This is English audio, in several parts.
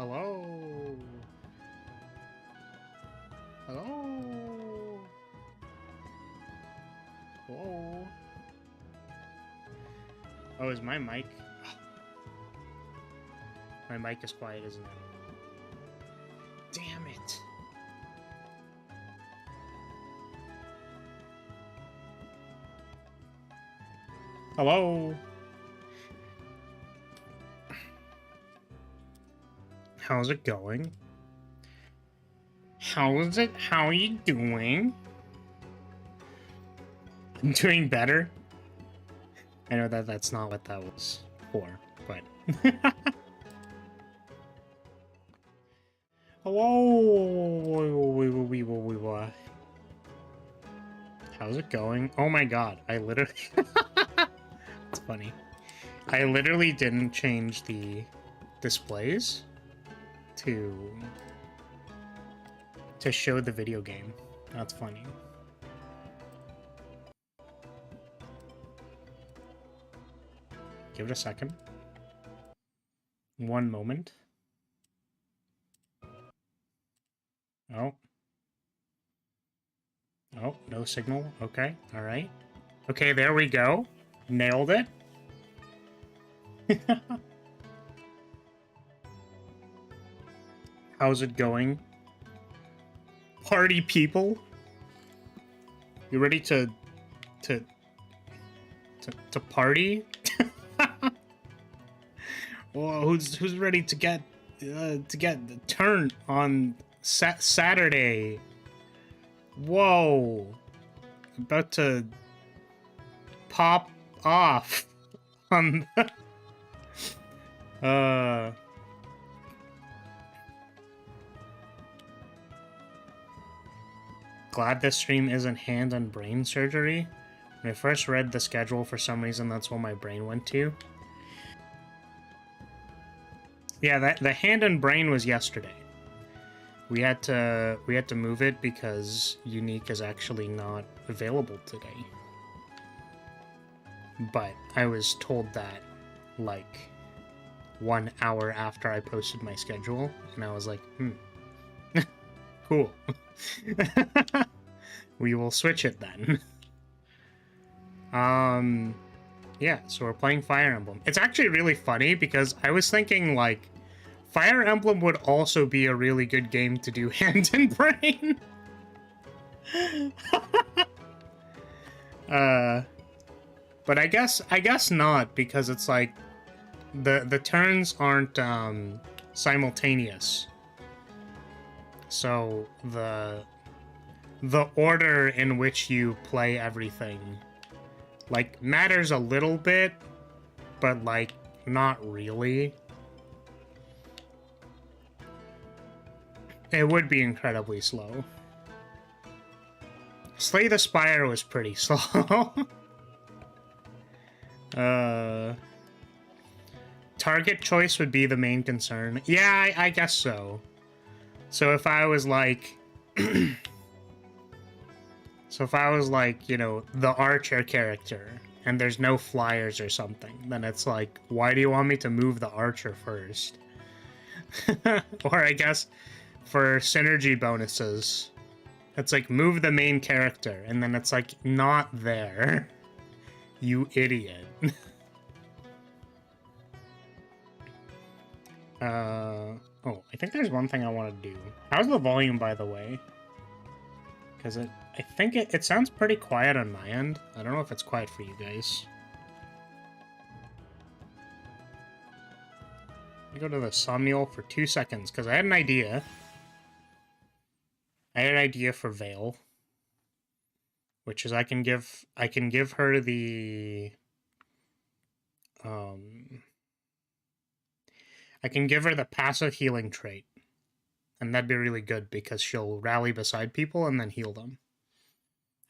Hello? Hello? Whoa. Oh, is my mic? My mic is quiet, isn't it? Damn it. Hello? How's it going? How is it? How are you doing? I'm doing better. I know that that's not what that was for, but... Hello? How's it going? Oh my god, I literally... It's funny. I literally didn't change the displays to show the video game. That's funny. Give it a second. One moment. Oh. Oh, no signal. Okay, alright. Okay, there we go. Nailed it. How's it going? Party people? You ready to party? Well, who's ready to get the turn on Saturday? Whoa! About to pop off on the Glad this stream isn't hand and brain surgery. When I first read the schedule, for some reason that's what my brain went to. Yeah, the hand and brain was yesterday. We had to move it because Unique is actually not available today. But I was told that like 1 hour after I posted my schedule, and I was like, cool. We will switch it then. Yeah, so we're playing Fire Emblem. It's actually really funny because I was thinking like Fire Emblem would also be a really good game to do hand and brain. But I guess not, because it's like the turns aren't simultaneous. So the order in which you play everything like matters a little bit, but like not really. It would be incredibly slow. Slay the Spire was pretty slow. Target choice would be the main concern. Yeah, I guess so. So if I was like... So if I was like, you know, the archer character, and there's no flyers or something, then it's like, why do you want me to move the archer first? Or I guess for synergy bonuses, it's like, move the main character, and then it's like, not there. You idiot. Oh, I think there's one thing I want to do. How's the volume, by the way? Because I think it sounds pretty quiet on my end. I don't know if it's quiet for you guys. Let me go to the Somnial for 2 seconds, because I had an idea. I had an idea for Vale. Which is I can give her the... I can give her the passive healing trait. And that'd be really good because she'll rally beside people and then heal them.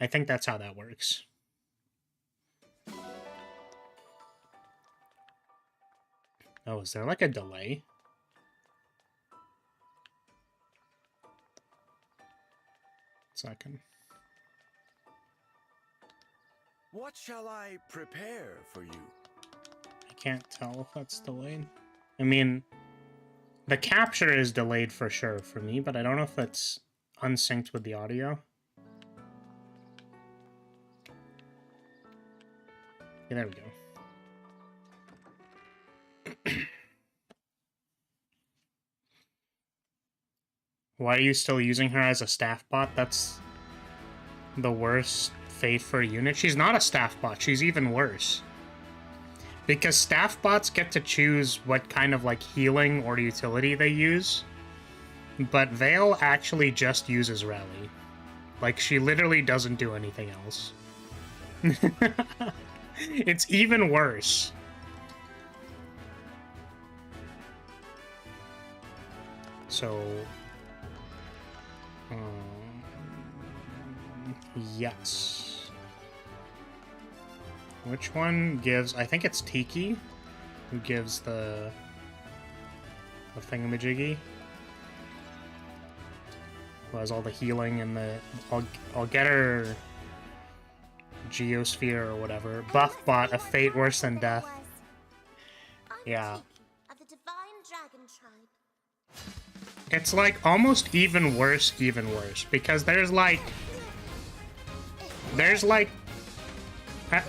I think that's how that works. Oh, is there like a delay? Second. What shall I prepare for you? I can't tell if that's delayed. I mean, The capture is delayed for sure for me, but I don't know if it's unsynced with the audio. Yeah, there we go. Why are you still using her as a staff bot? That's the worst fate for a unit. She's not a staff bot. She's even worse. Because staff bots get to choose what kind of like healing or utility they use. But Vale actually just uses Rally. Like, she literally doesn't do anything else. It's even worse. So... yes. Which one gives... I think it's Tiki who gives the thingamajiggy. Who has all the healing and the... I'll get her Geosphere or whatever. Buff bot, a fate worse than death. Yeah. It's like almost even worse, because there's like I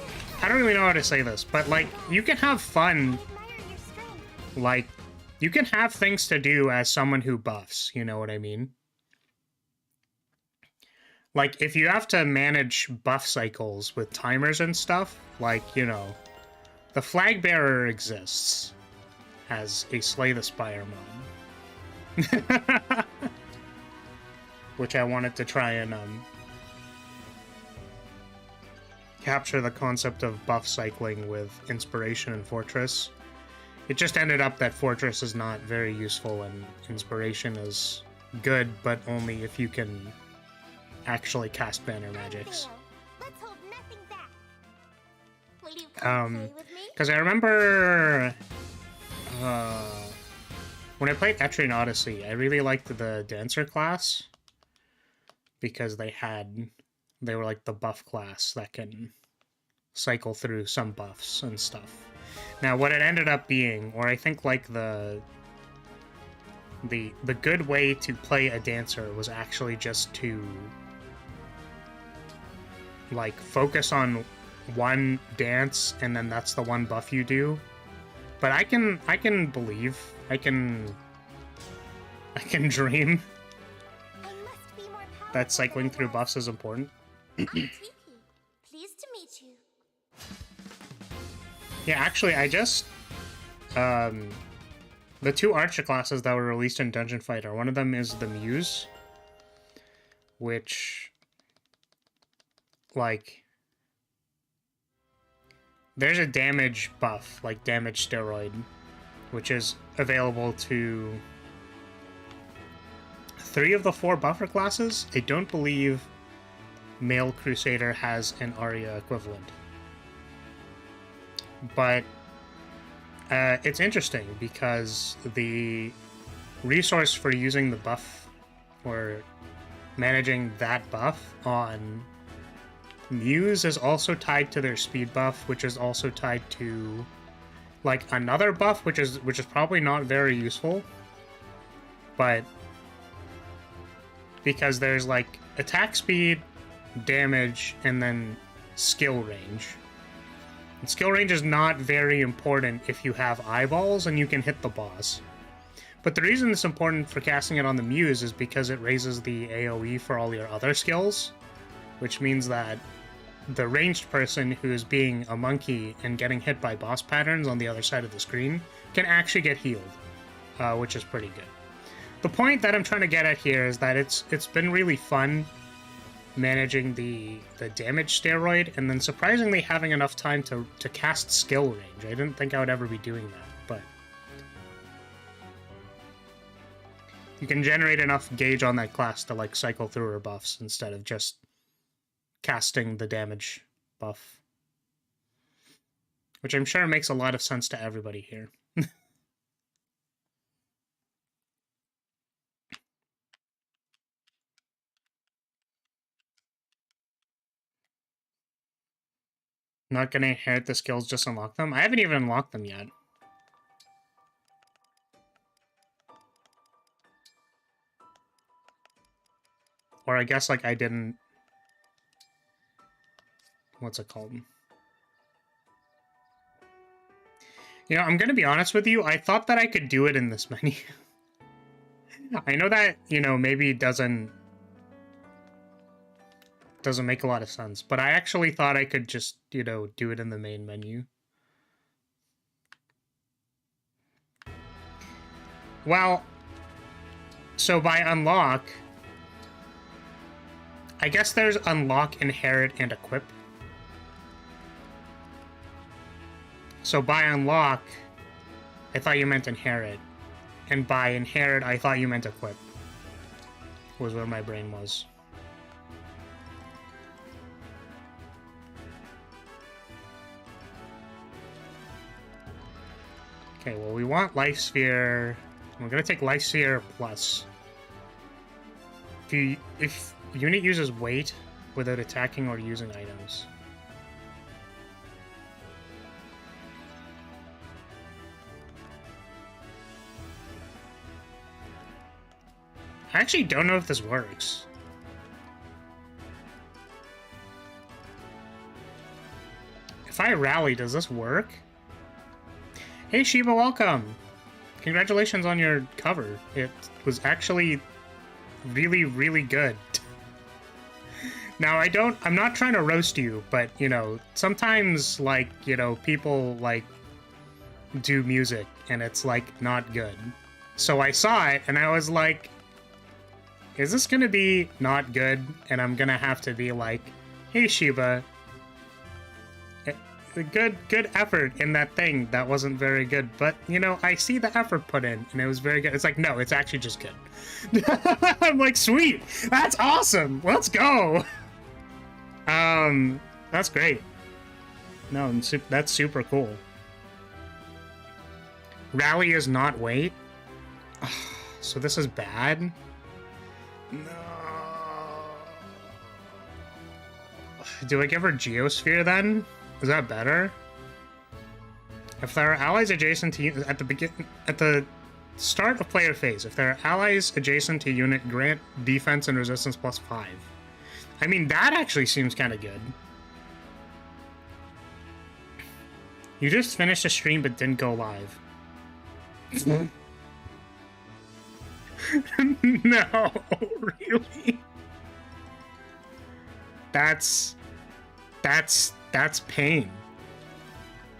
don't really know how to say this, but like you can have fun, like you can have things to do as someone who buffs, you know what I mean? Like if you have to manage buff cycles with timers and stuff, like, you know, the flag bearer exists as a Slay the Spire mod. Which I wanted to try and capture the concept of buff cycling with Inspiration and Fortress. It just ended up that Fortress is not very useful and Inspiration is good, but only if you can actually cast banner magics. Because I remember when I played Etrian Odyssey, I really liked the Dancer class because they were like the buff class that can cycle through some buffs and stuff. Now, what it ended up being, or I think like the good way to play a Dancer was actually just to like focus on one dance and then that's the one buff you do. But I can believe, I can dream that cycling through buffs is important. I'm Tiki. Pleased to meet you. Yeah, actually, I just the two archer classes that were released in Dungeon Fighter, one of them is the Muse, which like there's a damage buff, like damage steroid, which is available to 3 of the 4 buffer classes. I don't believe Male Crusader has an Arya equivalent. But it's interesting because the resource for using the buff, or managing that buff on Muse is also tied to their speed buff, which is also tied to like another buff, which is probably not very useful, but because there's like attack speed, damage, and then skill range. And skill range is not very important if you have eyeballs and you can hit the boss. But the reason it's important for casting it on the Muse is because it raises the AoE for all your other skills, which means that the ranged person who is being a monkey and getting hit by boss patterns on the other side of the screen can actually get healed, which is pretty good. The point that I'm trying to get at here is that it's been really fun managing the damage steroid, and then surprisingly having enough time to cast skill range. I didn't think I would ever be doing that, but you can generate enough gauge on that class to like cycle through her buffs instead of just casting the damage buff, which I'm sure makes a lot of sense to everybody here. Not gonna inherit the skills, just unlock them? I haven't even unlocked them yet. Or I guess, like, I didn't... What's it called? You know, I'm gonna be honest with you, I thought that I could do it in this menu. I know that, you know, maybe it doesn't make a lot of sense, but I actually thought I could just, you know, do it in the main menu. Well, so by unlock, I guess there's unlock, inherit, and equip. So by unlock, I thought you meant inherit. And by inherit, I thought you meant equip. Was where my brain was. Okay, well, we want Life Sphere. We're gonna take Life Sphere plus. If unit uses weight without attacking or using items. I actually don't know if this works. If I rally, does this work? Hey Shiba, welcome! Congratulations on your cover. It was actually really, really good. Now, I'm not trying to roast you, but, you know, sometimes, like, you know, people, like, do music, and it's, like, not good. So I saw it, and I was like, is this gonna be not good? And I'm gonna have to be like, hey Shiba, good effort in that thing that wasn't very good, but you know, I see the effort put in and it was very good. It's like, no, it's actually just good. I'm like, sweet, that's awesome, let's go. That's great. No, that's super cool. Rally is not weight. So this is bad. No. Do I give her Geosphere then? Is that better? If there are allies adjacent to you at the start of player phase, if there are allies adjacent to unit, grant defense and resistance +5. I mean, that actually seems kind of good. You just finished a stream but didn't go live. No, really? That's pain.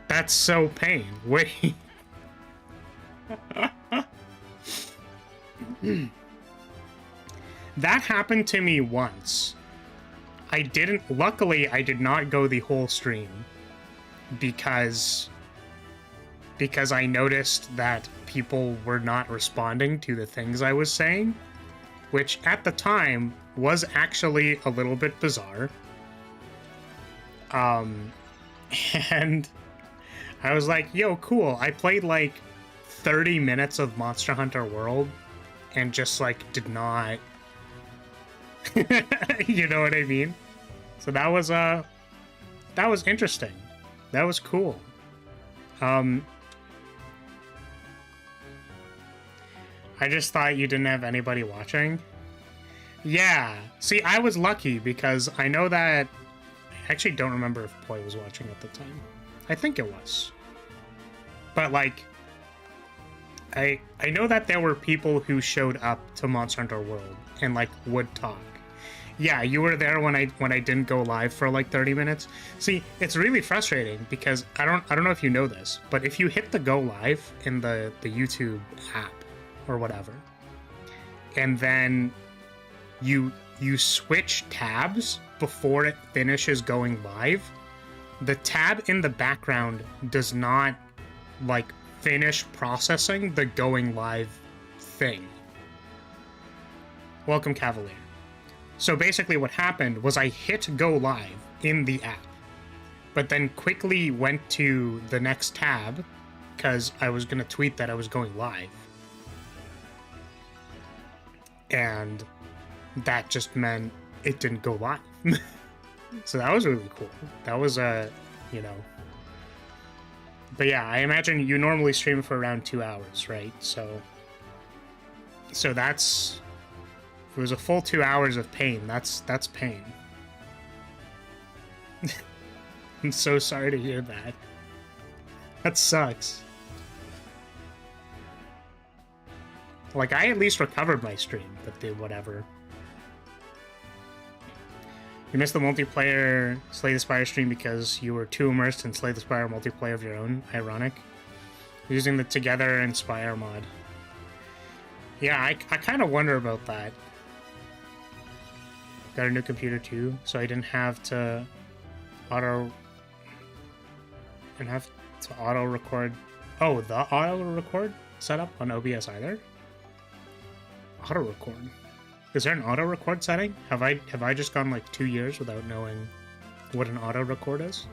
That's so pain. Wait. That happened to me once. Luckily, I did not go the whole stream because I noticed that people were not responding to the things I was saying, which at the time was actually a little bit bizarre. And I was like, yo, cool. I played like 30 minutes of Monster Hunter World and just like did not, you know what I mean? So that was interesting. That was cool. I just thought you didn't have anybody watching. Yeah. See, I was lucky because I know that... I actually don't remember if Poi was watching at the time. I think it was. But, like... I know that there were people who showed up to Monster Hunter World and, like, would talk. Yeah, you were there when I didn't go live for, like, 30 minutes. See, it's really frustrating because I don't know if you know this, but if you hit the go live in the YouTube app, or whatever, and then you switch tabs before it finishes going live, the tab in the background does not like finish processing the going live thing. Welcome, Cavalier. So basically what happened was I hit go live in the app, but then quickly went to the next tab because I was gonna tweet that I was going live. And that just meant it didn't go live. So that was really cool. That was you know. But yeah, I imagine you normally stream for around 2 hours, right? So that's If it was a full 2 hours of pain, that's pain. I'm so sorry to hear that. That sucks. Like, I at least recovered my stream, but did whatever. You missed the multiplayer Slay the Spire stream because you were too immersed in Slay the Spire multiplayer of your own. Ironic. Using the Together and Spire mod. Yeah, I kind of wonder about that. Got a new computer too, so I didn't have to auto record. Oh, the auto record setup on OBS either. Auto record. Is there an auto record setting? Have I just gone like 2 years without knowing what an auto record is?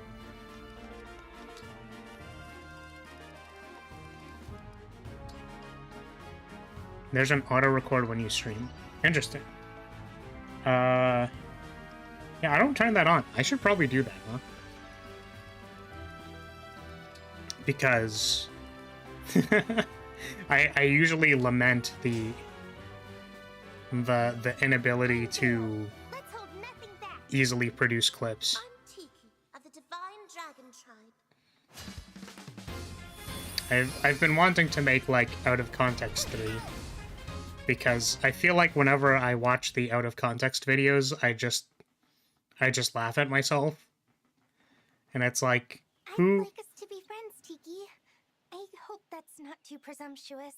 There's an auto record when you stream. Interesting. Yeah, I don't turn that on. I should probably do that, huh? Because I usually lament the inability to easily produce clips. I'm Tiki of the Divine Dragon Tribe. I've been wanting to make like Out of Context 3. Because I feel like whenever I watch the out of context videos, I just laugh at myself. And it's like, who... I'd like us to be friends, Tiki. I hope that's not too presumptuous.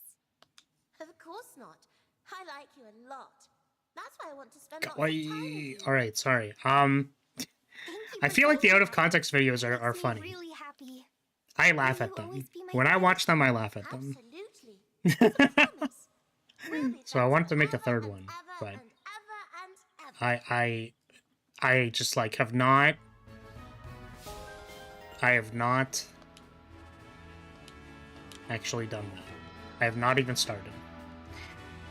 Of course not. I like you a lot. That's why I want to spend lots of time with you. Alright, sorry. Thank you I for feel like the saying out of that. context videos are Makes me funny. really happy. I laugh Will at you them. always be my When I friend? watch them, I laugh at them. Absolutely. It's a promise. We'll be So I friends want to make a forever third and one, ever but and ever and ever. I just like have not. I have not actually done that. I have not even started.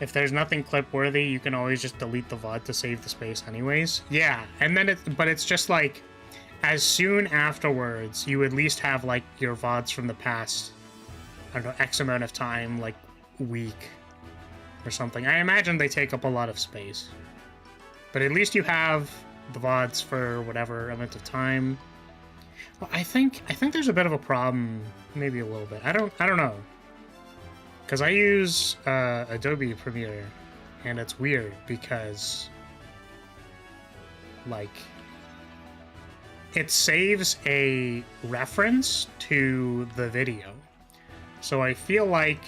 If there's nothing clip worthy, you can always just delete the VOD to save the space anyways. Yeah, and then but it's just like, as soon afterwards, you at least have like your VODs from the past, I don't know, X amount of time, like week or something. I imagine they take up a lot of space. But at least you have the VODs for whatever amount of time. Well, I think there's a bit of a problem, maybe a little bit. I don't know. Because I use Adobe Premiere, and it's weird because, like, it saves a reference to the video. So I feel like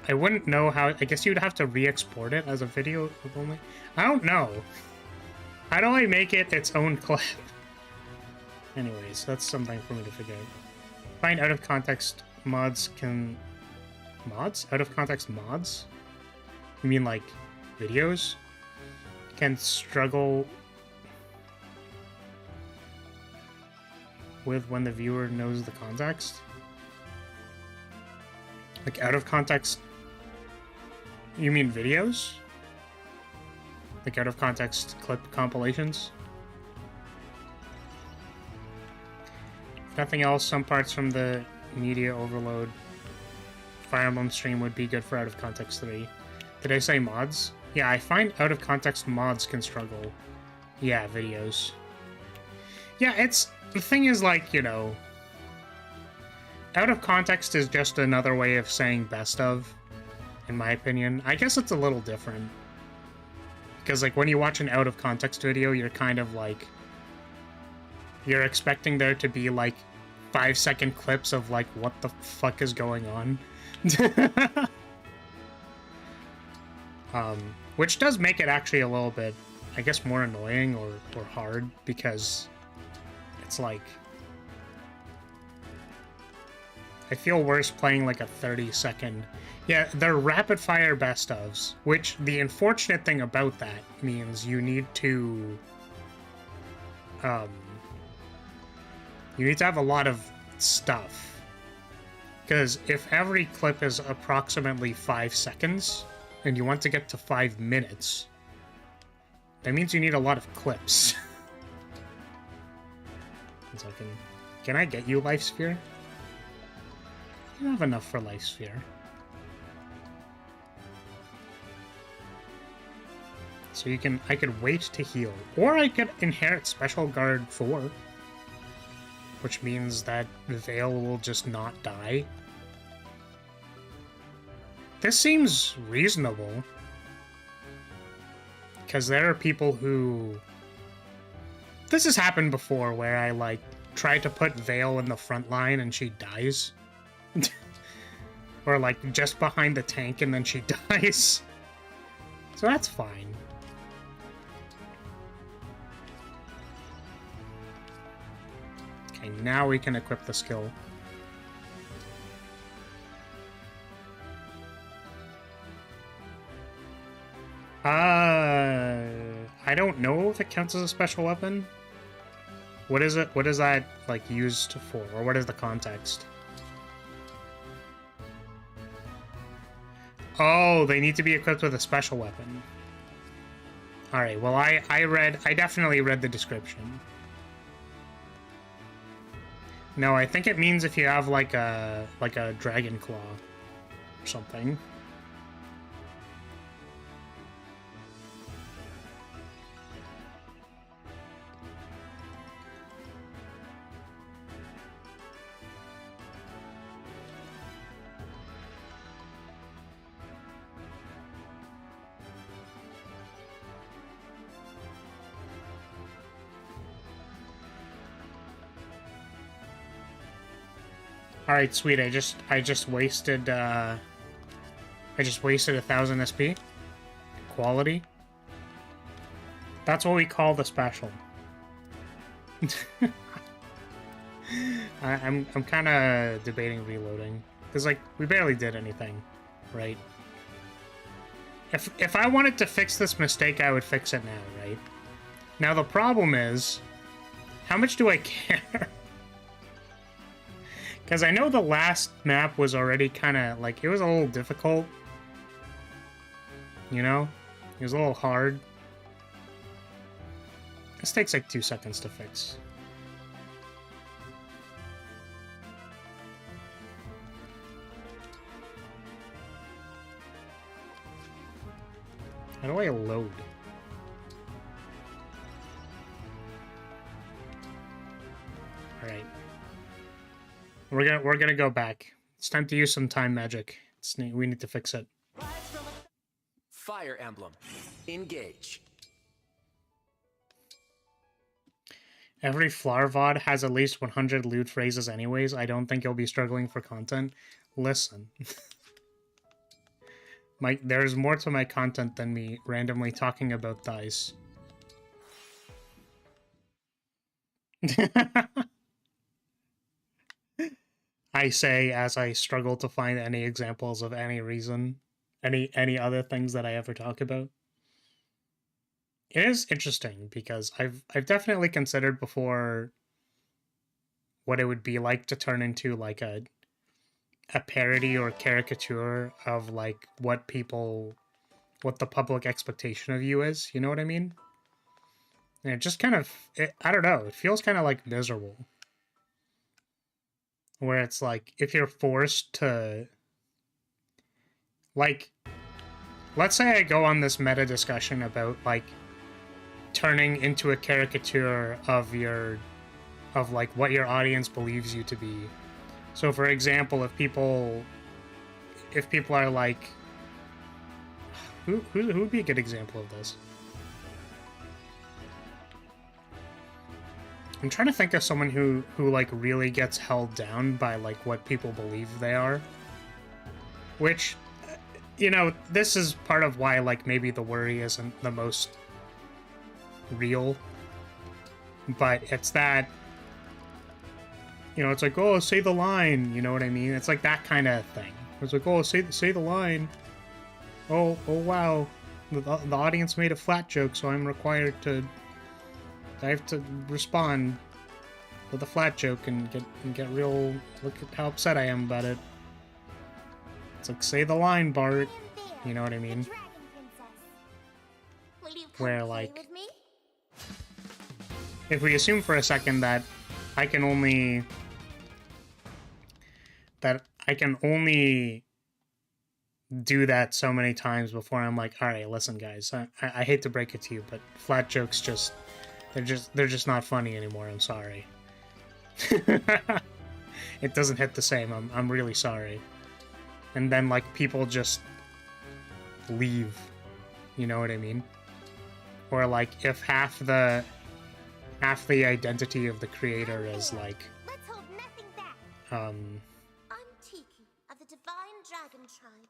I wouldn't know how. I guess you'd have to re-export it as a video only. I don't know. How do I make it its own clip? Anyways, that's something for me to figure out. Find out of context mods can... Mods? Out of context mods? You mean like videos? Can struggle with when the viewer knows the context? Like out of context... You mean videos? Like out of context clip compilations? If nothing else, some parts from the media overload Fire Emblem stream would be good for out of context 3. Did I say mods? Yeah, I find out of context mods can struggle. Yeah, videos. Yeah, it's... The thing is, like, you know... Out of context is just another way of saying best of, in my opinion. I guess it's a little different. Because, like, when you watch an out of context video, you're kind of like... You're expecting there to be, like, 5-second clips of, like, what the fuck is going on. Which does make it actually a little bit, I guess, more annoying or hard, because it's like... I feel worse playing, like, a 30-second... Yeah, they're rapid-fire best-ofs, which the unfortunate thing about that means you need to... You need to have a lot of stuff. Because if every clip is approximately 5 seconds, and you want to get to 5 minutes, that means you need a lot of clips. One second. Can I get you, Life Sphere? You have enough for Life Sphere. So you can, I could wait to heal. Or I could inherit Special Guard 4. Which means that Veil will just not die. This seems reasonable. Because there are people who... This has happened before where I, like, try to put Veil in the front line and she dies. Or, like, just behind the tank and then she dies. So that's fine. Okay, now we can equip the skill. I don't know if it counts as a special weapon. What is it? What is that, like, used for? Or what is the context? Oh, they need to be equipped with a special weapon. Alright, well, I definitely read the description. No, I think it means if you have, like a dragon claw or something. All right, sweet. I just wasted 1,000 SP. Quality. That's what we call the special. I'm kind of debating reloading because, like, we barely did anything, right? If I wanted to fix this mistake, I would fix it now, right? Now the problem is, how much do I care? Because I know the last map was already kind of, like, it was a little difficult. You know? It was a little hard. This takes like 2 seconds to fix. How do I load? Alright. We're gonna go back. It's time to use some time magic. We need to fix it. Fire Emblem. Engage. Every Flarvod has at least 100 lewd phrases anyways. I don't think you'll be struggling for content. Listen. There's more to my content than me randomly talking about thighs. I say as I struggle to find any examples of any reason, any other things that I ever talk about. It is interesting because I've definitely considered before what it would be like to turn into like a parody or caricature of like what the public expectation of you is, you know what I mean? And it just kind of, I don't know, it feels kind of like miserable. Where it's like, if you're forced to, like, let's say I go on this meta discussion about, like, turning into a caricature of like, what your audience believes you to be. So, for example, if people are like, who would be a good example of this? I'm trying to think of someone who like really gets held down by like what people believe they are. Which, you know, this is part of why like maybe the worry isn't the most real. But it's that, you know, it's like, oh, say the line, you know what I mean? It's like that kind of thing. It's like, oh, say the line. Oh wow, the audience made a flat joke, so I'm required to. I have to respond with a flat joke and get real. Look at how upset I am about it. It's like, say the line, Bart. You know what I mean? Where like, if we assume for a second that I can I can only do that so many times before I'm like, all right, listen, guys, I hate to break it to you, but flat jokes they're just not funny anymore. I'm sorry. It doesn't hit the same. I'm really sorry. And then like people just leave. You know what I mean? Or like if half the identity of the creator is like Let's hold nothing back. I'm Tiki of the Divine Dragon Tribe.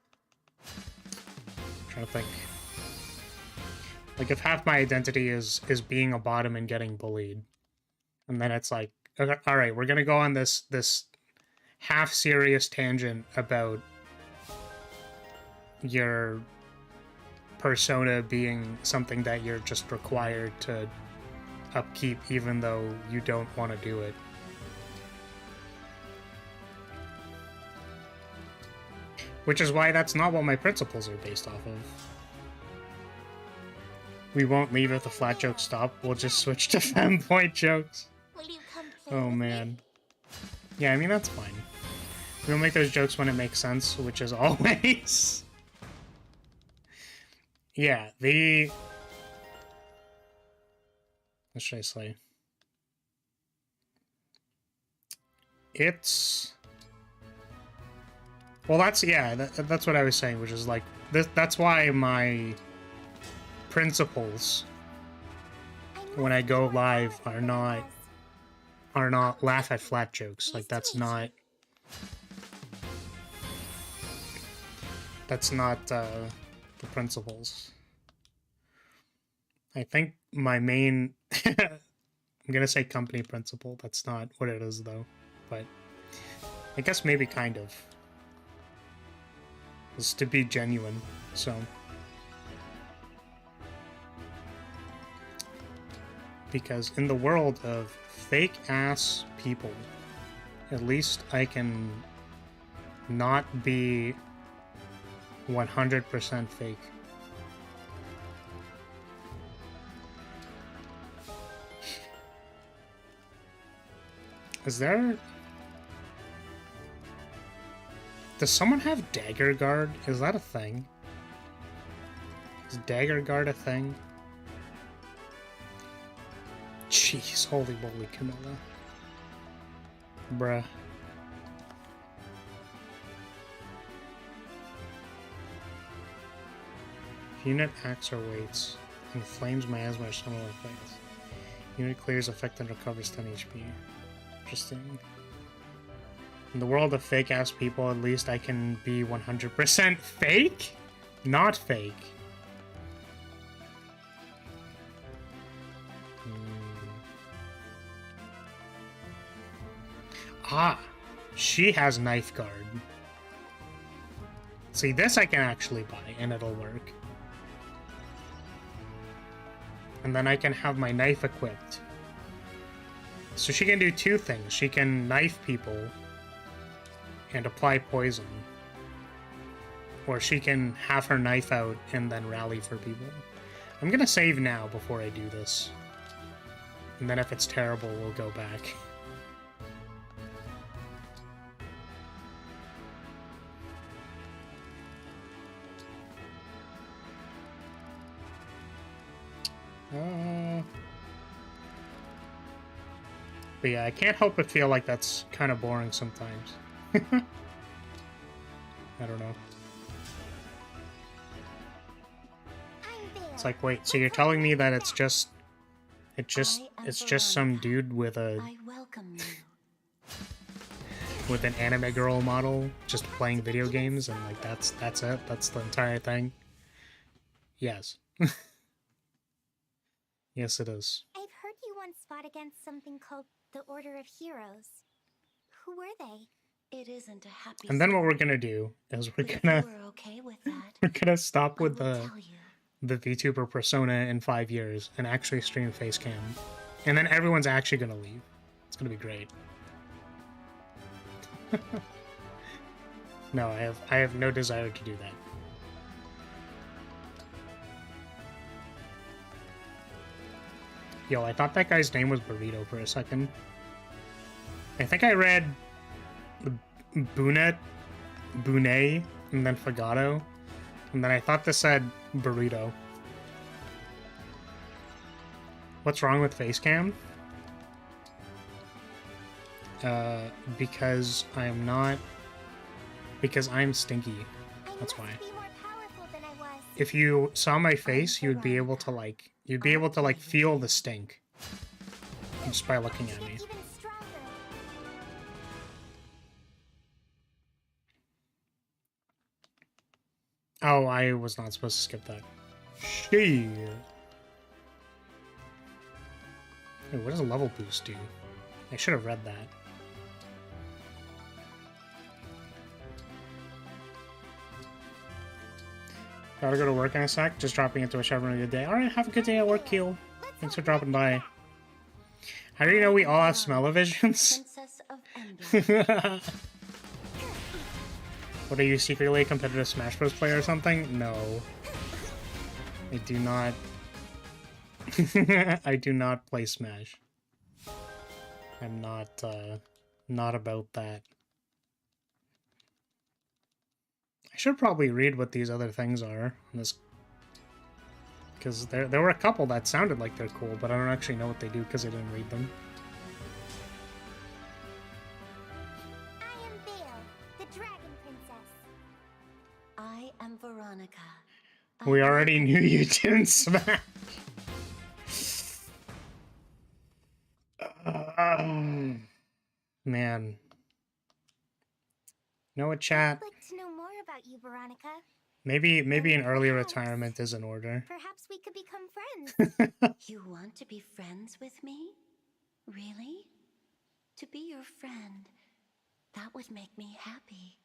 trying to think. Like if half my identity is being a bottom and getting bullied, and then it's like, okay, all right, we're gonna go on this half serious tangent about your persona being something that you're just required to upkeep even though you don't want to do it. Which is why that's not what my principles are based off of. We won't leave if the flat jokes stop. We'll just switch to femboy jokes. Will you come play Oh with me? man. Yeah, I mean, that's fine. We'll make those jokes when it makes sense, which is always... Yeah, what should I say? It's... Well, that's what I was saying, which is like, that's why my principles when I go live are not laugh at flat jokes. Like, that's not the principles. I think my main I'm gonna say company principle. That's not what it is though, but I guess maybe kind of is to be genuine. So because in the world of fake ass people, at least I can not be 100% fake. Is there... Does someone have Dagger Guard? Is that a thing? Is Dagger Guard a thing? Jeez, holy moly, Camilla. Bruh. Unit acts or waits. Inflames miasma or similar effects. Unit clears effect and recovers 10 HP. Interesting. In the world of fake-ass people, at least I can be 100% fake? Not fake. Ah, she has Knife Guard. See, this I can actually buy, and it'll work. And then I can have my knife equipped. So she can do two things. She can knife people and apply poison. Or she can have her knife out and then rally for people. I'm gonna save now before I do this. And then if it's terrible, we'll go back. But yeah, I can't help but feel like that's kind of boring sometimes. I don't know. It's like, wait, so you're telling me that it's just some dude with an anime girl model just playing video games and like that's it? That's the entire thing? Yes. Yes, it is. I've heard you once fought against something called the Order of Heroes. Who were they? It isn't a happy And then what we're gonna do is we're okay with that. we're gonna stop with I will the tell you. VTuber persona in 5 years and actually stream face cam. And then everyone's actually gonna leave. It's gonna be great. No, I have no desire to do that. Yo, I thought that guy's name was Burrito for a second. I think I read Boonet Bune, and then Fagato. And then I thought this said burrito. What's wrong with Facecam? Because I'm not... Because I'm stinky. That's why. If you saw my face, you'd be able to like... You'd be able to like feel the stink. Just by looking at me. Oh, I was not supposed to skip that. Shit. Hey, what does a level boost do? I should have read that. Gotta go to work in a sec. Just dropping into wish everyone a good day. Alright, have a good day at work, Keel. Thanks for dropping by. How do you know we all have smell-o-visions? What, are you secretly a competitive Smash Bros. Player or something? No. I do not. I do not play Smash. I'm not about that. I should probably read what these other things are. Because there were a couple that sounded like they're cool, but I don't actually know what they do because I didn't read them. I am Vale, the Dragon Princess. I am Veronica. We already knew you didn't smash. Man. Know what, chat? I'd like to know more about you, Veronica. Maybe an early retirement is in order. Perhaps we could become friends. You want to be friends with me? Really? To be your friend, that would make me happy.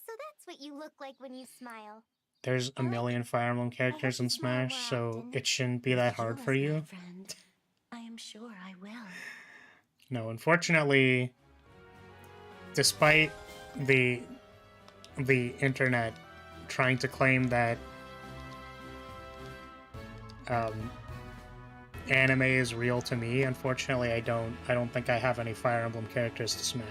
So that's what you look like when you smile. There's a million Fire Emblem characters in Smash, so it shouldn't be that hard for you. Friend, I am sure I will. No, unfortunately, despite the internet trying to claim that anime is real to me, unfortunately I don't think I have any Fire Emblem characters to smash.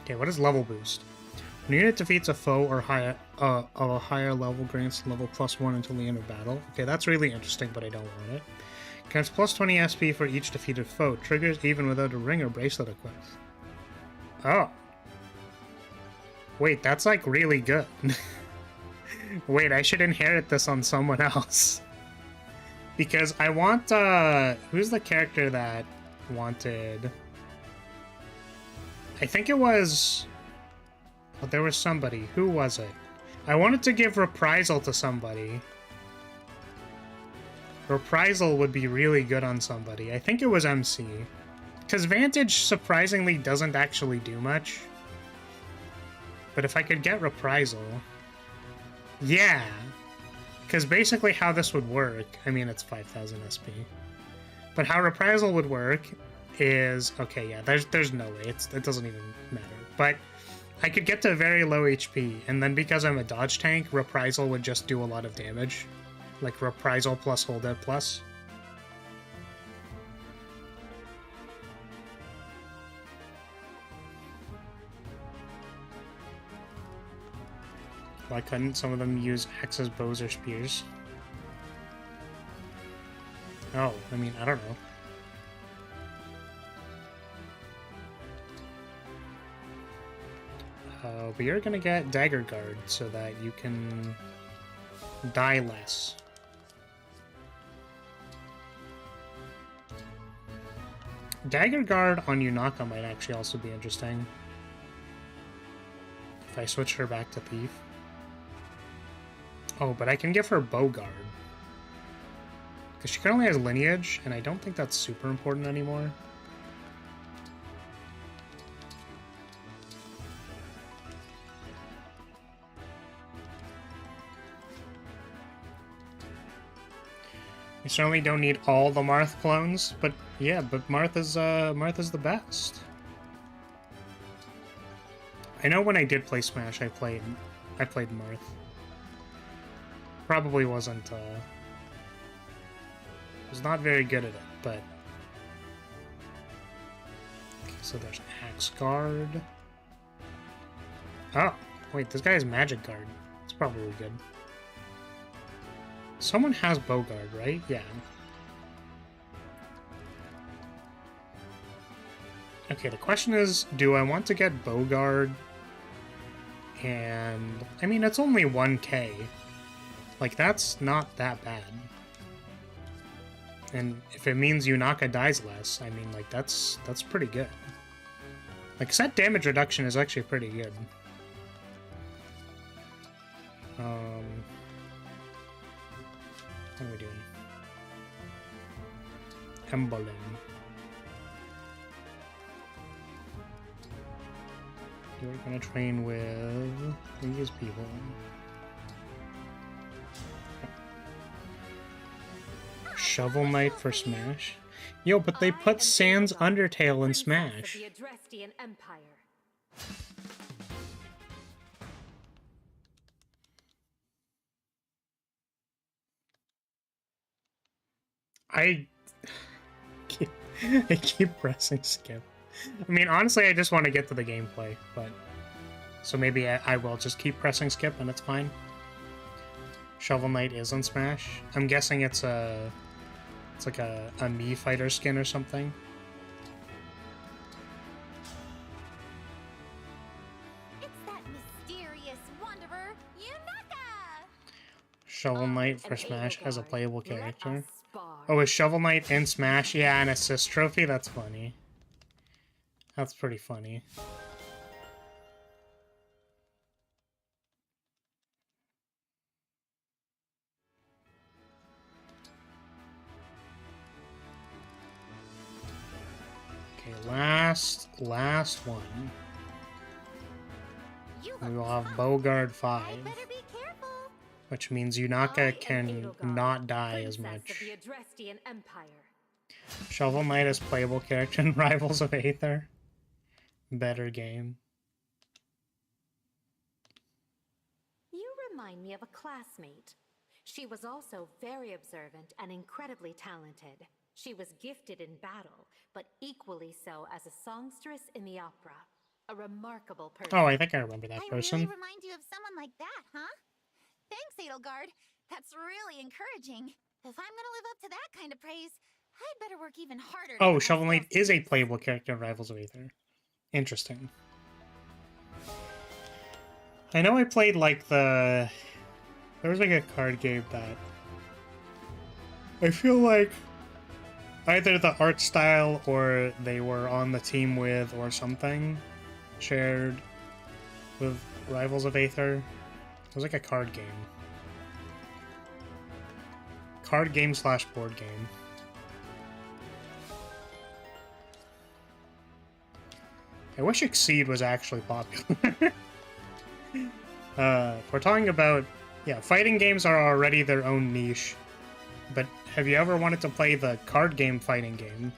Okay, what is level boost? When a unit defeats a foe or higher of a higher level, grants level +1 until the end of battle. Okay, that's really interesting, but I don't want it. Grants +20 SP for each defeated foe. Triggers even without a ring or bracelet equipped. Oh. Wait, that's like really good. Wait, I should inherit this on someone else. Because I want, who's the character that wanted... I think it was... Oh, there was somebody. Who was it? I wanted to give Reprisal to somebody. Reprisal would be really good on somebody. I think it was MC. Because Vantage, surprisingly, doesn't actually do much. But if I could get Reprisal... Yeah! Because basically how this would work... I mean, it's 5,000 SP. But how Reprisal would work is... Okay, yeah, there's no way. It doesn't even matter. But... I could get to very low HP, and then because I'm a dodge tank, Reprisal would just do a lot of damage. Like Reprisal plus Hold It plus. Why couldn't some of them use axes, bows, or spears? Oh, I mean, I don't know. But you're gonna get Dagger Guard so that you can die less. Dagger Guard on Yunaka might actually also be interesting. If I switch her back to Thief. Oh, but I can give her Bow Guard. Because she currently has Lineage, and I don't think that's super important anymore. You certainly don't need all the Marth clones, but yeah, but Martha's the best. I know when I did play Smash, I played Marth. Probably wasn't, was not very good at it, but... Okay, so there's Axe Guard. Oh, wait, this guy has Magic Guard. It's probably good. Someone has Bogard, right? Yeah. Okay, the question is, do I want to get Bogard? And... I mean, it's only 1k. Like, that's not that bad. And if it means Yunaka dies less, I mean, like, that's pretty good. Like, set damage reduction is actually pretty good. What are we doing? Emblem. We're gonna train with these people. Shovel Knight for Smash? Yo, but they put Sans Undertale in Smash. I keep pressing skip. I mean, honestly, I just want to get to the gameplay, but... So maybe I will just keep pressing skip and it's fine. Shovel Knight is on Smash. I'm guessing it's a... It's like a Mii fighter skin or something. It's that mysterious wanderer, Yunaka! Shovel Knight for Smash as a playable character. Oh, is Shovel Knight in Smash? Yeah, an assist trophy? That's funny. That's pretty funny. Okay, last one. We will have Bogard 5. Which means Yunaka can not die as much. Shovel Knight is playable character in Rivals of Aether. Better game. You remind me of a classmate. She was also very observant and incredibly talented. She was gifted in battle, but equally so as a songstress in the opera. A remarkable person. Oh, I think I remember that person. I really remind you of someone like that, huh? Thanks, Edelgard. That's really encouraging. If I'm gonna live up to that kind of praise, I'd better work even harder. Oh, Shovel Knight is a playable character in Rivals of Aether. Interesting. I know I played, like, the... There was, like, a card game that... I feel like either the art style or they were on the team with or something shared with Rivals of Aether. It was like a card game. Card game slash board game. I wish Exceed was actually popular. If we're talking about... Yeah, fighting games are already their own niche. But have you ever wanted to play the card game fighting game?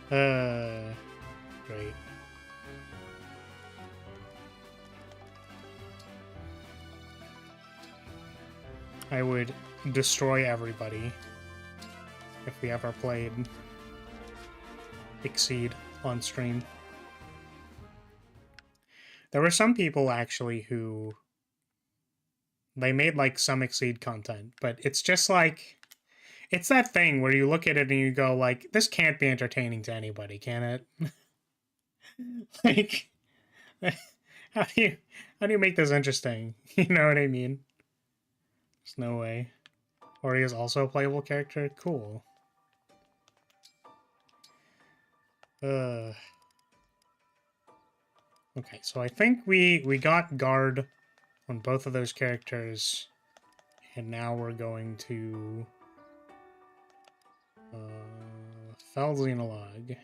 Great. I would destroy everybody if we ever played Exceed on stream. There were some people actually who they made like some Exceed content, but it's just like it's that thing where you look at it and you go like, this can't be entertaining to anybody, can it? Like, how do you make this interesting? You know what I mean? There's no way. Ori is also a playable character? Cool. Okay, so I think we got guard on both of those characters, and now we're going to Fell Xenologue.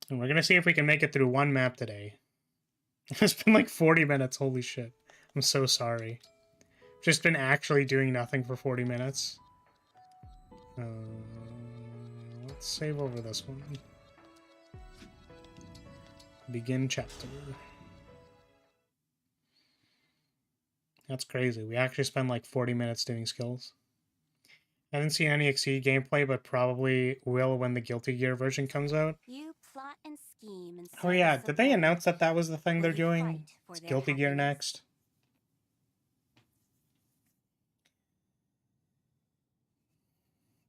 And we're gonna see if we can make it through one map today. It's been like 40 minutes, holy shit. I'm so sorry. Just been actually doing nothing for 40 minutes. Let's save over this one. Begin chapter. That's crazy. We actually spend like 40 minutes doing skills. I haven't seen any Exceed gameplay, but probably will when the Guilty Gear version comes out. You plot and scheme and Oh yeah, did they announce that that was the thing they're doing? It's Guilty Gear next.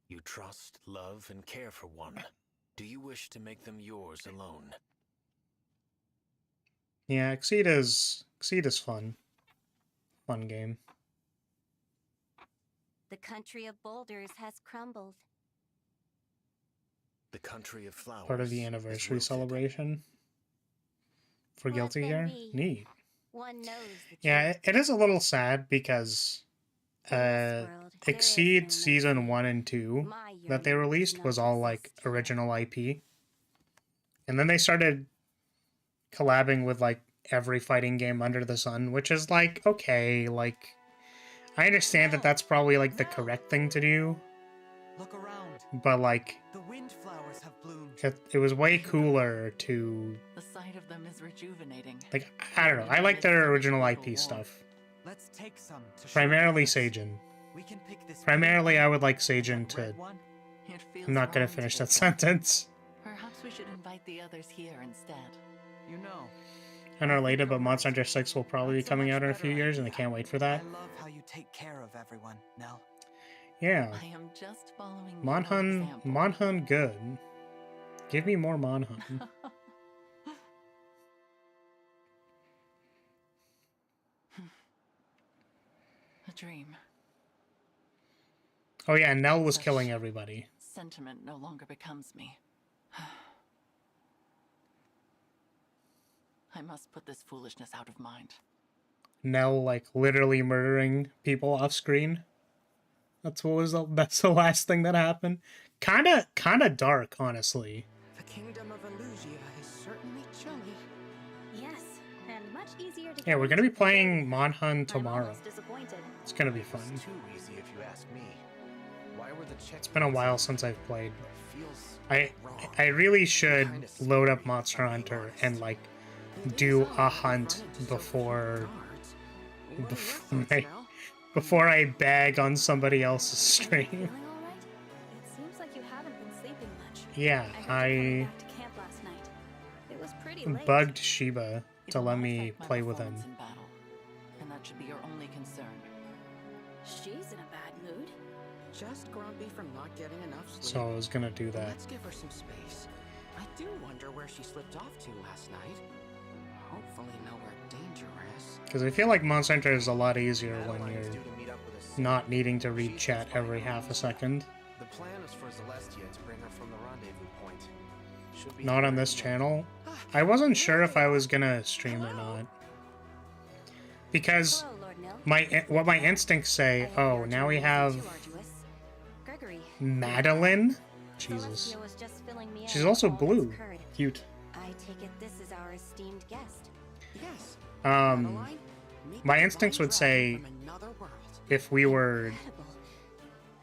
You trust, love, and care for one. Do you wish to make them yours alone? Yeah, Exceed is fun. Fun game. The country of boulders has crumbled. The country of flowers. Part of the is anniversary wilted. celebration for Let Guilty them Gear. be. Neat. One knows the Yeah, truth. it is a little sad because In this world, there is Exceed no Season mercy. 1 and 2 My that they yearning does released not was all like exist here. original IP. And then they started collabing with like every fighting game under the sun, which is like, okay, like I understand that that's probably like the correct thing to do, Look around. but like The wind flowers have bloomed. it was way cooler to The sight of them is rejuvenating. like, I don't know. I like their original IP stuff. Let's take some to show Primarily others. Seijin. We can pick this Primarily, I would like blue one, Seijin that to. red one. It feels I'm not gonna wrong finish to that take one. sentence. Perhaps we should invite the others here instead. You know, Unrelated, but Monster Hunter 6 will probably be that's a coming much out in a better few years, and I idea. can't wait for that. I love how you take care of everyone, Nell. Yeah. I am just following your Monhun, example. Monhun good. Give me more Monhun. A dream. Oh yeah, Nell was Such killing everybody. Sentiment no longer becomes me. I must put this foolishness out of mind. Nell like literally murdering people off screen. That's the last thing that happened. Kinda dark, honestly. The kingdom of Illusia is certainly chilly. Yes, and much easier to Yeah, we're gonna be playing Monhun I'm tomorrow. almost disappointed. It's gonna be fun. It's too easy if you ask me. Why were the checks? It's been a while since I've played. Feels wrong. I really should load up Monster Hunter and like do a hunt before before I bag on somebody else's stream. Feeling all right? It seems like you haven't been sleeping much. Yeah, I heard you I coming back to camp last night. It was pretty late. bugged Shiba It to will let not me affect my play with him. performance in battle, and that should be your only concern. She's in a bad mood. Just grumpy from not getting enough sleep. So I was gonna do that. Let's give her some space. I do wonder where she slipped off to last night. Hopefully nowhere dangerous. Because I feel like Monster Hunter is a lot easier when Madeline is you're due to meet up with a not needing to read chat every half a second. The plan is for Celestia to bring her from the rendezvous point. Should be Not on here this any channel. I wasn't sure if I was gonna stream or not. Because Hello, Lord Nil. what my instincts say, oh, now we have Gregory. Madeline? Jesus. Celestia was just filling me in She's on also all that's blue. occurred. Cute. I take it this is our esteemed guest. Yes. Um, Madeline, meet my the instincts divine would say dragon from another world. if we were Incredible.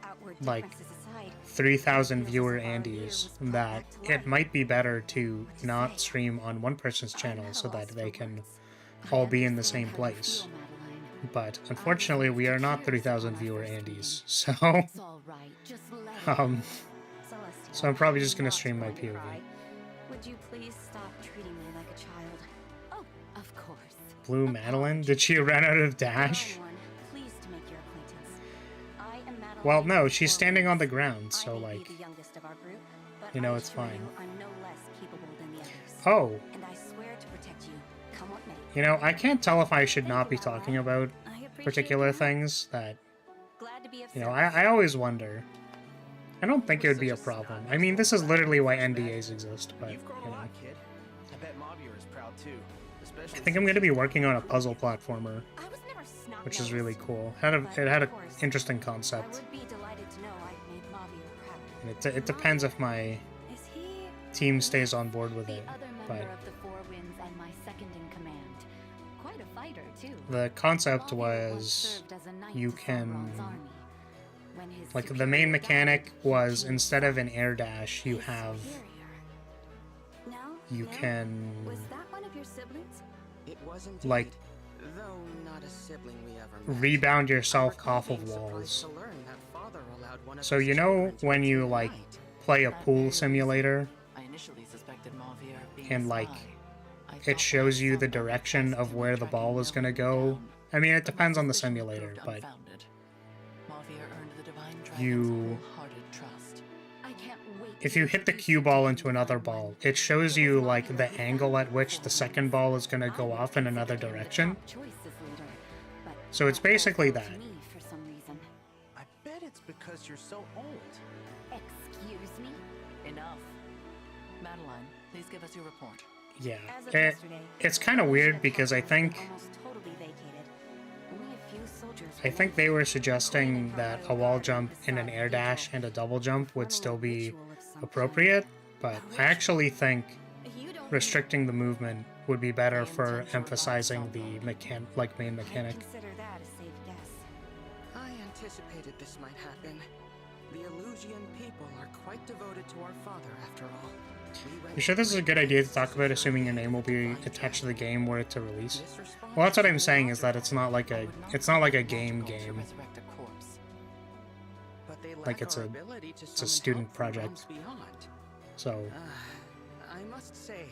Outward like differences aside, 3,000 the viewer innocence of our Andes, year was brought that back to it life. might be better to What to not say? stream on one person's I'm channel at a so loss that they for can words. all I be in the understand same how you place. feel, Madeline. But unfortunately, we are not 3,000 when I viewer first Andes, began. so It's all right. Just let it um, go. Celestia, so I'm probably just gonna not stream my going to POV. cry. Would you please stop treating me like a child? Oh, of course. Blue Madeline? Did she run out of dash? Everyone, pleased to make your acquaintance. I am Madeline Well, no, she's Orwell. standing on the ground, I so may like, be the youngest of our group, but you know, I it's assure fine. you I'm no less capable than the others. Oh, And I swear to protect you, come what may. you know, I can't tell if I should Thank not you, be Madeline. talking about I appreciate particular that. things that, Glad to be of you know, service. I always wonder. I don't think it would be a problem. I mean, this is literally why NDAs exist, but, you You've grown a know. lot, kid. I bet Mavier is proud too. Especially I think I'm going to be working on a puzzle platformer, I was never snot which is nosed, really cool. but It had of an course, interesting I concept. would be delighted to know I've made Mavier proud. And it depends if my Is he team stays on board with The it, other member but of the Four Winds and my second in command. Quite a fighter, too. the concept Mavier once was served as a knight you to can, Sauron's army. When his like, the superior main died, mechanic he was became instead of an air dash, you his have, superior? No? you No? can, Was that one of your siblings? It was indeed. like, Though not a sibling we ever met, rebound I yourself recall off of being surprised walls. to learn that father allowed one of So his you know children to when you attend like night. play a That pool very simulator I initially suspected Mavier being and a like spy. I it thought shows you the someone had direction of accidentally where the tracked ball is Mil gonna go? down. I mean, it But my depends on the suspicions simulator, proved but unfounded. Mavier earned the Divine Dragon's you wholehearted trust. I can't wait. if you hit the cue ball into another ball, it shows you like the angle at which the second ball is gonna go off in another direction. So it's basically that. For some reason. I bet it's because you're so old. Excuse me? Enough. Madeline, please give us your report. Yeah, As of it, yesterday, it's kind of weird because I has been think almost totally vacated. Only a few soldiers I think they were suggesting that a wall jump and an air dash and a double jump would still be appropriate, but I actually think restricting the movement would be better for emphasizing the main mechanic. Consider that a safe guess. I anticipated this might happen. The Illusian people are quite devoted to our father, after all. You sure this is a good idea to talk about, assuming your name will be attached to the game were it to release? Well, that's what I'm saying, is that it's not like a game. Like it's a student project. So I must say,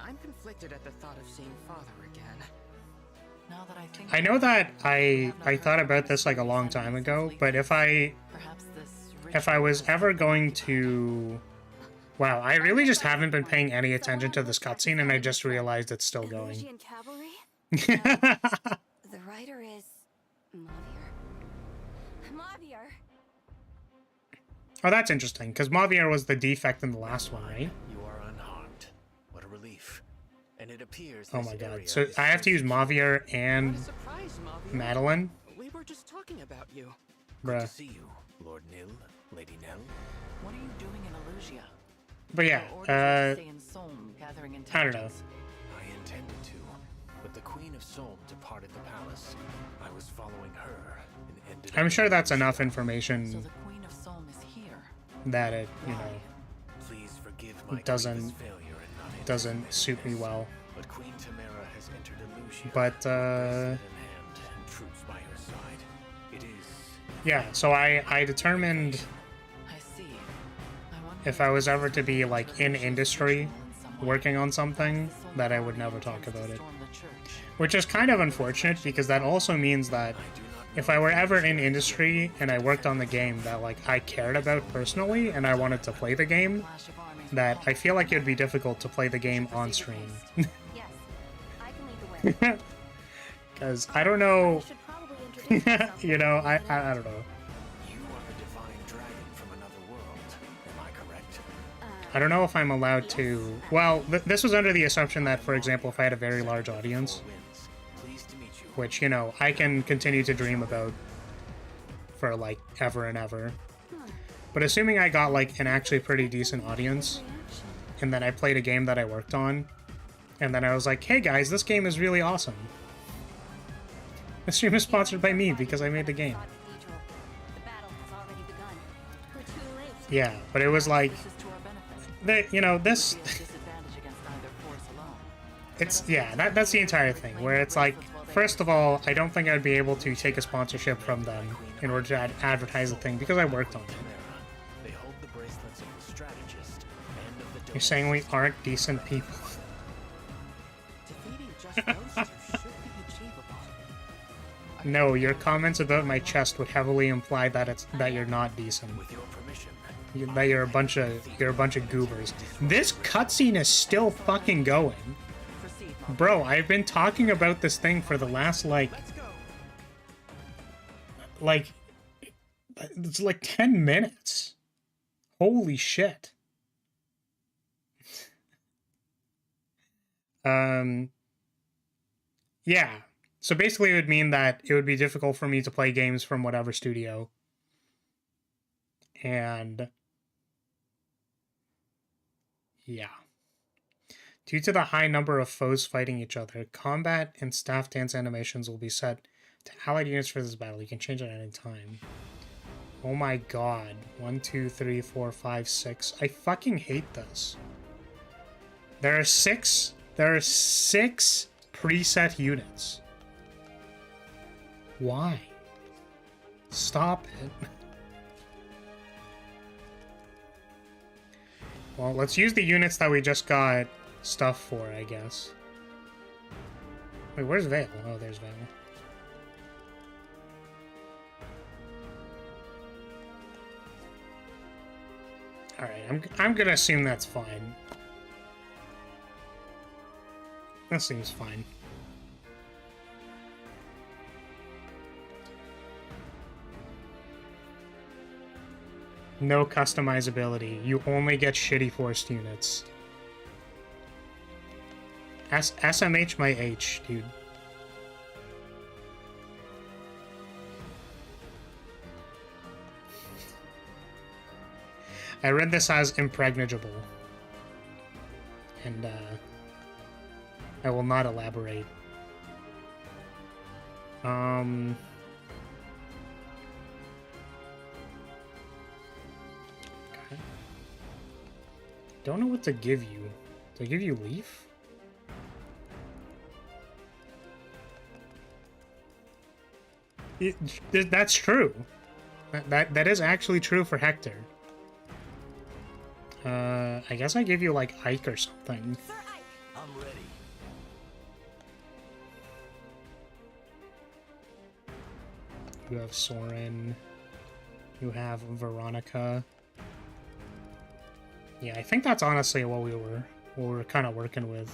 I'm conflicted at the thought of seeing father again. Now that I think I know that I thought about this like a long time ago, but if I was ever going to... Wow, I really just haven't been paying any attention to this cutscene, and I just realized it's still going. Illusian cavalry? The writer is Mavier. Mavier. Oh, that's interesting, because Mavier was the defect in the last one, right? You are unharmed. What a relief. And it appears Oh this my god, area so is I have to use safe. Mavier and What a surprise, Mavier. Madeline? We were just talking about you. Good to Bruh. see you, Lord Nil, Lady Nell. What are you doing in Illusia? But yeah, Your orders were to stay in Solm, gathering I don't know. intelligence. I intended to, but the Queen of Solm departed the palace. I was following her and ended I'm up sure in that's Illusia. enough So information the Queen of Solm is here. that it, Please forgive my doesn't- grievous failure in not entering doesn't this suit me business. well. But Queen Tamara has entered Illusia. But, with bracelet in hand and troops by her side. It is yeah, so I determined I see. I wonder if I was ever to be if like in industry working on something, that I would never talk about it. Which is kind of unfortunate, because that also means that if I were ever in industry and I worked on the game that like I cared about personally and I wanted to play the game, that I feel like it would be difficult to play the game on stream. Yes, I can lead the way. Because I don't know, Should probably introduce myself. you know, I don't know. you are the divine dragon from another world. Am I correct? I don't know if I'm allowed to... Well, this was under the assumption that, for example, if I had a very large audience, Wins. Pleased to meet you. which, you know, I can continue to dream about for, like, ever and ever. But assuming I got, like, an actually pretty decent audience, and then I played a game that I worked on, and then I was like, hey guys, this game is really awesome. This stream is sponsored by me because I made the game. The battle has already begun. We're too late. Yeah, but it was like, This is to our benefit. you know, this... Be a disadvantage against either force alone. It's, yeah, that's the entire thing, where it's like, first of all, I don't think I'd be able to take a sponsorship from them in order to advertise the thing, because I worked on it. They hold the bracelets of the strategist and of the You're saying we aren't decent people? Defeating just those two should be achievable. No, your comments about my chest would heavily imply that you're not decent. With your permission, That you're a bunch of goobers. This cutscene is still fucking going. Proceed, Mom. Bro, I've been talking about this thing for the last, Let's go. it's like 10 minutes. Holy shit. Yeah. So basically it would mean that it would be difficult for me to play games from whatever studio. And yeah. Due to the high number of foes fighting each other, combat and staff dance animations will be set to allied units for this battle. You can change it at any time. Oh my god. 1, 2, 3, 4, 5, 6. I fucking hate this. There are six preset units. Why? Stop it. Well, let's use the units that we just got stuff for, I guess. Wait, where's Vale? Oh, there's Vale. Alright, I'm gonna assume that's fine. That seems fine. No customizability. You only get shitty forced units. SMH my H, dude. I read this as impregnable. And, I will not elaborate. Okay. Don't know what to give you. Do I give you Leaf? That's true. That is actually true for Hector. I guess I give you like Ike or something. Sir Ike. I'm ready. You have Soren. You have Veronica. Yeah, I think that's honestly what we were kind of working with.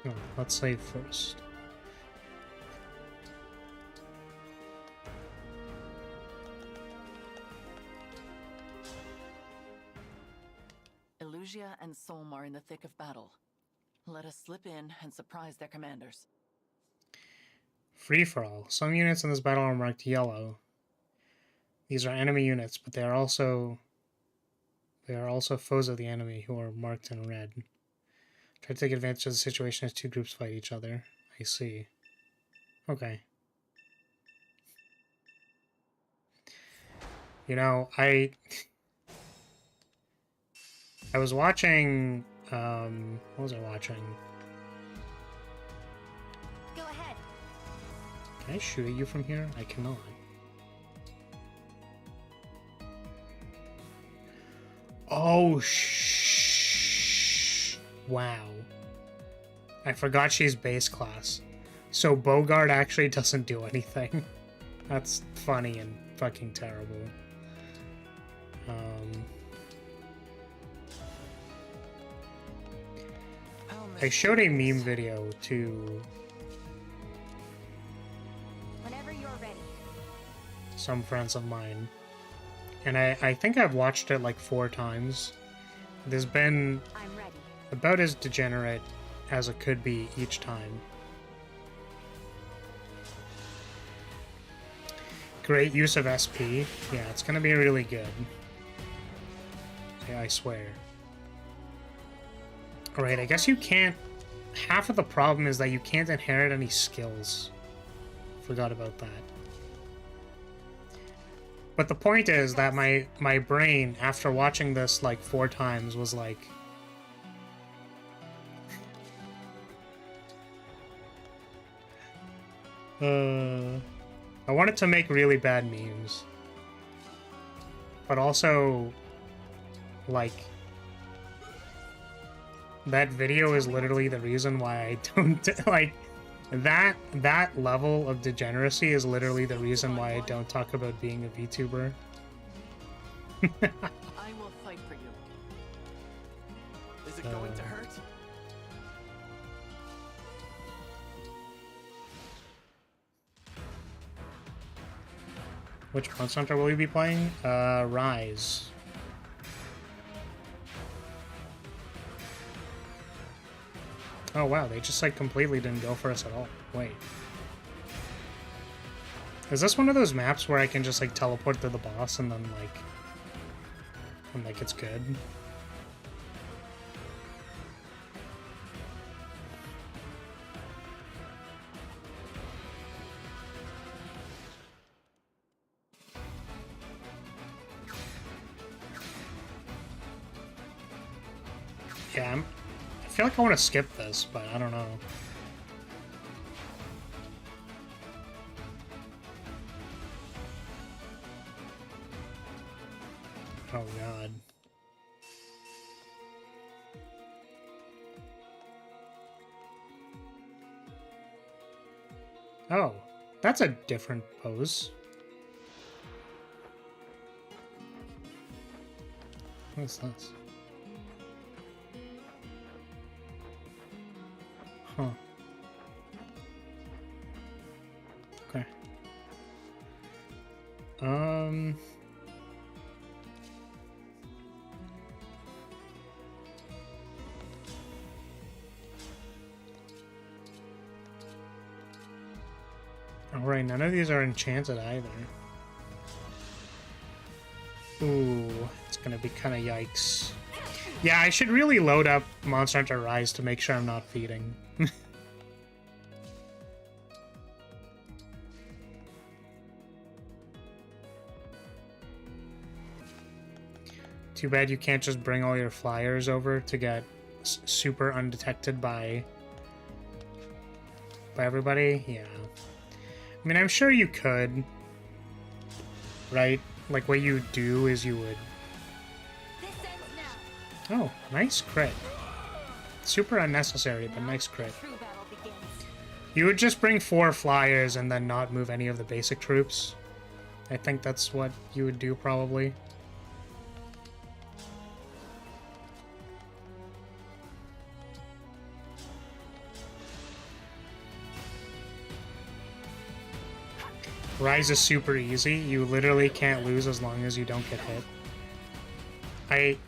Oh, let's save first. Illusia and Solm are in the thick of battle. Let us slip in and surprise their commanders. Free-for-all. Some units in this battle are marked yellow. These are enemy units, but they are also foes of the enemy who are marked in red. Try to take advantage of the situation as two groups fight each other. I see. Okay. You know, I was watching, what was I watching? Go ahead. Can I shoot at you from here? I cannot. Oh, wow. I forgot she's base class. So Bogart actually doesn't do anything. That's funny and fucking terrible. I showed a meme video to Whenever you're ready. some friends of mine, and I think I've watched it like 4 times. There's been I'm ready. about as degenerate as it could be each time. Great use of SP. Yeah, it's gonna be really good. Yeah, I swear. Alright, I guess you can't... Half of the problem is that you can't inherit any skills. Forgot about that. But the point is that my brain, after watching this like 4 times, was like... I wanted to make really bad memes. But also... like... That video is literally the reason why I don't, like, that level of degeneracy is literally the reason why I don't talk about being a VTuber. I will fight for you. Is it going to hurt? Which Monster Hunter will you be playing? Rise. Oh wow, they just like completely didn't go for us at all. Wait. Is this one of those maps where I can just like teleport to the boss and then like it's good? Yeah, I feel like I want to skip this, but I don't know. Oh god. Oh, that's a different pose. What's this? Huh. Okay. Alright, none of these are enchanted either. Ooh, it's gonna be kind of yikes. Yeah, I should really load up Monster Hunter Rise to make sure I'm not feeding. Too bad you can't just bring all your flyers over to get super undetected by everybody. Yeah. I mean, I'm sure you could, right? Like, what you do is you would... Oh, nice crit. Super unnecessary, but nice crit. You would just bring 4 flyers and then not move any of the basic troops. I think that's what you would do, probably. Rise is super easy. You literally can't lose as long as you don't get hit.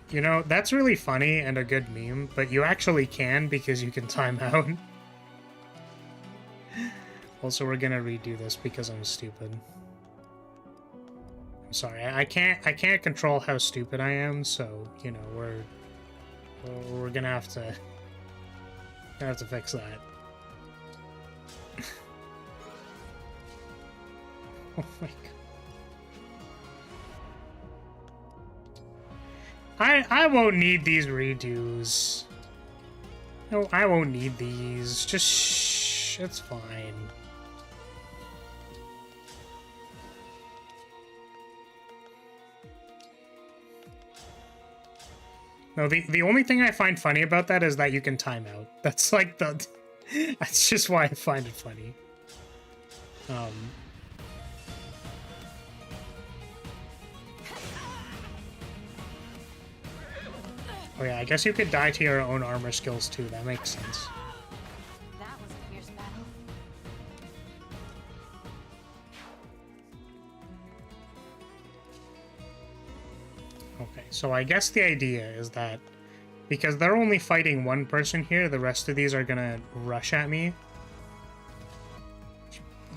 You know, that's really funny and a good meme, but you actually can because you can time out. Also, we're gonna redo this because I'm stupid. I'm sorry, I can't control how stupid I am, so, you know, we're gonna have to fix that. Oh my god. I won't need these redos. No, I won't need these. Just shh, it's fine. No, the only thing I find funny about that is that you can time out. That's like the... That's just why I find it funny. Oh yeah, I guess you could die to your own armor skills too. That makes sense. That was a fierce battle. Okay, so I guess the idea is that because they're only fighting one person here, the rest of these are gonna rush at me.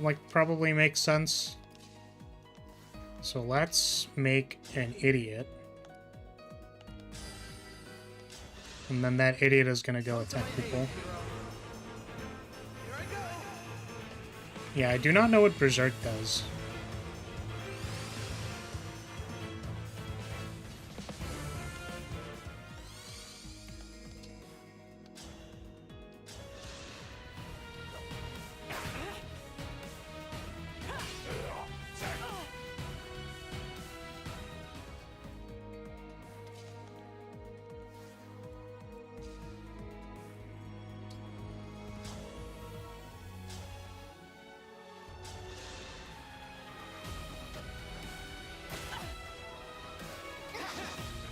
Like, probably makes sense. So let's make an idiot. And then that idiot is gonna go attack people. Yeah, I do not know what Berserk does.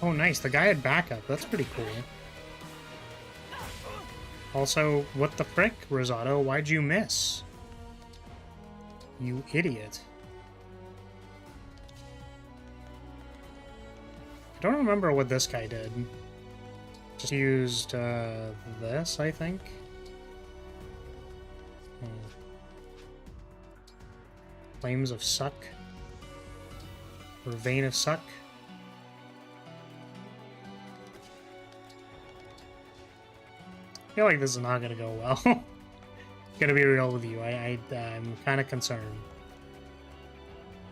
Oh, nice. The guy had backup. That's pretty cool. Also, what the frick, Rosato? Why'd you miss? You idiot. I don't remember what this guy did. Just used, this, I think? Flames of Suck? Or Vein of Suck? I feel like this is not gonna go well. Gonna be real with you, I'm kind of concerned.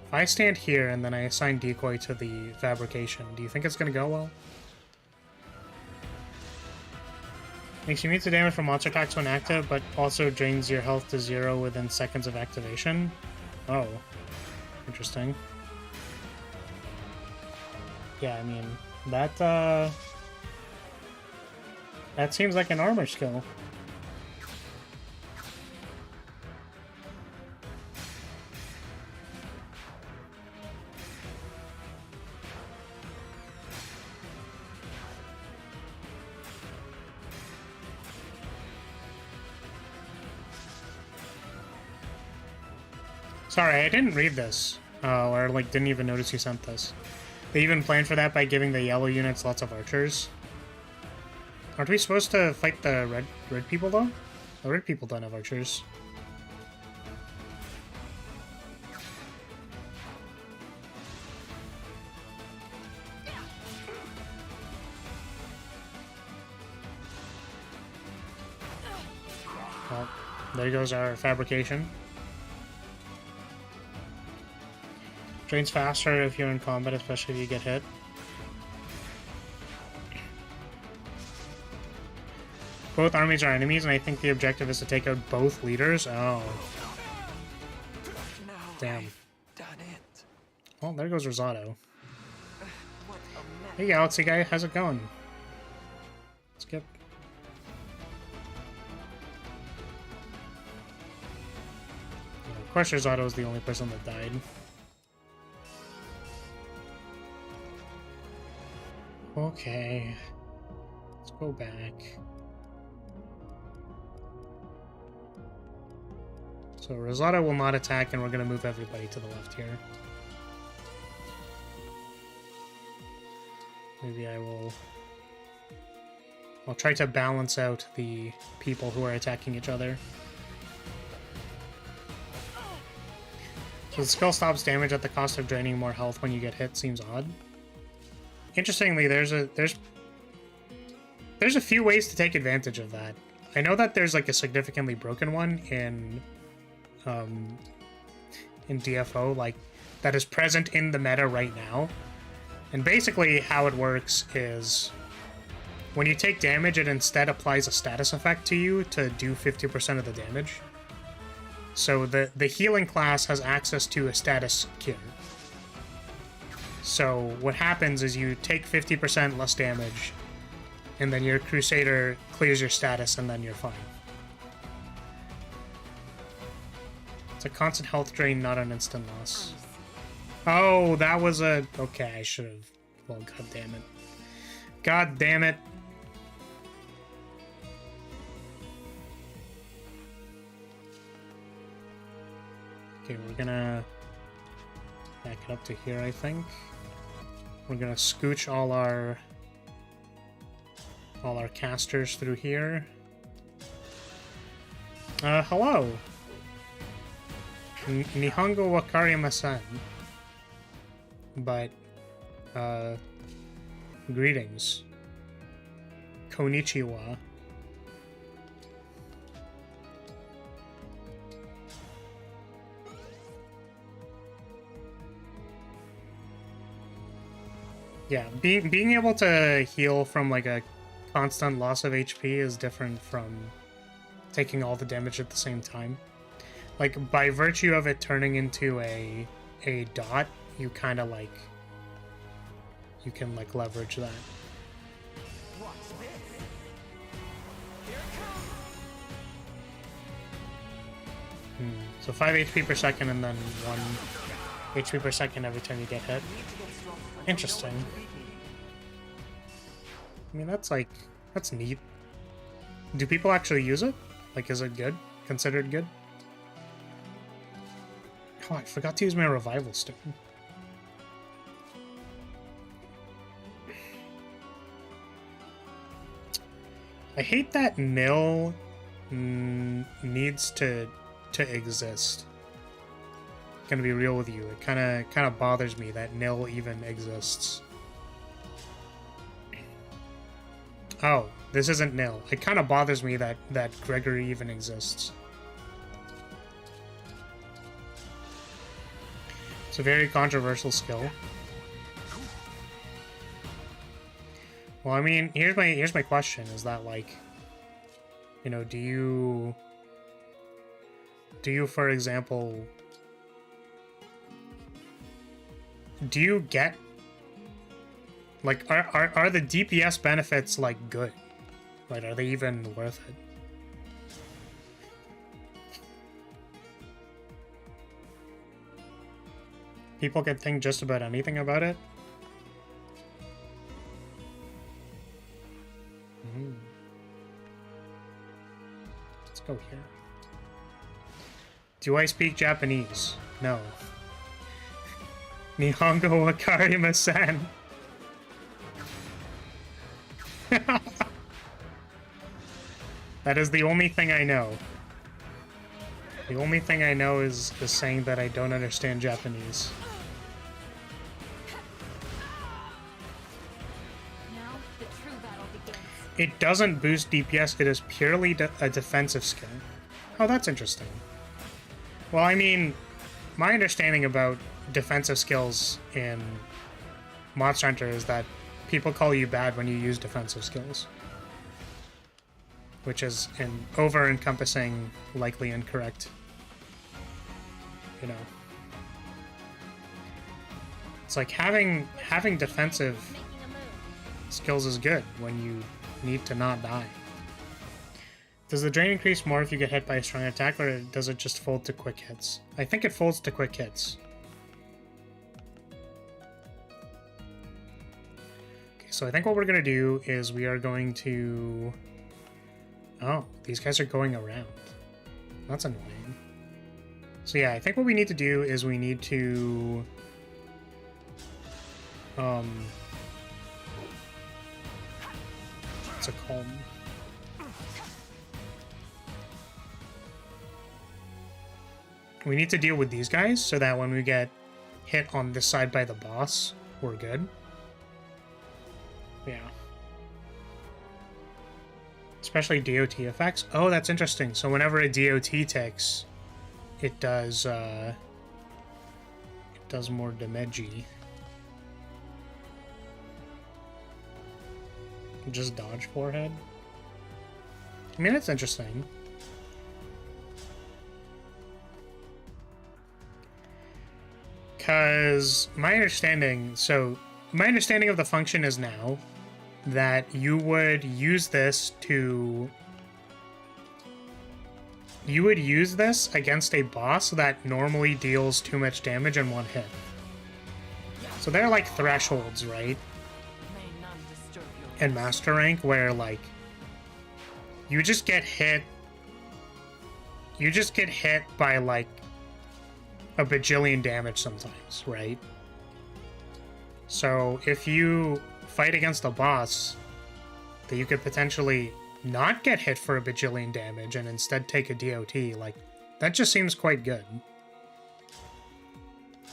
If I stand here and then I assign decoy to the fabrication, do you think it's gonna go well? Makes you immune to damage from monster attacks when active, but also drains your health to 0 within seconds of activation. Oh. Interesting. Yeah, I mean, that seems like an armor skill. Sorry, I didn't read this, or like didn't even notice you sent this. They even planned for that by giving the yellow units lots of archers. Aren't we supposed to fight the red people though? The red people don't have archers. Well, there goes our fabrication. Drains faster if you're in combat, especially if you get hit. Both armies are enemies, and I think the objective is to take out both leaders. Oh. Damn. Well, there goes Rosado. Hey, Galaxy guy, how's it going? Skip. Of course, Rosado is the only person that died. Okay, let's go back. So Rosado will not attack, and we're going to move everybody to the left here. Maybe I'll try to balance out the people who are attacking each other. So the skill stops damage at the cost of draining more health when you get hit. Seems odd. Interestingly, there's a few ways to take advantage of that. I know that there's like a significantly broken one in DFO, like that is present in the meta right now. And basically how it works is when you take damage, it instead applies a status effect to you to do 50% of the damage. So the healing class has access to a status cure. So what happens is you take 50% less damage, and then your Crusader clears your status, and then you're fine. It's a constant health drain, not an instant loss. Oh, that was a... Okay, I should have... Well, god damn it. God damn it. Okay, we're gonna back it up to here, I think. We're gonna scooch all our casters through here. Hello. Nihongo wakarimasen. But, greetings. Konnichiwa. Yeah, being able to heal from like a constant loss of HP is different from taking all the damage at the same time. Like, by virtue of it turning into a dot, you kind of like... You can like leverage that. So 5 HP per second and then 1 HP per second every time you get hit. Interesting. I mean, that's neat. Do people actually use it? Like, is it good? Considered good? Oh, I forgot to use my revival stone. I hate that nil needs to exist. Gonna be real with you. It kind of bothers me that nil even exists. Oh, this isn't nil. It kind of bothers me that Gregory even exists. It's a very controversial skill. Well, I mean, here's my question: is that like, You know, do you, for example, do you get, like, are the DPS benefits, like, good? Like, are they even worth it? People can think just about anything about it. Let's go here. Do I speak Japanese? No. Nihongo wakarimasen. That is the only thing I know. The only thing I know is saying that I don't understand Japanese. Now the true battle begins. It doesn't boost DPS, it is purely a defensive skill. Oh, that's interesting. Well, I mean, my understanding about defensive skills in Monster Hunter is that people call you bad when you use defensive skills. Which is an over-encompassing, likely incorrect. You know. It's like having defensive skills is good when you need to not die. Does the drain increase more if you get hit by a strong attack, or does it just fold to quick hits? I think it folds to quick hits. Okay, so I think what we're going to do is we are going to... Oh, these guys are going around. That's annoying. So yeah, I think what we need to do is we need to... What's it called? We need to deal with these guys so that when we get hit on this side by the boss, we're good. Yeah. Especially DOT effects. Oh, that's interesting. So whenever a DOT ticks, it does more damage-y. Just dodge forehead. I mean, it's interesting. Because my understanding of the function is now that you would use this against a boss that normally deals too much damage in one hit. So they're like thresholds, right? In Master Rank, where like you just get hit by like a bajillion damage sometimes, right? So if you fight against a boss that you could potentially not get hit for a bajillion damage and instead take a DOT, like, that just seems quite good.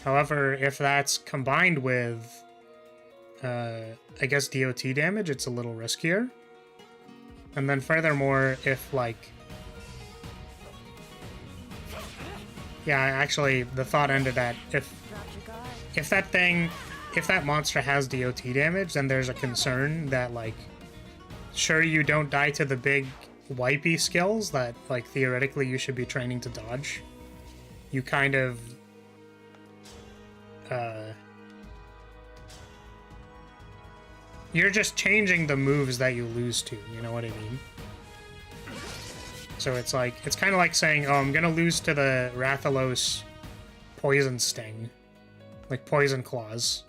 However, if that's combined with, I guess, DOT damage, it's a little riskier. And then furthermore, if, like... Yeah, actually, the thought ended at if that monster has DOT damage, then there's a concern that, like, sure, you don't die to the big wipey skills that, like, theoretically you should be training to dodge. You kind of, you're just changing the moves that you lose to, you know what I mean? So it's like, it's kind of like saying, oh, I'm gonna lose to the Rathalos Poison Sting. Like Poison Claws.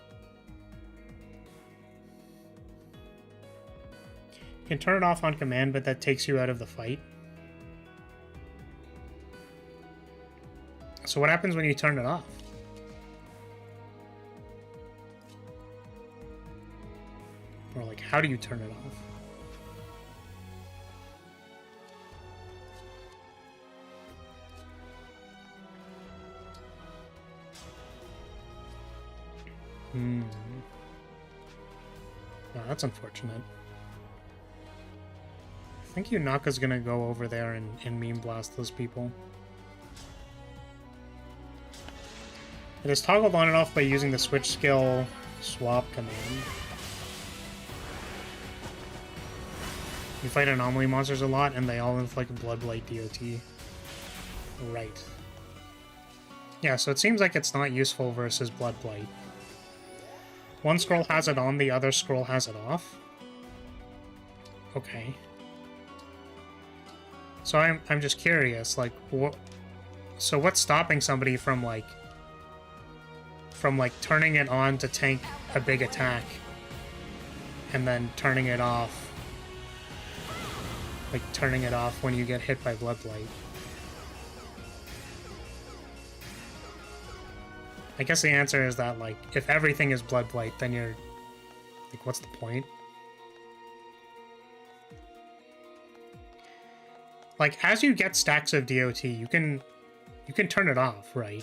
You can turn it off on command, but that takes you out of the fight. So what happens when you turn it off? Or like, how do you turn it off? Oh, that's unfortunate. I think Yunaka's gonna go over there and meme blast those people. It is toggled on and off by using the switch skill swap command. You fight anomaly monsters a lot, and they all inflict Bloodblight DOT. Right. Yeah, so it seems like it's not useful versus Bloodblight. One scroll has it on, the other scroll has it off. Okay. So I'm just curious, like, what? So what's stopping somebody from turning it on to tank a big attack, and then turning it off? Like turning it off when you get hit by Bloodblight. I guess the answer is that, like, if everything is Bloodblight, then you're like, what's the point? Like, as you get stacks of DOT, you can turn it off, right?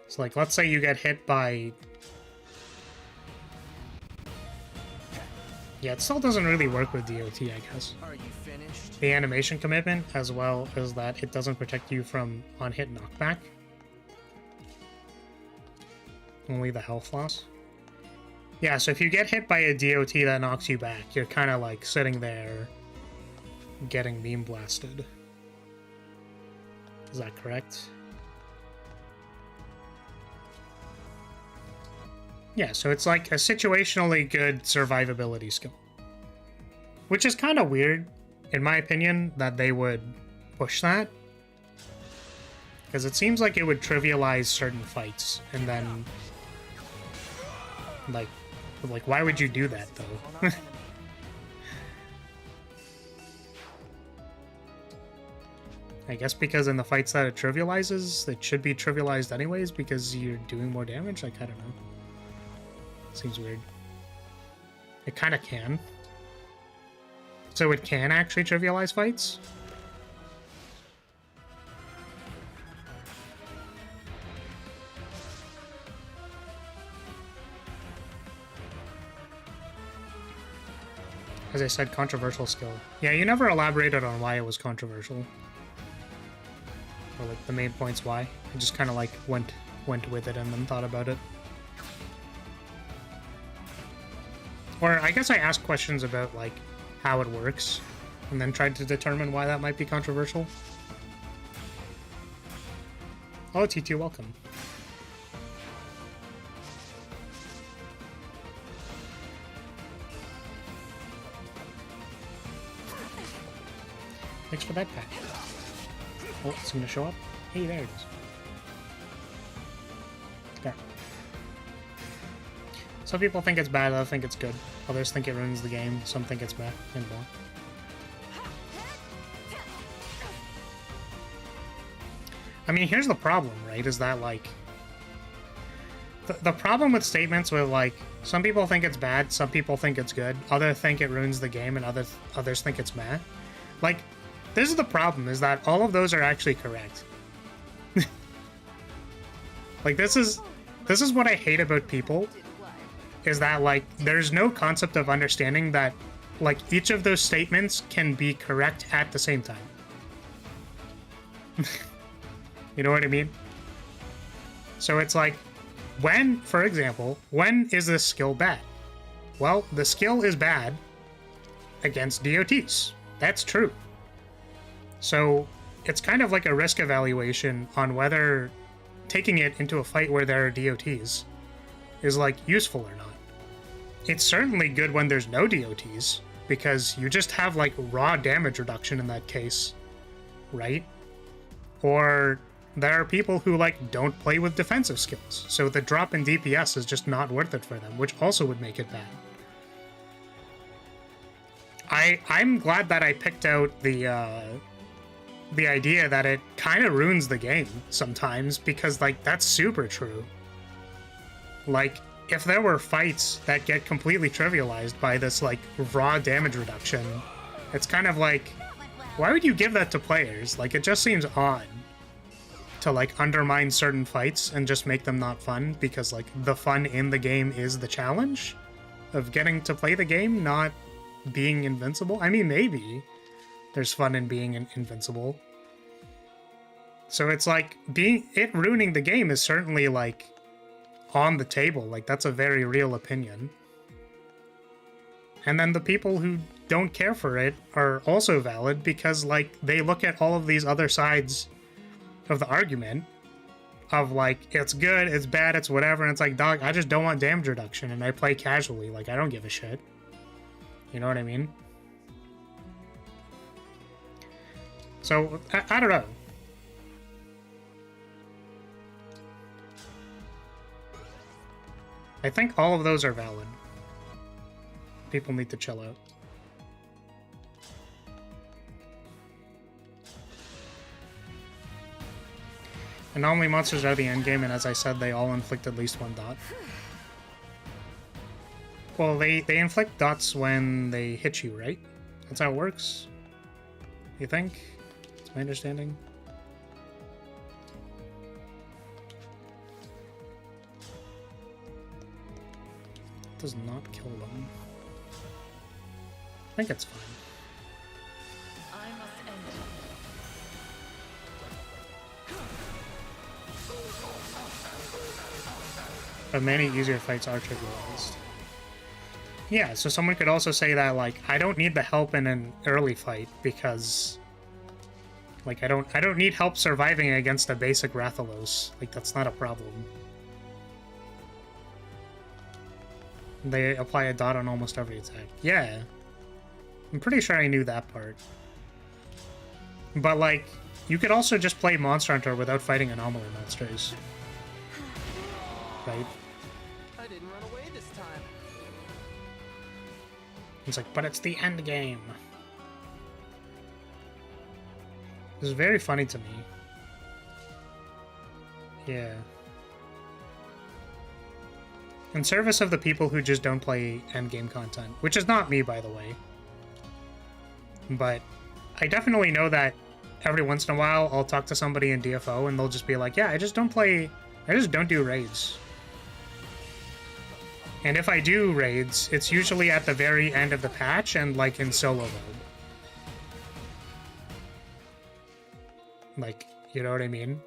So, like, let's say you get hit by... Yeah, it still doesn't really work with DOT, I guess. Are you finished? The animation commitment, as well as that it doesn't protect you from on-hit knockback. Only the health loss. Yeah, so if you get hit by a DOT that knocks you back, you're kind of like sitting there getting beam blasted. Is that correct? Yeah, so it's like a situationally good survivability skill. Which is kind of weird, in my opinion, that they would push that. Because it seems like it would trivialize certain fights, and then... Like, why would you do that, though? I guess because in the fights that it trivializes, it should be trivialized anyways because you're doing more damage? Like, I don't know. Seems weird. It kind of can. So it can actually trivialize fights? As I said, controversial skill. Yeah, you never elaborated on why it was controversial. Or like the main points why. I just kind of like went with it and then thought about it. Or I guess I asked questions about like how it works and then tried to determine why that might be controversial. Oh, T2, welcome. Thanks for that pack. Oh, it's gonna show up. Hey, there it is. There. Some people think it's bad, others think it's good. Others think it ruins the game, some think it's bad, and more. I mean, here's the problem, right? Is that, like... The problem with statements with, like, some people think it's bad, some people think it's good, others think it ruins the game, and others think it's meh. Like, this is the problem, is that all of those are actually correct. Like, this is what I hate about people, is that, like, there's no concept of understanding that, like, each of those statements can be correct at the same time. You know what I mean? So it's like, when, for example, when is this skill bad? Well, the skill is bad against DOTs. That's true. So it's kind of like a risk evaluation on whether taking it into a fight where there are DOTs is, like, useful or not. It's certainly good when there's no DOTs, because you just have, like, raw damage reduction in that case, right? Or there are people who, like, don't play with defensive skills, so the drop in DPS is just not worth it for them, which also would make it bad. I'm glad that I picked out the idea that it kind of ruins the game sometimes, because, like, that's super true. Like, if there were fights that get completely trivialized by this, like, raw damage reduction, it's kind of like, why would you give that to players? Like, it just seems odd to, like, undermine certain fights and just make them not fun, because, like, the fun in the game is the challenge of getting to play the game, not being invincible. I mean, maybe there's fun in being invincible. So it's like, ruining the game is certainly, like, on the table. Like, that's a very real opinion. And then the people who don't care for it are also valid because, like, they look at all of these other sides of the argument of, like, it's good, it's bad, it's whatever, and it's like, dog, I just don't want damage reduction, and I play casually. Like, I don't give a shit. You know what I mean? So, I don't know. I think all of those are valid. People need to chill out. Anomaly monsters are the endgame, and as I said, they all inflict at least 1 dot. Well, they inflict dots when they hit you, right? That's how it works? You think? That's my understanding. It does not kill them. I think it's fine. I must end it. But many easier fights are trivialized. Yeah, so someone could also say that, like, I don't need the help in an early fight because, like, I don't need help surviving against a basic Rathalos. Like, that's not a problem. They apply a dot on almost every attack. Yeah. I'm pretty sure I knew that part. But, like, you could also just play Monster Hunter without fighting anomaly monsters. Right? I didn't run away this time. It's like, but it's the end game. This is very funny to me. Yeah. In service of the people who just don't play endgame content, which is not me, by the way. But I definitely know that every once in a while I'll talk to somebody in DFO and they'll just be like, yeah, I just don't do raids. And if I do raids, it's usually at the very end of the patch and, like, in solo mode. Like, you know what I mean?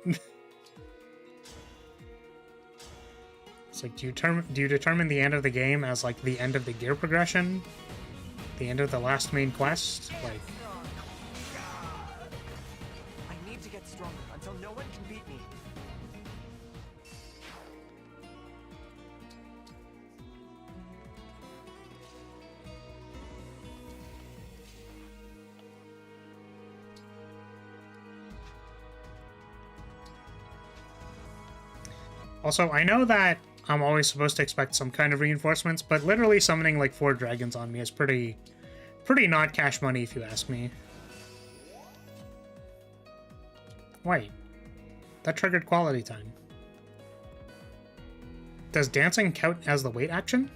It's like, do you determine the end of the game as, like, the end of the gear progression? The end of the last main quest? Like... I need to get stronger until no one can beat me. Also, I know that I'm always supposed to expect some kind of reinforcements, but literally summoning like 4 dragons on me is pretty not cash money if you ask me. Wait, that triggered quality time. Does dancing count as the wait action?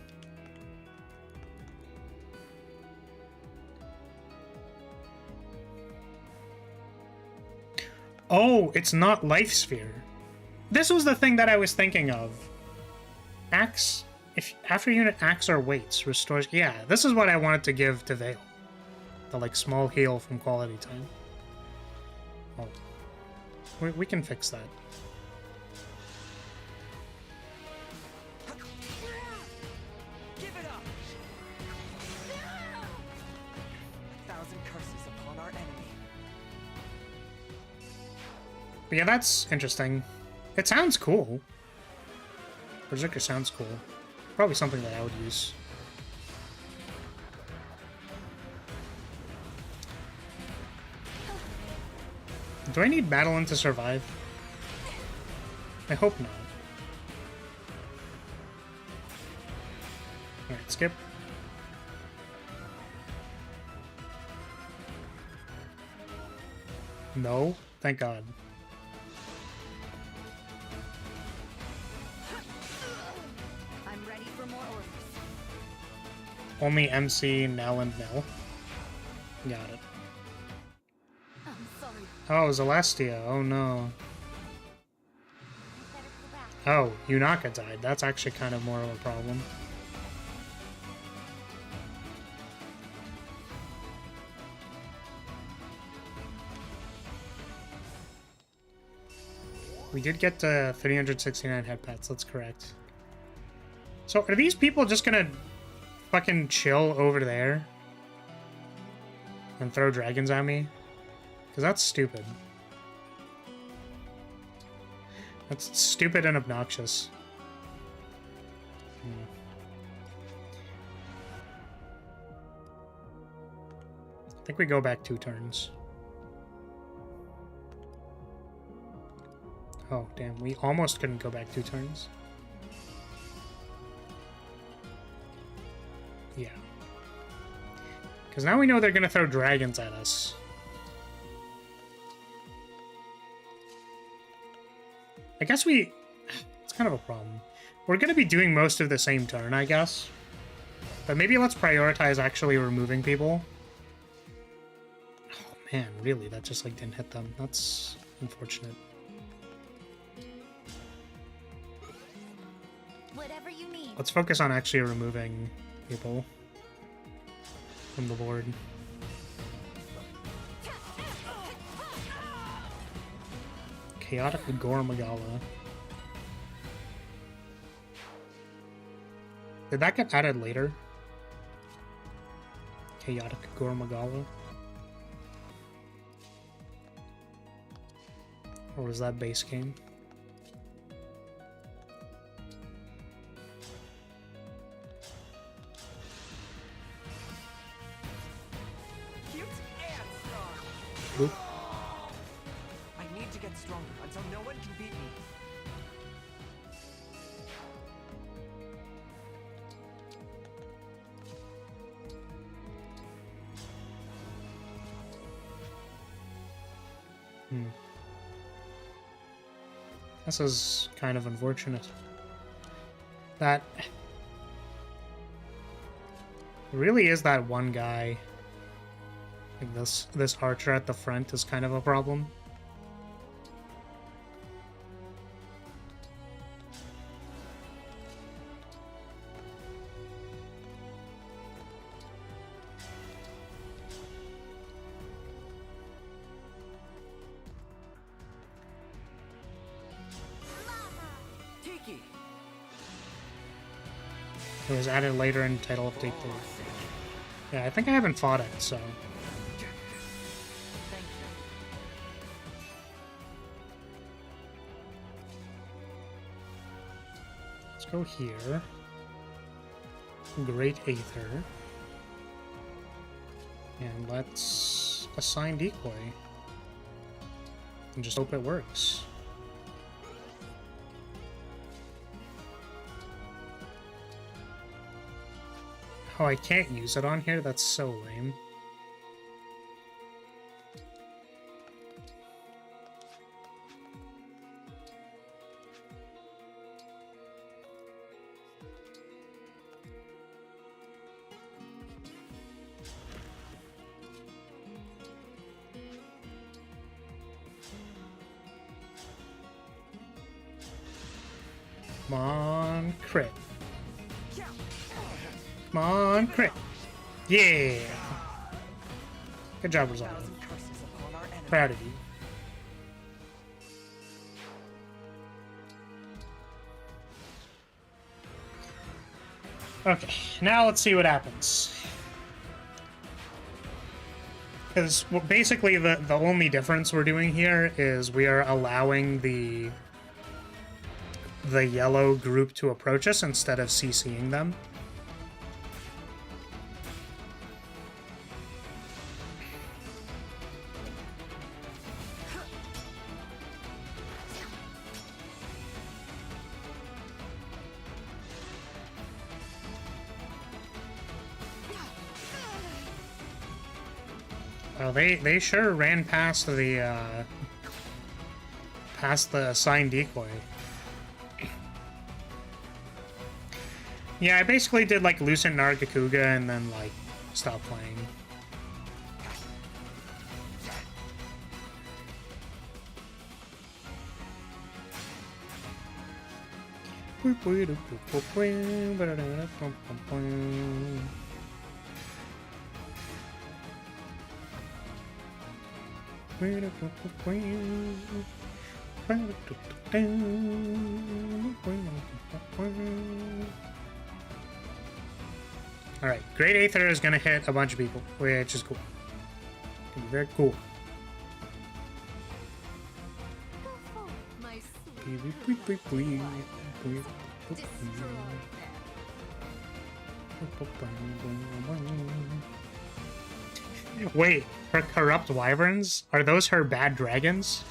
Oh, it's not Life Sphere. This was the thing that I was thinking of. Axe, if after unit acts or waits, restores... Yeah, this is what I wanted to give to Vale. The, like, small heal from quality time. Oh. We can fix that. Give it up! 1,000 curses upon our enemy. But yeah, that's interesting. It sounds cool. Berserker sounds cool. Probably something that I would use. Do I need Madeline to survive? I hope not. Alright, skip. No? Thank God. Only MC, Nell, and Nell. Got it. I'm sorry. Oh, Celestia. Oh no. Oh, Yunaka died. That's actually kind of more of a problem. We did get to 369 head pets, that's correct. So are these people just gonna fucking chill over there? and throw dragons at me? Because that's stupid. That's stupid and obnoxious. I think we go back 2 turns. Oh, damn. We almost couldn't go back 2 turns. Yeah. Because now we know they're going to throw dragons at us. I guess it's kind of a problem. We're going to be doing most of the same turn, I guess. But maybe let's prioritize actually removing people. Oh, man, really? That just, like, didn't hit them. That's unfortunate. Whatever you need. Let's focus on actually removing people from the board. Chaotic Gormagala. Did that get added later? Chaotic Gormagala? Or was that base game? Cute and strong. Oop. I need to get stronger until no one can beat me. This is kind of unfortunate. That really is that one guy. Like this archer at the front is kind of a problem. Tiki! It was added later in Title Update 3. Yeah, I think I haven't fought it, so... Thank you. Let's go here. Great Aether. And let's assign Decoy. And just hope it works. Oh, I can't use it on here? That's so lame. Come on, crit. Come on, crit. Yeah. Good job, Rosario. Curses upon our enemy. Proud of you. Okay, now let's see what happens. Because basically the only difference we're doing here is we are allowing the yellow group to approach us instead of CCing them. Well, they sure ran past the assigned decoy. Yeah, I basically did like Lucent Nargacuga and then like stopped playing. Alright, Great Aether is gonna hit a bunch of people, which is cool. Gonna be very cool. My Wait, her corrupt wyverns? Are those her bad dragons?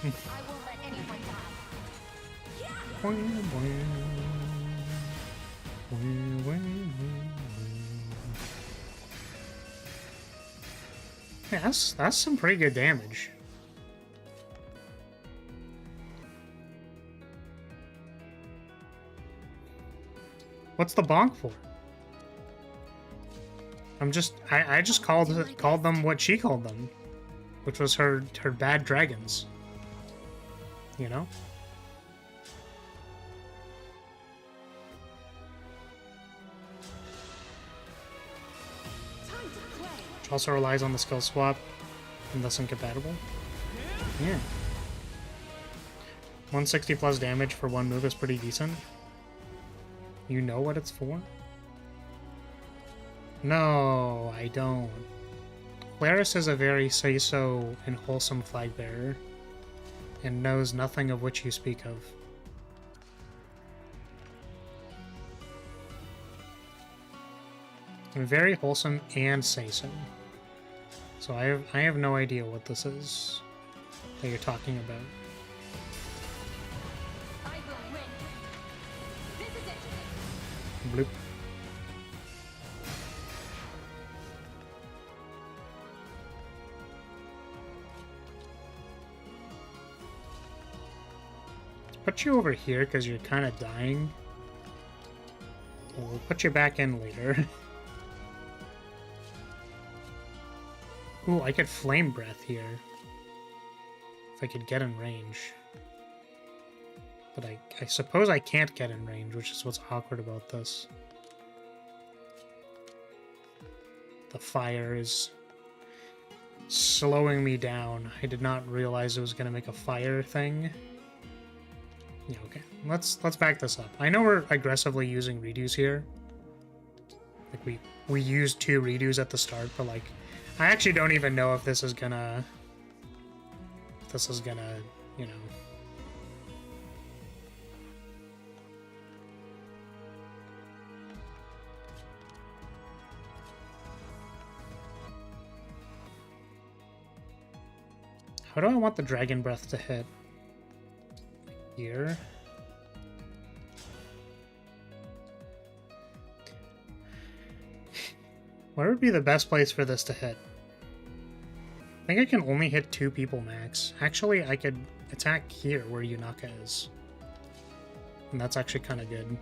I won't let anyone Yeah, that's some pretty good damage. What's the bonk for? I just called them what she called them, which was her bad dragons. You know? Which also relies on the skill swap and thus incompatible. Yeah. 160 plus damage for one move is pretty decent. You know what it's for? No, I don't. Claris is a very say-so and wholesome flag bearer, and knows nothing of which you speak of. I'm very wholesome and say-so. So I have no idea what this is that you're talking about. I will win. This is it. Bloop. Put you over here because you're kind of dying. We'll put you back in later. Ooh, I could flame breath here. If I could get in range. But I suppose I can't get in range, which is what's awkward about this. The fire is slowing me down. I did not realize it was going to make a fire thing. Yeah, okay. Let's back this up. I know we're aggressively using redos here. Like we used 2 redos at the start, but like I actually don't even know if this is gonna you know. How do I want the dragon breath to hit? Here. Where would be the best place for this to hit? I think I can only hit 2 people max. Actually, I could attack here where Yunaka is. And that's actually kind of good.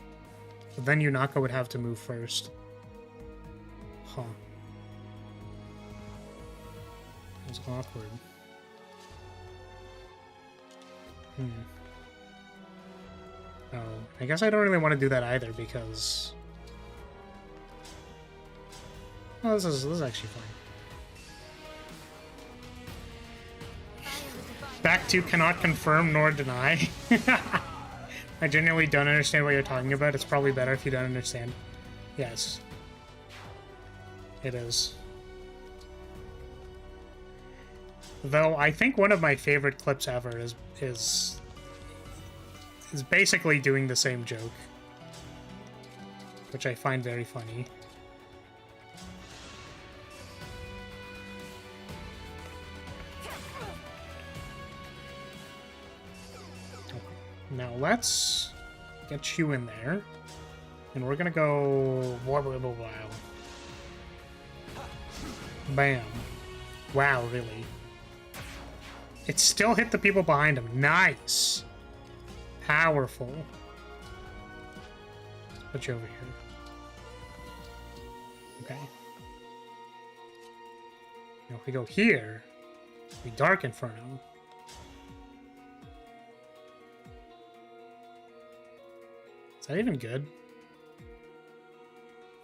But then Yunaka would have to move first. Huh. That's awkward. Oh, I guess I don't really want to do that either because... Oh, this is actually fine. Back to cannot confirm nor deny. I genuinely don't understand what you're talking about. It's probably better if you don't understand. Yes. It is. Though I think one of my favorite clips ever is basically doing the same joke, which I find very funny. Okay. Now let's get you in there, and we're gonna go wow. Bam. Wow, really. It still hit the people behind him. Nice. Powerful. Let's put you over here. Okay. Now if we go here, we Dark Inferno. Is that even good?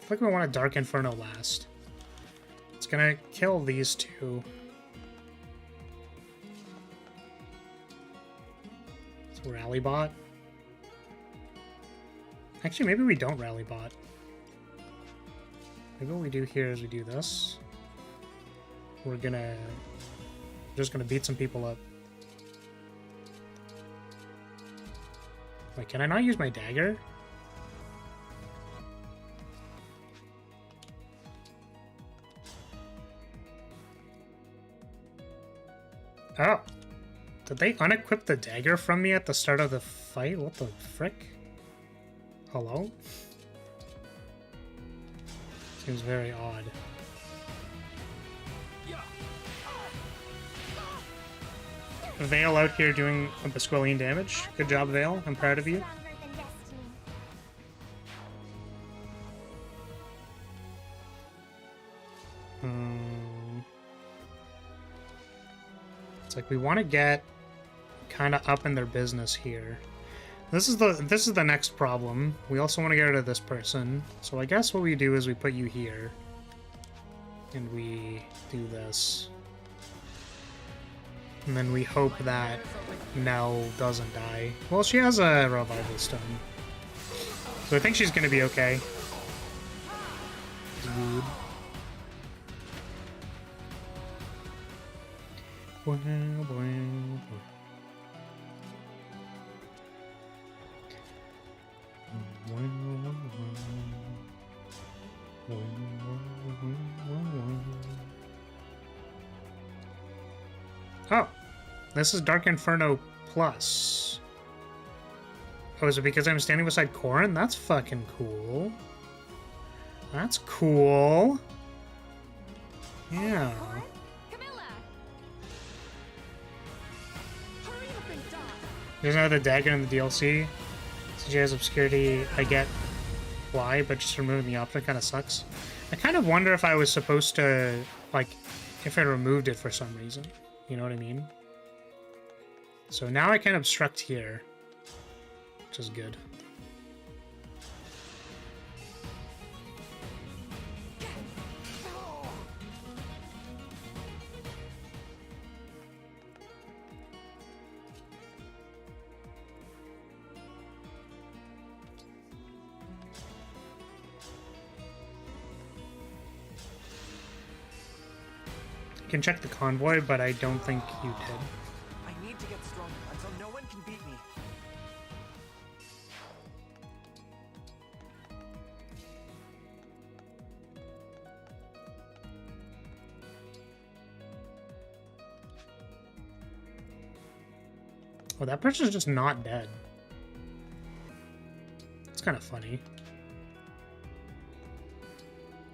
I feel like we want a Dark Inferno last. It's gonna kill these 2. Rally bot. Actually, maybe we don't rally bot. Maybe what we do here is we do this. we're just gonna beat some people up. Wait, can I not use my dagger? Oh. Did they unequip the dagger from me at the start of the fight? What the frick? Hello? Seems very odd. Vale out here doing a Basquillian damage. Good job, Vale. I'm proud of you. It's like we want to get kind of up in their business here. This is the next problem. We also want to get rid of this person. So I guess what we do is we put you here. And we do this. And then we hope that Nell doesn't die. Well, she has a revival stone. So I think she's going to be okay. Good. Well. Oh, this is Dark Inferno Plus. Oh, is it because I'm standing beside Corrin? That's fucking cool. That's cool. Yeah. There's another dagger in the DLC. CJ has obscurity. I get why, but just removing the option kind of sucks. I kind of wonder if I was supposed to, like, if I removed it for some reason. You know what I mean? So now I can obstruct here, which is good. Can check the convoy, but I don't think you did. I need to get stronger until no one can beat me. Oh, that person's just not dead. It's kind of funny.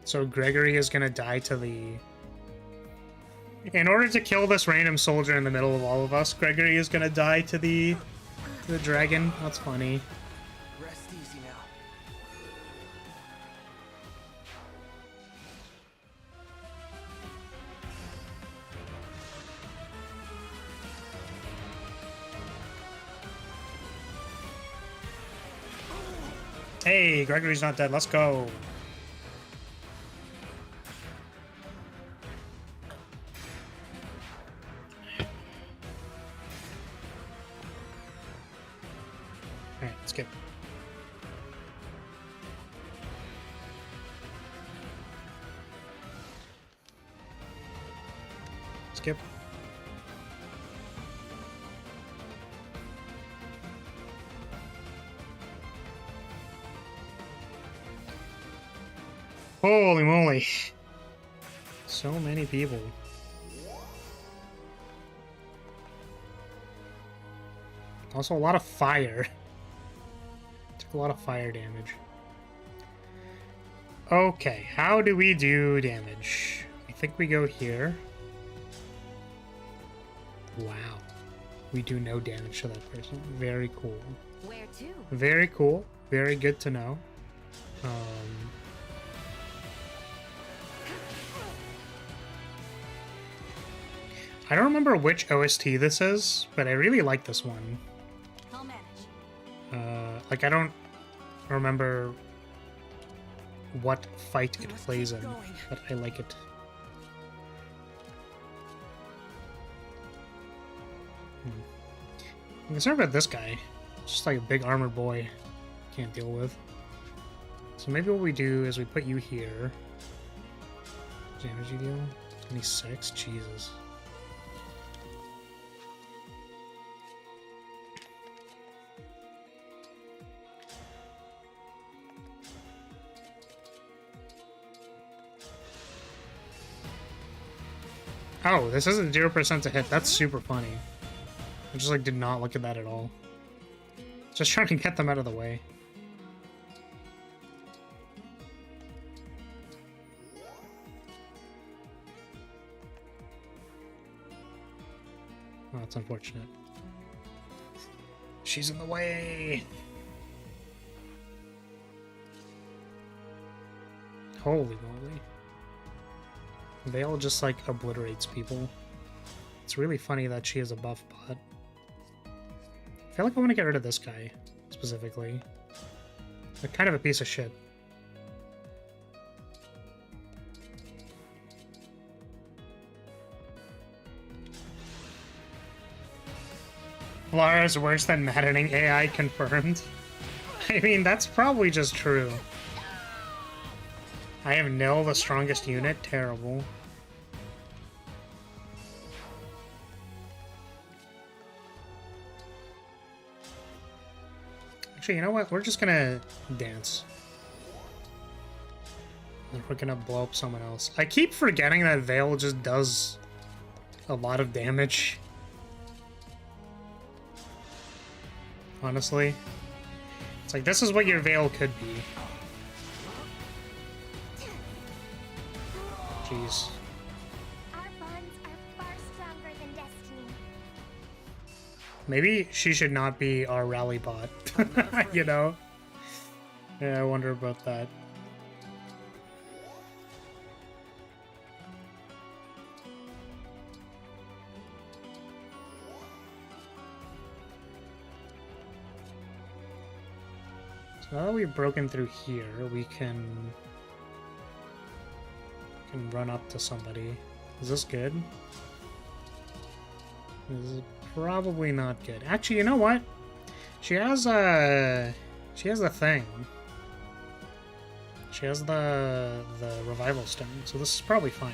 So Gregory is gonna die to the... In order to kill this random soldier in the middle of all of us, Gregory is gonna die to the dragon. That's funny. Rest easy now. Hey, Gregory's not dead. Let's go. Alright, skip. Skip. Holy moly. So many people. Also a lot of fire. Took a lot of fire damage. Okay, how do we do damage? I think we go here. Wow. We do no damage to that person. Very cool. Where to? Very cool. Very good to know. I don't remember which OST this is, but I really like this one. I'll manage. Like, I don't remember what fight it plays in, but I like it. I'm concerned about this guy. It's just like a big armored boy. Can't deal with. So maybe what we do is we put you here. Damage you deal? 26? Jesus. Oh, this isn't 0% to hit. That's super funny. I just like did not look at that at all. Just trying to get them out of the way. Oh, that's unfortunate. She's in the way. Holy moly. Veil just like obliterates people. It's really funny that she has a buff bot. I feel like I want to get rid of this guy specifically. They're kind of a piece of shit. Lara's worse than Maddening AI confirmed. I mean, that's probably just true. I have nil, the strongest unit. Terrible. Actually, you know what? We're just gonna dance. And we're gonna blow up someone else. I keep forgetting that Veil just does a lot of damage. Honestly. It's like, this is what your Veil could be. Jeez. Our bonds are far stronger than destiny. Maybe she should not be our rally bot. You know? Yeah, I wonder about that. So now that we've broken through here, we can run up to somebody. Is this good? This is probably not good. Actually, you know what? She has the thing. She has the revival stone, so this is probably fine.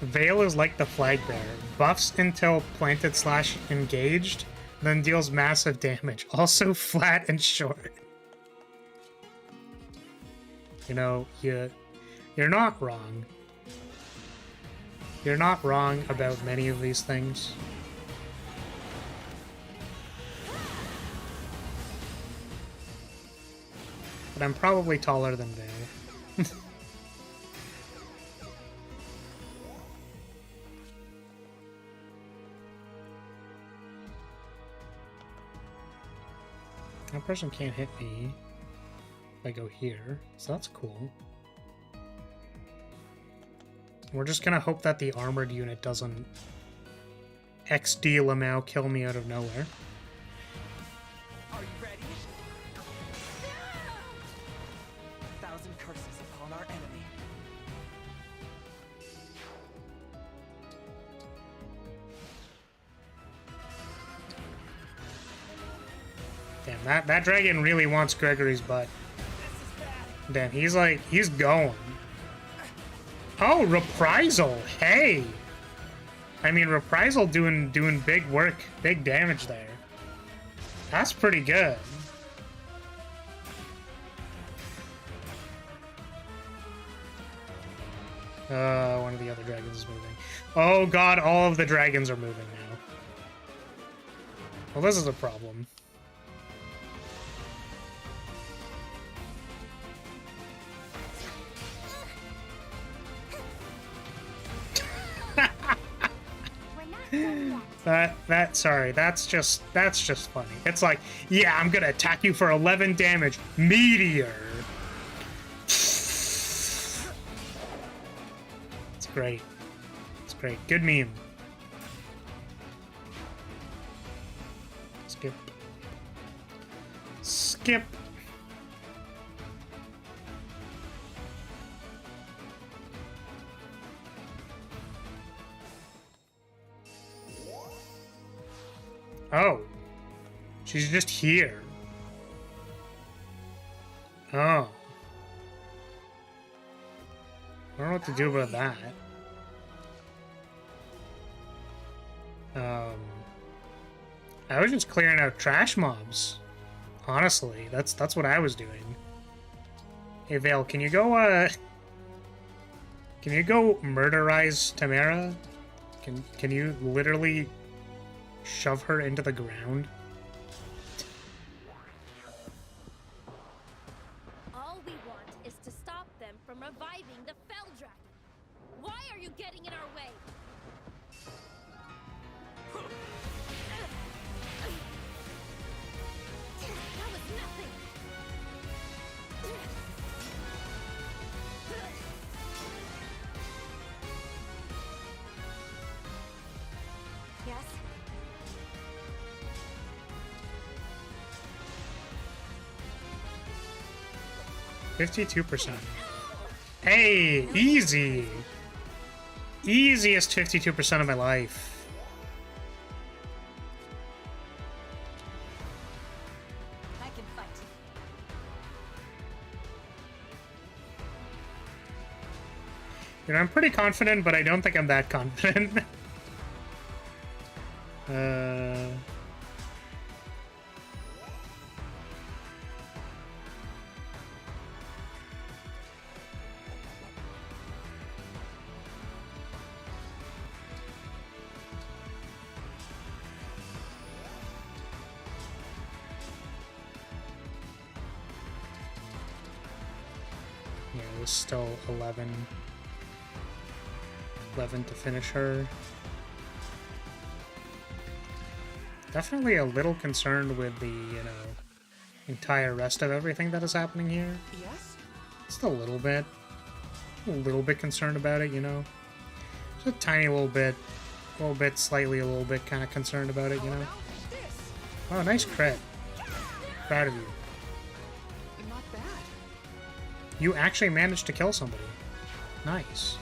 Veil is like the flag bearer. Buffs until planted / engaged, then deals massive damage. Also flat and short. You know, you're not wrong. You're not wrong about many of these things. But I'm probably taller than Veil. That person can't hit me if I go here, so that's cool. We're just gonna hope that the armored unit doesn't XD Lamau kill me out of nowhere. Are you ready? 1,000 curses upon our enemy. Damn, that dragon really wants Gregory's butt. Damn, he's going. Oh, Reprisal! Hey! I mean, Reprisal doing big work, big damage there. That's pretty good. One of the other dragons is moving. Oh god, all of the dragons are moving now. Well, this is a problem. Sorry, that's just funny. It's like, yeah, I'm gonna attack you for 11 damage. Meteor. It's great. It's great. Good meme. Skip. Skip. Oh. She's just here. Oh. don't know what to do about that. I was just clearing out trash mobs. Honestly, that's what I was doing. Hey Vale, can you go murderize Tamara? Can you literally shove her into the ground? All we want is to stop them from reviving the Fell Dragon. Why are you getting in our way? That was nothing. Yes? 52%. Hey, easy. Easiest 52% of my life. I can fight. You know, I'm pretty confident, but I don't think I'm that confident. Yeah, it was still 11 to finish her. Definitely a little concerned with the, you know, entire rest of everything that is happening here. Yes? Just a little bit concerned about it, you know. Just a tiny little bit, slightly a little bit kind of concerned about it, you know. Oh, nice crit. Proud of you. Not bad. You actually managed to kill somebody. Nice.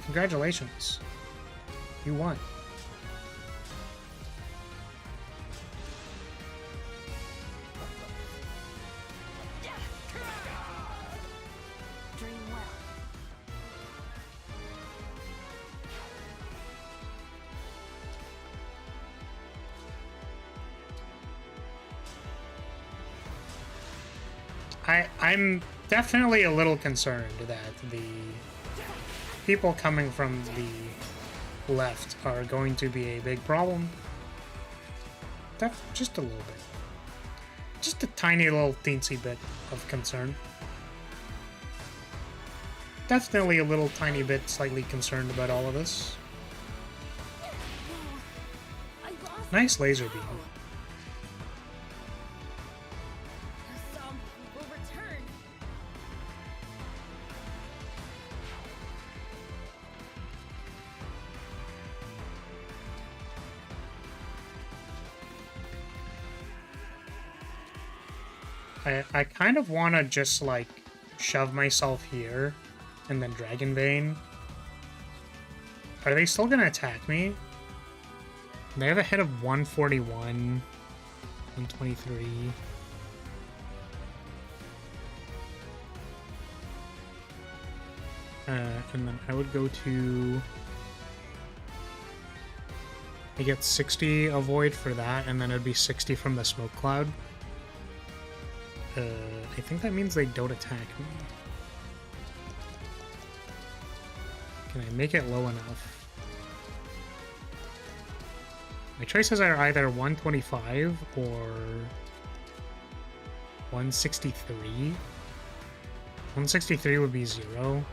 Congratulations. You won. Dream well. I'm definitely a little concerned that the people coming from the left are going to be a big problem. Just a little bit. Just a tiny little teensy bit of concern. Definitely a little tiny bit slightly concerned about all of this. Nice laser beam. The zombie will return. I kind of want to just, like, shove myself here and then Dragon Vein. Are they still going to attack me? They have a hit of 141, 123. And then I would go to... I get 60 avoid for that, and then it'd be 60 from the smoke cloud. I think that means they don't attack me. Can I make it low enough? My choices are either 125 or 163. 163 would be 0.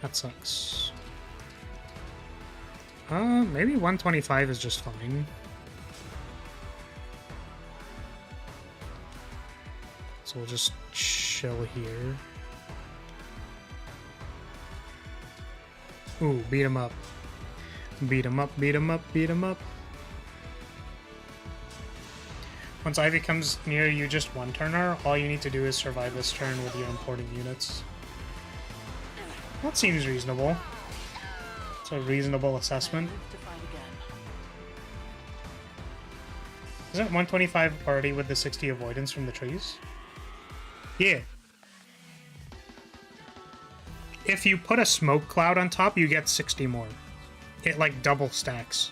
That sucks. Maybe 125 is just fine. So we'll just chill here. Ooh, beat him up. Beat him up, beat him up, beat him up. Once Ivy comes near you just one turner, all you need to do is survive this turn with your important units. That seems reasonable. It's a reasonable assessment. To fight again. Isn't 125 already with the 60 avoidance from the trees? Yeah. if you put a smoke cloud on top, you get 60 more. It like double stacks.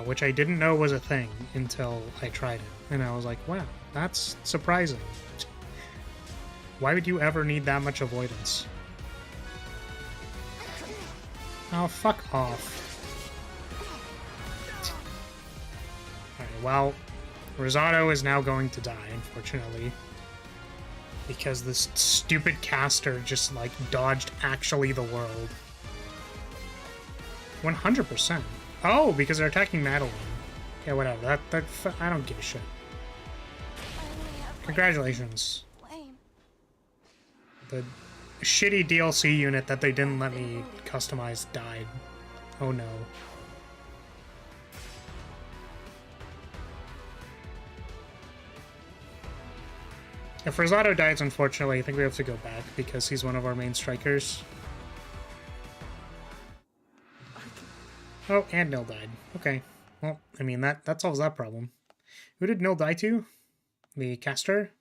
Which I didn't know was a thing until I tried it. And I was like, wow, that's surprising. Why would you ever need that much avoidance? Oh, fuck off. Alright, well, Rosado is now going to die, unfortunately. Because this stupid caster just, like, dodged actually the world. 100%. Oh, because they're attacking Madeline. Okay, whatever. I don't give a shit. Congratulations. The shitty DLC unit that they didn't let me customize died. Oh no. If Rosado dies, unfortunately, I think we have to go back because he's one of our main strikers. Oh, and Nil died. Okay. Well, I mean, that solves that problem. Who did Nil die to? The caster?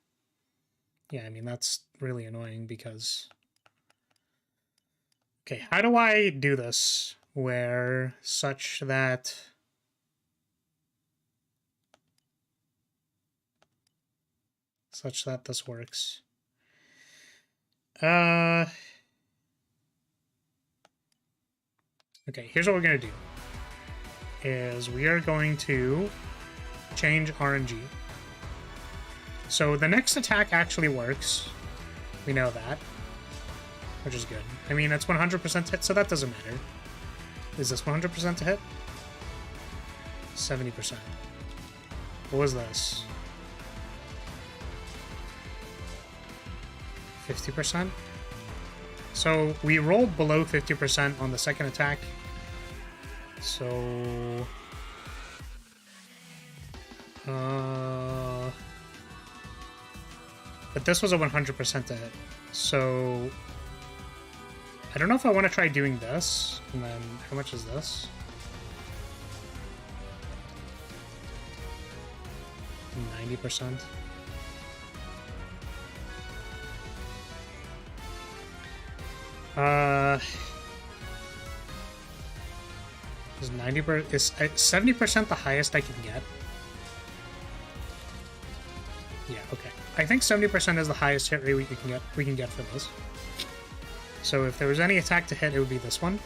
Yeah, I mean, that's really annoying because... Okay, how do I do this where such that... this works? Okay, here's what we're gonna do. Is we are going to change RNG. So the next attack actually works. We know that. Which is good. I mean, it's 100% hit, so that doesn't matter. Is this 100% to hit? 70%. What was this? 50%? So we rolled below 50% on the second attack. So... But this was a 100% to hit. So... I don't know if I want to try doing this. And then, how much is this? 90%. Is 90%, is 70% the highest I can get? Yeah, okay. I think 70% is the highest hit rate we can get for this. So if there was any attack to hit, it would be this one.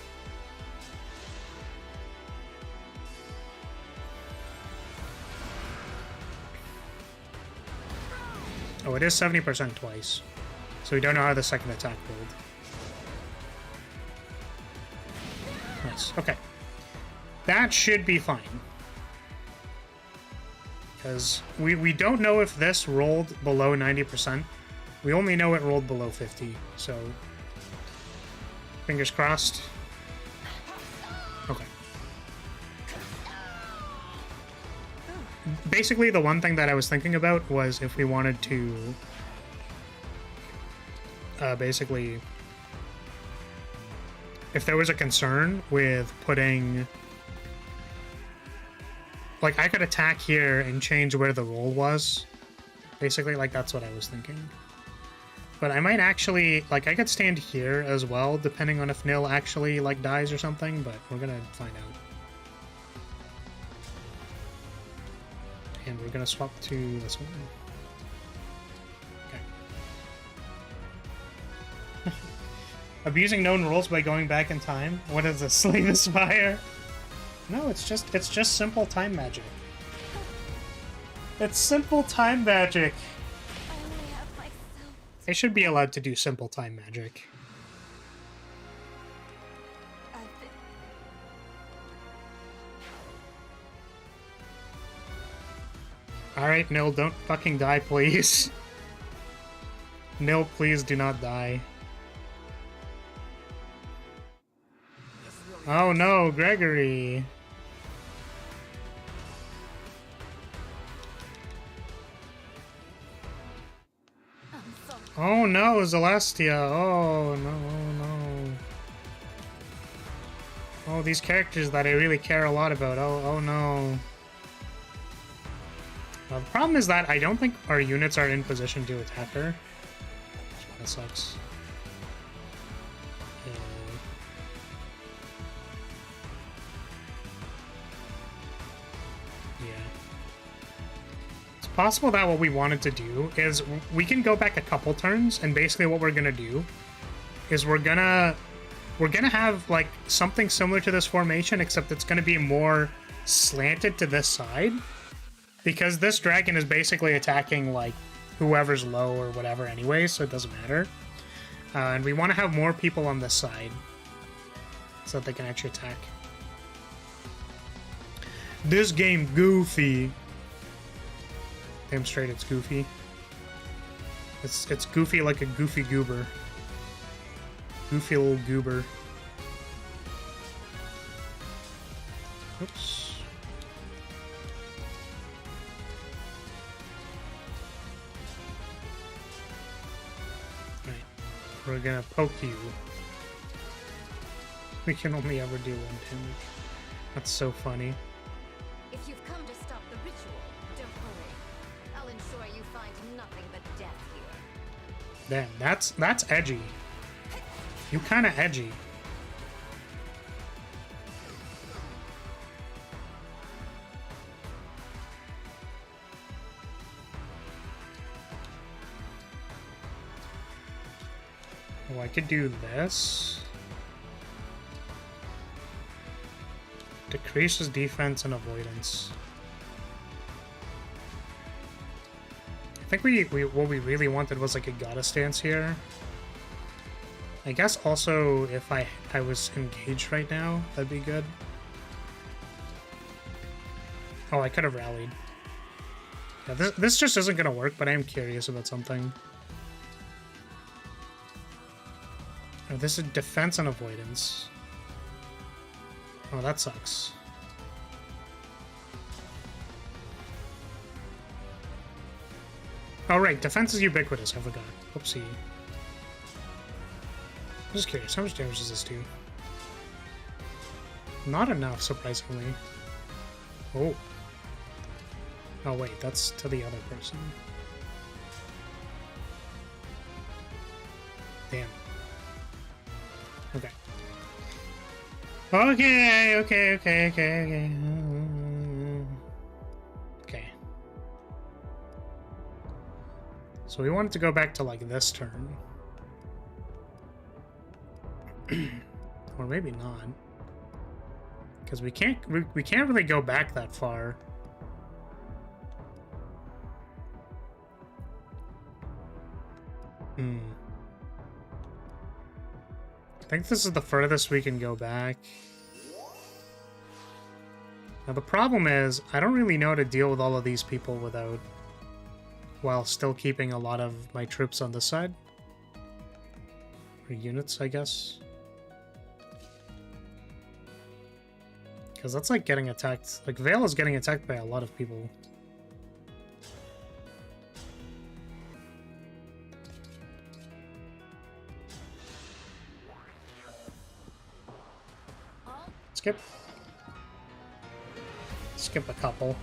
Oh, it is 70% twice. So we don't know how the second attack rolled. Nice, okay. That should be fine. Because we don't know if this rolled below 90%. We only know it rolled below 50, so... Fingers crossed. Okay. Basically, the one thing that I was thinking about was if we wanted to... basically... If there was a concern with putting... Like, I could attack here and change where the roll was. Basically, like, that's what I was thinking. But I might actually... Like, I could stand here as well, depending on if Nil actually, like, dies or something, but we're gonna find out. And we're gonna swap to this one. Okay. Abusing known rules by going back in time? What is this, Slave Spire? No, it's just simple time magic. It's simple time magic. They should be allowed to do simple time magic. Alright, Nil, don't fucking die, please. Nil, please do not die. Oh no, Gregory. Oh no, Celestia. Oh no, no. Oh, these characters that I really care a lot about. Oh no. The problem is that I don't think our units are in position to attack her. That sucks. Yeah. It's possible that what we wanted to do is we can go back a couple turns, and basically what we're gonna do is we're gonna have like something similar to this formation, except it's gonna be more slanted to this side, because this dragon is basically attacking like whoever's low or whatever anyway, so it doesn't matter. And we want to have more people on this side so that they can actually attack. This game goofy. Damn straight, it's goofy. It's goofy like a goofy goober. Goofy little goober. Oops. We're gonna poke you. We can only ever do 1 damage. That's so funny. If you've come to stop the ritual, don't worry. I'll ensure you find nothing but death here. Damn, that's edgy. You kinda edgy. Oh, I could do this. Decreases defense and avoidance. I think what we really wanted was like a goddess stance here. I guess also if I was engaged right now, that'd be good. Oh, I could have rallied. Yeah, this just isn't gonna work, but I am curious about something. Oh, this is defense and avoidance. Oh, that sucks. Oh, right, defense is ubiquitous, I forgot. Oopsie. I'm just curious, how much damage does this do? Not enough, surprisingly. Oh. Oh, wait, that's to the other person. Damn. Okay. Okay. Okay. So we wanted to go back to like this turn. Or maybe not. Because we can't really go back that far. I think this is the furthest we can go back. Now the problem is, I don't really know how to deal with all of these people while still keeping a lot of my troops on this side. Or units, I guess. Because that's like getting attacked. Like, Vale is getting attacked by a lot of people. Skip a couple.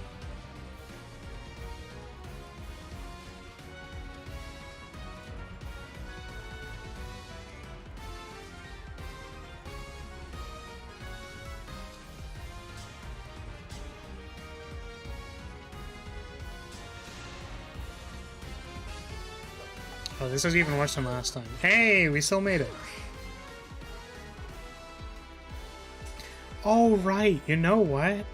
Oh, this is even worse than last time. Hey, we still made it. Oh, right. You know what?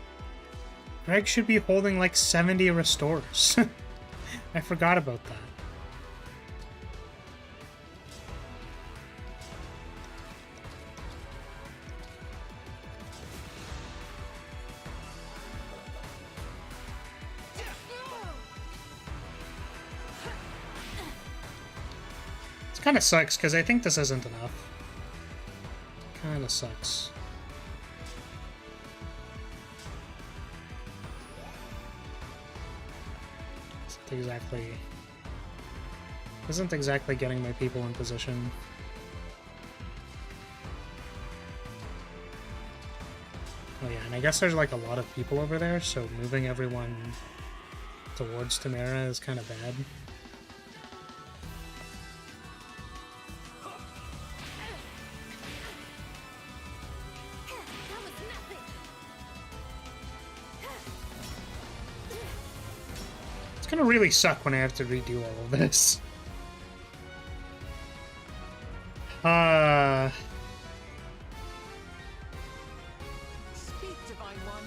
Greg should be holding like 70 restores. I forgot about that. It kind of sucks because I think this isn't enough. Kind of sucks. Isn't exactly getting my people in position. Oh yeah, and I guess there's like a lot of people over there, so moving everyone towards Tamara is kind of bad. gonna really suck when I have to redo all of this. Speak, Divine One.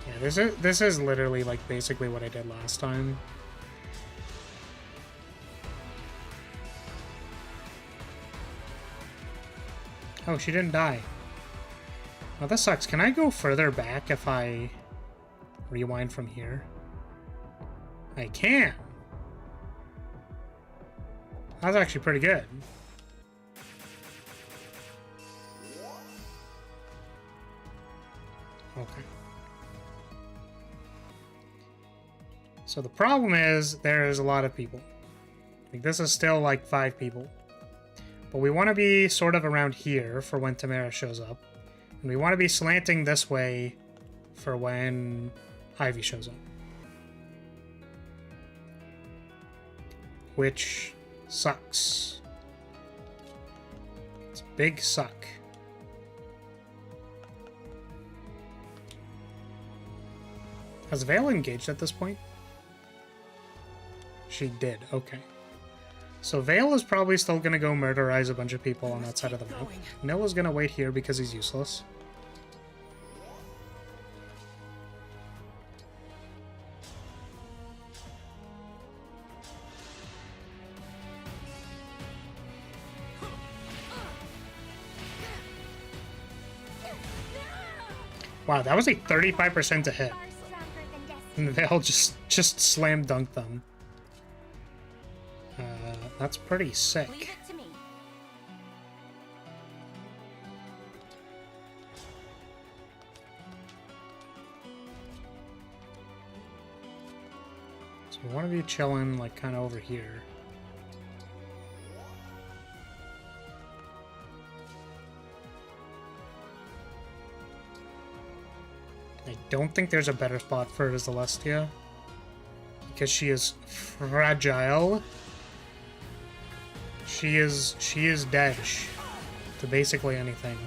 Yeah, this is literally like basically what I did last time. Oh, she didn't die. Oh, that sucks. Can I go further back if I rewind from here? I can. That's actually pretty good. Okay. So the problem is there's a lot of people. Like, this is still like 5 people. But we want to be sort of around here for when Tamara shows up. And we want to be slanting this way for when Ivy shows up. Which sucks. It's a big suck. Has Vale engaged at this point? She did, okay. So Vale is probably still gonna go murderize a bunch of people on that side of the map. Noah's gonna wait here because he's useless. Wow, that was a 35% to hit. And Vale just slam dunked them. That's pretty sick. Leave it to me. So we want to be chilling, like, kind of over here. I don't think there's a better spot for Celestia, because she is fragile. She is dead to basically anything.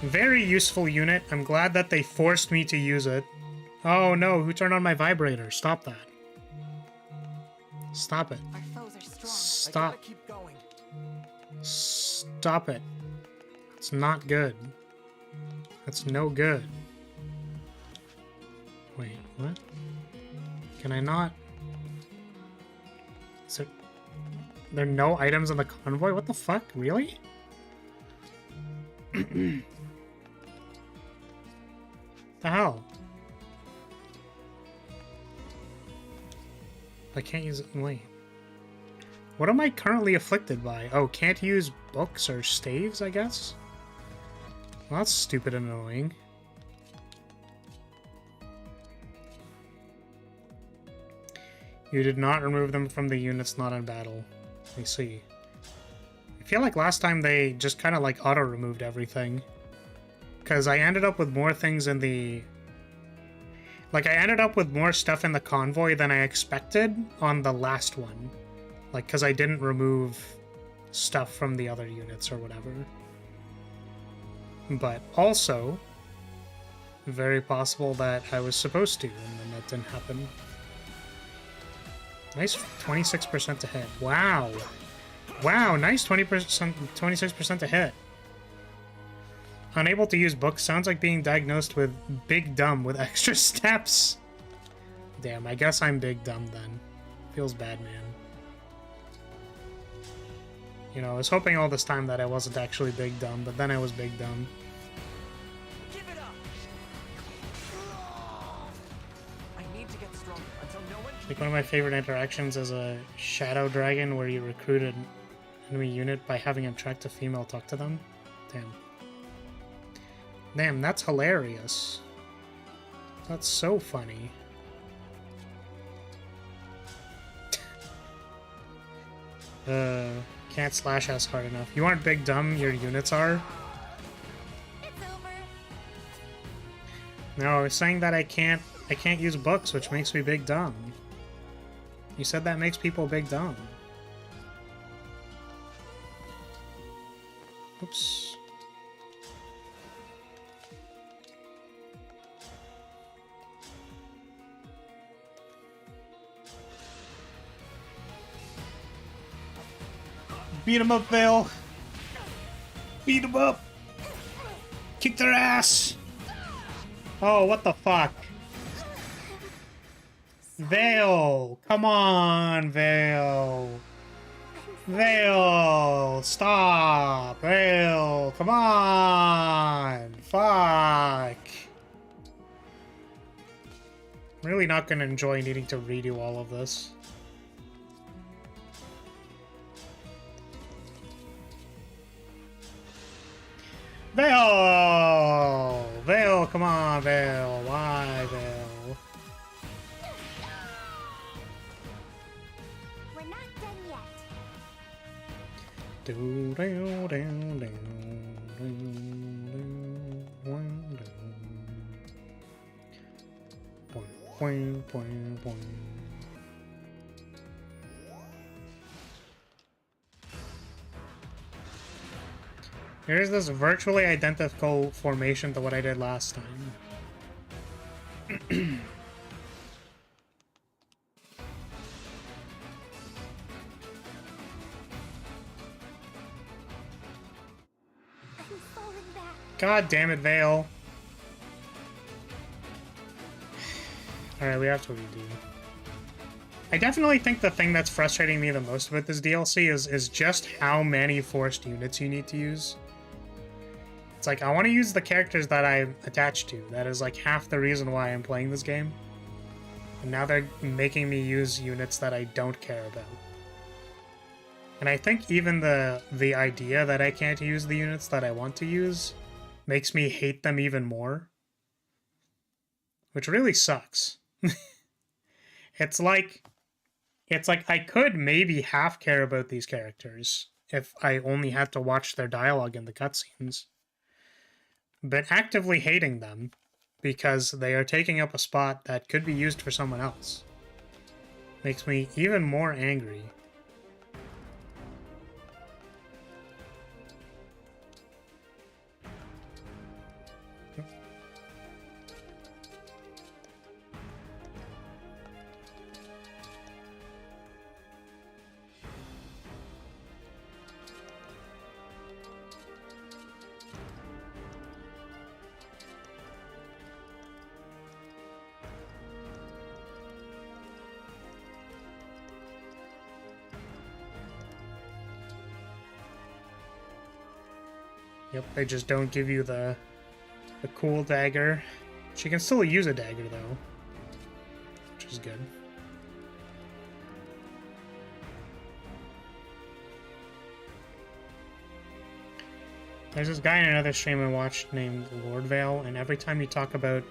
Very useful unit. I'm glad that they forced me to use it. Oh no, who turned on my vibrator? Stop that. Stop it. Our foes are strong. Stop. I gotta keep going. Stop it. It's not good. That's no good. Wait, what? Can I not? Is there are no items in the convoy? What the fuck? Really? The hell? I can't use it. Wait. What am I currently afflicted by? Oh, can't use books or staves, I guess? Well, that's stupid and annoying. You did not remove them from the units not in battle. I see. I feel like last time they just kind of like auto-removed everything. Because I ended up with more things in the... Like, I ended up with more stuff in the convoy than I expected on the last one. Like, because I didn't remove stuff from the other units or whatever. But also, very possible that I was supposed to, and then that didn't happen. Nice 26% to hit. Wow. Wow, nice 26% to hit. Unable to use books sounds like being diagnosed with big dumb with extra steps. Damn, I guess I'm big dumb then. Feels bad, man. You know, I was hoping all this time that I wasn't actually big dumb, but then I was big dumb. Give it up. I need to get stronger until no one can... Like, one of my favorite interactions is a shadow dragon where you recruit an enemy unit by having an attractive female talk to them. Damn. Damn, that's hilarious. That's so funny. Can't slash us hard enough. You aren't big dumb, your units are. It's over. No, I was saying that I can't use books, which makes me big dumb. You said that makes people big dumb. Oops. Beat him up, Vale. Beat him up. Kick their ass. Oh, what the fuck? Vale! Come on, Vale! Vale! Stop! Vale! Come on! Fuck! I'm really not gonna enjoy needing to redo all of this. Vale! Vale, come on, Vale! Why, Vale? Here's this virtually identical formation to what I did last time. God damn it, Vale. Alright, we have to redo. I definitely think the thing that's frustrating me the most about this DLC is just how many forced units you need to use. It's like, I want to use the characters that I'm attached to. That is like half the reason why I'm playing this game. And now they're making me use units that I don't care about. And I think even the idea that I can't use the units that I want to use makes me hate them even more. Which really sucks. It's like I could maybe half care about these characters if I only had to watch their dialogue in the cutscenes. But actively hating them because they are taking up a spot that could be used for someone else makes me even more angry. Yep, they just don't give you the cool dagger. She can still use a dagger, though, which is good. There's this guy in another stream I watched named Lord Vale, and every time you talk about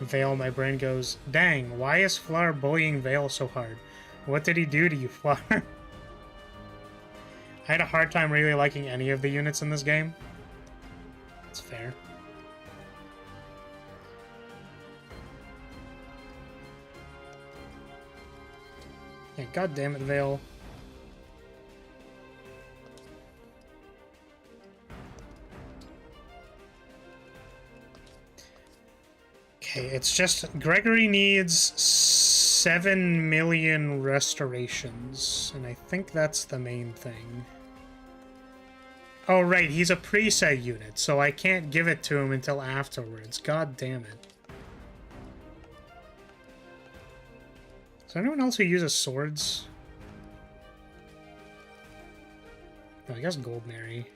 Vale, my brain goes, dang, why is Flower bullying Vale so hard? What did he do to you, Flower? I had a hard time really liking any of the units in this game. It's fair. Yeah, god damn it, Vale. Okay, it's just Gregory needs 7 million restorations, and I think that's the main thing. Oh, right, he's a preset unit, so I can't give it to him until afterwards. God damn it. Is there anyone else who uses swords? No, I guess Gold Mary.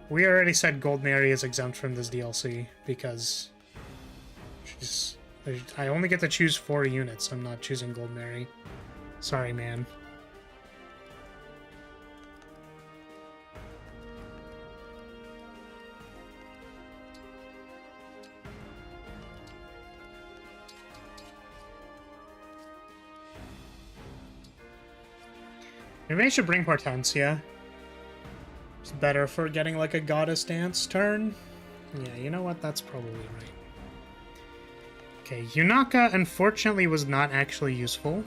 We already said Gold Mary is exempt from this DLC, because I only get to choose 4 units. I'm not choosing Gold Mary. Sorry, man. Maybe I should bring Hortensia. It's better for getting like a goddess dance turn. Yeah, you know what? That's probably right. Okay, Yunaka unfortunately was not actually useful.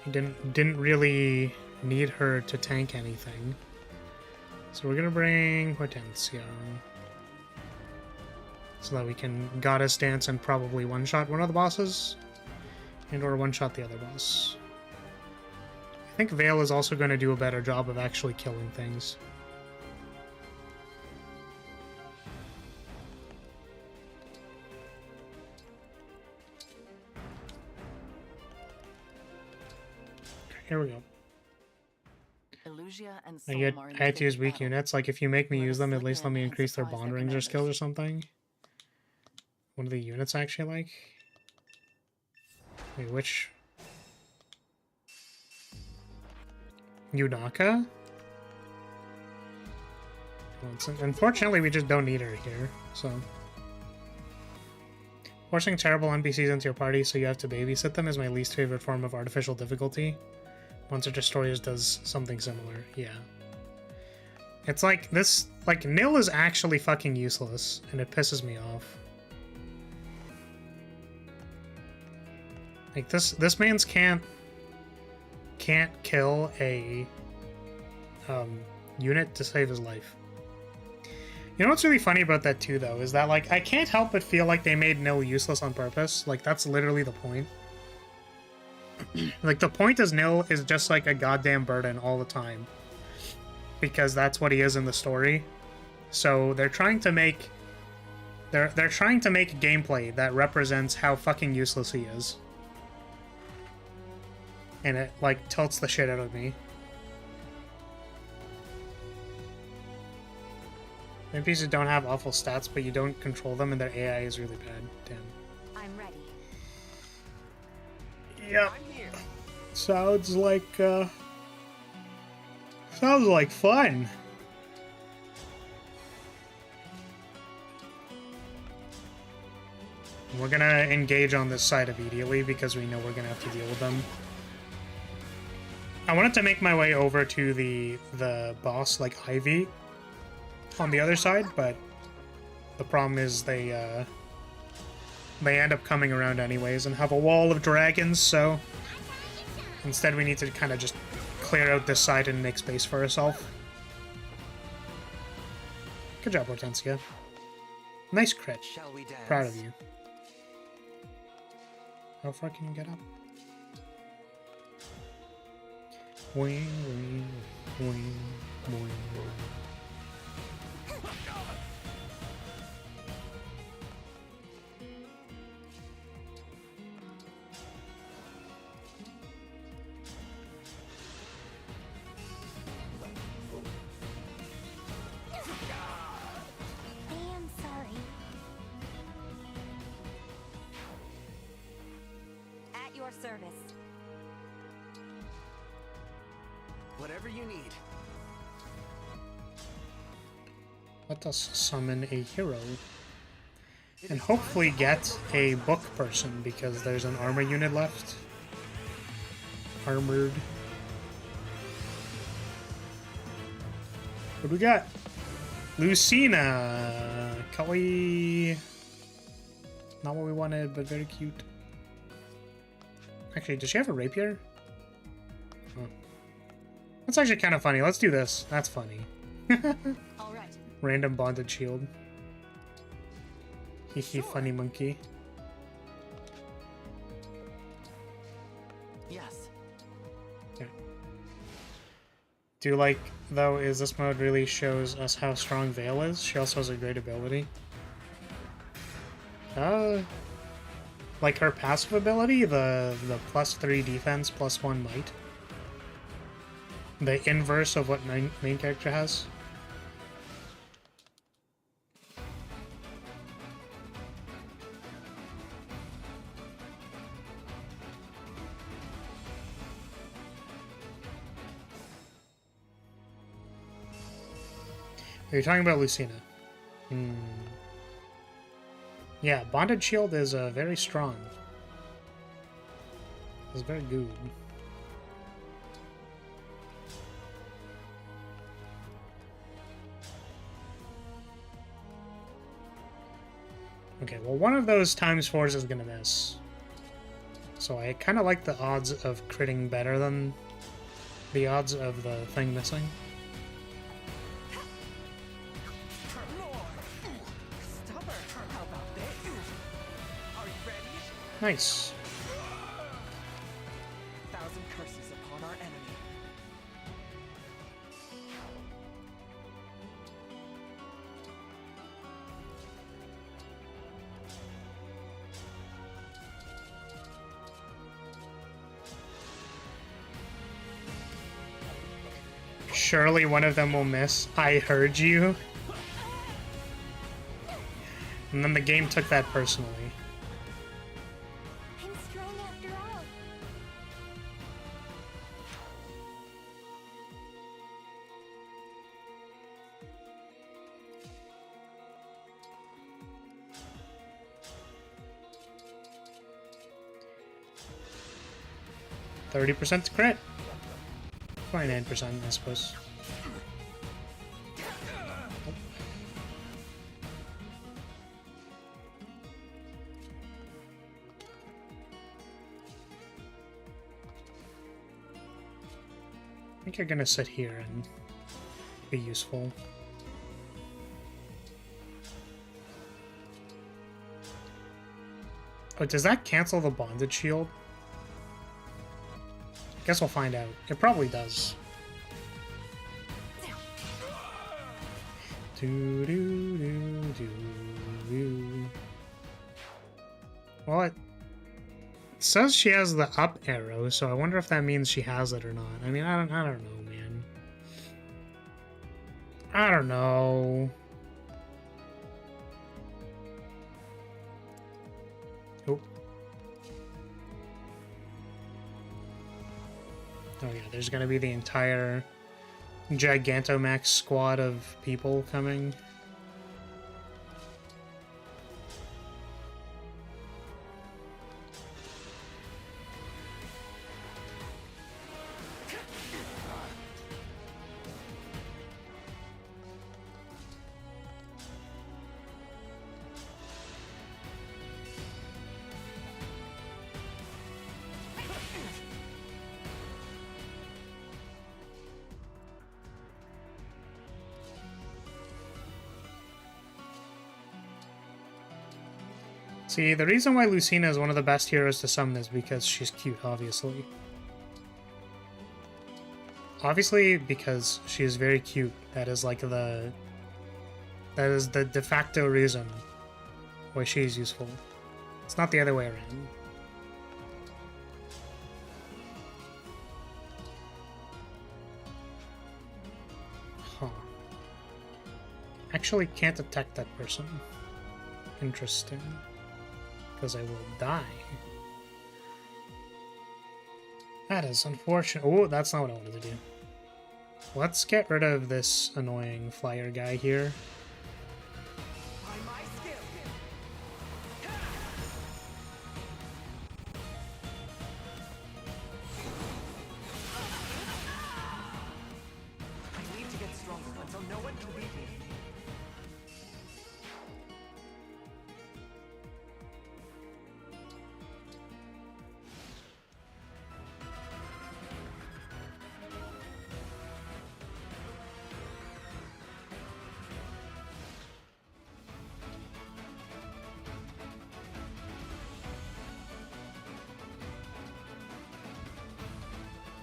He didn't really need her to tank anything. So we're gonna bring Hortensia. So that we can Goddess Dance and probably one-shot one of the bosses. And or one-shot the other boss. I think Vale is also going to do a better job of actually killing things. Here we go. Illusia and I had to use weak units. Like, if you make me use them, at least let me increase their bond rings or skills or something. What are the units actually like? Wait, which? Yunaka? Well, unfortunately, we just don't need her here, so... Forcing terrible NPCs into your party so you have to babysit them is my least favorite form of artificial difficulty. Monster Destroyers does something similar, yeah. It's like, this... Like, Nil is actually fucking useless, and it pisses me off. Like, this man's can't kill a unit to save his life. You know what's really funny about that too, though, is that, like, I can't help but feel like they made Nil useless on purpose. Like, that's literally the point. Like, the point is Nil is just like a goddamn burden all the time. Because that's what he is in the story. So they're trying to make... They're trying to make gameplay that represents how fucking useless he is. And it, like, tilts the shit out of me. NPCs don't have awful stats, but you don't control them, and their AI is really bad. Damn. I'm ready. Yep. Sounds like fun. We're gonna engage on this side immediately because we know we're gonna have to deal with them. I wanted to make my way over to the boss, like Ivy, on the other side, but the problem is they end up coming around anyways and have a wall of dragons, so instead we need to kind of just clear out this side and make space for ourselves. Good job, Hortensia. Nice crit. Proud of you. How far can you get up? Wing, wing, wing, wing. I'm sorry. At your service. Whatever you need. Let us summon a hero. And hopefully get a book person, because there's an armor unit left. Armored. What do we got? Lucina! Kawaii. Not what we wanted, but very cute. Actually, does she have a rapier? Oh. That's actually kind of funny. Let's do this. That's funny. All right. Random bonded shield. Hehe, funny monkey. Yes. Yeah. Do you like, though, is this mode really shows us how strong Vale is? She also has a great ability. Like her passive ability, the +3 defense, +1 might. The inverse of what main character has. Are you talking about Lucina? Yeah, Bonded Shield is very strong. It's very good. Okay, well, one of those times 4s is gonna miss. So I kind of like the odds of critting better than the odds of the thing missing. Nice. 1,000 curses upon our enemy. Surely one of them will miss. I heard you. And then the game took that personally. I'm strong after all. %30 to crit. 29%, I suppose. I think you're gonna sit here and be useful. Oh, does that cancel the bondage shield? Guess we'll find out. It probably does. Well, it says she has the up arrow, so I wonder if that means she has it or not. I mean, I don't know, man. I don't know. Oh. Oh yeah, there's gonna be the entire Gigantamax squad of people coming. See, the reason why Lucina is one of the best heroes to summon is because she's cute, obviously. Obviously, because she is very cute. That is like the... That is the de facto reason why she is useful. It's not the other way around. Huh. Actually can't detect that person. Interesting. Because I will die. That is unfortunate. Oh, that's not what I wanted to do. Let's get rid of this annoying flyer guy here. By my skill. I need to get stronger until no one can beat me.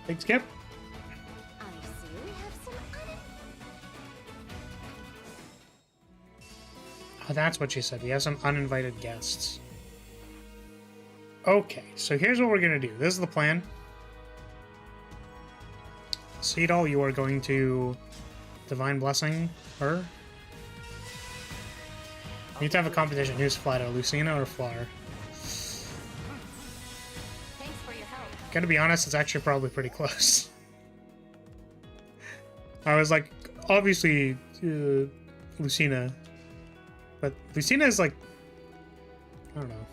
Big skip. I see we have some Oh, that's what she said. We have some uninvited guests. Okay, so here's what we're gonna do. This is the plan. Seedall, you are going to Divine Blessing her. You need to have a competition. Who's flatter, Lucina or Flower? Thanks for your help. Gotta be honest, it's actually probably pretty close. I was like, obviously, Lucina. But Lucina is like, I don't know.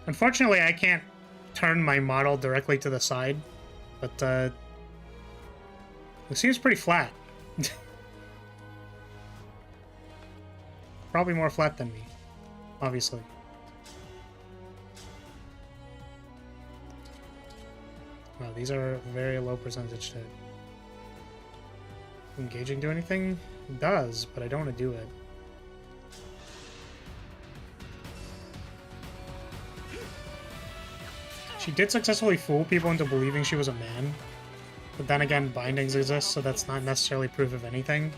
Unfortunately, I can't turn my model directly to the side, but it seems pretty flat. Probably more flat than me, obviously. Wow, these are very low percentage to engaging do anything? It does, but I don't want to do it. She did successfully fool people into believing she was a man. But then again, bindings exist, so that's not necessarily proof of anything.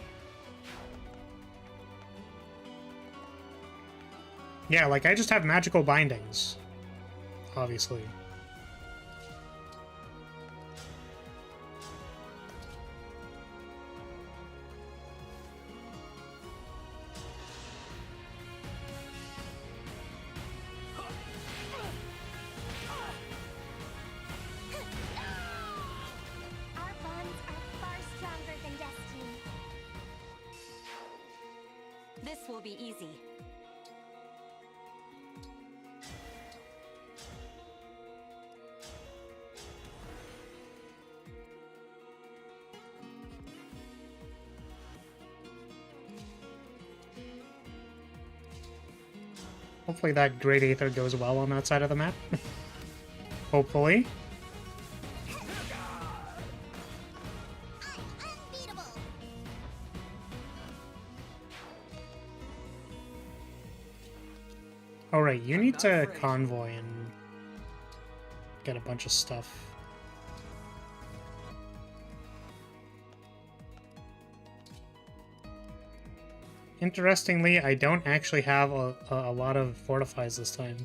Yeah, like, I just have magical bindings. Obviously. Our bonds are far stronger than destiny. This will be easy. Hopefully that Great Aether goes well on that side of the map. Hopefully. Unbeatable. Alright, you need to convoy and get a bunch of stuff. Interestingly, I don't actually have a lot of fortifies this time.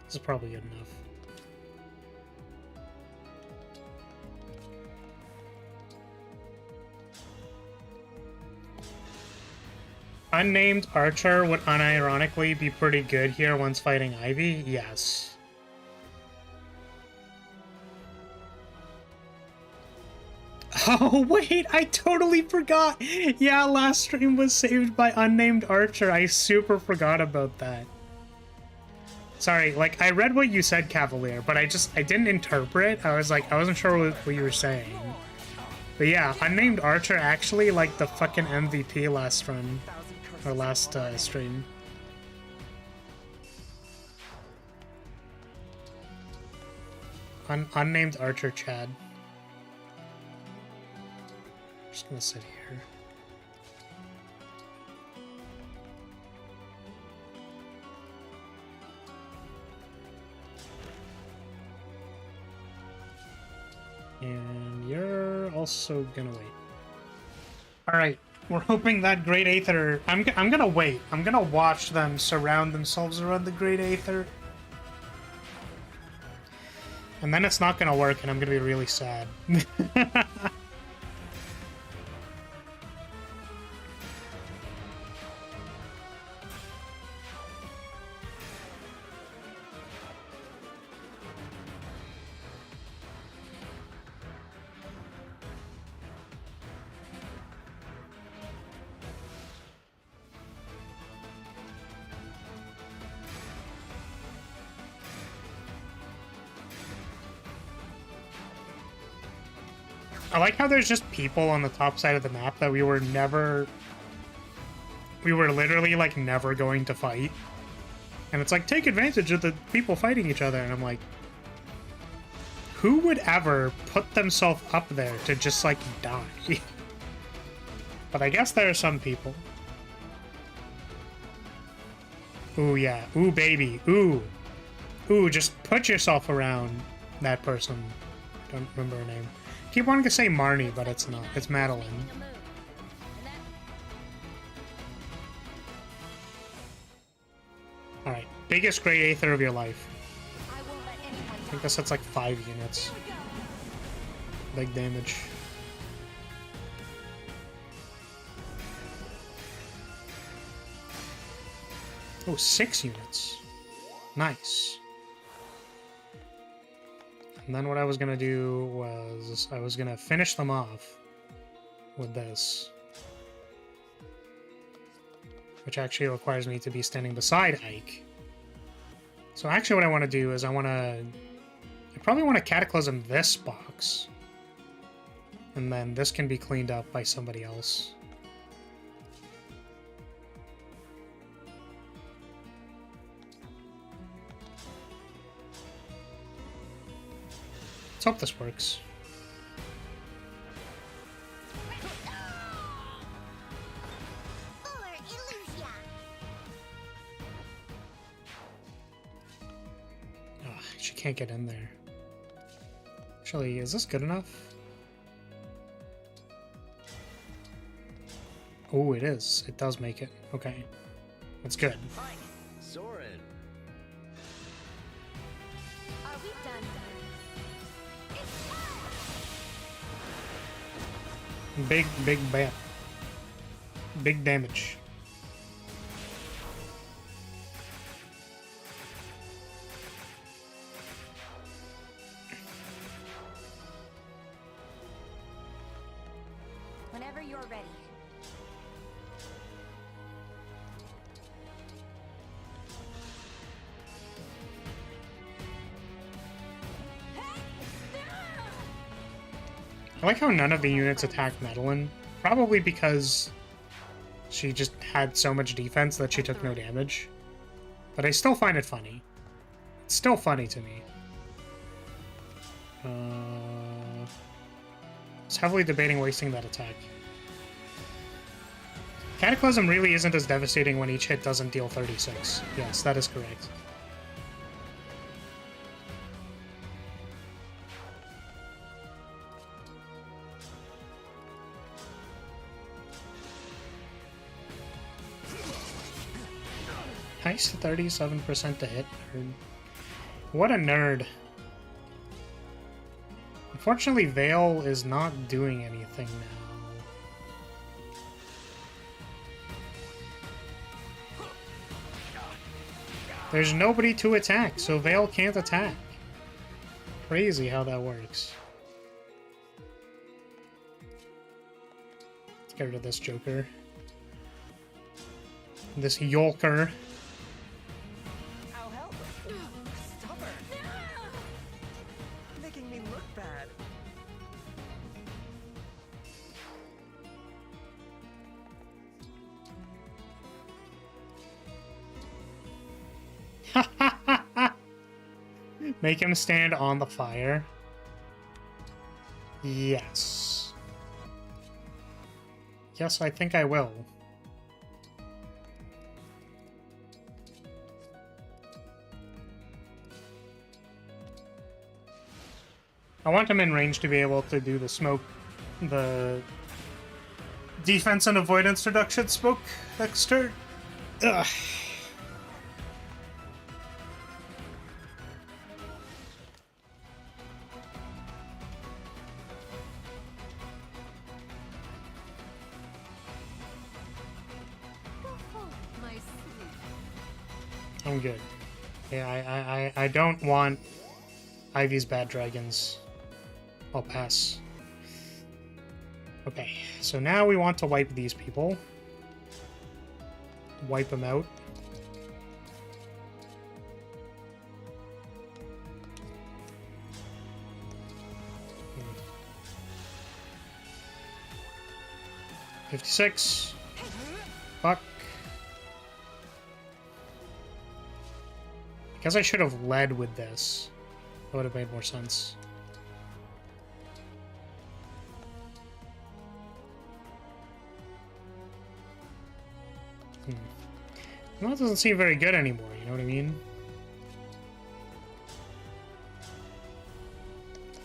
This is probably good enough. Unnamed Archer would unironically be pretty good here once fighting Ivy? Yes. Oh, wait, I totally forgot. Yeah, last stream was saved by Unnamed Archer. I super forgot about that. Sorry, like, I read what you said, Cavalier, but I didn't interpret. I was like, I wasn't sure what you were saying. But yeah, Unnamed Archer actually, like, the fucking MVP last run. Or last stream. Unnamed Archer Chad. Just gonna sit here. And you're also gonna wait. Alright, we're hoping that Great Aether... I'm gonna wait. I'm gonna watch them surround themselves around the Great Aether. And then it's not gonna work and I'm gonna be really sad. I like how there's just people on the top side of the map that we were literally, like, never going to fight. And it's like, take advantage of the people fighting each other. And I'm like, who would ever put themselves up there to just, like, die? But I guess there are some people. Ooh, yeah. Ooh, baby. Ooh. Ooh, just put yourself around that person. I don't remember her name. I keep wanting to say Marnie, but it's not. It's Madeline. Alright, biggest Great Aether of your life. I think this hits like 5 units. Big damage. Oh, 6 units. Nice. And then what I was gonna do was I was gonna finish them off with this. Which actually requires me to be standing beside Ike. So actually what I want to do is I probably want to cataclysm this box. And then this can be cleaned up by somebody else. Let's hope this works. She can't get in there. Actually, is this good enough? Oh, it is. It does make it. Okay. That's good. Soren. Are we done? Big bam. Big damage. Whenever you're ready. I like how none of the units attacked Madeline. Probably because she just had so much defense that she took no damage. But I still find it funny. It's still funny to me. I was heavily debating wasting that attack. Cataclysm really isn't as devastating when each hit doesn't deal 36. Yes, that is correct. Nice 37% to hit, nerd. What a nerd. Unfortunately, Veil is not doing anything now. There's nobody to attack, so Veil can't attack. Crazy how that works. Let's get rid of this Joker. This Yolker. Ow, help! Stubborn! Making me look bad. Make him stand on the fire. Yes. Yes, I think I will. I want him in range to be able to do the smoke, the defense and avoidance reduction smoke next turn. Ugh. I'm good. Yeah, I don't want Ivy's bad dragons. I'll pass. Okay, so now we want to wipe these people. Wipe them out. Hmm. 56. Fuck. I guess I should have led with this. That would have made more sense. Well, that doesn't seem very good anymore, you know what I mean?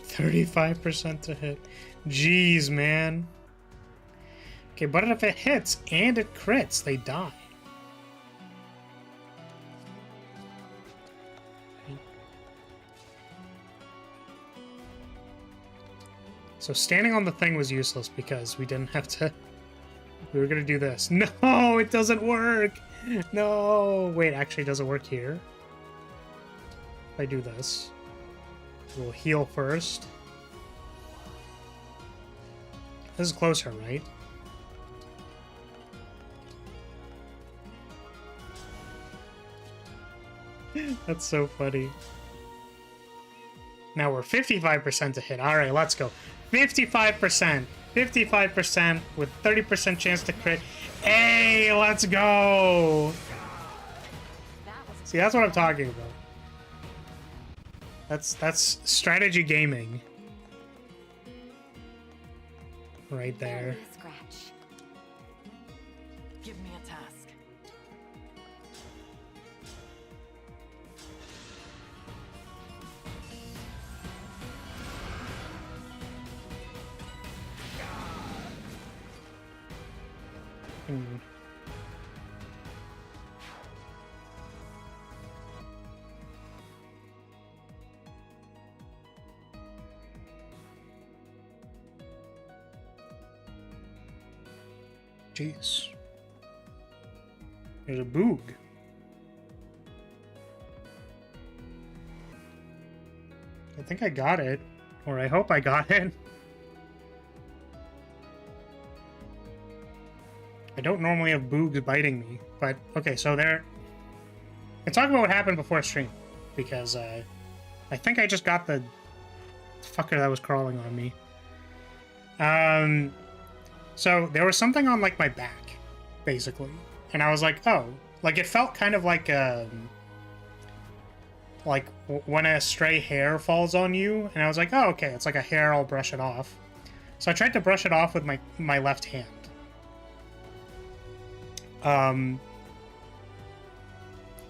35% to hit. Jeez, man. Okay, but if it hits and it crits, they die. So standing on the thing was useless because we didn't have to... We were gonna do this. No, it doesn't work! No! Wait, actually, does it work here? If I do this. We'll heal first. This is closer, right? That's so funny. Now we're 55% to hit. Alright, let's go. 55%. 55% with 30% chance to crit. Hey, let's go! See, that's what I'm talking about. That's strategy gaming. Right there. Scratch. Give me a task. Jeez. There's a boog. I think I got it. Or I hope I got it. I don't normally have boogs biting me, but okay, so there. Let's talk about what happened before stream, because I think I just got the fucker that was crawling on me. So there was something on like my back, basically, and I was like, oh, like it felt kind of like when a stray hair falls on you, and I was like, oh, okay, it's like a hair, I'll brush it off. So I tried to brush it off with my left hand.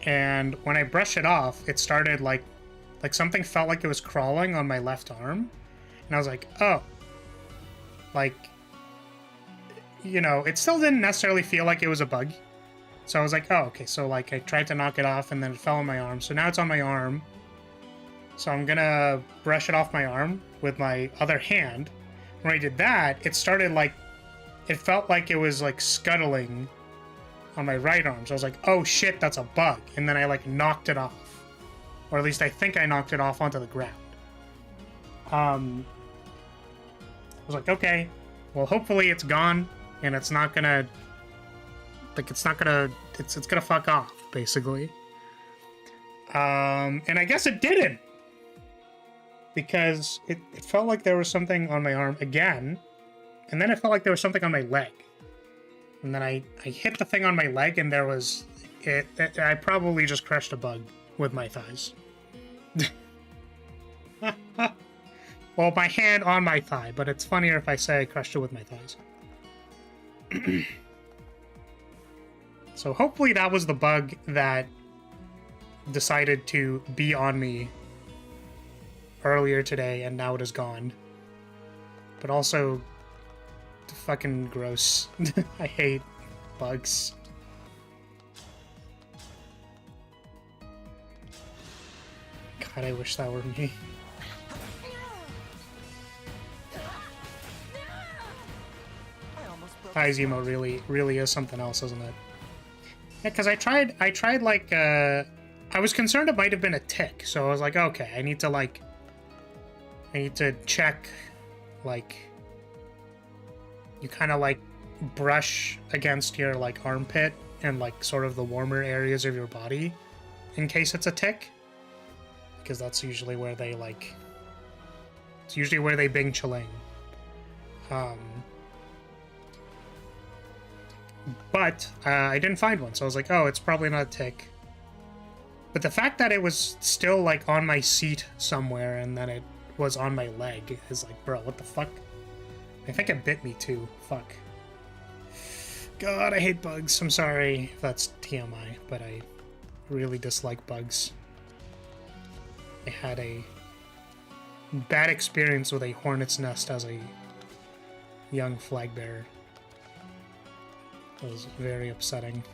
And when I brushed it off, it started like something felt like it was crawling on my left arm, and I was like, oh, like, you know, it still didn't necessarily feel like it was a bug. So I was like, oh, okay, so like I tried to knock it off and then it fell on my arm. So now it's on my arm. So I'm gonna brush it off my arm with my other hand. When I did that, it started like, it felt like it was like scuttling on my right arm. So I was like, oh shit, that's a bug. And then I like knocked it off. Or at least I think I knocked it off onto the ground. I was like, okay, well, hopefully it's gone and it's not gonna, like, it's gonna fuck off, basically. And I guess it didn't, because it felt like there was something on my arm again, and then it felt like there was something on my leg. And then I hit the thing on my leg, and there was, I probably just crushed a bug with my thighs. Well, my hand on my thigh, but it's funnier if I say I crushed it with my thighs. So hopefully that was the bug that decided to be on me earlier today, and now it is gone. But also, fucking gross. I hate bugs. God, I wish that were me. Thighs emote really is something else, isn't it? Yeah, because I tried like, I was concerned it might have been a tick, so I was like, okay, I need to check, like, you kind of like brush against your like armpit and like sort of the warmer areas of your body in case it's a tick, because that's usually where they like, it's usually where they bing chilling. But I didn't find one, so I was like, oh, it's probably not a tick. But the fact that it was still like on my seat somewhere and then it was on my leg is like, bro, what the fuck? I think it bit me too. Fuck. God, I hate bugs. I'm sorry if that's TMI, but I really dislike bugs. I had a bad experience with a hornet's nest as a young flag bearer. It was very upsetting.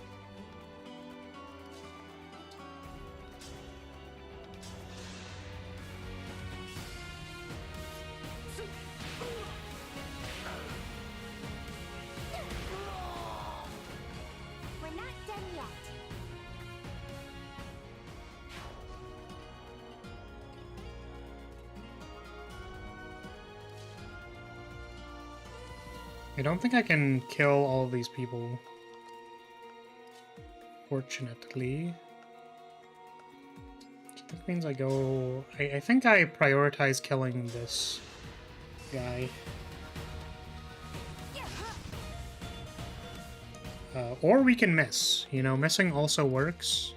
We're not done yet. I don't think I can kill all of these people. Fortunately. That means I go... I think I prioritize killing this guy. Or we can miss. You know, missing also works.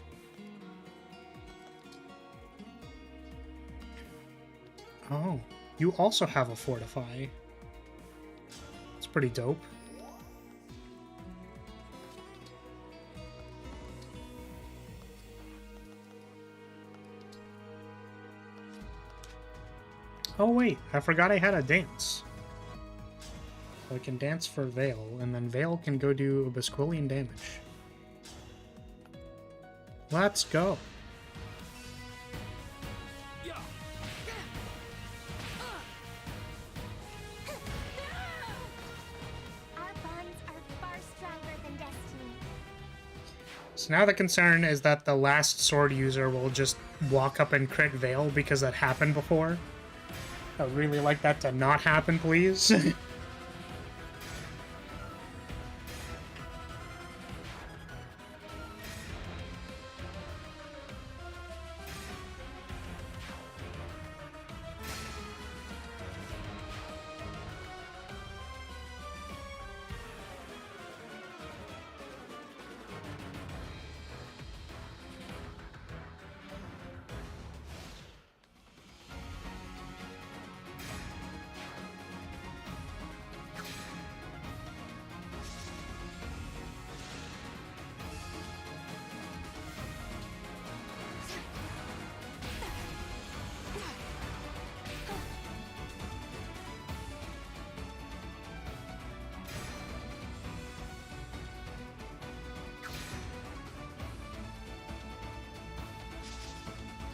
Oh, you also have a fortify. It's pretty dope. Oh wait, I forgot I had a dance. So I can dance for Veil, and then Veil can go do Basquillian damage. Let's go. So now the concern is that the last sword user will just walk up and crit Veil because that happened before. I would really like that to not happen, please.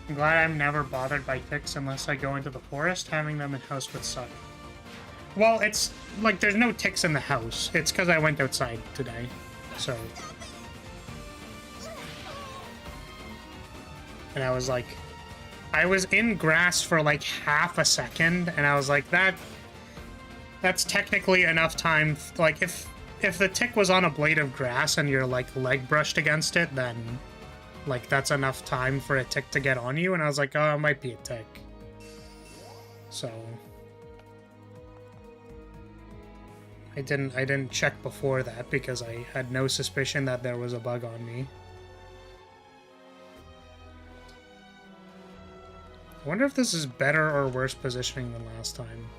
I'm glad I'm never bothered by ticks unless I go into the forest. Having them in house would suck. Well, it's like there's no ticks in the house. It's because I went outside today. So. And I was like, I was in grass for like half a second, and I was like, that's technically enough time. Like, if the tick was on a blade of grass and you're like leg brushed against it, then like that's enough time for a tick to get on you. And I was like, oh, it might be a tick. So I didn't check before that because I had no suspicion that there was a bug on me. I wonder if this is better or worse positioning than last time.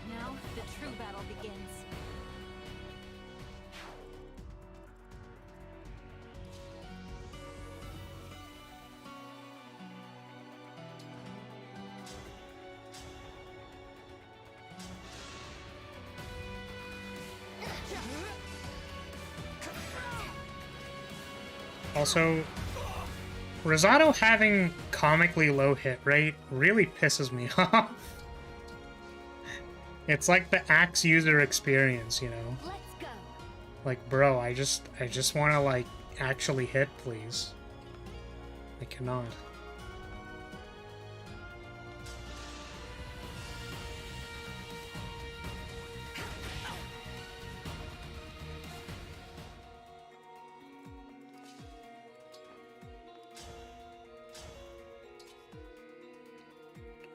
Now the true battle begins. Also, Rosado having comically low hit rate really pisses me off. It's like the axe user experience, you know? Let's go. Like, bro, I just want to, like, actually hit, please. I cannot.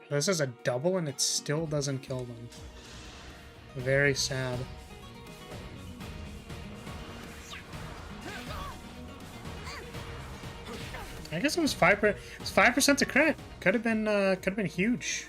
This is a double and it still doesn't kill them. Very sad. I guess it was 5% to crit. Could have been huge.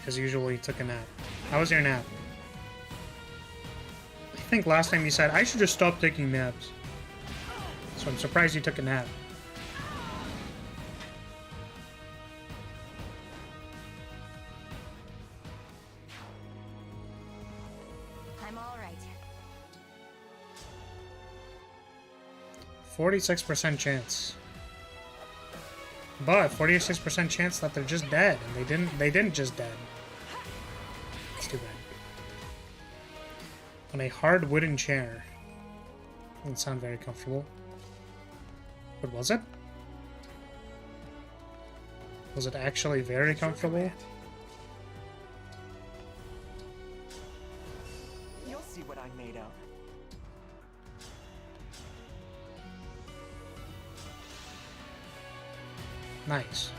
As usual, he took a nap. How was your nap? think last time you said, I should just stop taking naps. So I'm surprised you took a nap. I'm all right. 46% chance. But 46% chance that they're just dead, and they didn't just dead. It's too bad. On a hard wooden chair. Doesn't sound very comfortable. But was it? Was it actually very comfortable? You'll see what I'm made of. Nice.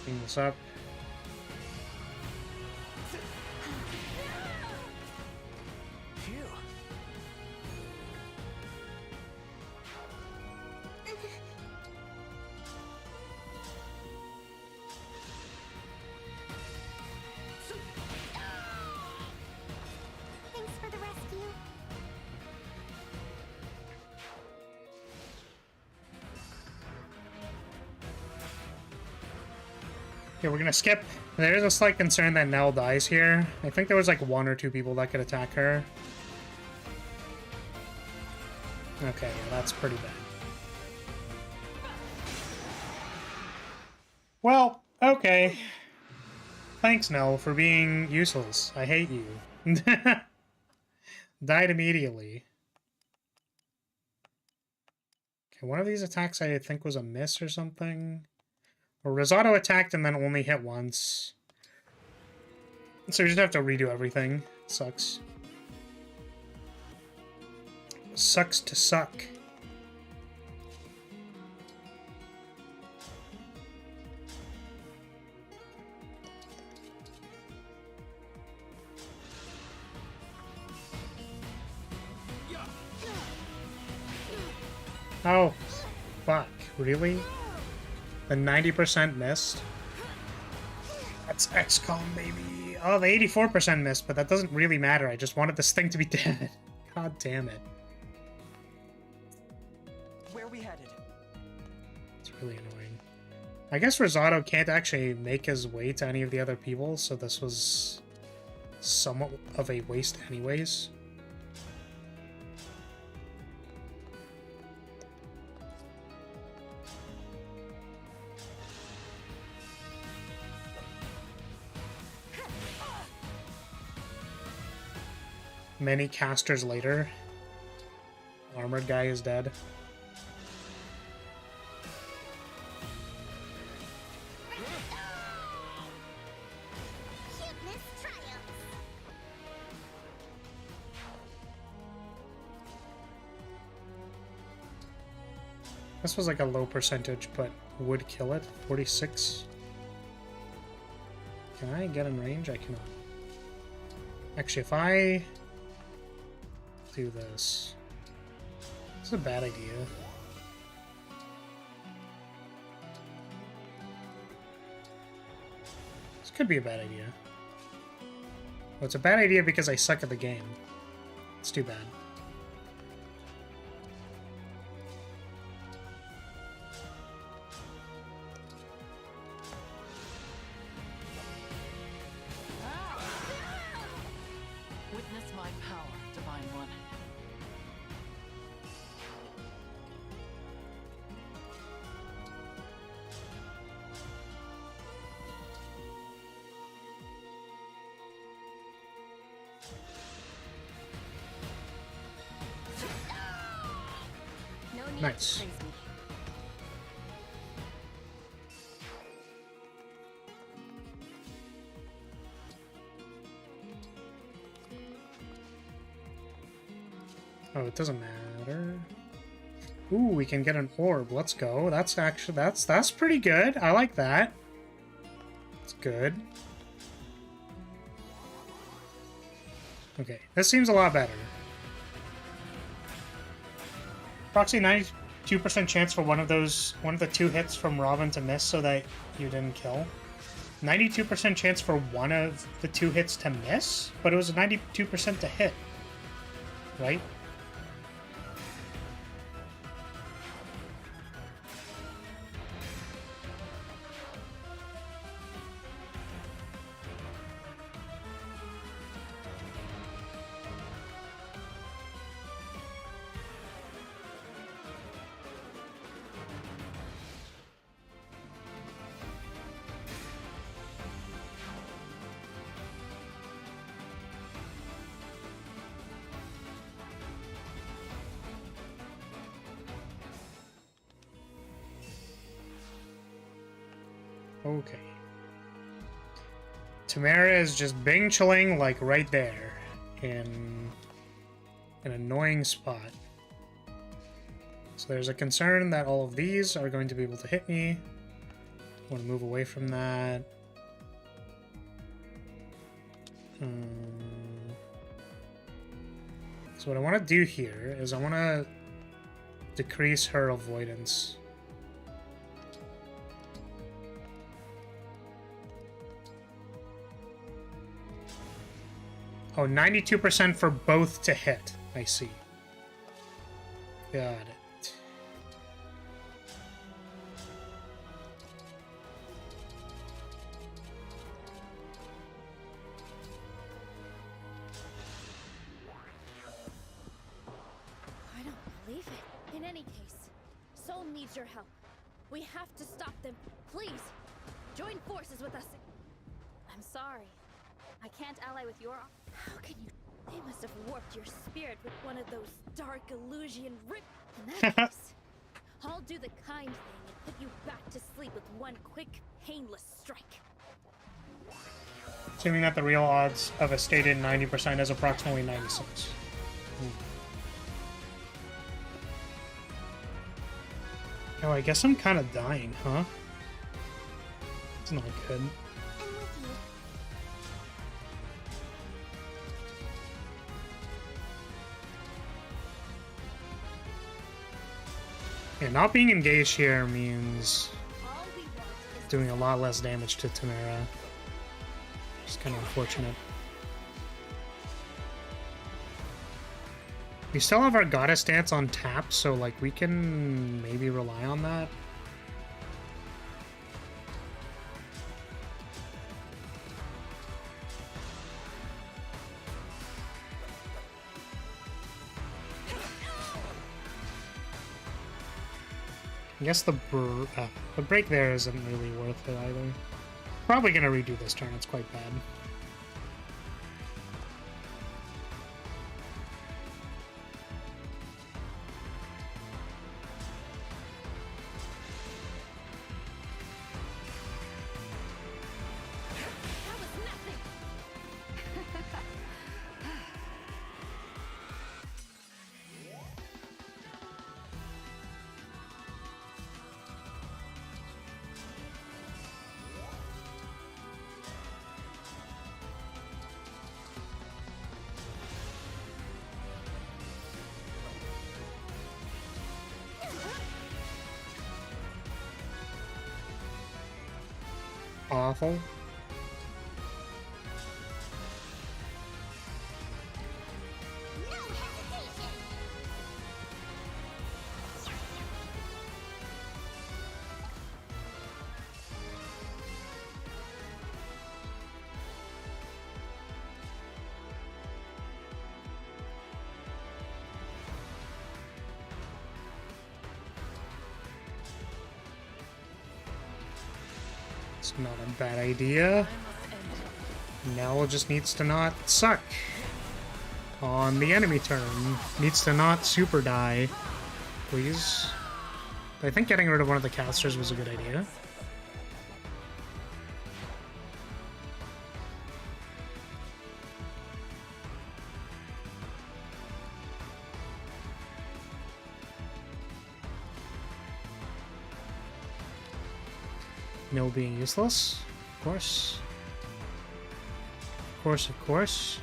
Clean this up. Phew. Thanks for the rescue. Okay, we're gonna skip. There is a slight concern that Nell dies here. I think there was like 1 or 2 people that could attack her. Okay, yeah, that's pretty bad. Well, okay. Thanks, Nell, for being useless. I hate you. Died immediately. Okay, one of these attacks I think was a miss or something. Or Rosado attacked and then only hit once. So we just have to redo everything. Sucks. Sucks to suck. Oh, fuck. Really? The 90% missed? That's XCOM, baby. Oh, the 84% missed, but that doesn't really matter. I just wanted this thing to be dead. God damn it. Where are we headed? It's really annoying. I guess Rosado can't actually make his way to any of the other people, so this was somewhat of a waste anyways. Many casters later, armored guy is dead. This was like a low percentage, but would kill it. 46. Can I get in range? I cannot. Actually, if I do this. This is a bad idea. This could be a bad idea. Well, it's a bad idea because I suck at the game. It's too bad. Witness my power, Divine One. No need Nice. to praise me. Oh, it doesn't matter. Ooh, we can get an orb. Let's go. That's actually that's pretty good. I like that. It's good. Okay, this seems a lot better. Approximately 92% chance for one of the 2 hits from Robin to miss so that you didn't kill. 92% chance for one of the 2 hits to miss, but it was 92% to hit, right? Okay. Tamara is just Bing chilling like right there in an annoying spot. So there's a concern that all of these are going to be able to hit me. I want to move away from that. So what I want to do here is I want to decrease her avoidance. Oh, 92% for both to hit. I see. Got it. I don't believe it. In any case, Soul needs your help. We have to stop them. Please, join forces with us. I'm sorry. I can't ally with your... How can you... They must have warped your spirit with one of those dark illusion rip... In that case, I'll do the kind thing and put you back to sleep with one quick, painless strike. Assuming that the real odds of a stated 90% is approximately 96. Oh, I guess I'm kind of dying, huh? It's not good. Yeah, not being engaged here means doing a lot less damage to Tamara. It's kind of unfortunate. We still have our goddess dance on tap, so like we can maybe rely on that. I guess the break there isn't really worth it either. Probably gonna redo this turn, it's quite bad. Awful. It's not a bad idea. Nell just needs to not suck on the enemy turn. Needs to not super die, please. I think getting rid of one of the casters was a good idea. No being useless, of course. Of course, of course.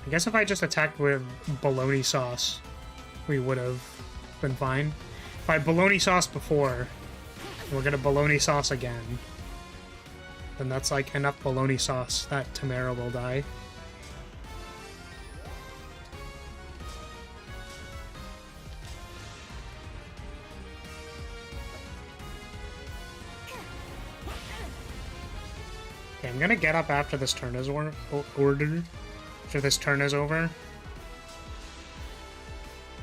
I guess if I just attacked with bologna sauce, we would have been fine. If I bologna sauce before, we're gonna bologna sauce again. Then that's like enough bologna sauce that Tamara will die. Okay, I'm gonna get up after this turn is ordered. After this turn is over.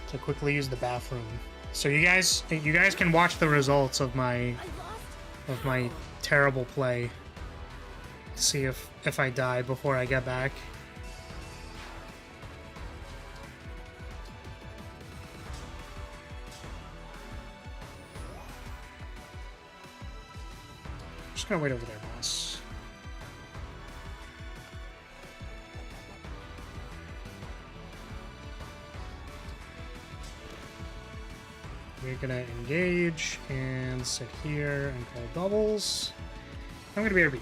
To quickly use the bathroom. So you guys can watch the results of my terrible play. See if I die before I get back. Just gonna wait over there, boss. We're gonna engage and sit here and call doubles. I'm gonna be RB.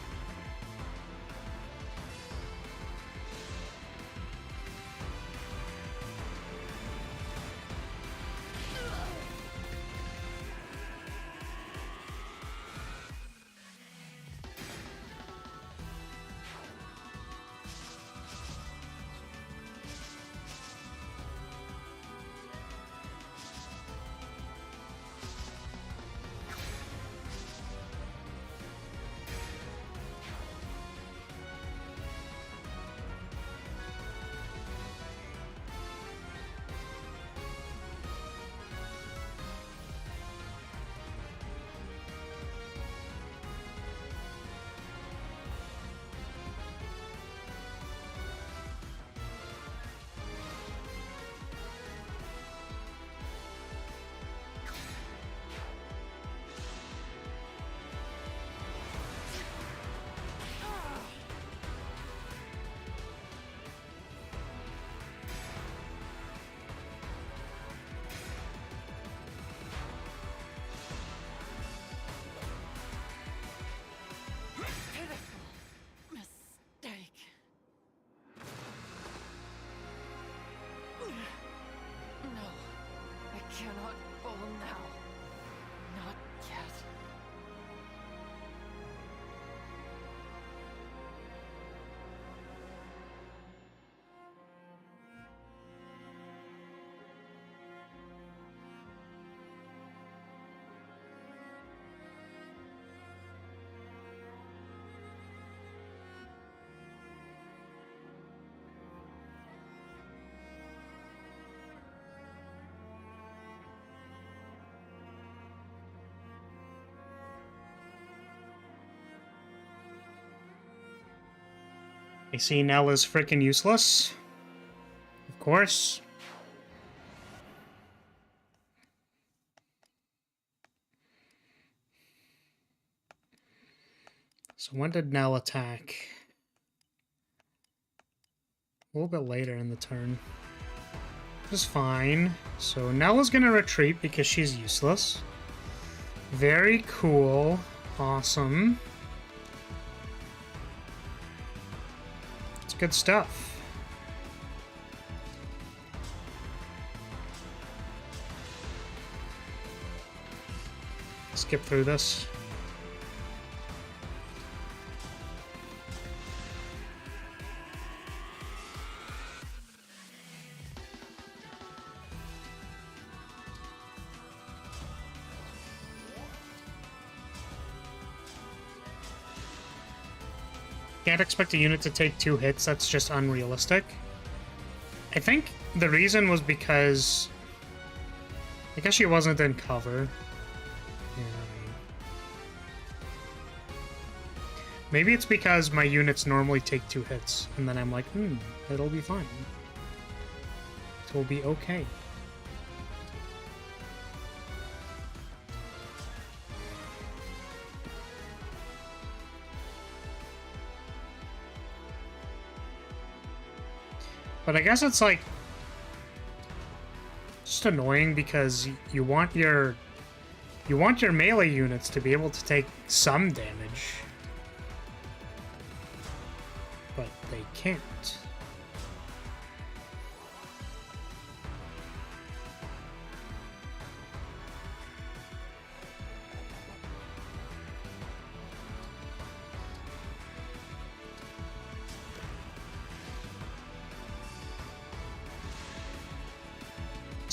Cannot fall now. Not yet. I see Nell is freaking useless. Of course. So when did Nell attack? A little bit later in the turn. Which is fine. So Nell is gonna retreat because she's useless. Very cool. Awesome. Good stuff. Skip through this. Can't expect a unit to take 2 hits, that's just unrealistic. I think the reason was because... I guess she wasn't in cover. Yeah. Maybe it's because my units normally take 2 hits, and then I'm like, it'll be fine. It will be okay. But I guess it's like just annoying because you want your melee units to be able to take some damage, but they can't.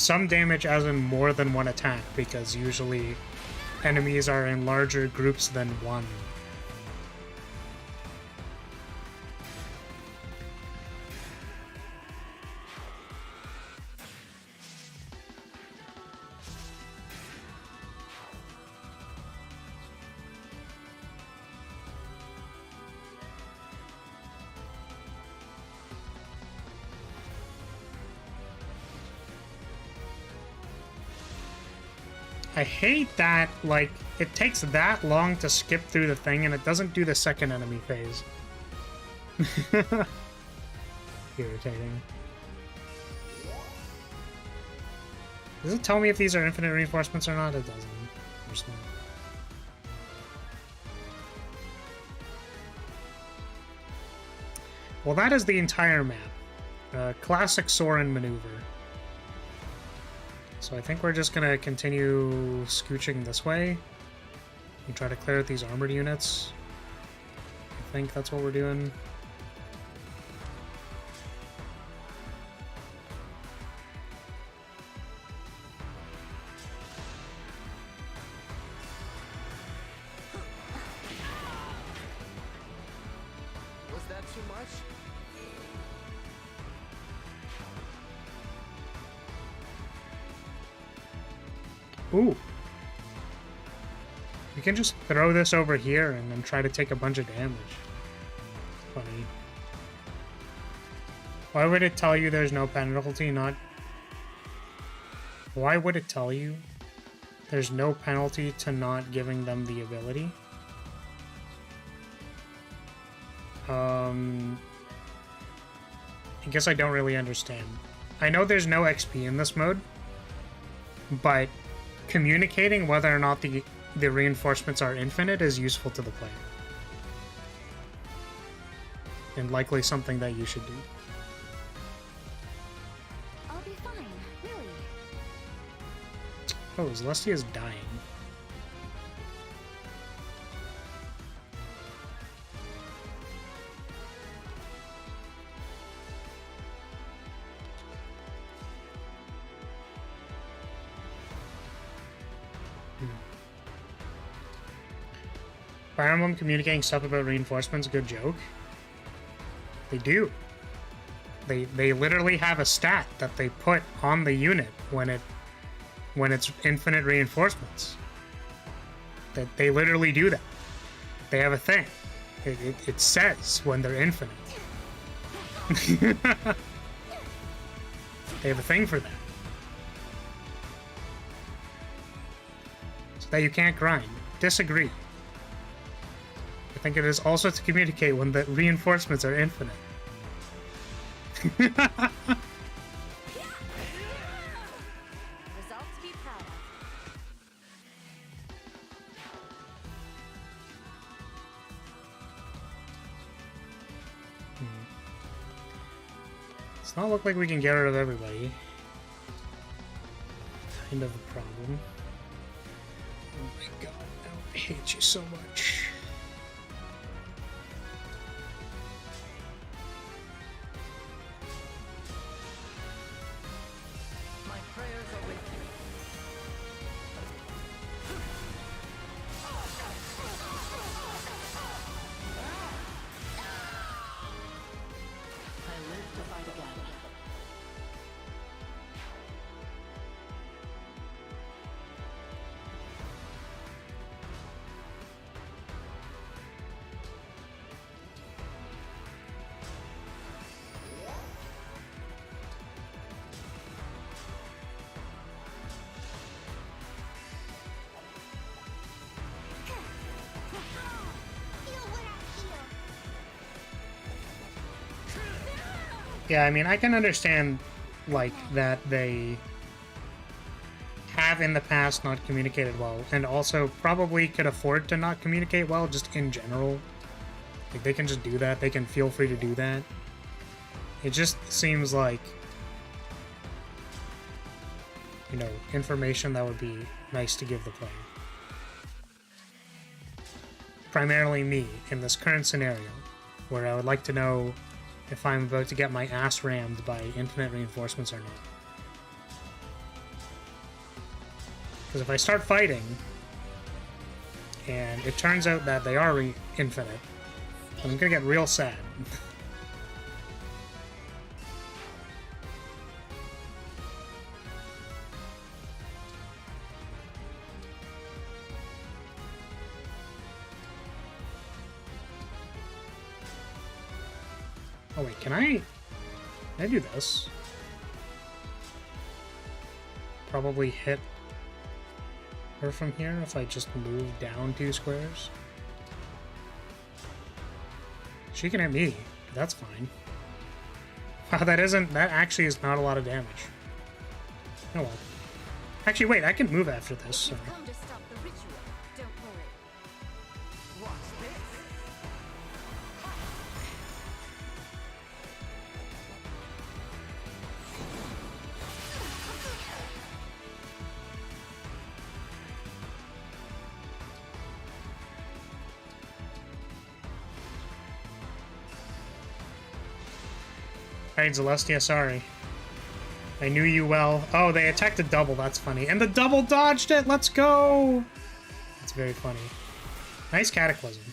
some damage as in more than one attack, because usually enemies are in larger groups than one. I hate that, like, it takes that long to skip through the thing and it doesn't do the second enemy phase. Irritating. Does it tell me if these are infinite reinforcements or not? It doesn't. There's no. Well, that is the entire map. Classic Soren maneuver. So I think we're just gonna continue scooching this way and try to clear out these armored units. I think that's what we're doing. Was that too much? Ooh. We can just throw this over here and then try to take a bunch of damage. Funny. Why would it tell you there's no penalty? Not... Why would it tell you there's no penalty to not giving them the ability? I guess I don't really understand. I know there's no XP in this mode, but communicating whether or not the reinforcements are infinite is useful to the player. And likely something that you should do. I'll be fine, really. Oh, Celestia's dying. Fire Emblem communicating stuff about reinforcements, good joke. They do. They literally have a stat that they put on the unit when it's infinite reinforcements. That they literally do that. They have a thing. It says when they're infinite. They have a thing for that. So that you can't grind. Disagree. I think it is also to communicate when the reinforcements are infinite. Result to be proud of. It's not look like we can get rid of everybody. Kind of a problem. Oh my god, I hate you so much. Yeah, I mean, I can understand, like, that they have in the past not communicated well, and also probably could afford to not communicate well, just in general. Like, they can just do that. They can feel free to do that. It just seems like, you know, information that would be nice to give the player. Primarily me, in this current scenario, where I would like to know if I'm about to get my ass rammed by infinite reinforcements or not. Because if I start fighting, and it turns out that they are infinite, I'm gonna get real sad. Oh wait, can I do this? Probably hit her from here if I just move down 2 squares. She can hit me, but that's fine. Wow, that actually is not a lot of damage. Oh well. Actually, wait, I can move after this, so. Come to stop the ritual. Don't worry. Watch this. Alright, Celestia, sorry. I knew you well. Oh, they attacked a double, that's funny. And the double dodged it! Let's go! That's very funny. Nice Cataclysm.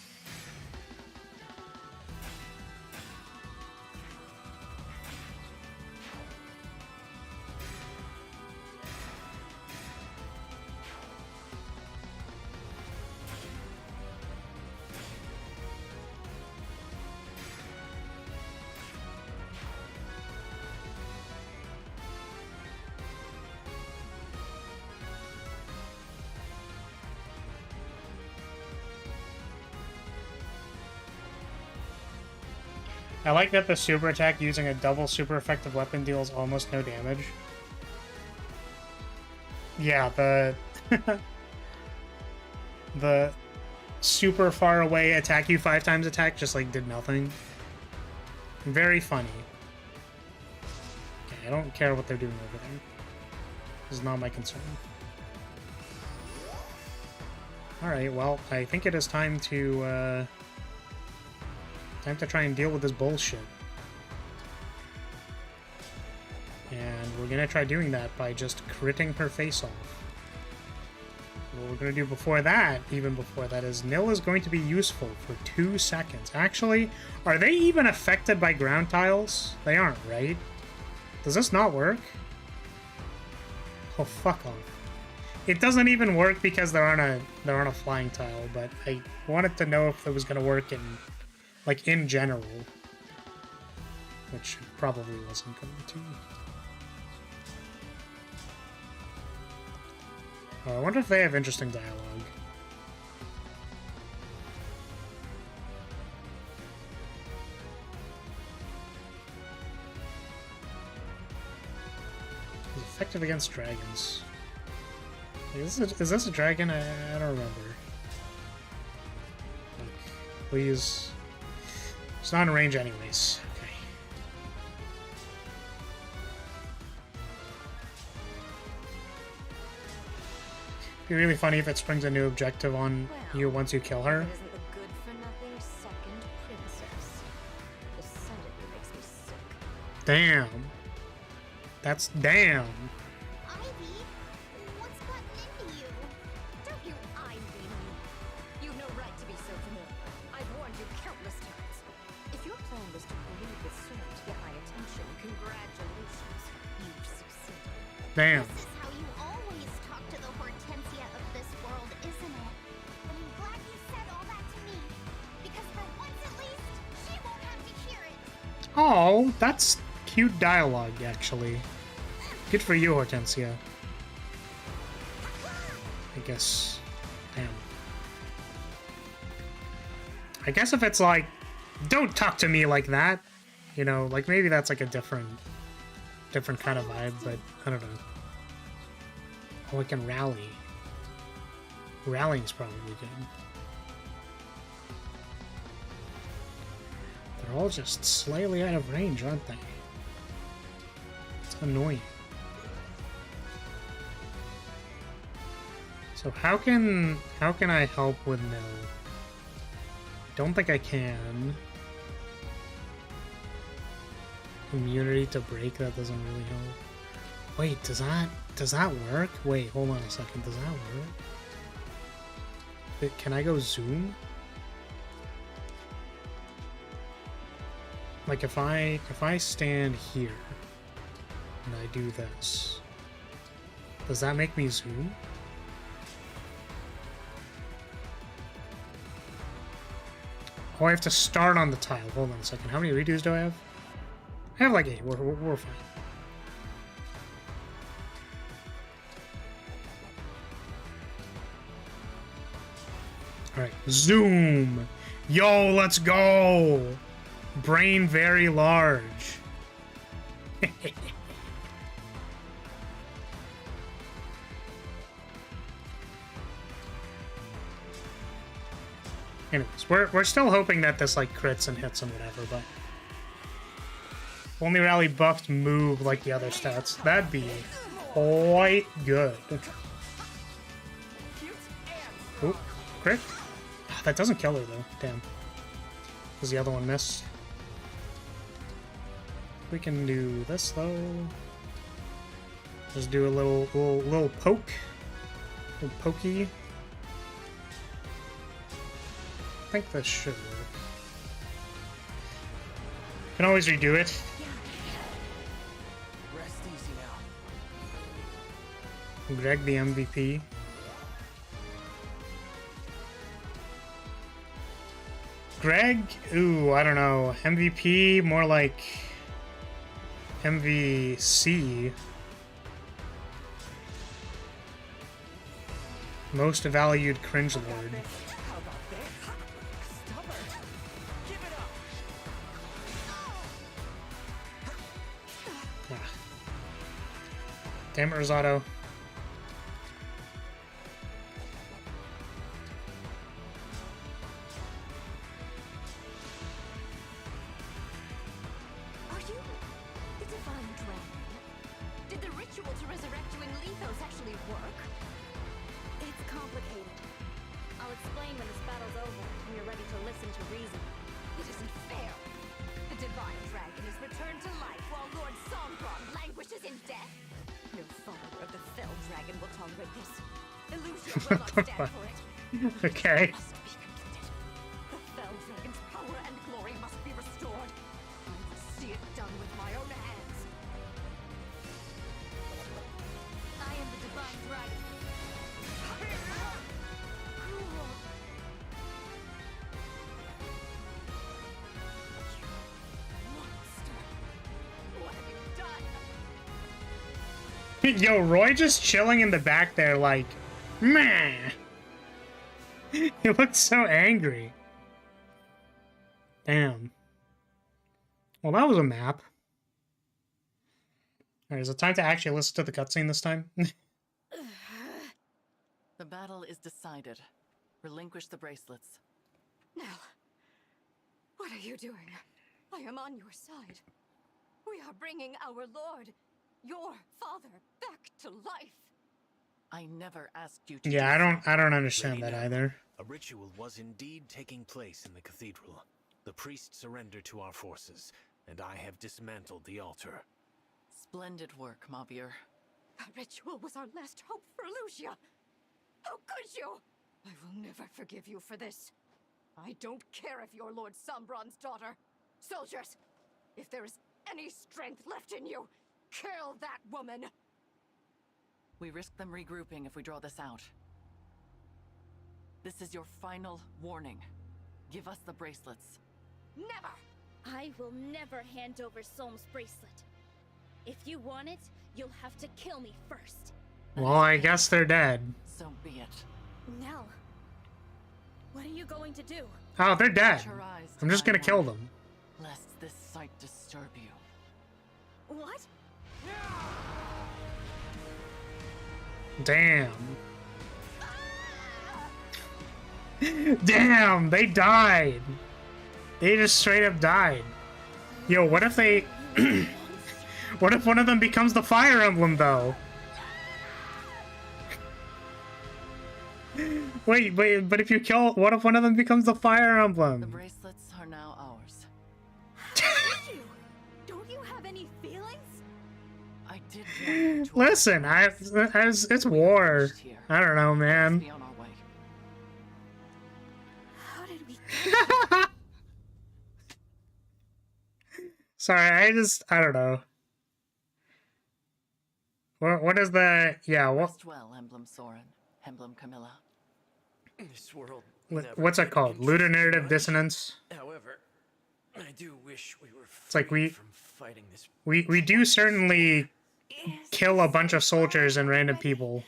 I like that the super attack using a double super effective weapon deals almost no damage. Yeah, the super far away attack you 5 times attack just like did nothing. Very funny. Okay, I don't care what they're doing over there. This is not my concern. Alright, well, I think it is time to try and deal with this bullshit. And we're gonna try doing that by just critting her face off. What we're gonna do before that, even before that, is Nil is going to be useful for 2 seconds. Actually, are they even affected by ground tiles? They aren't, right? Does this not work? Oh, fuck off. It doesn't even work because they're on a flying tile, but I wanted to know if it was gonna work in general, which probably wasn't going to. Oh, I wonder if they have interesting dialogue. It's effective against dragons. Is this a dragon? I don't remember. Like, please. It's not in range anyways. Okay. It'd be really funny if it springs a new objective on you once you kill her. It isn't the good-for-nothing second princess. Decidedly makes me sick. Damn. That's damn. Ivy, what's gotten into you? Don't you eye me. You've no right to be so familiar. I've warned you countless times. If your plan was to collude with Sword to get my attention, congratulations. You've succeeded. Damn. This is how you always talk to the Hortensia of this world, isn't it? And I'm glad you said all that to me. Because for once at least, she won't have to hear it. Oh, that's cute dialogue, actually. Good for you, Hortensia. I guess. Damn. I guess if it's like, don't talk to me like that, you know, like maybe that's like a different kind of vibe, but I don't know. Oh, I can rally. Rallying's probably good. They're all just slightly out of range, aren't they? It's annoying. So how can I help with Nil? Don't think I can. Immunity to break, that doesn't really help. Wait, does that? Does that work? Wait, hold on a second. Does that work? Can I go zoom? Like if I stand here and I do this, does that make me zoom? Oh, I have to start on the tile. Hold on a second. How many redos do I have? I have like 8. We're fine. Alright, zoom! Yo, let's go! Brain very large. Anyways, we're still hoping that this like crits and hits and whatever, but only rally buffed move like the other stats. That'd be quite good. Ooh, crit? That doesn't kill her though. Damn. Does the other one miss? We can do this though. Just do a little poke. A little pokey. I think this should work. Can always redo it. Rest easy now. Greg the MVP. Greg? Ooh, I don't know. MVP? More like MVC. Most valued cringe lord. Damn it, Rosato. Are you the divine dragon? Did the ritual to resurrect you in Lethos actually work? It's complicated. I'll explain when this battle's over and you're ready to listen to reason. It isn't fair. The divine dragon is returned to life while Lord Sombron languishes in death. No father of the fell dragon will tolerate this. Illusion will not stand for it. Okay. Must be completed. The fell dragon's power and glory must be restored. I must see it done with my own hands. I am the divine dragon. Cruel. Monster. What have you done? Yo, Roy just chilling in the back there like, meh. He looked so angry. Damn. Well, that was a map. Alright, is it time to actually listen to the cutscene this time? The battle is decided. Relinquish the bracelets. Nell, what are you doing? I am on your side. We are bringing our lord, your father, back to life. I never asked you to. Yeah, I don't understand that either. A ritual was indeed taking place in the cathedral. The priest surrendered to our forces, and I have dismantled the altar. Splendid work, Mavier. That ritual was our last hope for Lucia. How could you? I will never forgive you for this. I don't care if you're Lord Sombron's daughter. Soldiers, if there is any strength left in you, kill that woman. We risk them regrouping if we draw this out. This is your final warning. Give us the bracelets. Never! I will never hand over Solm's bracelet. If you want it, you'll have to kill me first. Well, I guess they're dead. So be it. Nell, what are you going to do? Oh, they're dead. Shut your eyes, I'm just gonna divine kill one, them. lest this sight disturb you. What? Damn. Damn, they died. They just straight up died. Yo, what if they... what if one of them becomes the Fire Emblem, though? Wait, but if you kill... What if one of them becomes the Fire Emblem? The bracelets are now ours. Don't you have any feelings? I I did warn you to Listen, it's war. I don't know, man. be on our way. How did we get Sorry, I don't know. What is the, yeah, what, Rest well, Emblem Soren, Emblem Camilla. This world what's that called? Ludonarrative dissonance? However, I do wish we were It's like free from fighting this. we do certainly kill a bunch of soldiers and random people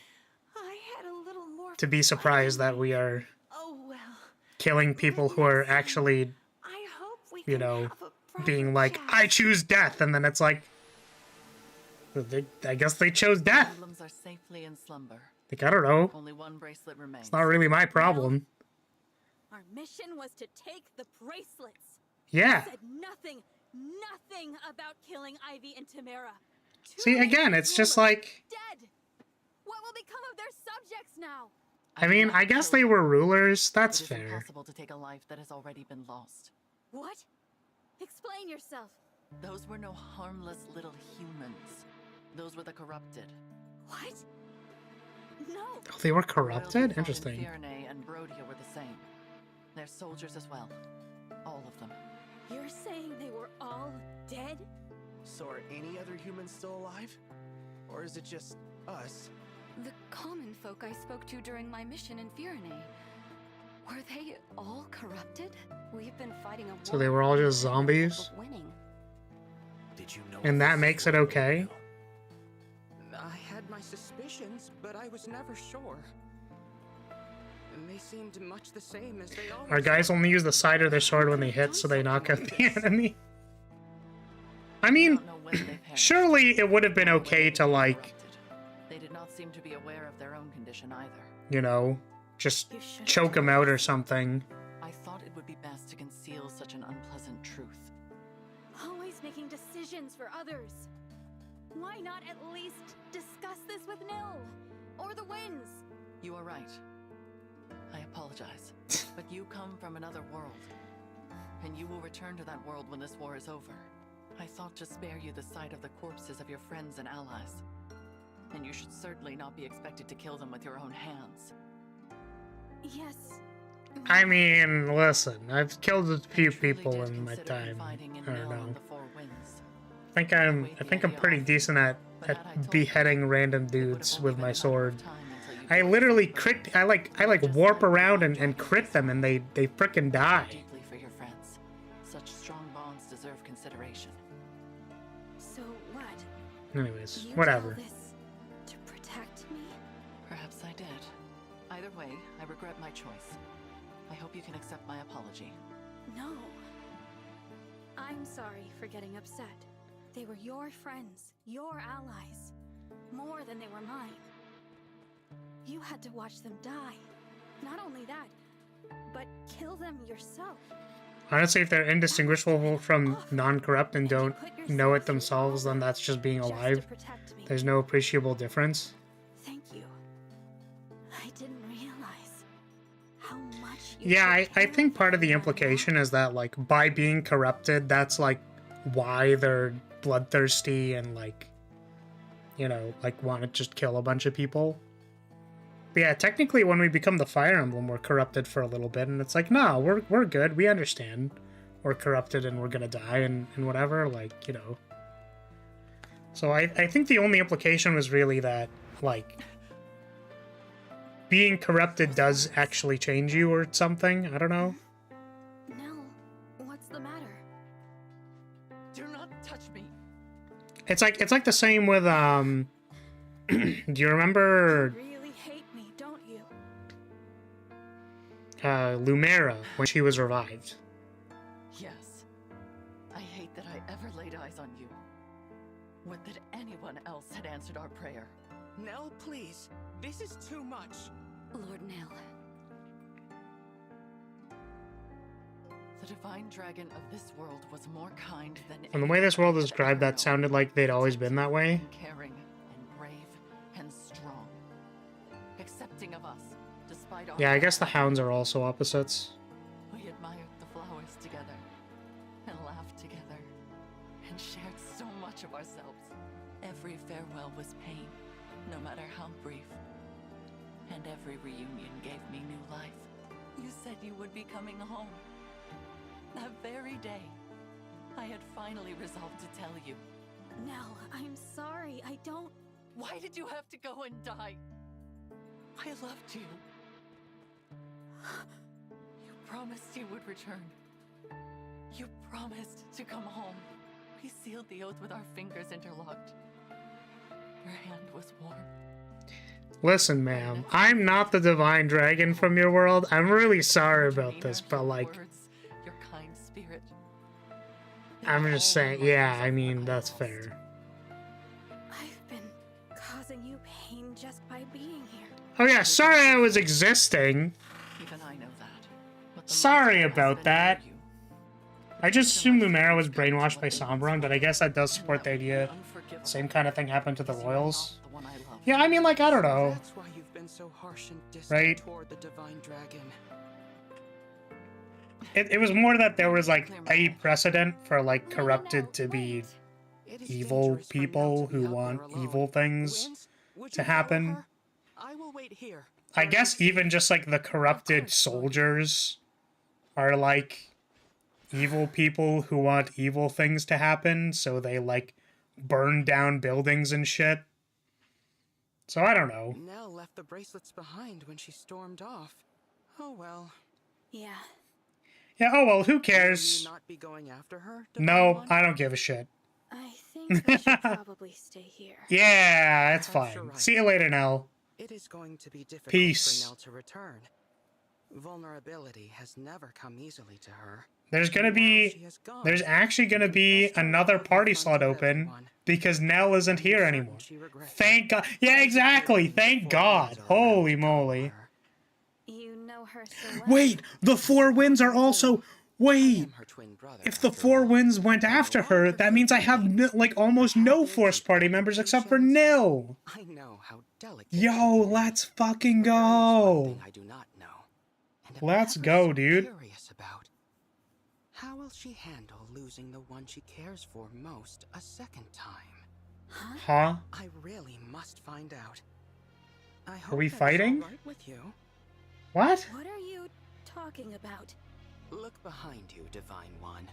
I had a little more to be surprised that we are Oh well. killing people who are actually, I hope we you can know, have a proper being like, chat. I choose death, and then it's like, I guess they chose death. Emblems are safely in slumber. Like, I don't know. Only one bracelet remains. It's not really my problem. Our mission was to take the bracelets. Yeah. Said nothing about killing Ivy and Tamara. See, again, it's just like, Dead. What will become of their subjects now? I mean, I guess they were rulers. That's It is fair. impossible to take a life that has already been lost. What? Explain yourself. Those were no harmless little humans. Those were the corrupted. What? No. Oh, they were Royalty corrupted? fought in Interesting. Fierne and Brodia were the same. They're soldiers as well. All of them. You're saying they were all dead? So are any other humans still alive? Or is it just us? The common folk I spoke to during my mission in Fierne. Were they all corrupted? We've been fighting a war. So they were all just zombies? Winning. Did you know? And that makes it okay? I had my suspicions, but I was never sure. And they seemed much the same as they always Our guys only use the side of their sword when they hit, so they knock out the enemy. I mean, don't know when they perished. surely it would have been okay to, like, Corrupted. They did not seem to be aware of their own condition either. you know, just You should choke them out or something. I thought it would be best to conceal such an unpleasant truth. Always making decisions for others. Why not at least discuss this with Nil? Or the winds? You are right. I apologize. But you come from another world. And you will return to that world when this war is over. I thought to spare you the sight of the corpses of your friends and allies. And you should certainly not be expected to kill them with your own hands. Yes. I mean, listen, I've killed a few I truly people did in my consider time. confiding in I don't Nil on know. the Four Winds. I think I'm pretty decent at beheading random dudes with my sword. I literally I like warp around and crit them, and they frickin' die. Deeply for your friends. Such strong bonds deserve consideration. So what? Anyways, You whatever. tell this to protect me? Perhaps I did. Either way, I regret my choice. I hope you can accept my apology. No. I'm sorry for getting upset. They were your friends, your allies, more than they were mine. You had to watch them die. Not only that, but kill them yourself. Honestly, if they're indistinguishable from non-corrupt and don't know it themselves, then that's just being Just to alive. protect me. There's no appreciable difference. Thank you. I didn't realize how much you Yeah, took I care think of part of the everyone. implication is that, like, by being corrupted, that's, like, why they're bloodthirsty and, like, you know, like, want to just kill a bunch of people. But yeah, technically, when we become the Fire Emblem, we're corrupted for a little bit, and it's like, no, we're good, we understand. We're corrupted and we're gonna die and whatever, like, you know. So I think the only implication was really that, like, being corrupted does actually change you or something, I don't know. No, what's the matter? Do not touch me. It's like the same with do you remember You really hate me, don't you? Lumera when she was revived? Yes. I hate that I ever laid eyes on you. Would that anyone else had answered our prayer. Nell, please. This is too much. Lord Nil. The divine dragon of this world was more kind than And the way this world is described, that that sounded like they'd always been that way. Caring and brave and strong. Accepting of us, despite our Yeah, I guess the hounds are also opposites. We admired the flowers together, and laughed together, and shared so much much of ourselves. Every farewell was pain, no matter how brief. And every reunion gave me new life. You said you would be coming home. That very day, I had finally resolved to tell you. Nell, I'm sorry. I don't... Why did you have to go and die? I loved you. You promised you would return. You promised to come home. We sealed the oath with our fingers interlocked. Your hand was warm. Listen, ma'am, I'm not the divine dragon from your world. I'm really sorry about this, but like, your kind spirit. I'm just saying, yeah, I mean, that's fair. I've been causing you pain just by being here. Oh yeah, sorry I was existing. Even I know that. But the Sorry monster has about been that. near you. I just assumed Lumera was brainwashed by Sombron, but I guess that does support the idea. Same kind of thing happened to the Royals. The one I love. Yeah, I mean, like, I don't know. That's why you've been so harsh and distant Right? toward the divine dragon. It was more that there was, like, a precedent for, like, corrupted to be It is evil dangerous for Nell people to be who out want there alone. evil things Winds, would to you follow happen. her? I will wait here. I guess even just, like, the corrupted course, soldiers are, like, evil people who want evil things to happen, so they, like, burn down buildings and shit. So I don't know. Nell left the bracelets behind when she stormed off. Oh well. Yeah. Yeah, oh well, who Will you cares? not be going after her, Divine No, One? I don't give a shit. I think I should probably stay here. Yeah, it's Perhaps fine. you're right. See you later, Nell. It is going to be difficult Peace. for Nell to return. Vulnerability has never come easily to her. There's gonna Now she be... has gone. There's actually gonna be Confessed her another love in party front slot of open everyone. because Nell isn't I'm here certain anymore. she regrets it. Thank God. Yeah, exactly. Thank God. Holy moly. You know her so well. Wait, the Four Winds are also... Wait, Her twin brother, if the after Four all. Winds went after her, that means I have, like, almost no Force Party members except for Nil. I know how delicate. Yo, she can be. let's fucking But there is one go. thing I do not know, and I'm Let's ever go, so dude. Curious about. How will she handle losing the one she cares for most a second time? Huh? I really must find out. I hope we that is fighting? all right with you. What? What are you talking about? Look behind you, Divine One.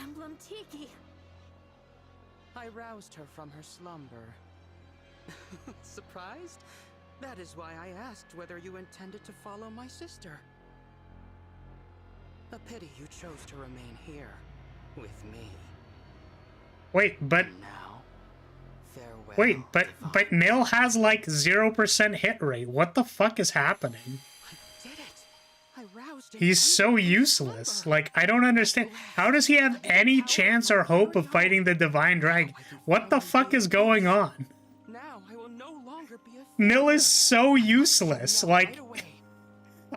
Emblem Tiki. I roused her from her slumber. Surprised? That is why I asked whether you intended to follow my sister. A pity you chose to remain here with me. Wait, but... And now, farewell. Wait, but Divine. Nil has, like, 0% hit rate. What the fuck is happening? I did it. I roused him He's so from his useless. slumber. Like, I don't understand. How does he have any chance or hope of fighting the Divine Dragon? What the fuck is going on? Now I will no longer be a Nil is so useless. Now, Like, right away.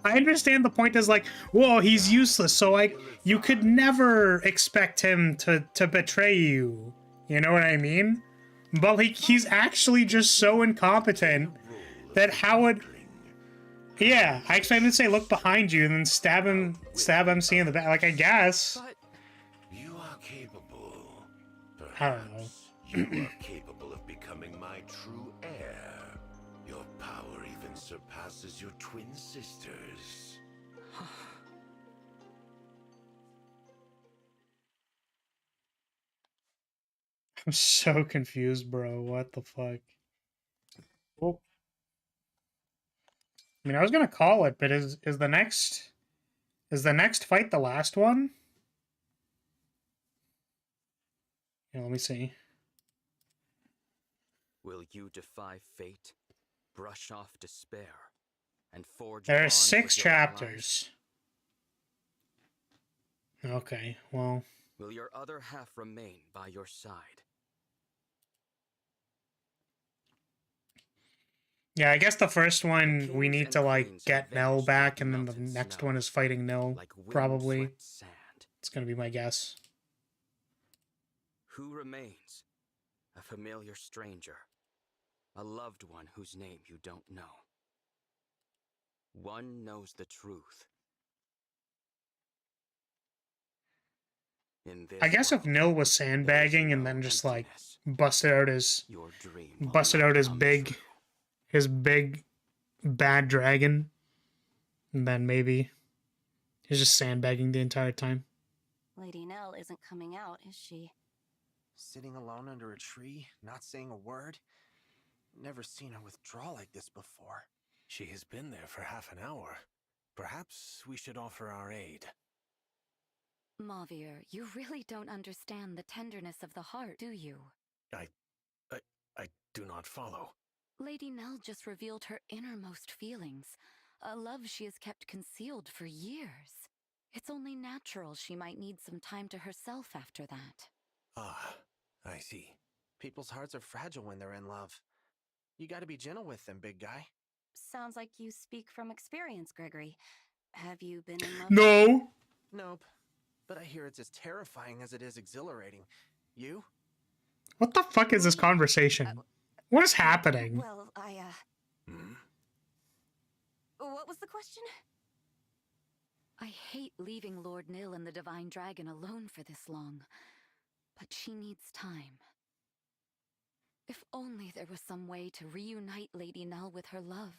I understand the point is like, whoa, he's useless, so like, you could never expect him to betray you. You know what I mean? But like, he's actually just so incompetent that how would... Yeah, I expect him to say, look behind you, and then stab MC in the back. Like, I guess. But You are capable. I don't know. Perhaps you are capable of becoming my true heir. Your power even surpasses your twin sisters. I'm so confused, bro. What the fuck? Oh. I mean, I was gonna call it, but is the next fight the last one? Yeah, let me see. will you defy fate, brush off despair, and forge There are bonds 6 with your allies? chapters. Okay, well, Will your other half remain by your side? yeah, I guess the first one we kings need and to like queens get have Nell vanished back, like and then the melted next snow, one is fighting Nell. like Probably, wind-swept sand. it's gonna be my guess. Who remains? A familiar stranger. A loved one whose name you don't know. One knows the truth, In this I guess if world, Nil was there is sandbagging and no then just like emptiness. busted out his Your dream will not come true. his big bad dragon, and then maybe he's just sandbagging the entire time. Lady Nell isn't coming out, is she? Sitting alone under a tree, not saying a word. Never seen her withdraw like this before. She has been there for half an hour. Perhaps we should offer our aid. Mauvier, you really don't understand the tenderness of the heart, do you? I do not follow. Lady Nell just revealed her innermost feelings, a love she has kept concealed for years. It's only natural she might need some time to herself after that. Ah, I see. People's hearts are fragile when they're in love. You gotta be gentle with them, big guy. Sounds like you speak from experience, Gregory. Have you been in love? No. Nope. But I hear it's as terrifying as it is exhilarating. You? What the fuck is this conversation? What is happening? Well, Hmm? What was the question? I hate leaving Lord Nil and the Divine Dragon alone for this long, but she needs time. If only there was some way to reunite Lady Nell with her love.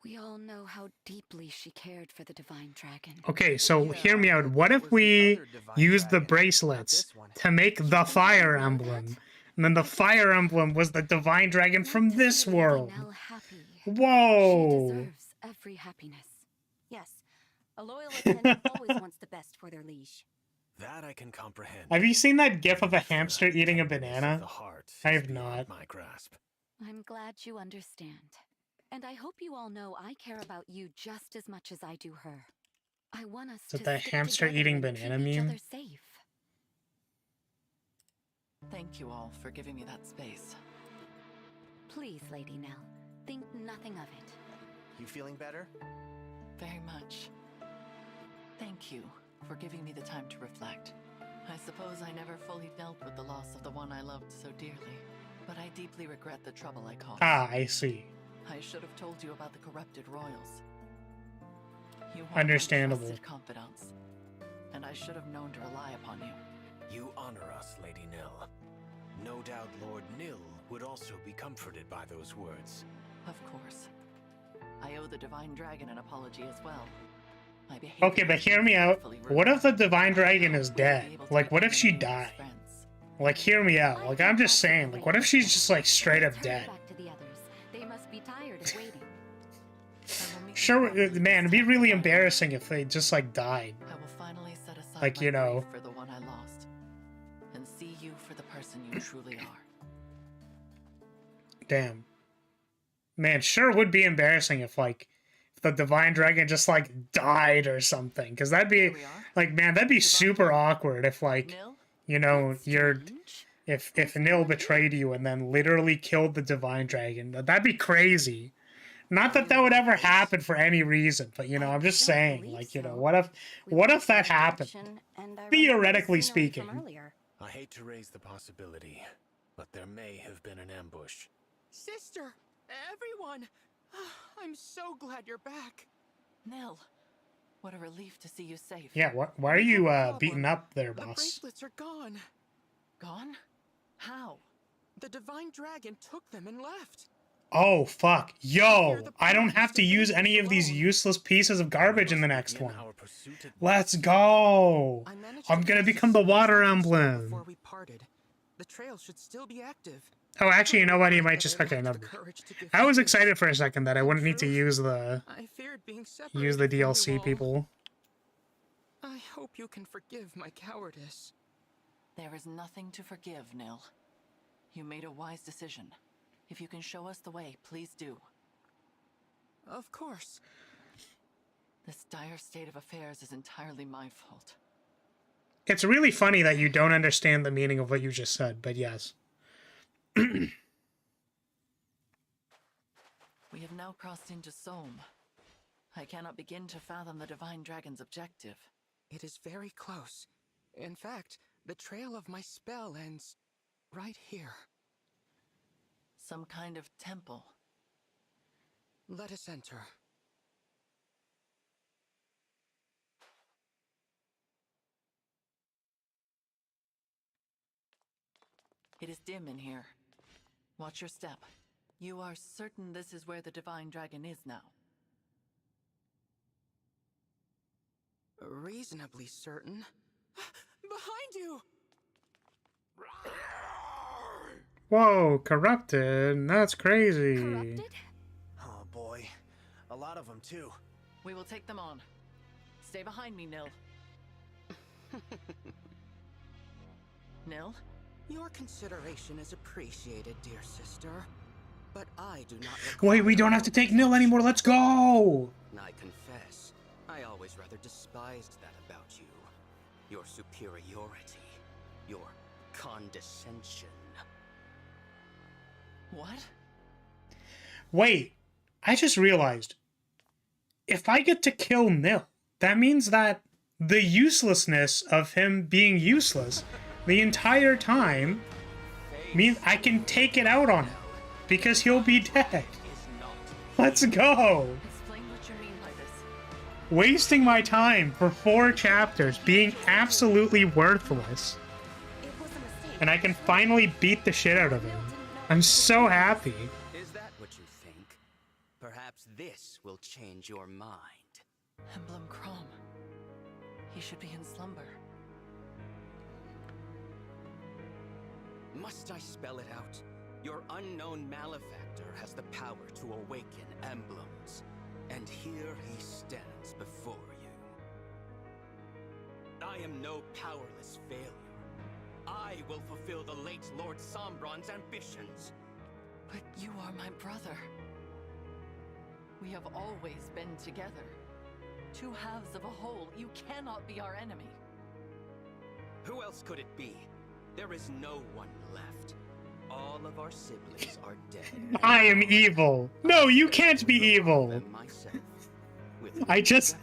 We all know how deeply she cared for the Divine Dragon. Okay, so Yeah, hear me out. but What that if was the we other Divine use the Dragon, not bracelets this one. to make the Fire Emblem? And then the Fire Emblem was the Divine Dragon from this world. Lady Nell happy. She Whoa. deserves every happiness. Yes. A loyal attendant always wants the best for their liege. That I can comprehend. Have you seen that gif of a But the hamster eating a tenderness of banana? the heart I is have beyond not. my grasp. I'm glad you understand. And I hope you all know I care about you just as much as I do her. I want us Is it to the stick hamster together eating and banana keep each meme? other safe. Thank you all for giving me that space. Please, Lady Nell, think nothing of it. You feeling better? Very much. Thank you for giving me the time to reflect. I suppose I never fully dealt with the loss of the one I loved so dearly, but I deeply regret the trouble I caused. Ah, I see. I should have told you about the corrupted royals. You are Understandable. my trusted confidants, and I should have known to rely upon you. You honor us, Lady Nil. No doubt Lord Nil would also be comforted by those words. Of course. I owe the Divine Dragon an apology as well. My behavior Okay, but hear me out. What if the Divine Dragon is dead? Like, what if she died? Like, hear me out. Like, I'm just saying, like, what if she's just, like, straight up dead? Back to the others. They must be tired of waiting. Sure, man, it'd be really embarrassing if they just, like, died. I will finally set aside Like, my you know. grief for the one I lost, and see you for the person you truly are. Damn. Man, sure would be embarrassing if, like, if the Divine Dragon just, like, died or something. Because that'd be, Here we are. like, man, that'd be super awkward if, like, Nil? you know, you're... Strange. If Nil betrayed you and then literally killed the Divine Dragon, that'd be crazy. Not that that would ever happen for any reason, but, you know, I'm just I don't saying, believe like, you know, so. what if that happened? And I Theoretically remember the scenery from speaking. earlier. I hate to raise the possibility, but there may have been an ambush. Sister! Everyone! I'm so glad you're back. Nil, what a relief to see you safe. Yeah, why are you beating up there, The boss? bracelets are gone. Gone? How? The Divine Dragon took them and left. Oh, fuck. Yo, I don't have to use any of these useless pieces of garbage in the next Begin one. our pursuit at Let's go. I managed I'm to gonna catch a become the single water trace emblem. before we parted. The trail should still be active. Oh, actually, you know what? You might But just... I Okay, lacked never the mind. courage to give I was chase. excited for a second that I wouldn't need to Truth, use the I feared being use separated the from you DLC all. people. I hope you can forgive my cowardice. There is nothing to forgive, Nil. You made a wise decision. If you can show us the way, please do. Of course. This dire state of affairs is entirely my fault. It's really funny that you don't understand the meaning of what you just said, but yes. We have now crossed into Somme. I cannot begin to fathom the Divine Dragon's objective. It is very close. In fact, the trail of my spell ends right here. Some kind of temple. Let us enter. It is dim in here. Watch your step. You are certain this is where the Divine Dragon is now? Reasonably certain. Behind you! Whoa, corrupted. That's crazy. Corrupted? Oh boy, a lot of them too. We will take them on. Stay behind me, Nil. Nil? Your consideration is appreciated, dear sister. But I do not Wait, we don't have to take Nil anymore. Let's go. I confess, I always rather despised that about you. Your superiority. Your condescension. What? Wait, I just realized. If I get to kill Nil, that means that the uselessness of him being useless the entire time means I can take it out on him. Because he'll be dead. Let's go. Explain what you mean by this. Wasting my time for 4 chapters being absolutely worthless. It was a mistake. And I can finally beat the shit out of him. I'm so happy. Is that what you think? Perhaps this will change your mind. Emblem Crom. He should be in slumber. Must I spell it out? Your unknown malefactor has the power to awaken emblems. And here he stands before you. I am no powerless failure. I will fulfill the late Lord Sombron's ambitions. But you are my brother. We have always been together. 2 halves of a whole. You cannot be our enemy. Who else could it be? There is no one left. All of our siblings are dead. I am evil. No, you can't be evil. I just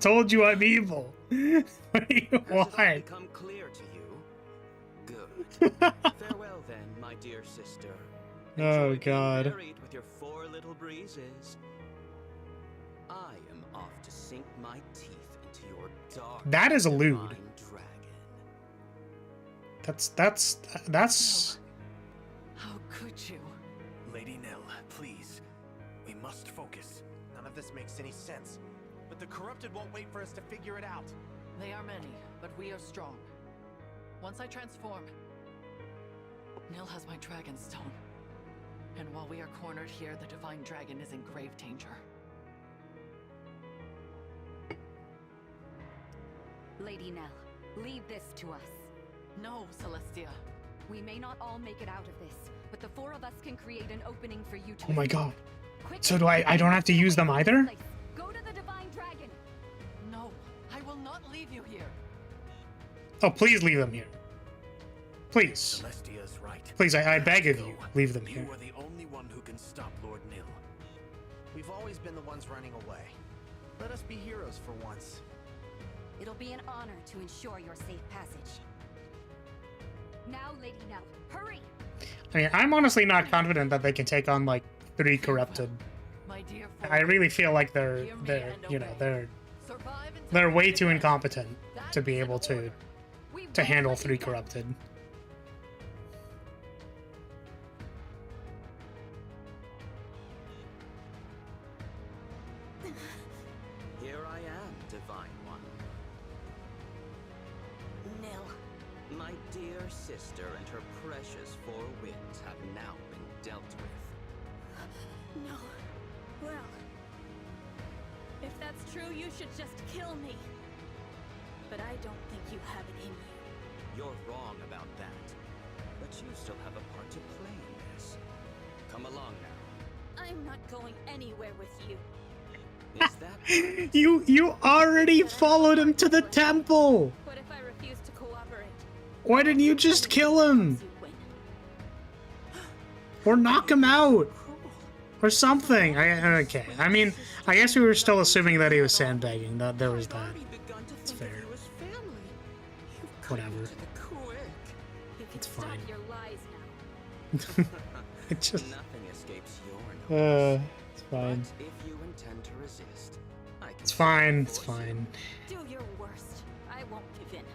told you I'm evil. What do you want? Has it become clear to you? Good. Farewell then, my dear sister. Oh, Enjoy being God. married with your 4 little breezes. I am off to sink my teeth into your dark That is a divine lewd. dragon. That's How could you? Lady Nil, please. We must focus. None of this makes any sense. But the corrupted won't wait for us to figure it out. They are many, but we are strong. Once I transform, Nil has my dragon stone. And while we are cornered here, the Divine Dragon is in grave danger. Lady Nell, leave this to us. No, Celestia. We may not all make it out of this, but the 4 of us can create an opening for you to. Oh my god. Quickly, So do I don't have to use them either? Go to the Divine Dragon. No, I will not leave you here. Oh, please leave them here. Please. Celestia's right. Please, I beg of Go. you, leave them here. You are the only one who can stop Lord Nil. We've always been the ones running away. Let us be heroes for once. It'll be an honor to ensure your safe passage. Now, Lady Nell, hurry! I mean, I'm honestly not confident that they can take on like 3 corrupted. My dear I really feel like they're they're way too incompetent to be able to handle 3 corrupted. Here I am, Divine One. Nil. My dear sister and her precious 4 winds have now been dealt with. No. Well, if that's true, you should just kill me. But I don't think you have it in you. You're wrong about that. But you still have a part to play in this. Come along now. I'm not going anywhere with you. Is that You already followed him to the temple. What if I refuse to cooperate? Why didn't you just kill him? You win. Or knock him out? Or something. Okay. I mean, I guess we were still assuming that he was sandbagging. That there was that. It's fair. Whatever. You can It's stop fine. your lies now. It just. nothing escapes your notice. It's fine. But if you intend to resist, I can It's fine. force It's you. fine. Do your worst. I won't give in.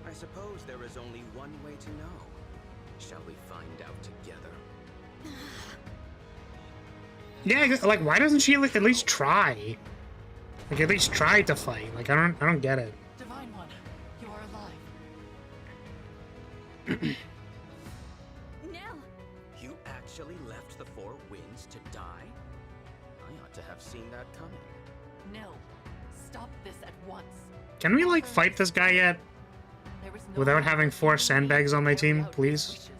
I suppose there is only one way to know. Shall we find out together? Yeah, like, why doesn't she like, at least try? Like, at least try to fight. Like, I don't get it. Divine One, you are alive. Nell! You actually left the Four Winds to die? I ought to have seen that coming. No. Stop this at once. Can we, like, fight this guy yet? There is no Without way having that 4 you sandbags on my can team, carry out his please? wishes.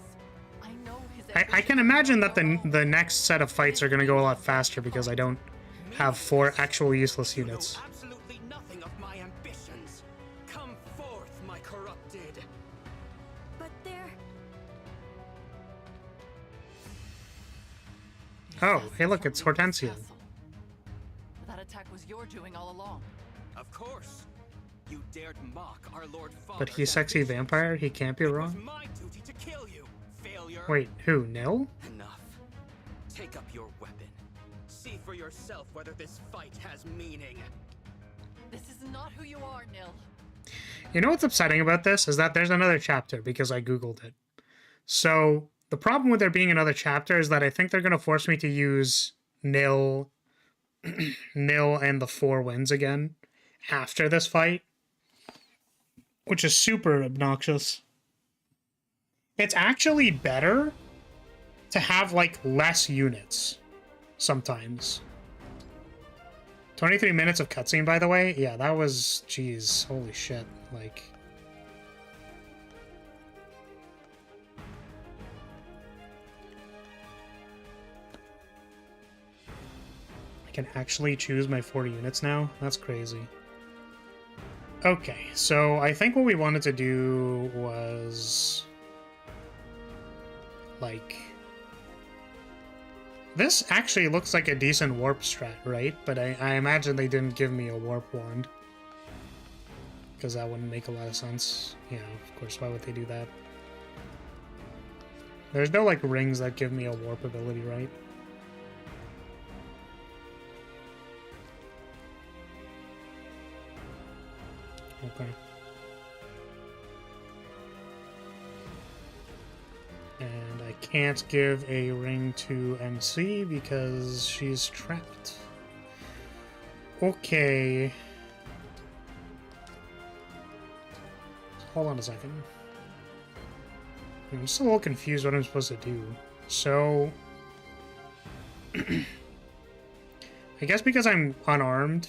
I know his I ambitions can imagine that are the next set of fights are gonna go a lot faster because I don't have 4 actual useless You know units. absolutely nothing of my ambitions. Come forth, my corrupted. But they're... Oh, hey look, it's Hortensia. Castle. That attack was your doing all along. Of course. You dared mock our Lord Father. But he's sexy vampire, he can't be It was wrong. my duty to kill you, failure. Wait, who, Nil? Enough. Take up your weapon. See for yourself whether this fight has meaning. This is not who you are, Nil. You know what's upsetting about this is that there's another chapter because I googled it. So the problem with there being another chapter is that I think they're gonna force me to use Nil and the 4 Winds again after this fight, which is super obnoxious. It's actually better to have like less units sometimes. 23 minutes of cutscene, by the way. Yeah, that was, jeez, holy shit. Like, I can actually choose my 4 units now? That's crazy. Okay, so I think what we wanted to do was like, this actually looks like a decent warp strat, right? But I imagine they didn't give me a warp wand, because that wouldn't make a lot of sense. Yeah, of course, why would they do that? There's no like rings that give me a warp ability, right? Okay. And I can't give a ring to MC because she's trapped. Okay. Hold on a second. I'm still a little confused what I'm supposed to do. So... I guess because I'm unarmed...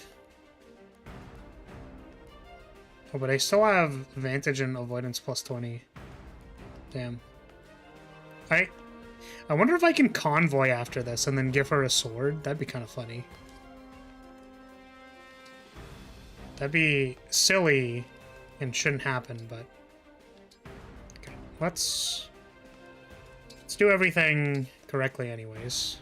Oh, but I still have advantage and avoidance plus 20. Damn. I wonder if I can convoy after this and then give her a sword. That'd be kind of funny. That'd be silly and shouldn't happen, but... Okay, let's do everything correctly anyways.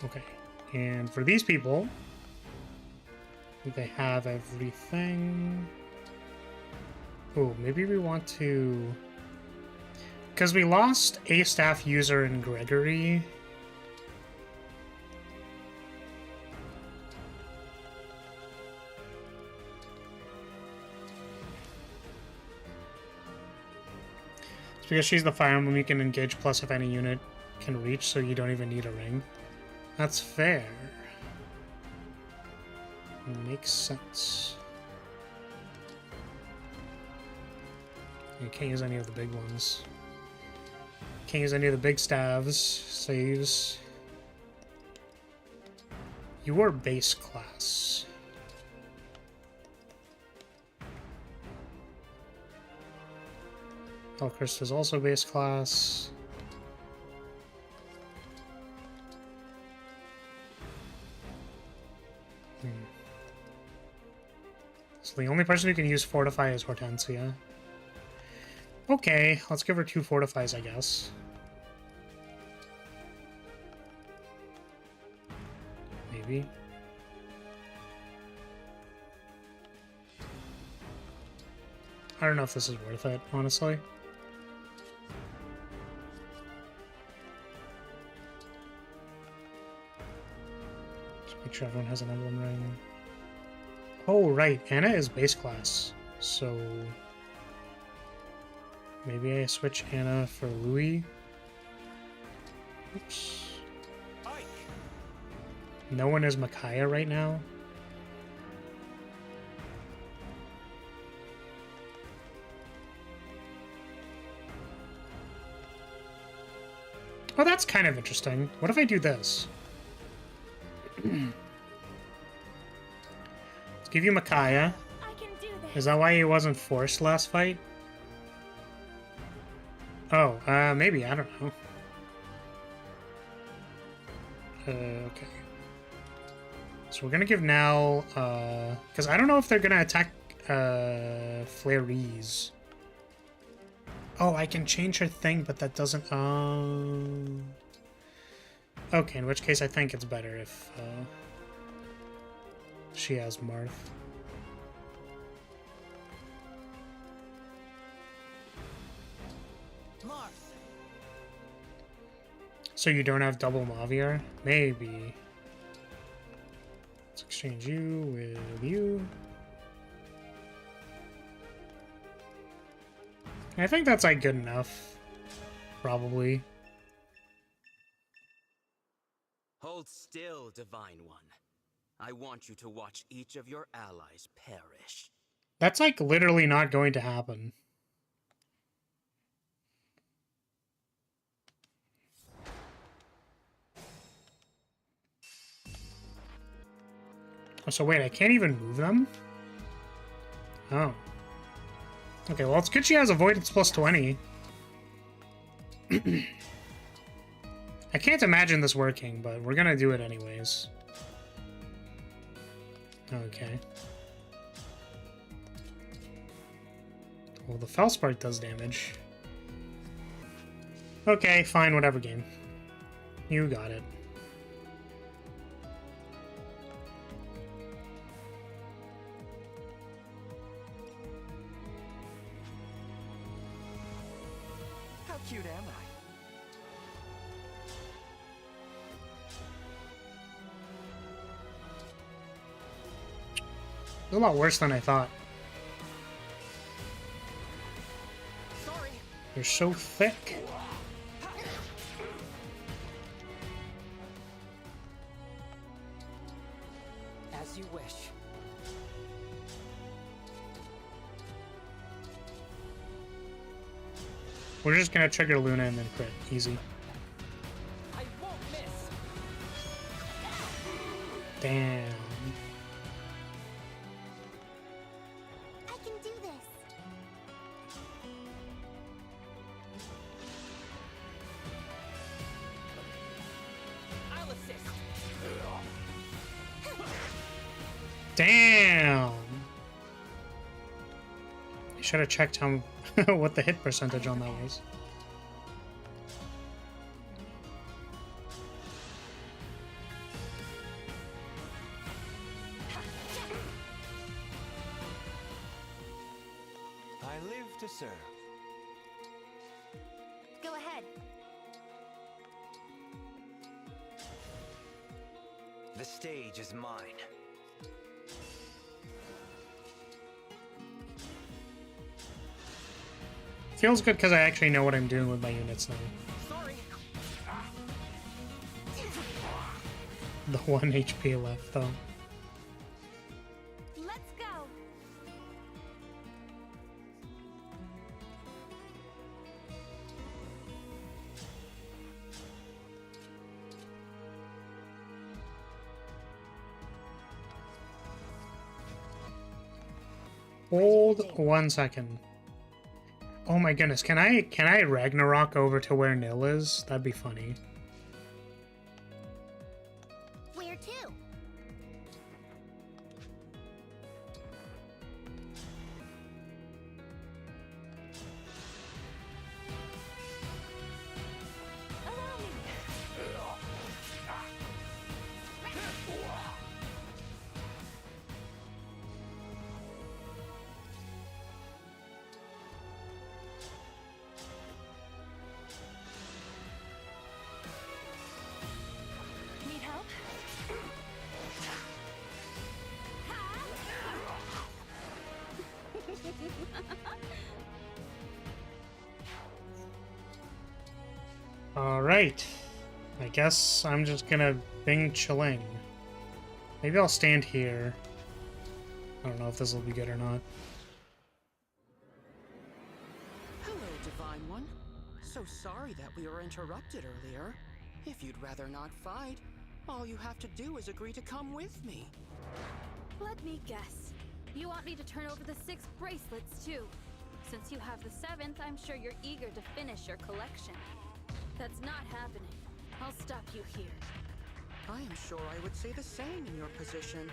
Okay, and for these people, they have everything. Oh, maybe we want to... Because we lost a staff user in Gregory. It's because she's the Fire Emblem you can engage plus if any unit can reach, so you don't even need a ring. That's fair. Makes sense. You can't use any of the big ones. Can't use any of the big staves. Saves. You are base class. Elchrist is also base class. So the only person who can use Fortify is Hortensia. Okay, let's give her 2 Fortifies, I guess. maybe. I don't know if this is worth it, honestly. Just make sure everyone has an emblem ring. Oh, right. Anna is base class. So maybe I switch Anna for Louis. Oops. No one is Micaiah right now. Oh, that's kind of interesting. What if I do this? Let's give you Micaiah. I can do this. Is that why he wasn't forced last fight? Oh, maybe. I don't know. Okay. So we're gonna give Nell, because I don't know if they're gonna attack, Flareeze. Oh, I can change her thing, but that doesn't, okay, in which case I think it's better if, she has Marth. So you don't have double Maviar? Maybe. Let's exchange you with you. I think that's like good enough. Probably. Hold still, Divine One. I want you to watch each of your allies perish. That's like literally not going to happen. Oh, so wait, I can't even move them? Oh. Okay, well, it's good she has avoidance plus 20. I can't imagine this working, but we're gonna do it anyways. Okay. Well, the Felspart does damage. Okay, fine, whatever, game. You got it. How cute am I? It's a lot worse than I thought. Sorry. They're so thick. As you wish. We're just gonna trigger Luna and then crit. Easy. I won't miss. Damn. I can do this. I'll assist. Damn. I should have checked how what the hit percentage on that was. I live to serve. Go ahead. The stage is mine. Feels good because I actually know what I'm doing with my units now. Sorry. The 1 HP left, though. Let's go. Hold 1 second. Oh my goodness, can I Ragnarok over to where Nil is? That'd be funny. Where to? Allow me. Alright. I guess I'm just gonna bing chilling. Maybe I'll stand here. I don't know if this will be good or not. Hello, Divine One. So sorry that we were interrupted earlier. If you'd rather not fight, all you have to do is agree to come with me. Let me guess. You want me to turn over the 6 bracelets, too. Since you have the 7th, I'm sure you're eager to finish your collection. That's not happening. I'll stop you here. I am sure I would say the same in your position.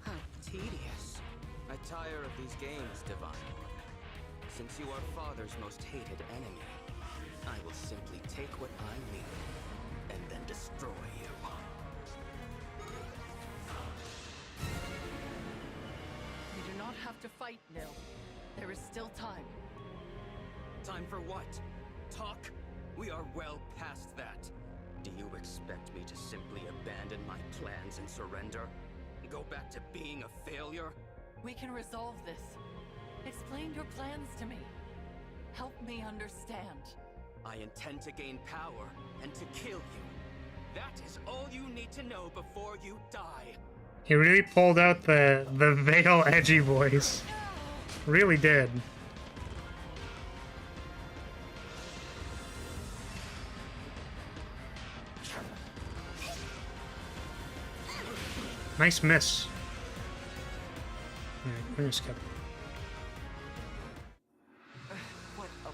How tedious. I tire of these games, Divine One. Since you are Father's most hated enemy, I will simply take what I need and then destroy you. You do not have to fight, Nil. There is still time. Time for what? Talk? We are well past that. Do you expect me to simply abandon my plans and surrender? Go back to being a failure? We can resolve this. Explain your plans to me. Help me understand. I intend to gain power and to kill you. That is all you need to know before you die. He really pulled out the Veil edgy voice. Really did. Nice miss. Alright, we're gonna skip.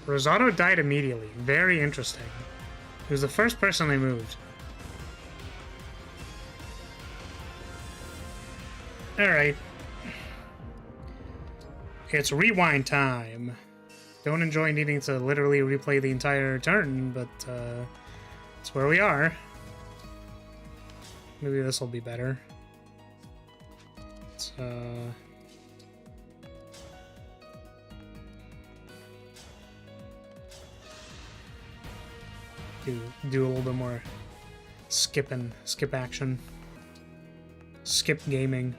Rosado died immediately. Very interesting. He was the first person they moved. Alright. It's rewind time. Don't enjoy needing to literally replay the entire turn, but it's where we are. Maybe this will be better. Let's do a little bit more skip action. Skip gaming.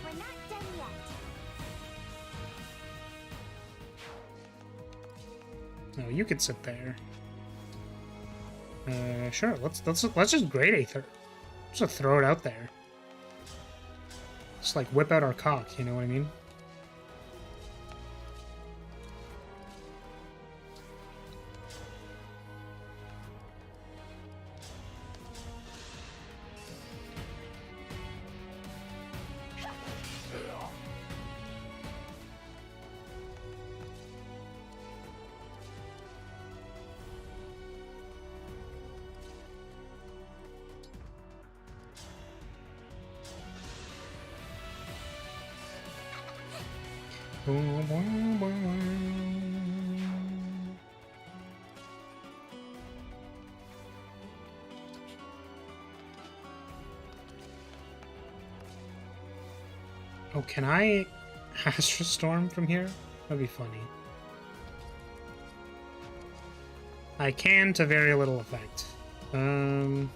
We're not done yet. No, you could sit there. Sure. Let's just grade Aether. Just throw it out there. Just like whip out our cock. You know what I mean? Oh, can I Astral Storm from here? That'd be funny. I can to very little effect. Well,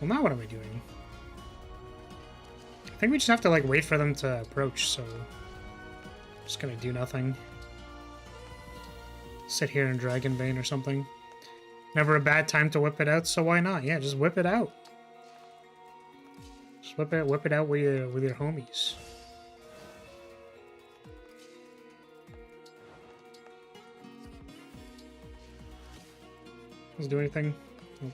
now what am I doing? I think we just have to, like, wait for them to approach, so... I'm just gonna do nothing. Sit here in Dragon Vein or something. Never a bad time to whip it out, so why not? Yeah, just whip it out. Just whip it out with your homies. Does it do anything? Oh.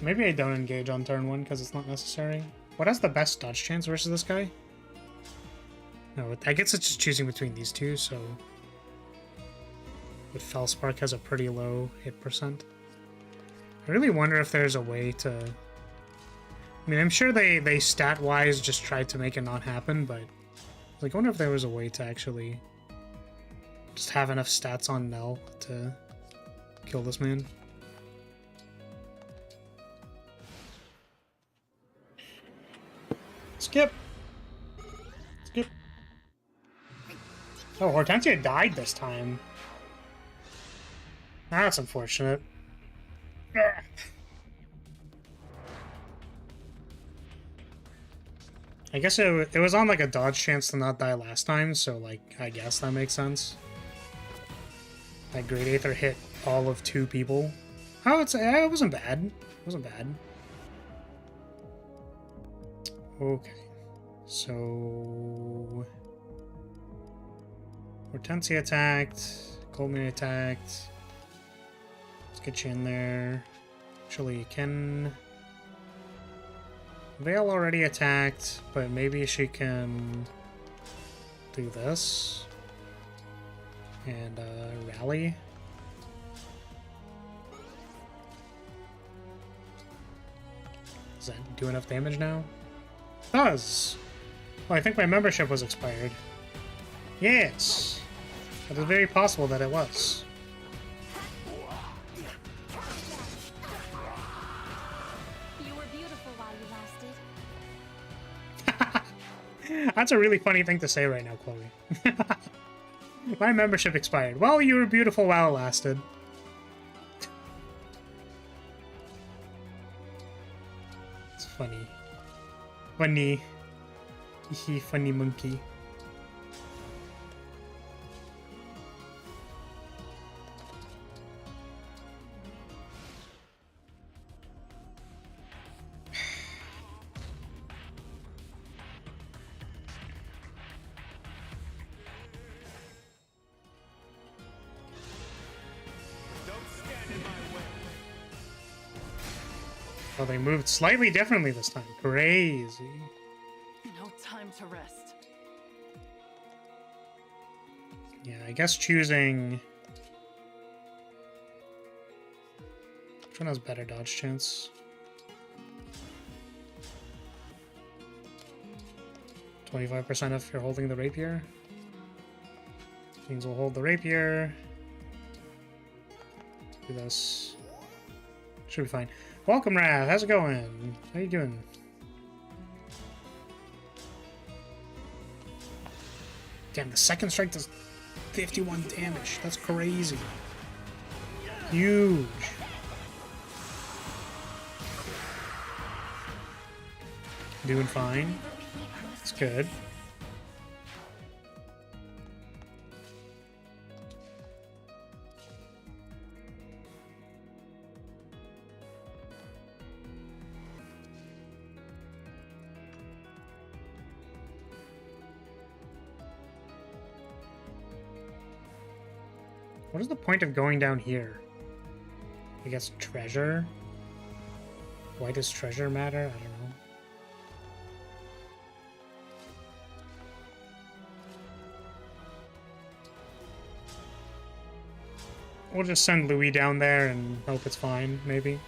Maybe I don't engage on turn 1 because it's not necessary. What has the best dodge chance versus this guy? No, I guess it's just choosing between these two, so... But Fellspark has a pretty low hit percent. I really wonder if there's a way to... I mean, I'm sure they stat-wise just tried to make it not happen, but... Like, I wonder if there was a way to actually... Just have enough stats on Nell to kill this man. Skip! Skip. Oh, Hortensia died this time. That's unfortunate. I guess it was on like a dodge chance to not die last time, so like I guess that makes sense. That Great Aether hit all of 2 people. Oh, it wasn't bad. It wasn't bad. Okay. So Hortensia attacked, Coleman attacked. Let's get you in there. Actually, can Vale already attacked, but maybe she can do this and rally. Does that do enough damage now? It does. Well, I think my membership was expired. Yes, it is very possible that it was. You were beautiful while you lasted. That's a really funny thing to say right now, Chloe. My membership expired. Well, you were beautiful while it lasted. It's funny. Funny. Hehe, funny monkey. Oh, they moved slightly differently this time. Crazy. No time to rest. Yeah, I guess choosing... Which one has better dodge chance? 25% if you're holding the rapier. Means we'll hold the rapier. Do this. Should be fine. Welcome, Wrath. How's it going? How you doing? Damn, the second strike does 51 damage. That's crazy. Huge. Doing fine. It's good. What is the point of going down here? I guess treasure? Why does treasure matter? I don't know. We'll just send Louis down there and hope it's fine, maybe.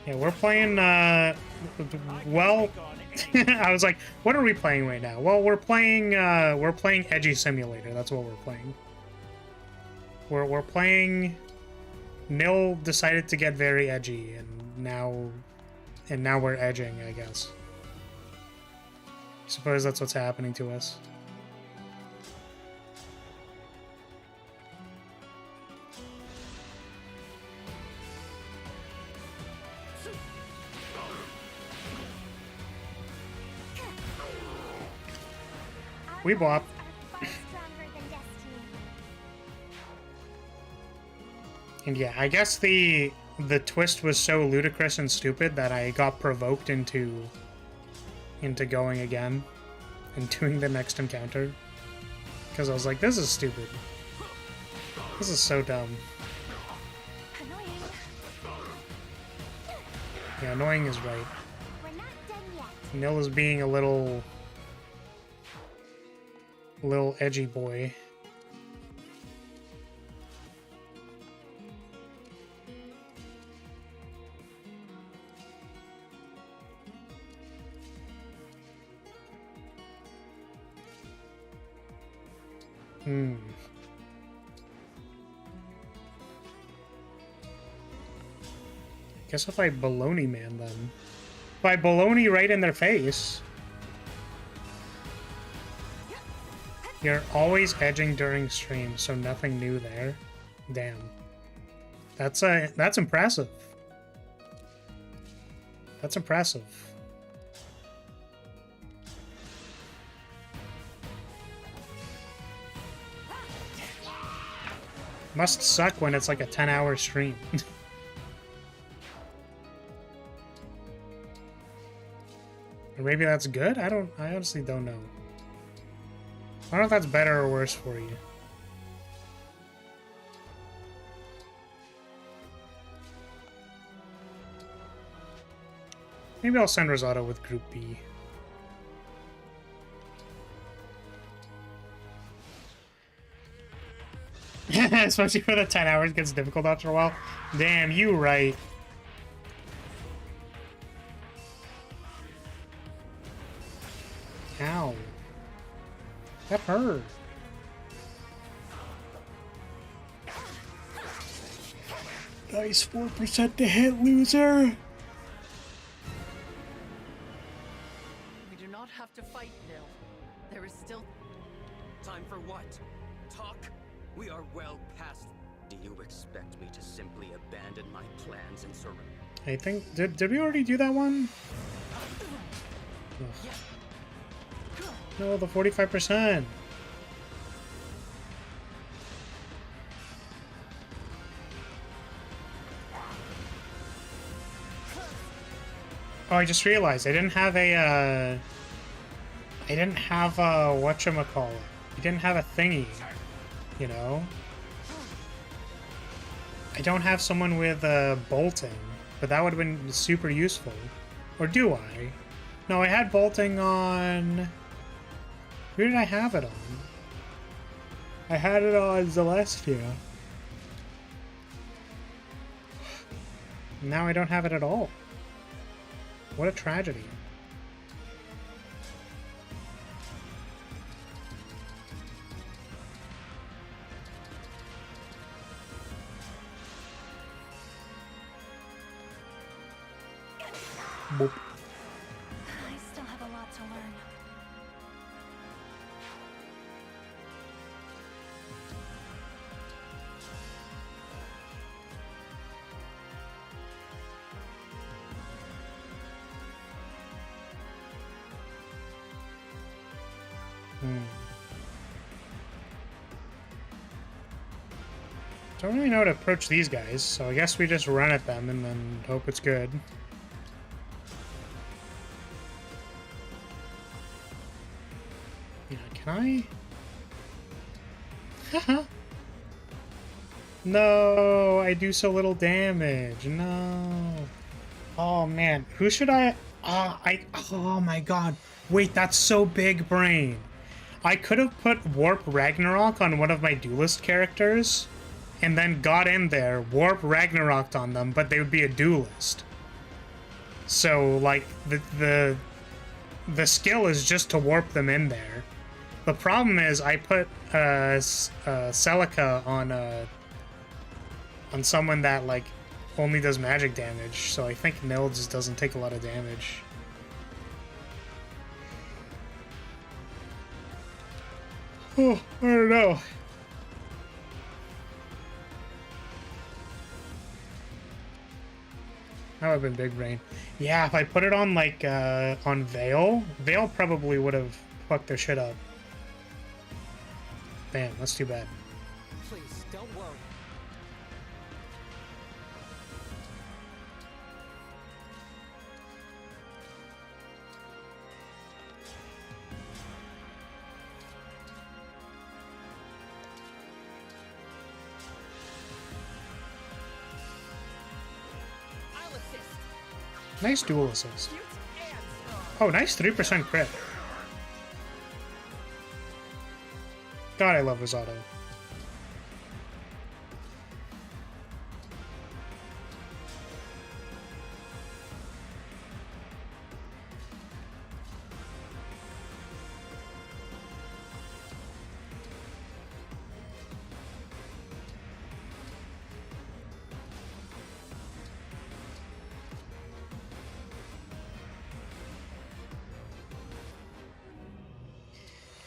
Yeah, we're playing, well... I was like, what are we playing right now? Well, we're playing Edgy Simulator. That's what we're playing. We're playing... Nil decided to get very edgy, and now we're edging, I guess. I suppose that's what's happening to us. We bop. And yeah, I guess the twist was so ludicrous and stupid that I got provoked into going again and doing the next encounter. Because I was like, this is stupid. This is so dumb. Yeah, annoying is right. Nil is being a little edgy boy. Guess if I baloney man them. If I baloney right in their face. You're always edging during stream, so nothing new there. Damn. That's impressive. That's impressive. Must suck when it's like a 10-hour stream. Or maybe that's good? I honestly don't know. I don't know if that's better or worse for you. Maybe I'll send Rosado with Group B. Especially for the 10 hours, gets difficult after a while. Damn, you right. Ow. That hurt. Nice 4% to hit, loser. We do not have to fight, Nil. There is still Time for what? Talk? We are well past. Do you expect me to simply abandon my plans and surrender? I think did we already do that one? Ugh. No, the 45%. Oh, I just realized I didn't have a whatchamacallit. I didn't have a thingy, you know? I don't have someone with bolting, but that would have been super useful. Or do I? No, I had bolting on... Who did I have it on? I had it on Celestia. Now I don't have it at all. What a tragedy. Boop. I still have a lot to learn. Don't really know how to approach these guys, so I guess we just run at them and then hope it's good. Yeah, can I? Haha. No, I do so little damage. No. Oh man, who should I? Oh my god. Wait, that's so big brain. I could have put Warp Ragnarok on one of my duelist characters and then got in there, Warp Ragnaroked on them, but they would be a duelist. So, like, the skill is just to warp them in there. The problem is I put Celica on someone that, like, only does magic damage, so I think Nil just doesn't take a lot of damage. Oh, I don't know. That would have been big brain. Yeah, if I put it on, like, on Veil probably would have fucked their shit up. Damn, that's too bad. Please, don't worry. Nice dual assist. Oh, nice 3% crit. God, I love Rosado.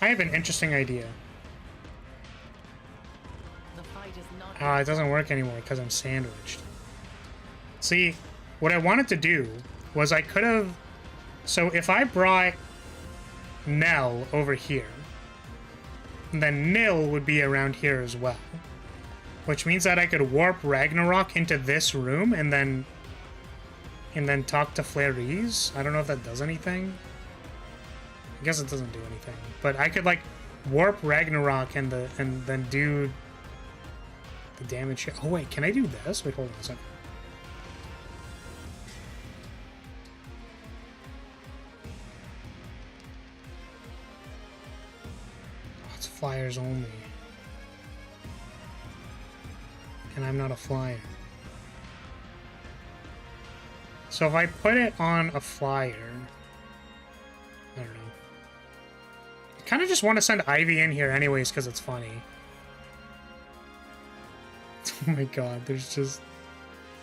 I have an interesting idea. the fight is not. Ah, it doesn't work anymore because I'm sandwiched. See, what I wanted to do was I could have... So if I brought Nell over here, then Nil would be around here as well. Which means that I could warp Ragnarok into this room and then talk to Flaries. I don't know if that does anything. I guess it doesn't do anything. But I could like warp Ragnarok and then do the damage here. Oh wait, can I do this? Wait, hold on a second. Oh, it's flyers only. And I'm not a flyer. So if I put it on a flyer, I don't know. I kind of just want to send Ivy in here anyways because it's funny. Oh my god, there's just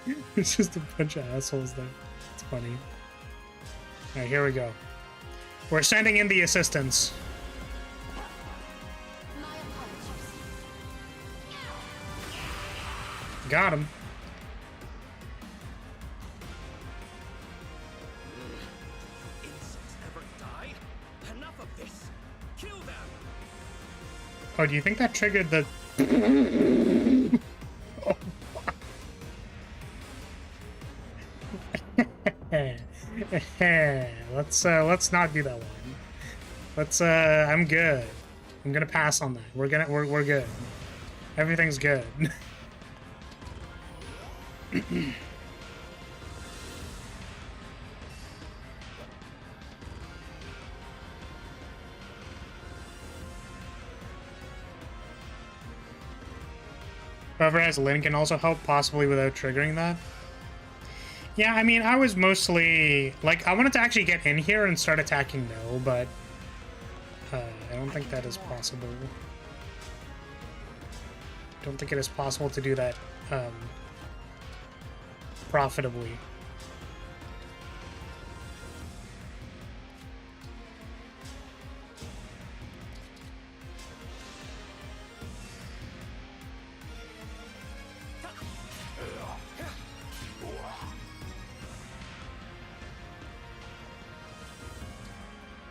a bunch of assholes there. It's funny. Alright, here we go. We're sending in the assistants. Got him. Insects ever die? Enough of this. Kill them. Oh, do you think that triggered the... let's not do that one. I'm good. I'm gonna pass on that. We're good. Everything's good. Whoever has Lyn can also help, possibly without triggering that. Yeah, I mean, I was mostly... Like, I wanted to actually get in here and start attacking No, but... I don't think that is possible. I don't think it is possible to do that, profitably.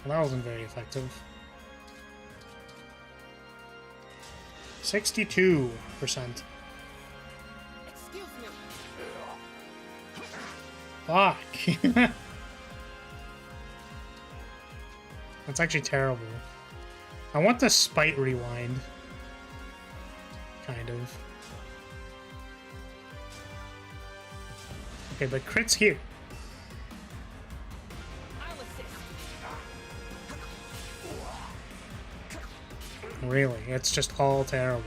Well, that wasn't very effective. 62%. Excuse me. Fuck. That's actually terrible. I want the spite rewind. Kind of. Okay, but crit's here. Really, it's just all terrible.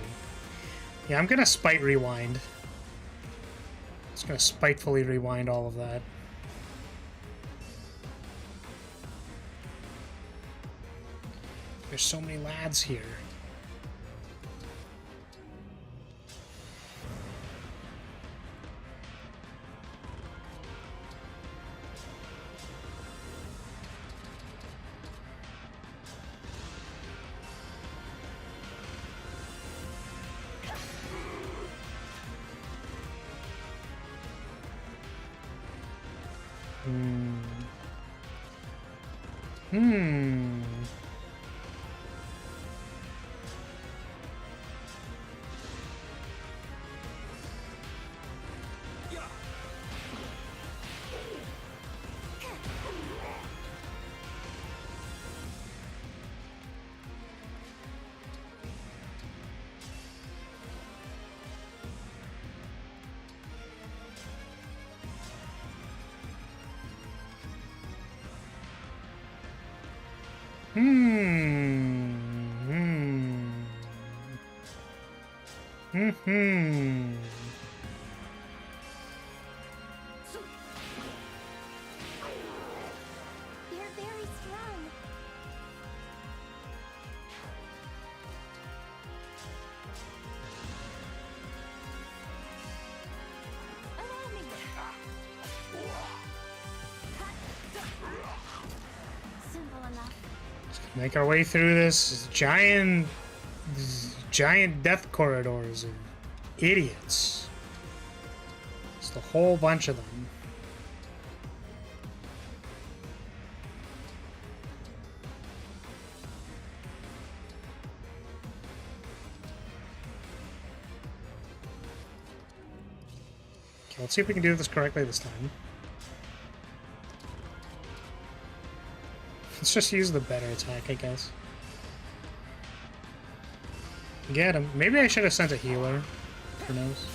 Yeah, I'm gonna spite rewind. Just gonna spitefully rewind all of that. There's so many lads here. You're very strong. Allow me. Simple enough. Make our way through this giant death corridors of idiots. Just a whole bunch of them. let's see if we can do this correctly this time. Let's just use the better attack, I guess. Get him. Maybe I should have sent a healer. Who knows?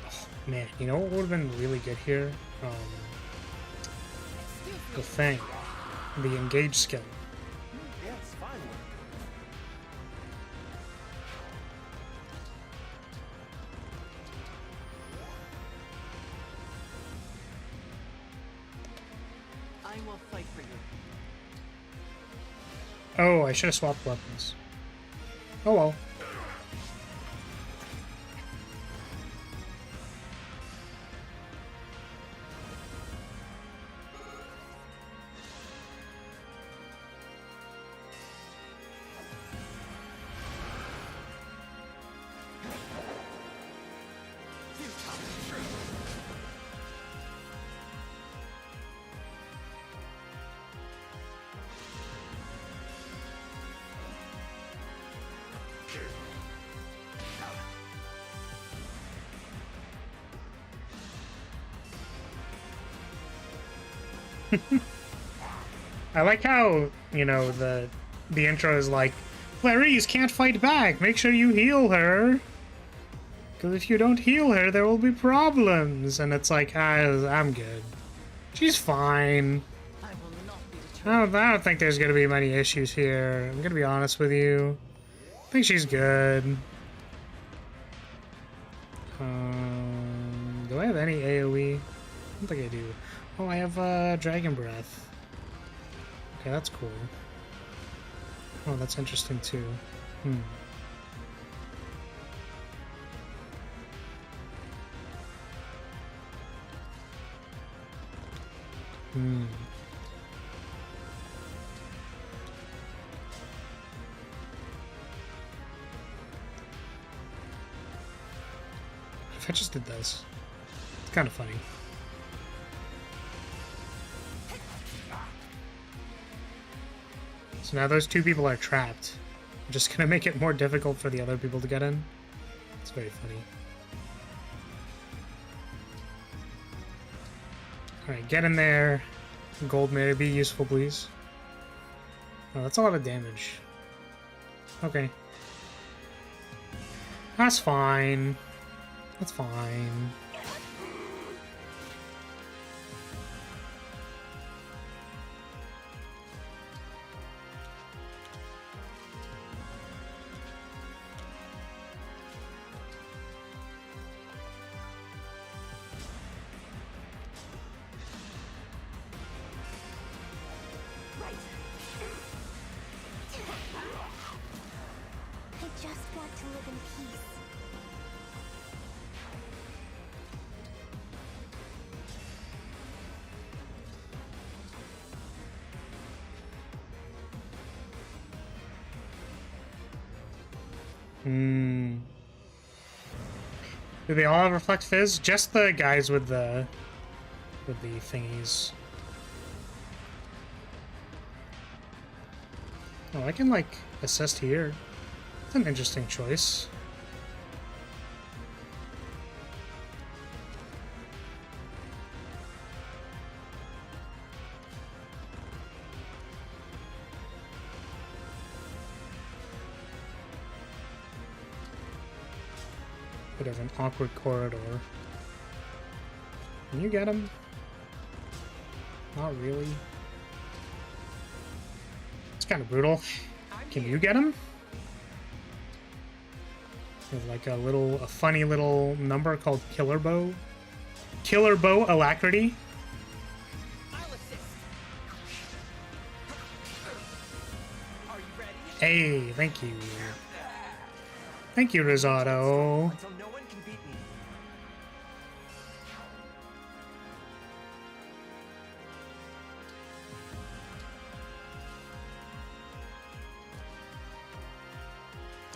Oh, man, you know what would have been really good here? The thing. The engage skill. Yes, fine. I will fight for you. Oh, I should have swapped weapons. Oh well. I like how, you know, the intro is like, Clarice can't fight back. Make sure you heal her. Because if you don't heal her, there will be problems. And it's like, I'm good. She's fine. I will not be deterred. I don't think there's going to be many issues here. I'm going to be honest with you. I think she's good. Do I have any AoE? I don't think I do. Oh, I have Dragon Breath. Okay, that's cool. Oh, that's interesting too. If I just did this, it's kind of funny. So now those two people are trapped. I'm just gonna make it more difficult for the other people to get in. It's very funny. Alright, get in there. Gold, may it be useful, please. Oh, that's a lot of damage. Okay. That's fine. That's fine. I just want to live in peace. Do they all have Reflect Fizz? Just the guys with the thingies. Oh, I can like assist here. It's an interesting choice. Bit of an awkward corridor. Can you get him? Not really. It's kind of brutal. Can you get him? With like a funny little number called Killer Bow. Killer Bow Alacrity. Hey, thank you. Thank you, Risotto. Until no one can beat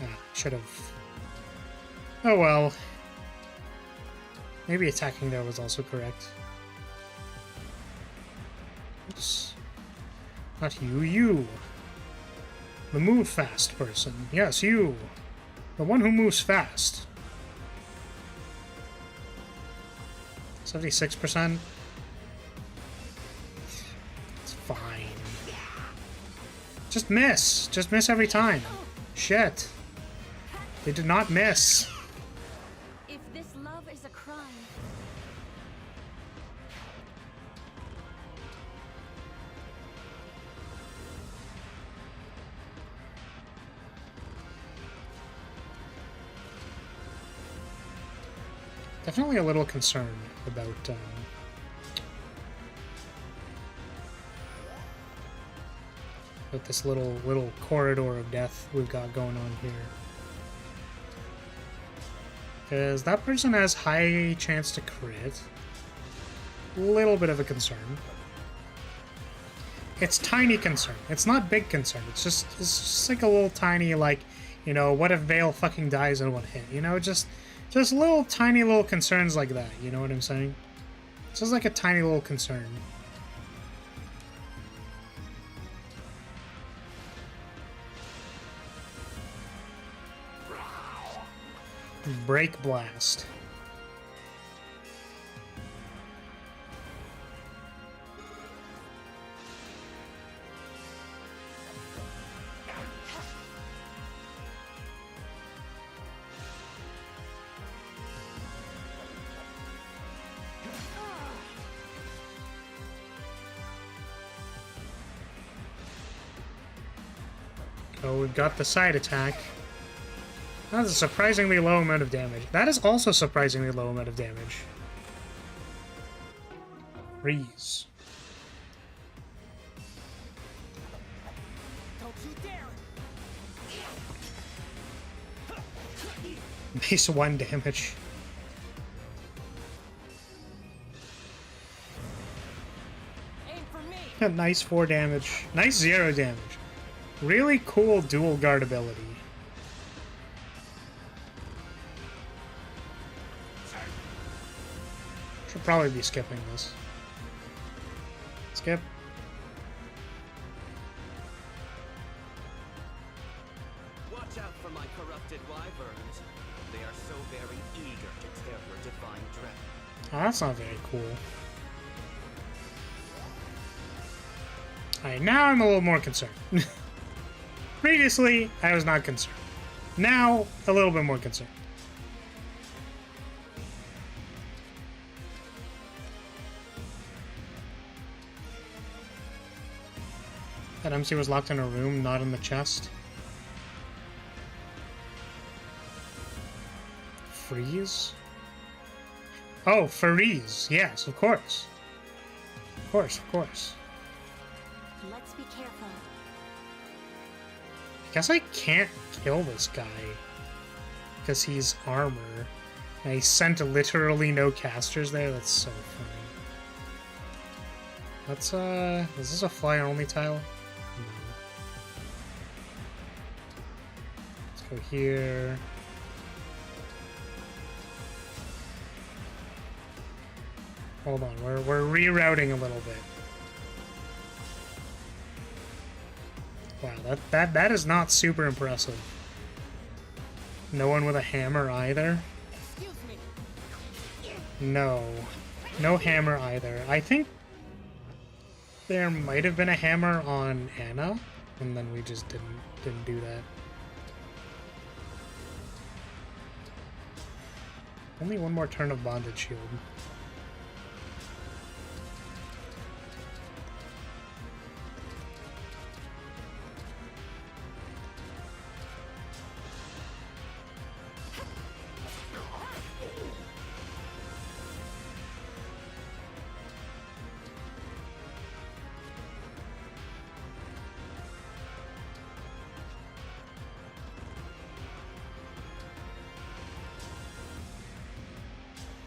me. Should have. Oh well. Maybe attacking there was also correct. Oops. Not you, you. The move fast person. Yes, you. The one who moves fast. 76%. It's fine. Just miss. Just miss every time. Shit. They did not miss. If this love is a crime, Definitely a little concerned about this little corridor of death we've got going on here. Because that person has high chance to crit. Little bit of a concern. It's tiny concern. It's not big concern. It's just like a little tiny, like, you know, what if Vale fucking dies in one hit? You know, just little tiny little concerns like that. You know what I'm saying? It's just like a tiny little concern. Break Blast. Oh, we've got the side attack. That's a surprisingly low amount of damage. That is also surprisingly low amount of damage. Freeze. Don't you dare! Base 1 damage. Aim for me! Nice 4 damage. Nice 0 damage. Really cool dual guard ability. Should probably be skipping this. Skip. Watch out for my corrupted wyverns. They are so very eager to tear your divine dragon. Oh, that's not very cool. Alright, now I'm a little more concerned. Previously, I was not concerned. Now, a little bit more concerned. That MC was locked in a room, not in the chest. Freeze? Oh, freeze. Yes, of course. Of course, of course. Let's be careful. I guess I can't kill this guy because he's armor. I sent literally no casters there. That's so funny. Let's is this a flyer only tile? No. Let's go here. Hold on, we're rerouting a little bit. Wow, that is not super impressive. No one with a hammer either? Excuse me. No. No hammer either. I think there might have been a hammer on Anna, and then we just didn't do that. Only one more turn of Bonded Shield.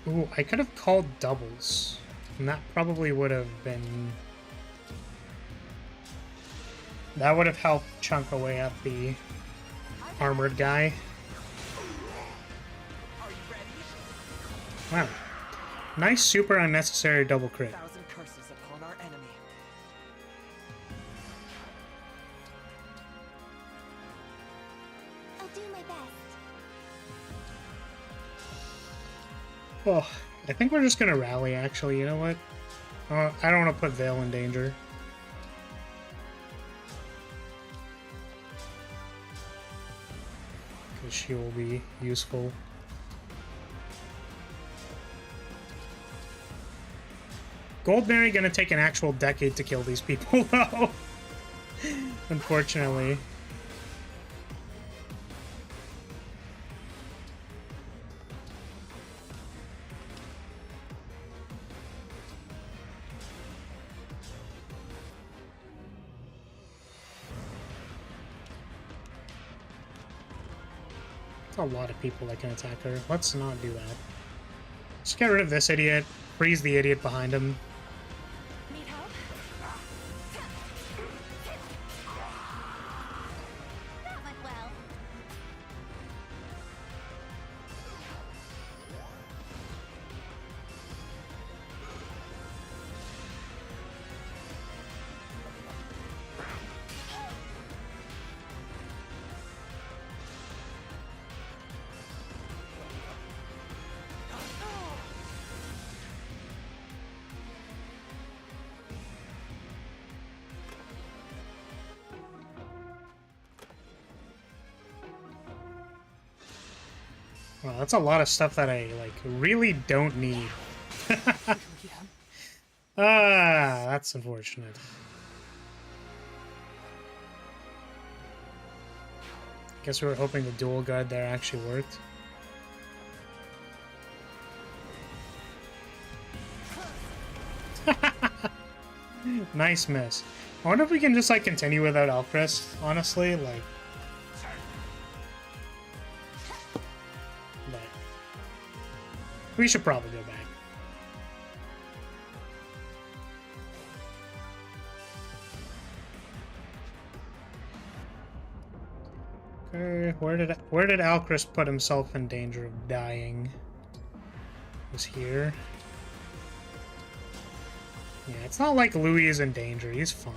Ooh, I could have called doubles, and that probably would have been... That would have helped chunk away at the armored guy. Wow. Nice, super unnecessary double crit. 1,000 curses upon our enemy. do my best. Oh, I think we're just gonna rally, actually. You know what? I don't want to put Vale in danger. Because she will be useful. Goldberry gonna take an actual decade to kill these people, though. Unfortunately. There's a lot of people that can attack her. Let's not do that. Just get rid of this idiot. Freeze the idiot behind him. Need help? That went well. Wow, that's a lot of stuff that I, like, really don't need. Ah, that's unfortunate. Guess we were hoping the dual guard there actually worked. Nice miss. I wonder if we can just, like, continue without Alcrest, honestly, like... But... we should probably go back. Okay, where did Alcrest put himself in danger of dying? It was here. Yeah, it's not like Louis is in danger. He's fine.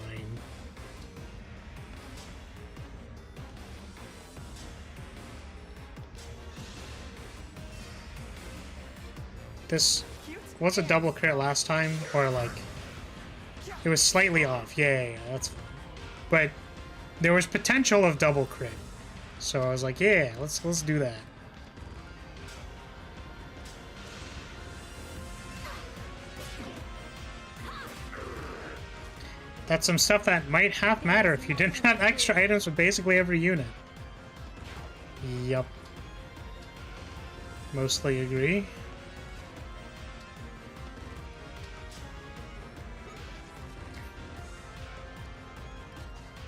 This was a double crit last time, or like it was slightly off. Yeah, that's fine. But there was potential of double crit, so I was like, yeah, let's do that. That's some stuff that might half matter if you didn't have extra items with basically every unit. Yup. Mostly agree.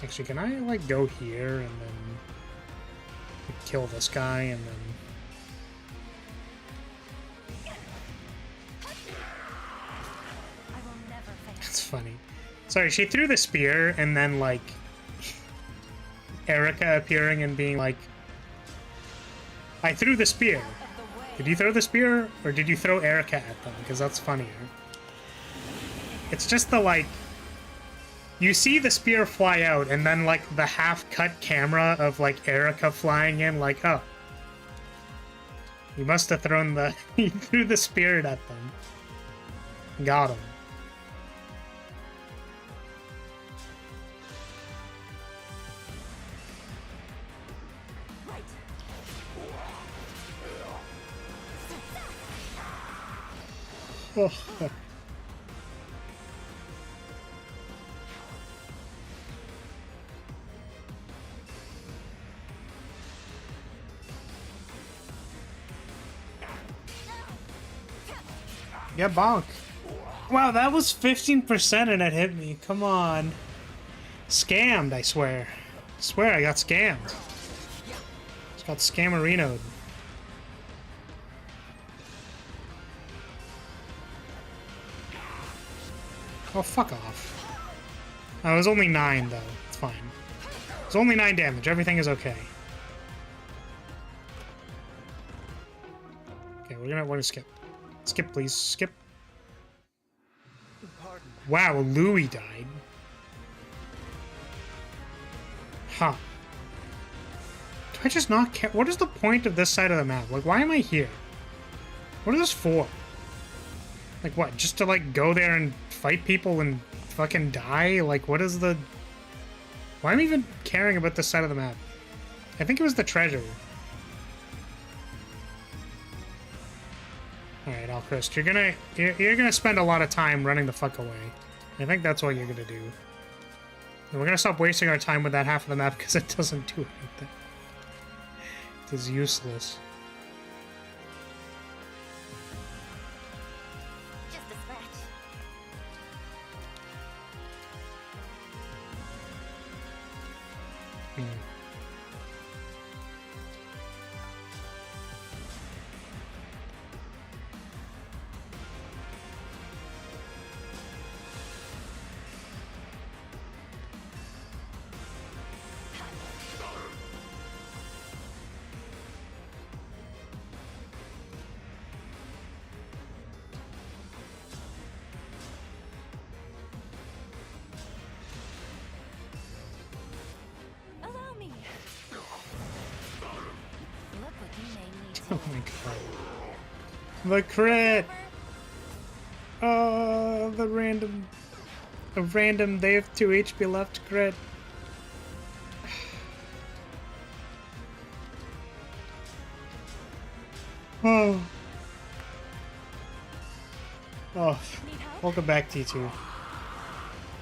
Actually, can I, like, go here and then kill this guy and then... That's funny. Sorry, she threw the spear and then, like, Erica appearing and being like, I threw the spear. Did you throw the spear or did you throw Erica at them? Because that's funnier. It's just the, like, you see the spear fly out and then, like, the half-cut camera of, like, Erica flying in, like, oh. You must have thrown the... you threw the spear at them. Got him. Oh. Yeah, bonk. Wow, that was 15% and it hit me. Come on. Scammed, I swear. I swear I got scammed. Just got scammerinoed. Oh, fuck off. Oh, it was only 9, though. It's fine. It's only 9 damage. Everything is okay. Okay, we're gonna skip. Skip, please. Skip. Wow, Louis died. Huh. Do I just not care? What is the point of this side of the map? Like, why am I here? What is this for? Like, what? Just to, like, go there and fight people and fucking die? Like, what is the... Why am I even caring about this side of the map? I think it was the treasure. Alright, Alchrist, you're gonna spend a lot of time running the fuck away. I think that's what you're gonna do. And we're gonna stop wasting our time with that half of the map because it doesn't do anything. It is useless. Just a scratch. Allow me. Look what you made me do. Oh my god. The crit! Oh, the random... they have 2 HP left crit. Oh. Oh. Welcome back, T2. Well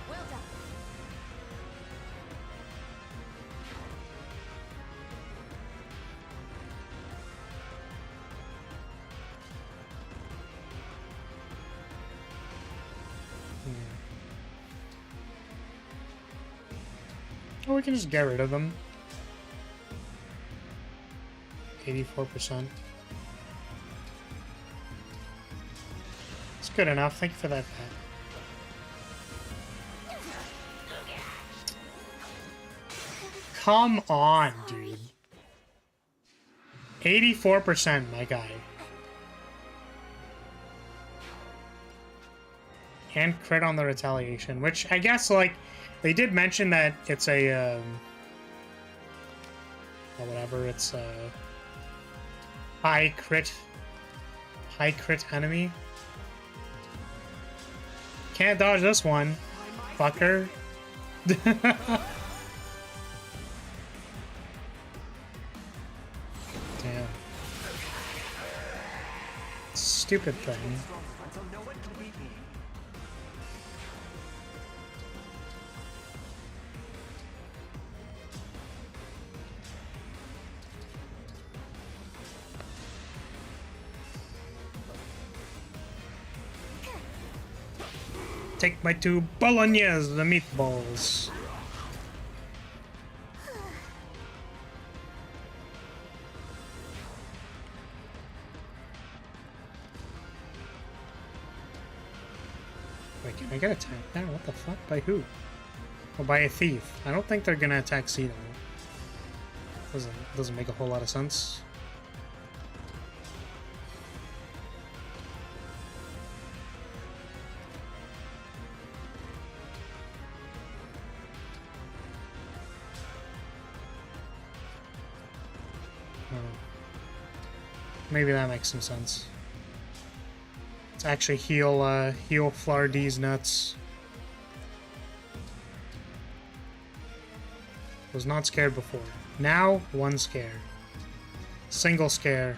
done. Oh, we can just get rid of them. 84%. It's good enough. Thank you for that, Pat. Come on, dude. 84%, my guy. And crit on the retaliation, which I guess, like, they did mention that it's a, or whatever, it's a high crit enemy. Can't dodge this one, fucker. Damn. Stupid thing. Take my 2 bolognese, the meatballs. Wait, can I get attacked there? What the fuck? By who? Oh, by a thief. I don't think they're gonna attack Cito. Doesn't make a whole lot of sense. Maybe that makes some sense. Let's actually heal Flar D's nuts. Was not scared before. Now, 1 scare. Single scare.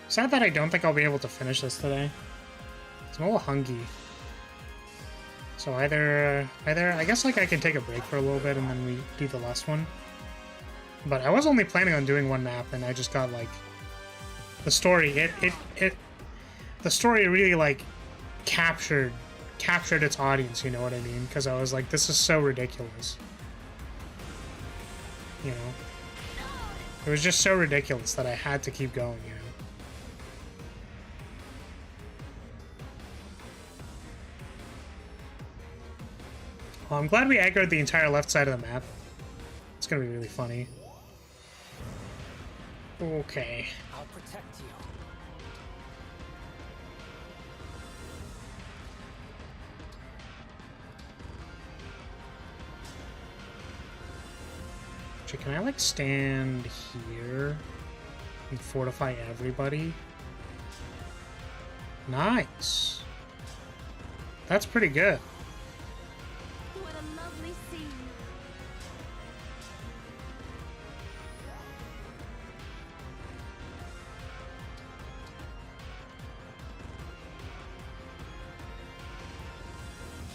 Sad that I don't think I'll be able to finish this today. I'm a little hungry. So either I guess like I can take a break for a little bit and then we do the last one. But I was only planning on doing 1 map and I just got like the story. The story really like captured its audience. You know what I mean? Because I was like, this is so ridiculous. You know, it was just so ridiculous that I had to keep going. You know. Well, I'm glad we aggroed the entire left side of the map. It's gonna be really funny. Okay. I'll protect you. Actually, can I like stand here and fortify everybody? Nice. That's pretty good. What a lovely scene.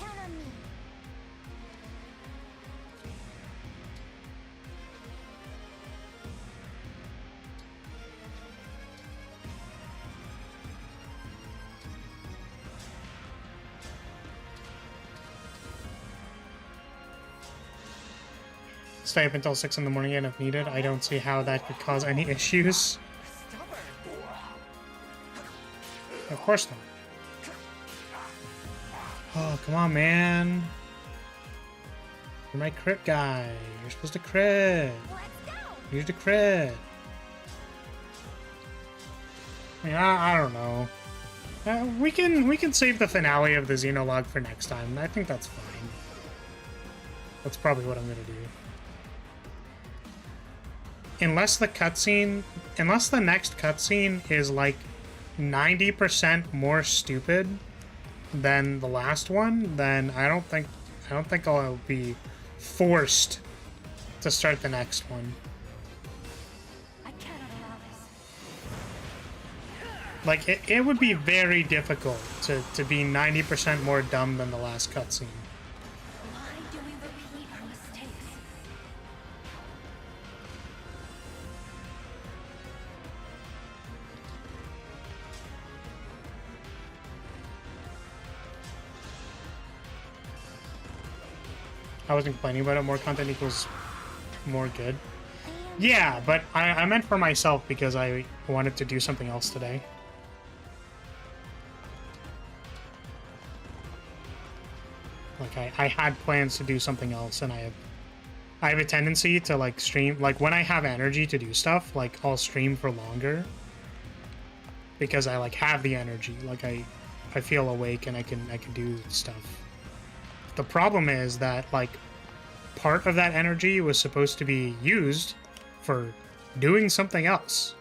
Count on me. Stay up until 6 in the morning and if needed. I don't see how that could cause any issues. Of course not. Oh, come on, man. You're my crit guy. You're supposed to crit. Use the crit. I mean, I don't know. We can save the finale of the Xenologue for next time. I think that's fine. That's probably what I'm gonna do. Unless the next cutscene is like 90% more stupid than the last one, then I don't think I'll be forced to start the next one. I cannot allow this. Like it would be very difficult to be 90% more dumb than the last cutscene. Why do we repeat our mistakes? I wasn't complaining about it. More content equals more good. Yeah, but I meant for myself because I wanted to do something else today. Like I had plans to do something else, and I have a tendency to like stream. Like when I have energy to do stuff, like I'll stream for longer because I like have the energy. Like I feel awake and I can do stuff. The problem is that, like, part of that energy was supposed to be used for doing something else.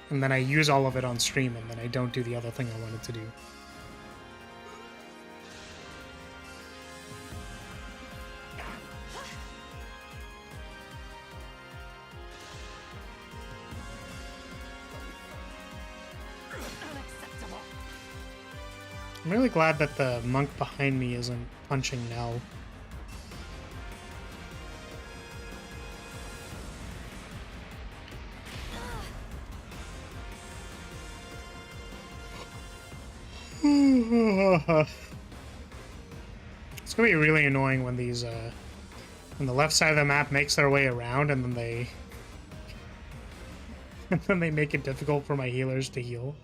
And then I use all of it on stream, and then I don't do the other thing I wanted to do. I'm really glad that the monk behind me isn't punching Nell. It's gonna be really annoying when these, when the left side of the map makes their way around and then they make it difficult for my healers to heal.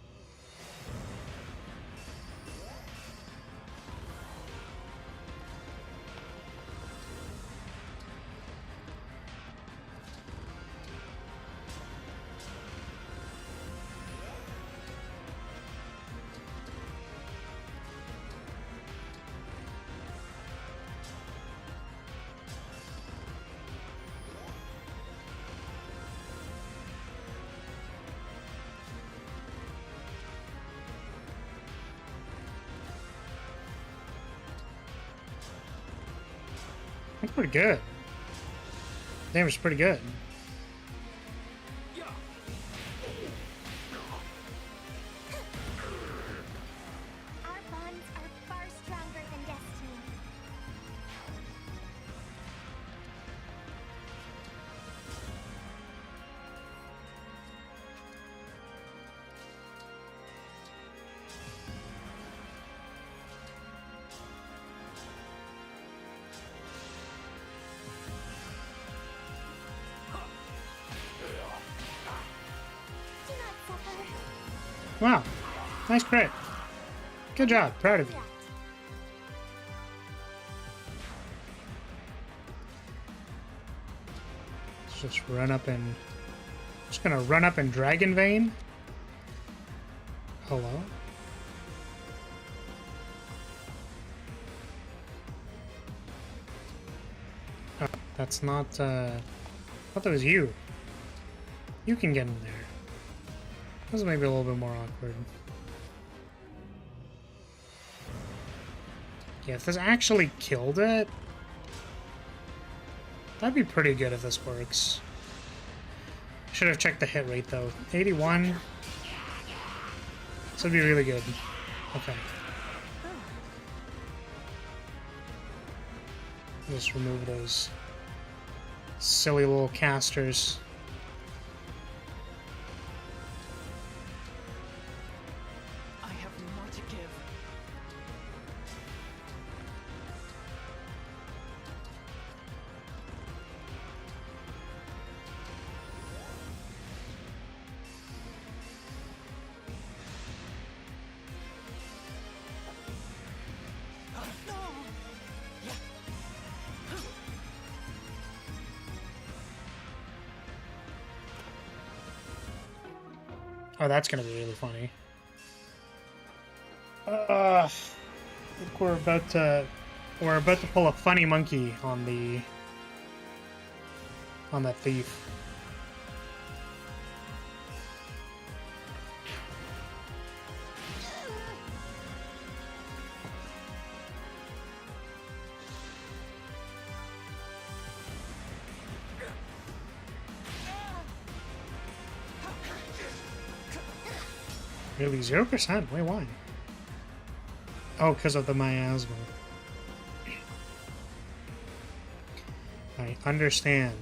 That's pretty good. Damage is pretty good. Our bonds are far stronger than destiny. Do not suffer. Wow. Nice crit. Good job. Proud of you. Let's just run up and... Just gonna run up in Dragon Vein. Hello? Oh, that's not, I thought that was you. You can get in there. This is maybe a little bit more awkward. Yeah, if this actually killed it, that'd be pretty good if this works. Should have checked the hit rate though. 81. This would be really good. Okay. Just remove those silly little casters. I have more to give. Oh, that's gonna be really funny. I think we're about to pull a funny monkey on that thief. Really, 0%? Wait, why? Oh, because of the miasma. I understand.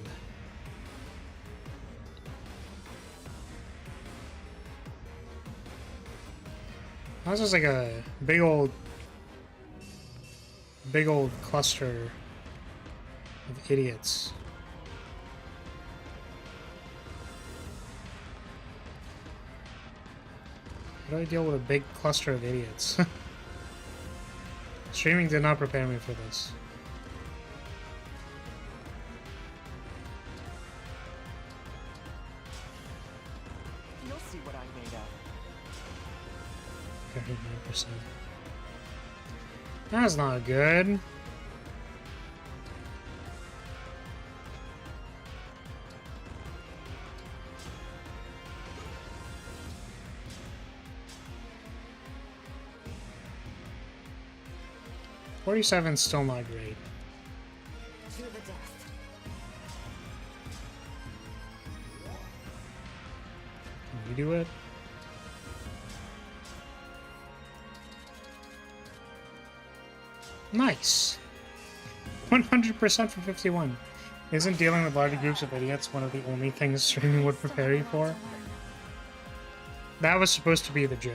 That's just like a big old cluster of idiots. How do I deal with a big cluster of idiots? Streaming did not prepare me for this. You'll see what I'm made of. 39%. That's not good. .47's still not great. To the death. Can you do it? Nice. 100% for 51. Isn't dealing with large groups of idiots one of the only things streaming would prepare you for? That was supposed to be the joke.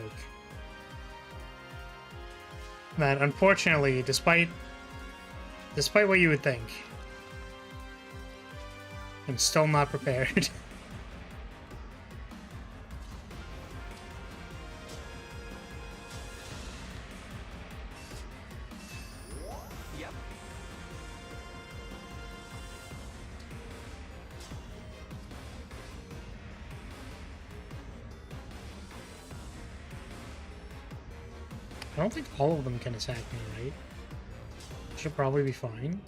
That unfortunately, despite what you would think, I'm still not prepared. Yep. I don't think all of them can attack me, right? Should probably be fine.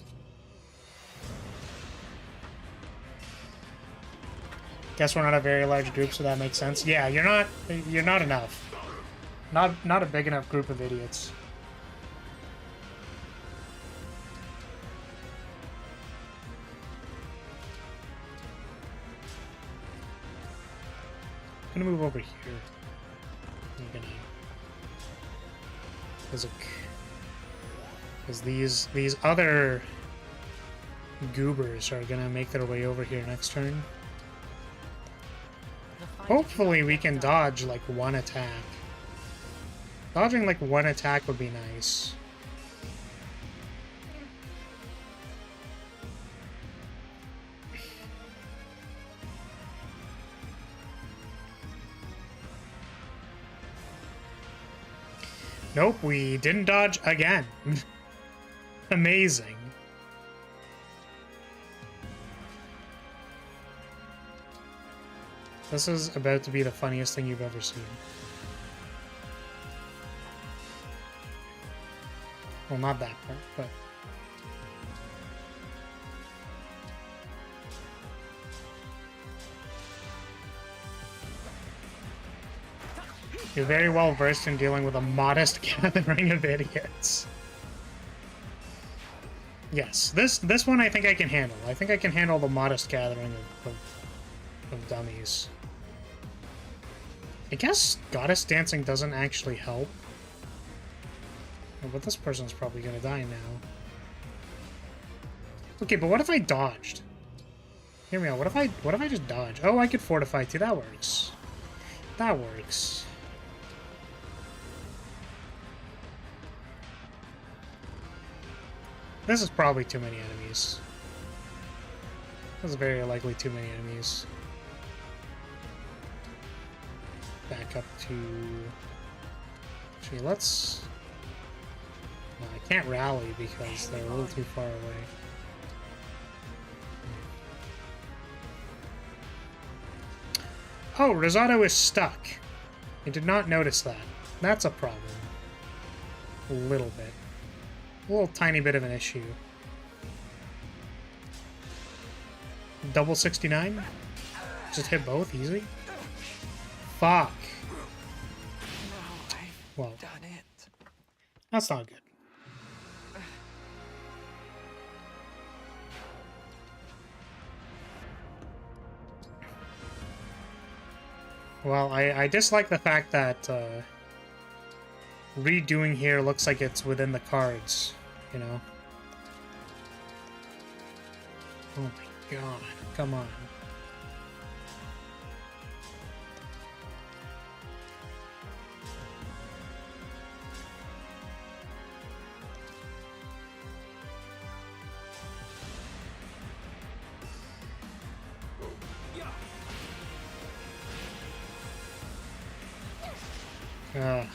Guess we're not a very large group, so that makes sense. Yeah, you're not enough. Not a big enough group of idiots. I'm gonna move over here. I'm gonna because these other goobers are gonna make their way over here next turn. Hopefully we can dodge like one attack. Dodging like one attack would be nice. Nope, we didn't dodge again. Amazing. This is about to be the funniest thing you've ever seen. Well, not that part, but... You're very well versed in dealing with a modest gathering of idiots. Yes, this one I think I can handle. I think I can handle the modest gathering of dummies. I guess goddess dancing doesn't actually help. Oh, but this person's probably gonna die now. Okay, but what if I dodged? Hear me out. What if I just dodge? Oh, I could fortify too. That works. That works. This is probably too many enemies. This is very likely too many enemies. Back up to... Actually, let's... No, I can't rally because they're a little too far away. Oh, Rosado is stuck. I did not notice that. That's a problem. A little bit. A little tiny bit of an issue. Double 69? Just hit both, easy? Fuck. Well, that's not good. Well, I dislike the fact that redoing here looks like it's within the cards, you know? Oh my god, come on. Ugh.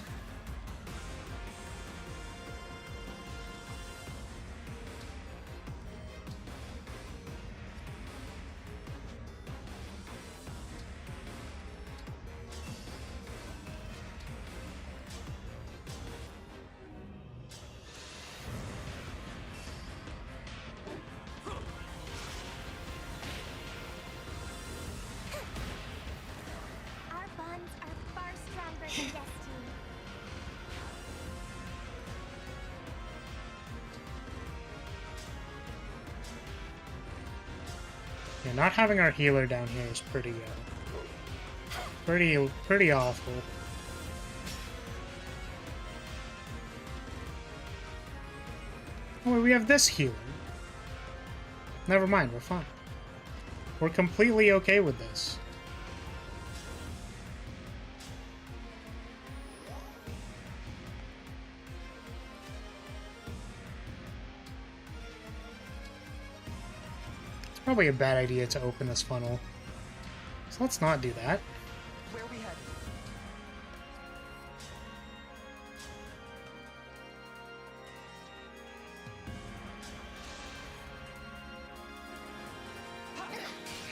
Our bonds are far stronger than destiny. Yeah, not having our healer down here is pretty awful. Oh, wait, we have this healer. Never mind, we're fine. We're completely okay with this. It's probably a bad idea to open this funnel. So let's not do that. Where are we headed?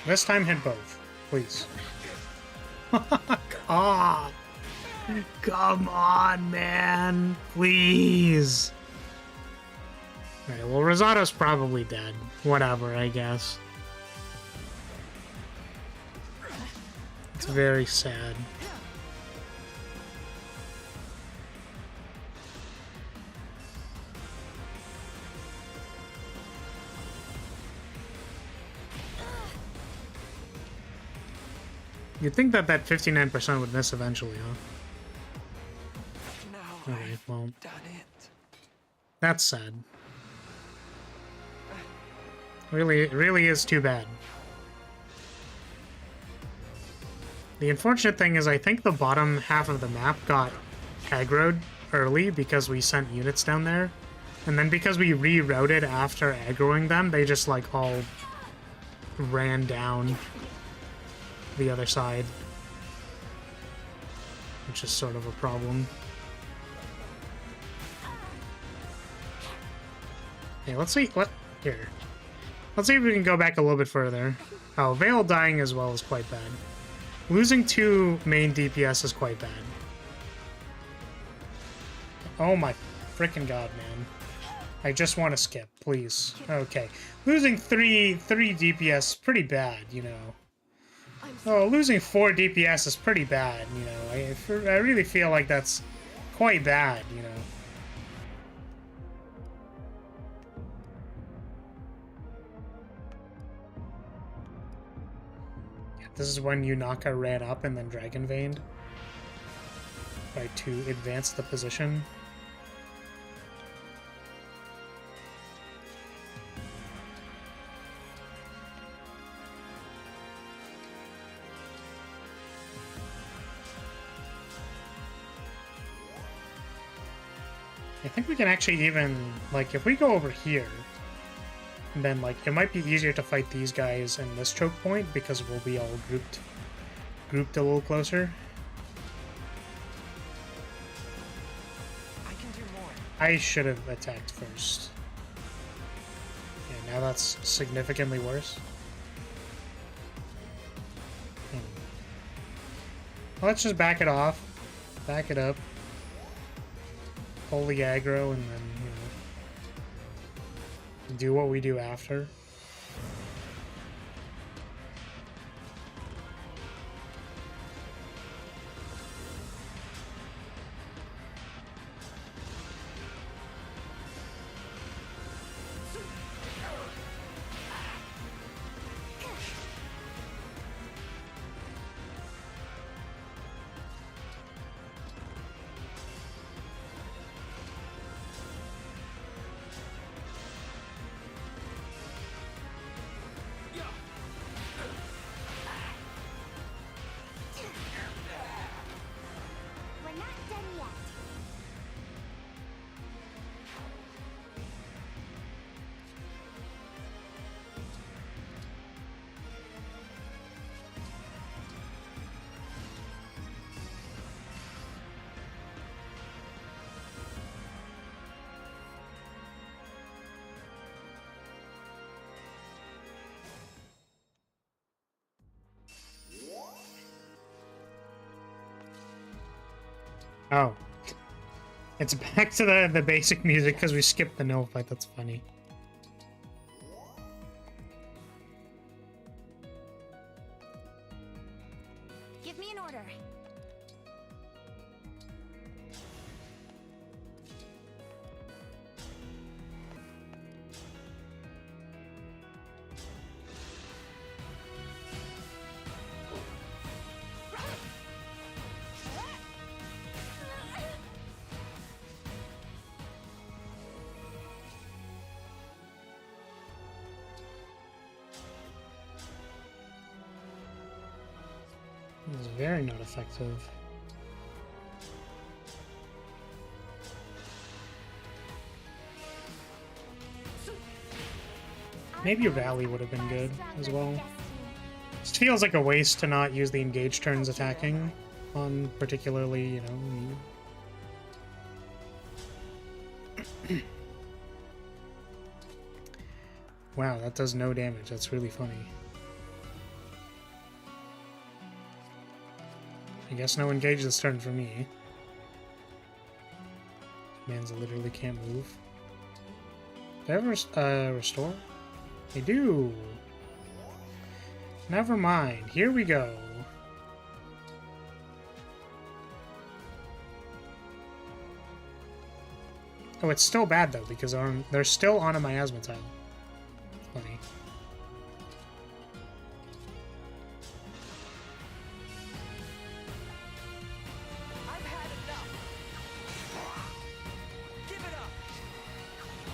This time hit both, please. Ah, come on, man, please. Alright, well, Rosado's probably dead. Whatever, I guess. It's very sad. You'd think that that 59% would miss eventually, huh? No, Okay, well, done it. that's sad. Really, it really is too bad. The unfortunate thing is I think the bottom half of the map got aggroed early because we sent units down there. And then because we rerouted after aggroing them, they just like all ran down the other side. Which is sort of a problem. Okay, let's see what here. Let's see if we can go back a little bit further. Oh, Veil dying as well is quite bad. Losing 2 main DPS is quite bad. Oh my frickin' god, man. I just want to skip, please. Okay. Losing 3 DPS is pretty bad, you know. Oh, losing 4 DPS is pretty bad, you know. I really feel like that's quite bad, you know. This is when Yunaka ran up and then Dragon Veined. Right, to advance the position. I think we can actually even, like, if we go over here, then, like, it might be easier to fight these guys in this choke point because we'll be all grouped a little closer. I can do more. I should have attacked first. Yeah, now that's significantly worse. Well, let's just back it off. Back it up. Pull the aggro and then, you know, do what we do after. Oh. It's back to the basic music because we skipped the no fight. That's funny. Give me an order. It's very not effective. Maybe a Valley would have been good as well. Just feels like a waste to not use the engage turns attacking on particularly, you know. Wow, that does no damage. That's really funny. I guess no engage this turn for me. Man's literally can't move. Do I ever restore? I do! Never mind. Here we go. Oh, it's still bad though, because they're still on a miasma tile. Funny.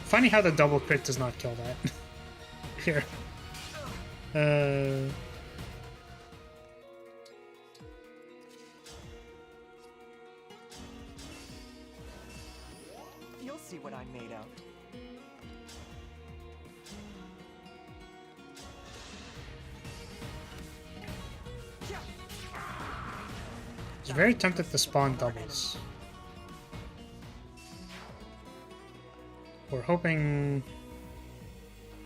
Funny how the double crit does not kill that. Here. You'll see what I'm made of. I was very tempted to spawn doubles. We're hoping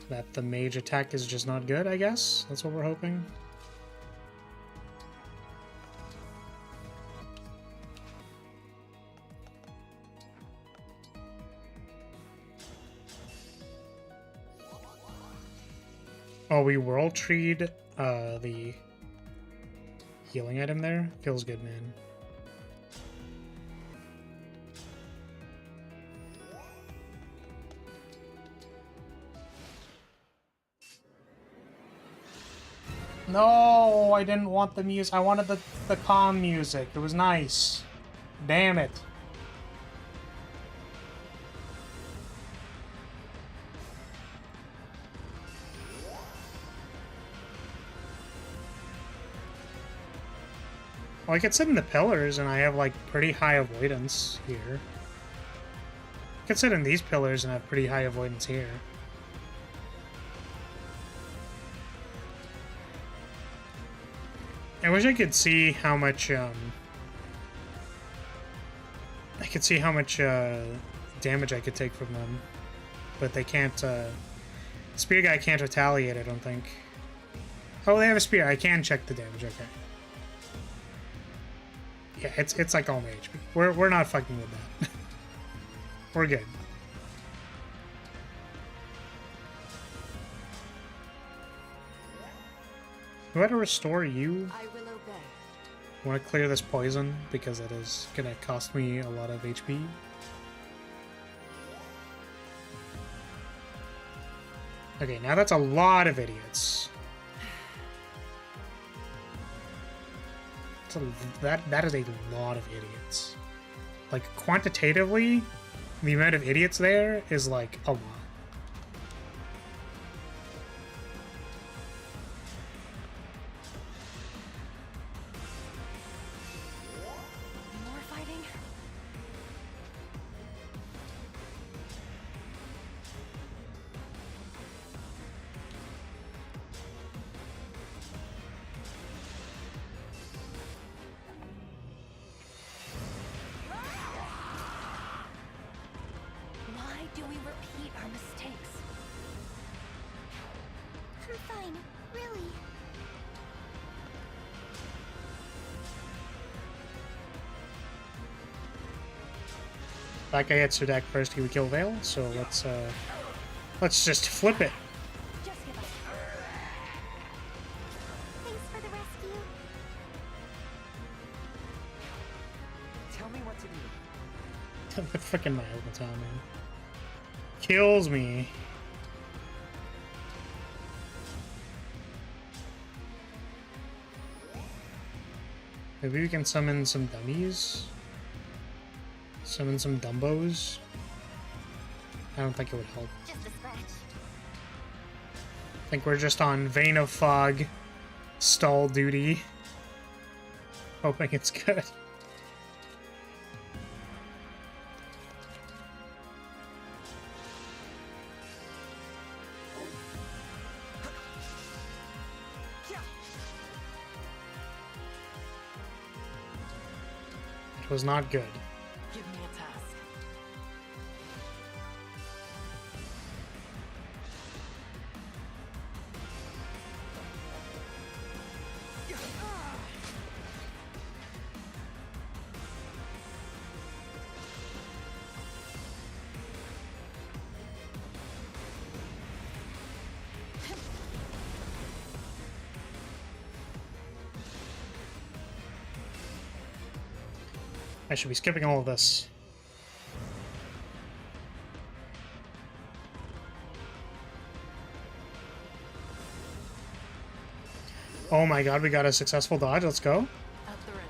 that the mage attack is just not good, I guess. That's what we're hoping. Oh, we world treed the healing item there. Feels good, man. No, I didn't want the music. I wanted the calm music. It was nice. Damn it. Well, I could sit in the pillars, and I have, like, pretty high avoidance here. I could sit in these pillars and have pretty high avoidance here. I wish I could see how much, damage I could take from them. But they can't, Spear guy can't retaliate, I don't think. Oh, they have a spear. I can check the damage, okay. Yeah, it's like all my HP. We're not fucking with that. We're good. Do I have to restore you? I will obey. I want to clear this poison because it is gonna cost me a lot of HP. Okay, now that's a lot of idiots. That is a lot of idiots. Like, quantitatively, the amount of idiots there is, like, a lot. More fighting? Why do we repeat our mistakes? I'm fine, really. That guy hits your deck first, he would kill Vale, so let's just flip it. Just give up. Thanks for the rescue. Tell me what to do. The frickin' my Albaton, man. Kills me. Maybe we can summon some dummies? Summon some Dumbos? I don't think it would help. Just a scratch. I think we're just on Vein of Fog stall duty. Hoping it's good. It was not good. Give me a task. I should be skipping all of this. Oh my god, we got a successful dodge. Let's go. At the ready.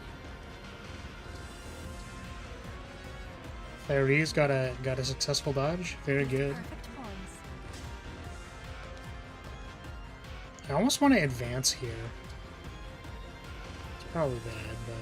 Fairies got a successful dodge. Very good. Perfect points. I almost want to advance here. It's probably bad, but...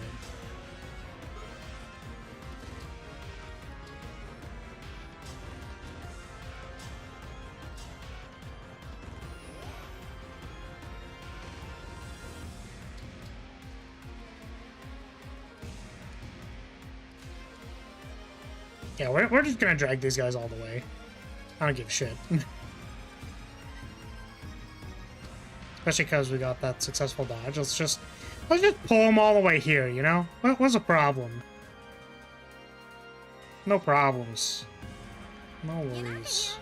Yeah, we're just gonna drag these guys all the way. I don't give a shit. Especially because we got that successful dodge. Let's just pull them all the way here, you know? What's the problem? No problems. No worries.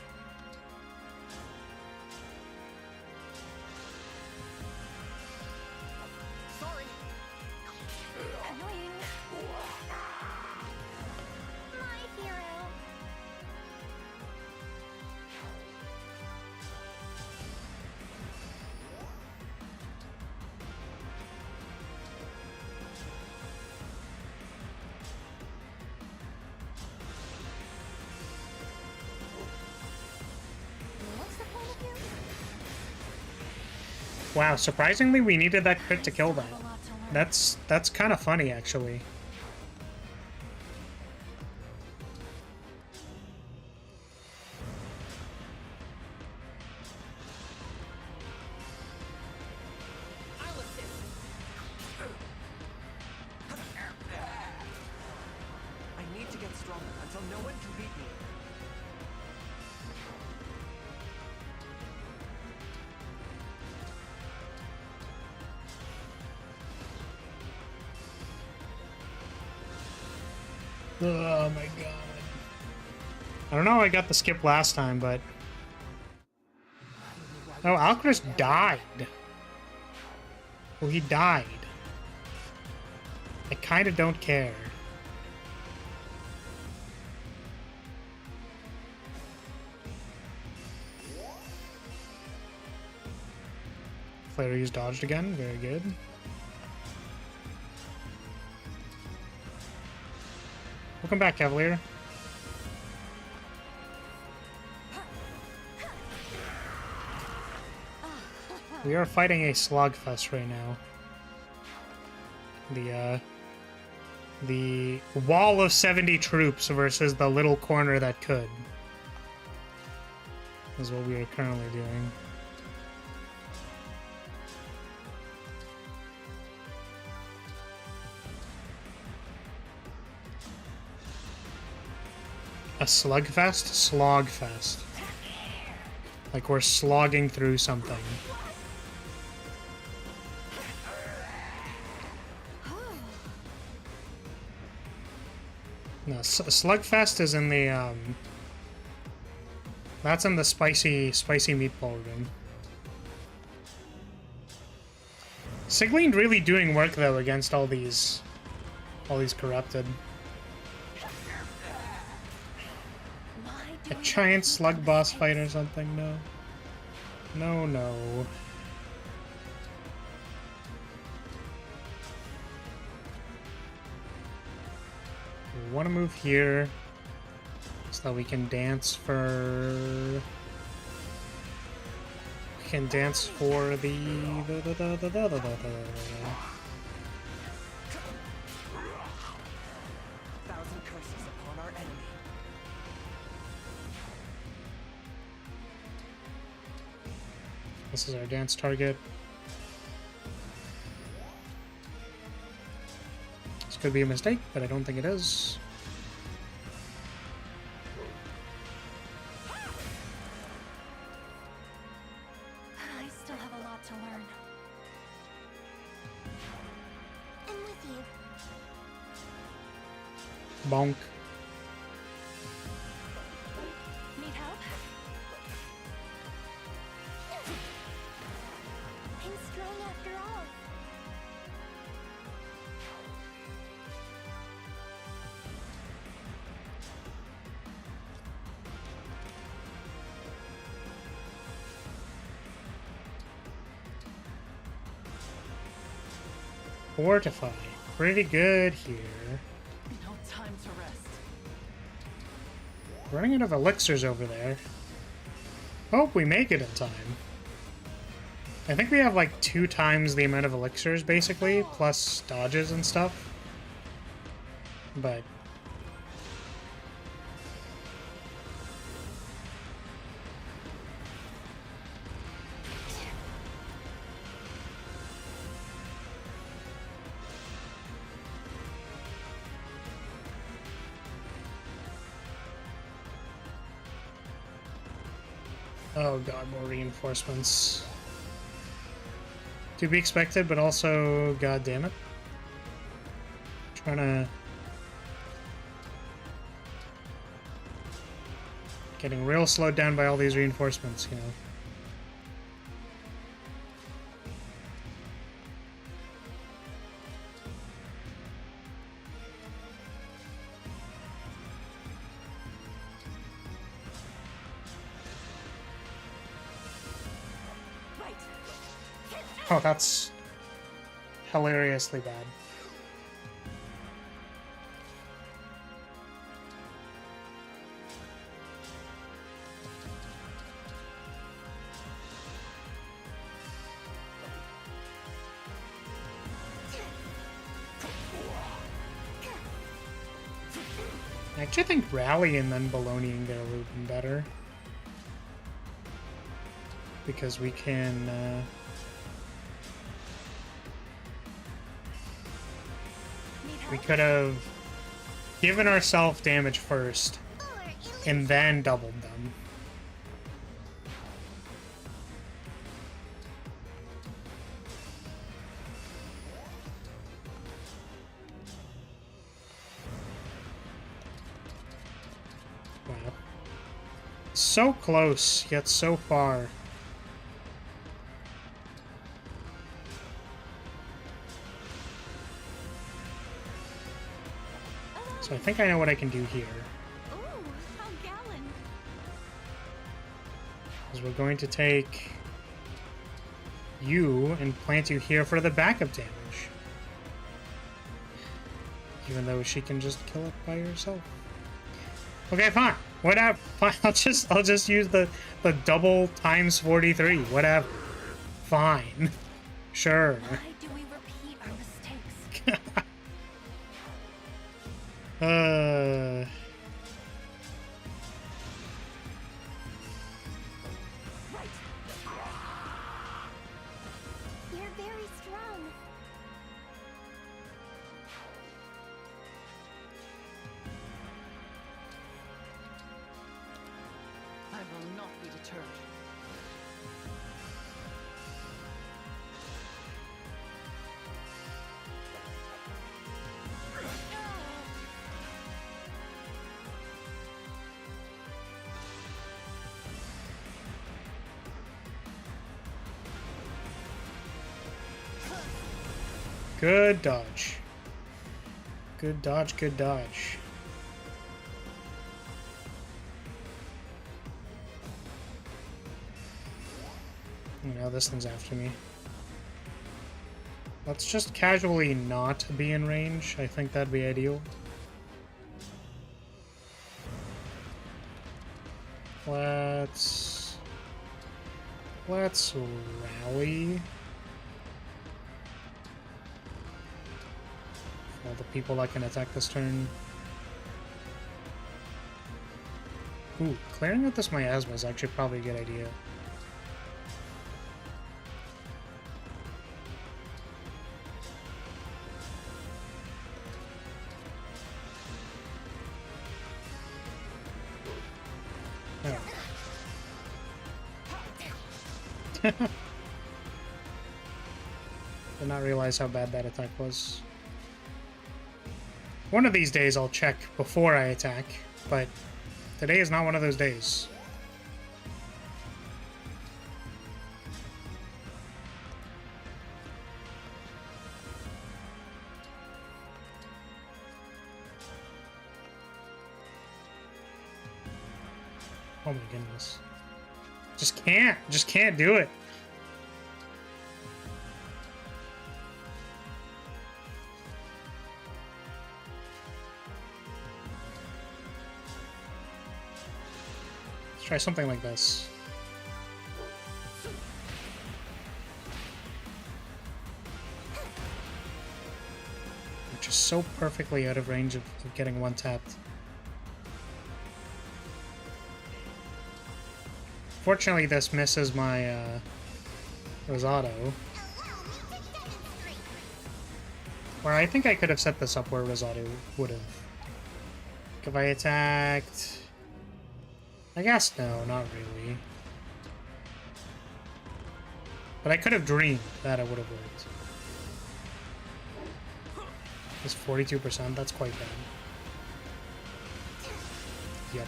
Wow, surprisingly, we needed that crit to kill that. That's kind of funny, actually. I need to get stronger until no one can beat me. Oh my god. I don't know how I got the skip last time, but... Oh, Alcris died. Oh, he died. I kind of don't care. Flare's dodged again. Very good. Welcome back, Cavalier. We are fighting a slogfest right now. The wall of 70 troops versus the little corner that could. Is what we are currently doing. A slugfest? Slogfest. Like we're slogging through something. No, Slugfest is in the, that's in the spicy meatball room. Siglein really doing work, though, against all these corrupted. A giant slug boss fight or something? No. No, no. We want to move here so that we can dance for... We can dance for the... This is our dance target. This could be a mistake, but I don't think it is. I still have a lot to learn. I'm with you. Bonk. Need help? I'm strong after all. Fortify. Pretty good here. No time to rest. Running out of elixirs over there. Hope we make it in time. I think we have like 2 times the amount of elixirs, basically, plus dodges and stuff. But... oh god, more reinforcements. To be expected, but also, god damn it. Trying to... Getting real slowed down by all these reinforcements, you know. Oh, that's hilariously bad. I actually think Rally and then Baloneying there would have been better. Because we can... we could have given ourselves damage first and then doubled them. Wow. So close, yet so far. So I think I know what I can do here. Ooh, how gallant. Because we're going to take you and plant you here for the backup damage. Even though she can just kill it by herself. Okay, fine. Whatever. Fine. I'll just use the double times 43. Whatever. Fine. Sure. Why do we repeat our mistakes? You're very strong. I will not be deterred. Good dodge. Good dodge, good dodge. Now this thing's after me. Let's just casually not be in range. I think that'd be ideal. Let's rally. All the people that can attack this turn. Ooh, clearing out this miasma is actually probably a good idea. Oh. Did not realize how bad that attack was. One of these days I'll check before I attack, but today is not one of those days. Oh my goodness. Just can't do it. Let's try something like this. Which is so perfectly out of range of getting one tapped. Fortunately, this misses my Rosado. Where I think I could have set this up where Rosado would have. If I attacked... I guess no, not really. But I could have dreamed that it would have worked. It's 42%, that's quite bad. Yep.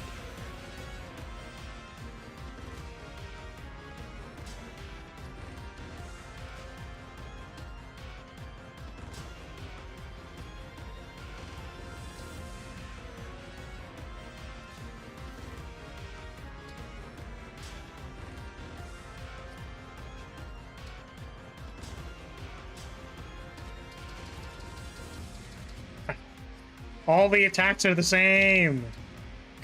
All the attacks are the same!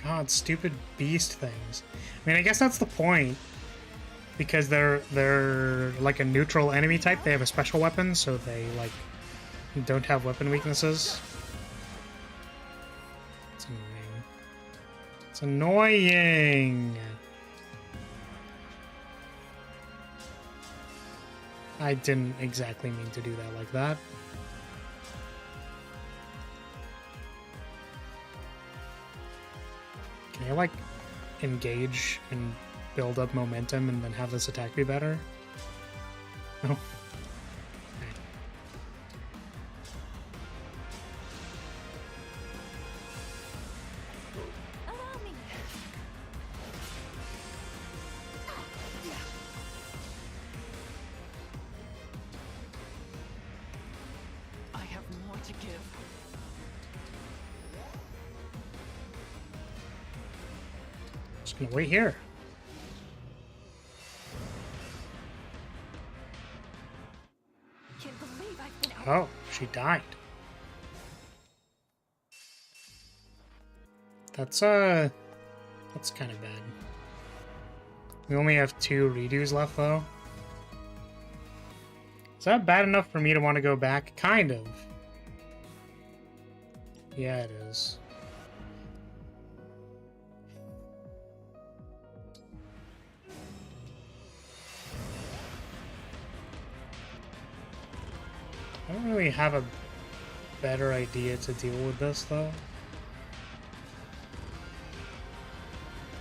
God, stupid beast things. I mean, I guess that's the point. Because they're like a neutral enemy type, they have a special weapon, so they, like, don't have weapon weaknesses. It's annoying. It's annoying. I didn't exactly mean to do that like that. Can I, like, engage and build up momentum and then have this attack be better? No. Wait here. Can't believe I've been out. Oh, she died. That's kind of bad. We only have 2 redos left though. Is that bad enough for me to want to go back? Kind of. Yeah, it is. I don't really have a better idea to deal with this, though.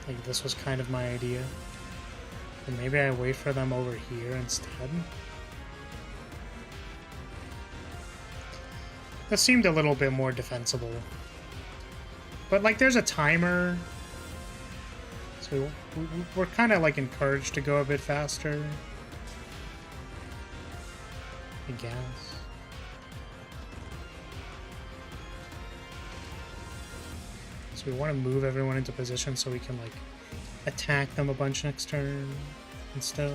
Like, this was kind of my idea. But maybe I wait for them over here instead. That seemed a little bit more defensible. But, like, there's a timer. So we're kind of, like, encouraged to go a bit faster. I guess. So we want to move everyone into position so we can, like, attack them a bunch next turn and stuff.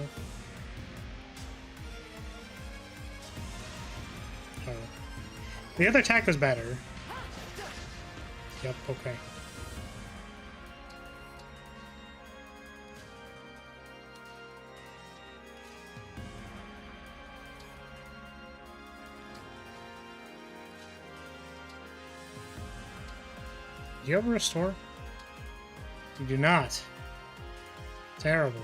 Oh. The other attack was better. Yep, okay. Do you have a restore? You do not. Terrible.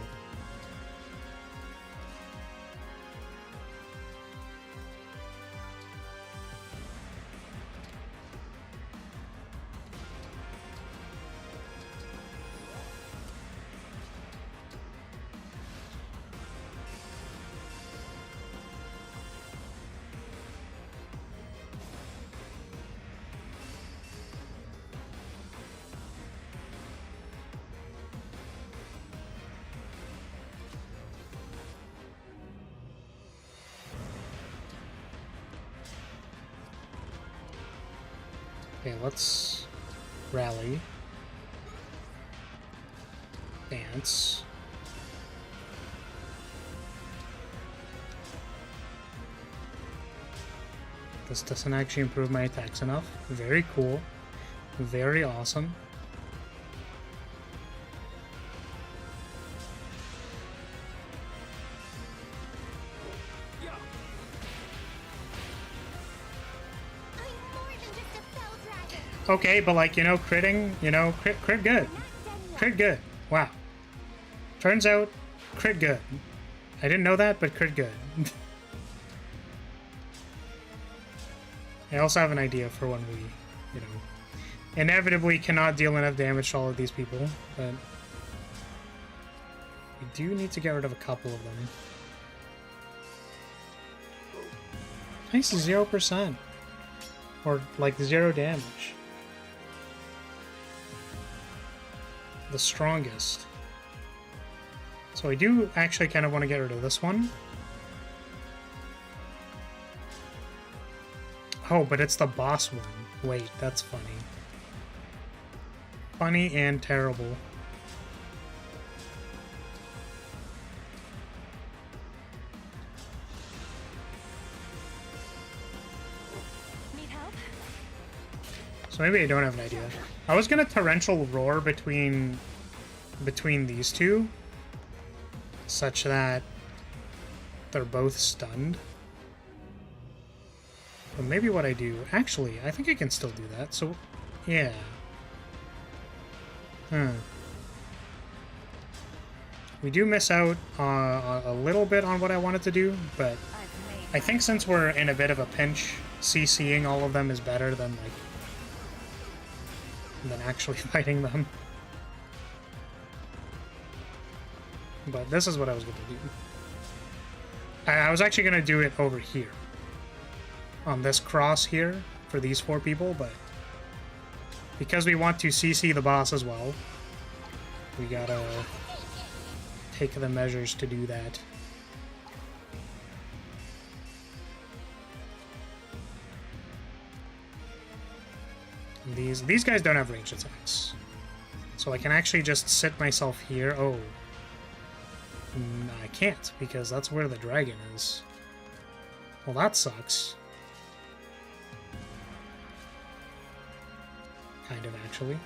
Okay, let's rally. Dance. This doesn't actually improve my attacks enough. Very cool. Very awesome. Okay, but like, you know, critting, you know, crit good. Crit good. Wow. Turns out, crit good. I didn't know that, but crit good. I also have an idea for when we, you know, inevitably cannot deal enough damage to all of these people, but we do need to get rid of a couple of them. Nice, 0%. Or, like, 0 damage. The strongest. So I do actually kind of want to get rid of this one. Oh, but it's the boss one. Wait, that's funny. Funny and terrible. Need help? So maybe I don't have an idea. I was gonna torrential roar between these two, such that they're both stunned. But maybe what I do, actually, I think I can still do that. So, yeah. We do miss out a little bit on what I wanted to do, but I think since we're in a bit of a pinch, CCing all of them is better than actually fighting them. But this is what I was going to do. I was actually going to do it over here. On this cross here for these 4 people, but because we want to CC the boss as well, we gotta take the measures to do that. These guys don't have ranged attacks. So I can actually just sit myself here. Oh. I can't, because that's where the dragon is. Well, that sucks. Kind of, actually.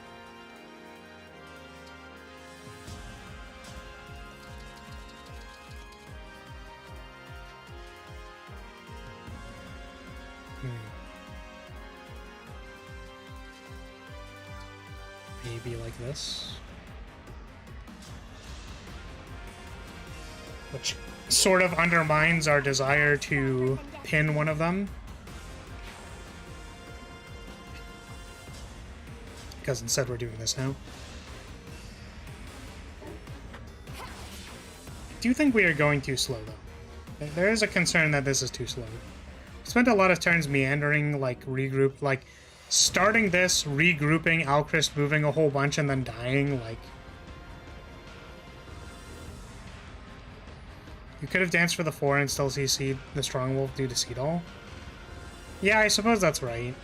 Maybe like this. Which sort of undermines our desire to pin one of them. Because instead we're doing this now. I do think we are going too slow, though. There is a concern that this is too slow. We spent a lot of turns meandering, like, regroup, like, starting this, regrouping, Alchrist moving a whole bunch, and then dying, like... You could have danced for the 4 and still CC'd the Strong Wolf due to Seedall. Yeah, I suppose that's right.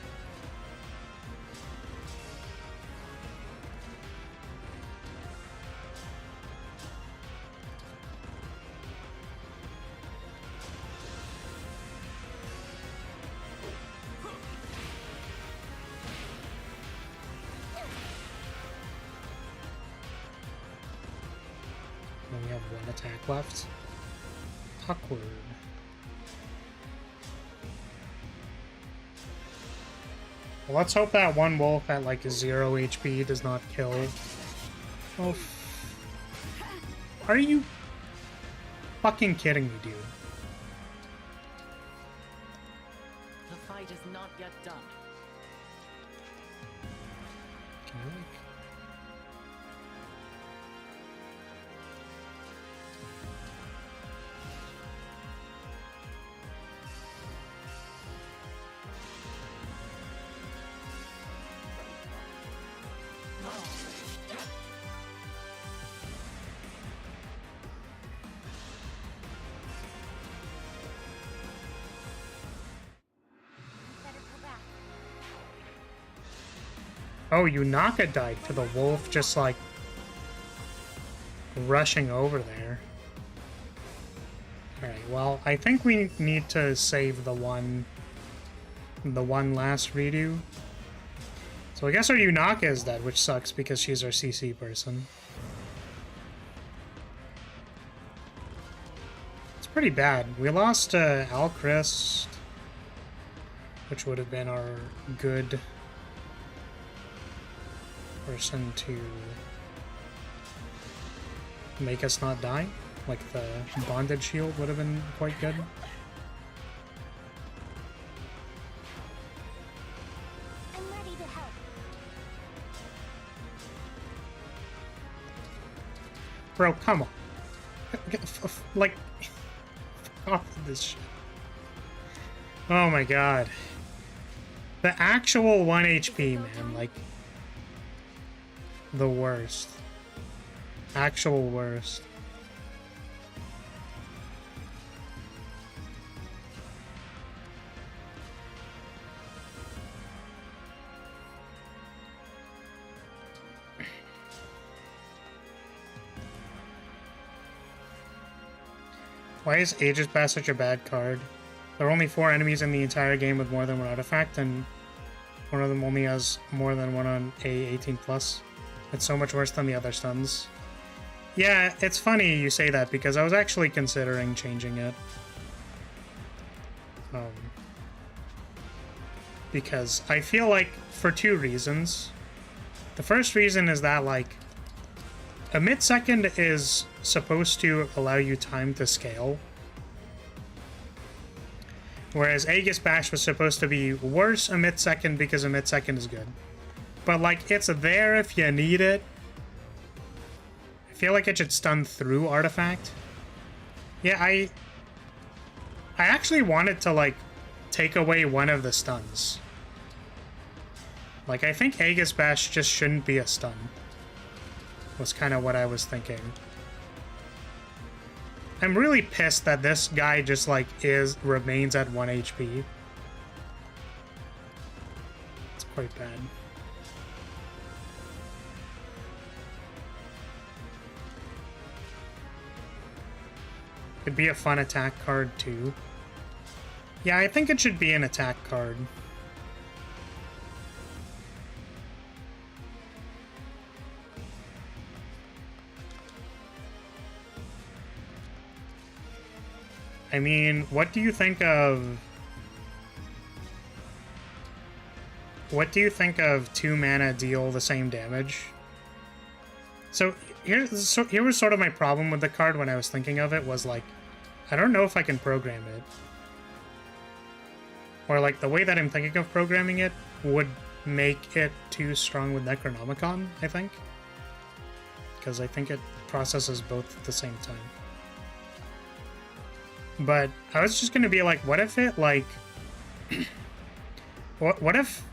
We have 1 attack left. Awkward. Well, let's hope that one wolf at like 0 HP does not kill. Oh, are you fucking kidding me, dude? The fight is not yet done. Can I like... Oh, Yunaka died to the wolf just like rushing over there. Alright, well, I think we need to save the one last redo. So I guess our Yunaka is dead, which sucks because she's our CC person. It's pretty bad. We lost Alchrist, which would have been our good person to make us not die. Like the bonded shield would have been quite good. I'm ready to help. Bro, come on. Like, off this shit. Oh my god. The actual 1 HP, man, like, the worst. Actual worst. Why is Aegis Pass such a bad card? There are only 4 enemies in the entire game with more than 1 artifact, and one of them only has more than 1 on A18+. It's so much worse than the other stuns. Yeah, it's funny you say that, because I was actually considering changing it. Because I feel like, for 2 reasons. The first reason is that, like, a mid-second is supposed to allow you time to scale. Whereas Aegis Bash was supposed to be worse a mid-second because a mid-second is good. But, like, it's there if you need it. I feel like it should stun through Artifact. Yeah, I actually wanted to, like, take away one of the stuns. Like, I think Aegis Bash just shouldn't be a stun. Was kind of what I was thinking. I'm really pissed that this guy just, like, remains at 1 HP. It's quite bad. Could be a fun attack card, too. Yeah, I think it should be an attack card. I mean, what do you think of... What do you think of 2 mana deal the same damage? So here was sort of my problem with the card when I was thinking of it, was like, I don't know if I can program it. Or like, the way that I'm thinking of programming it would make it too strong with Necronomicon, I think. Because I think it processes both at the same time. But I was just gonna be like, what if it, like... what if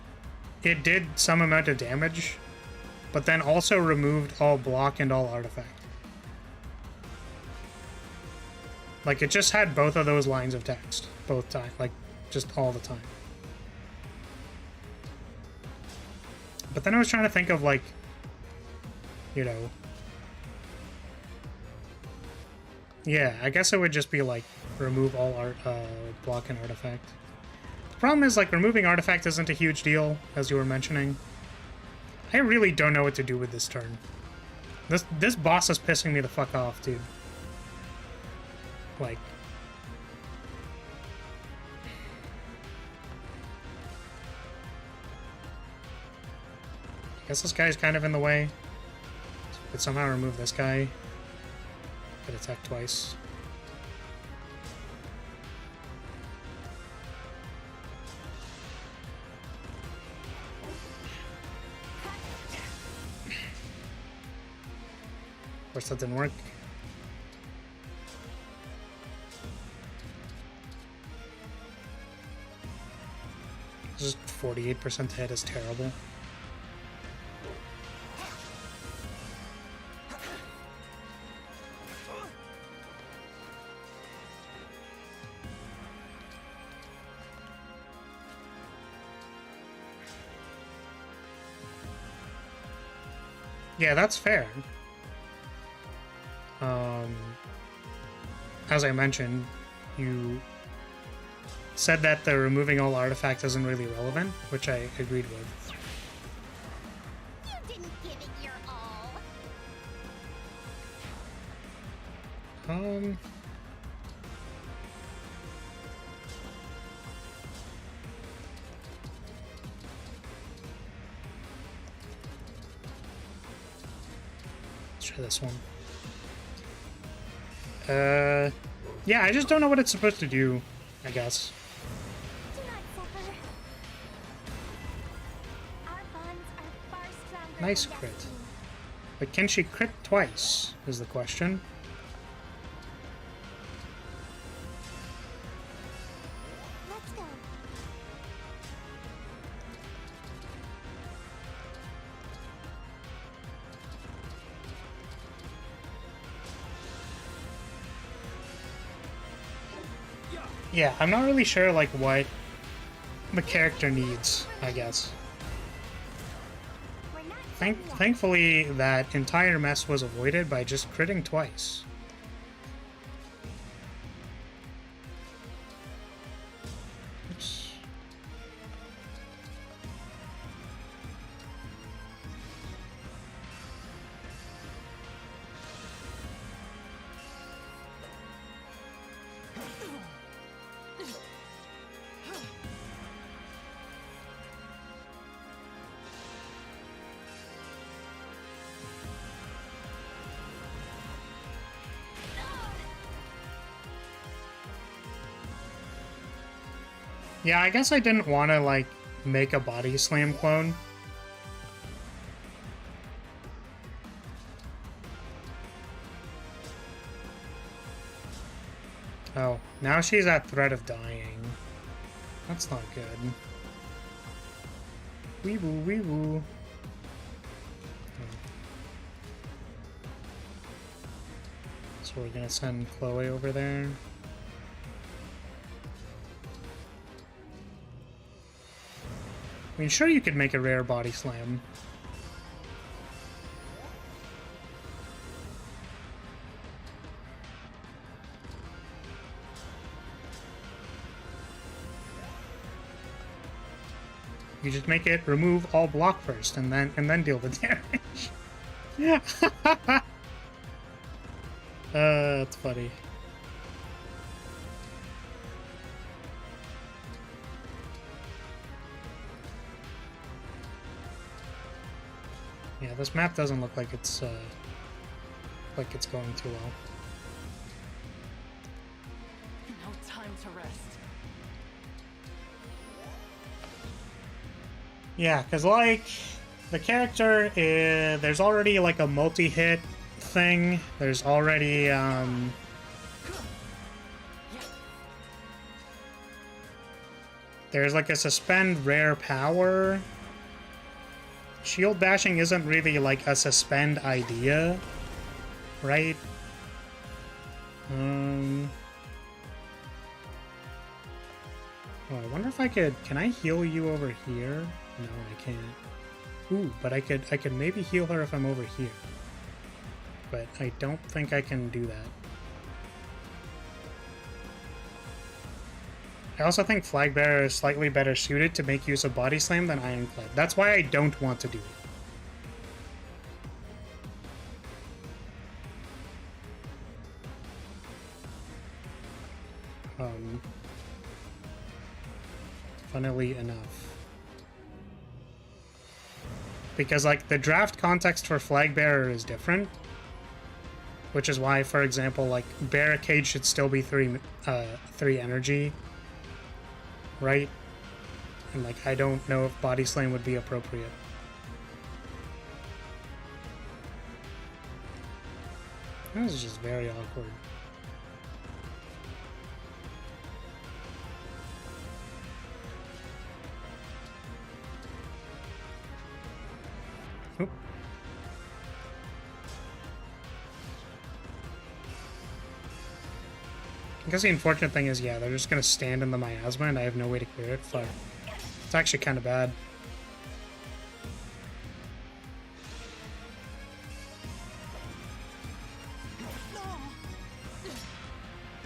it did some amount of damage, but then also removed all block and all artifact? Like, it just had both of those lines of text, both time, like, just all the time. But then I was trying to think of, like, you know... Yeah, I guess it would just be, like, remove all block and artifact. The problem is, like, removing artifact isn't a huge deal, as you were mentioning. I really don't know what to do with this turn. This boss is pissing me the fuck off, dude. Like... I guess this guy's kind of in the way. Could somehow remove this guy. Could attack twice. Of course, that didn't work. Just 48% hit is terrible. Yeah, that's fair. As I mentioned, you said that the removing all artifact isn't really relevant, which I agreed with. You didn't give it your all. Let's try this one. Yeah, I just don't know what it's supposed to do, I guess. Do not suffer. Our bonds are far stronger Nice than crit. destiny. But can she crit twice, is the question. Let's go. Yeah, I'm not really sure, like, what the character needs, I guess. We're not done yet. Thankfully, that entire mess was avoided by just critting twice. Oops. Yeah, I guess I didn't want to, like, make a body slam clone. Oh, now she's at threat of dying. That's not good. Weeboo, weeboo. So we're gonna send Chloe over there. I mean, sure, you could make a rare body slam. You just make it remove all block first, and then deal the damage. Yeah. That's funny. Yeah, this map doesn't look like it's going too well. No time to rest. Yeah, because, like, the character, there's already, like, a multi-hit thing. There's already, there's, like, a suspend rare power. Shield bashing isn't really, like, a suspend idea, right? Oh, I wonder if I could... Can I heal you over here? No, I can't. Ooh, but I could maybe heal her if I'm over here. But I don't think I can do that. I also think Flag Bearer is slightly better suited to make use of Body Slam than Ironclad. That's why I don't want to do it. Funnily enough. Because, like, the draft context for Flag Bearer is different. Which is why, for example, like, Barricade should still be 3 energy. Right? And, like, I don't know if Body Slam would be appropriate. This is just very awkward. Oop. I guess the unfortunate thing is, yeah, they're just gonna stand in the miasma and I have no way to clear it. Fuck. It's actually kind of bad.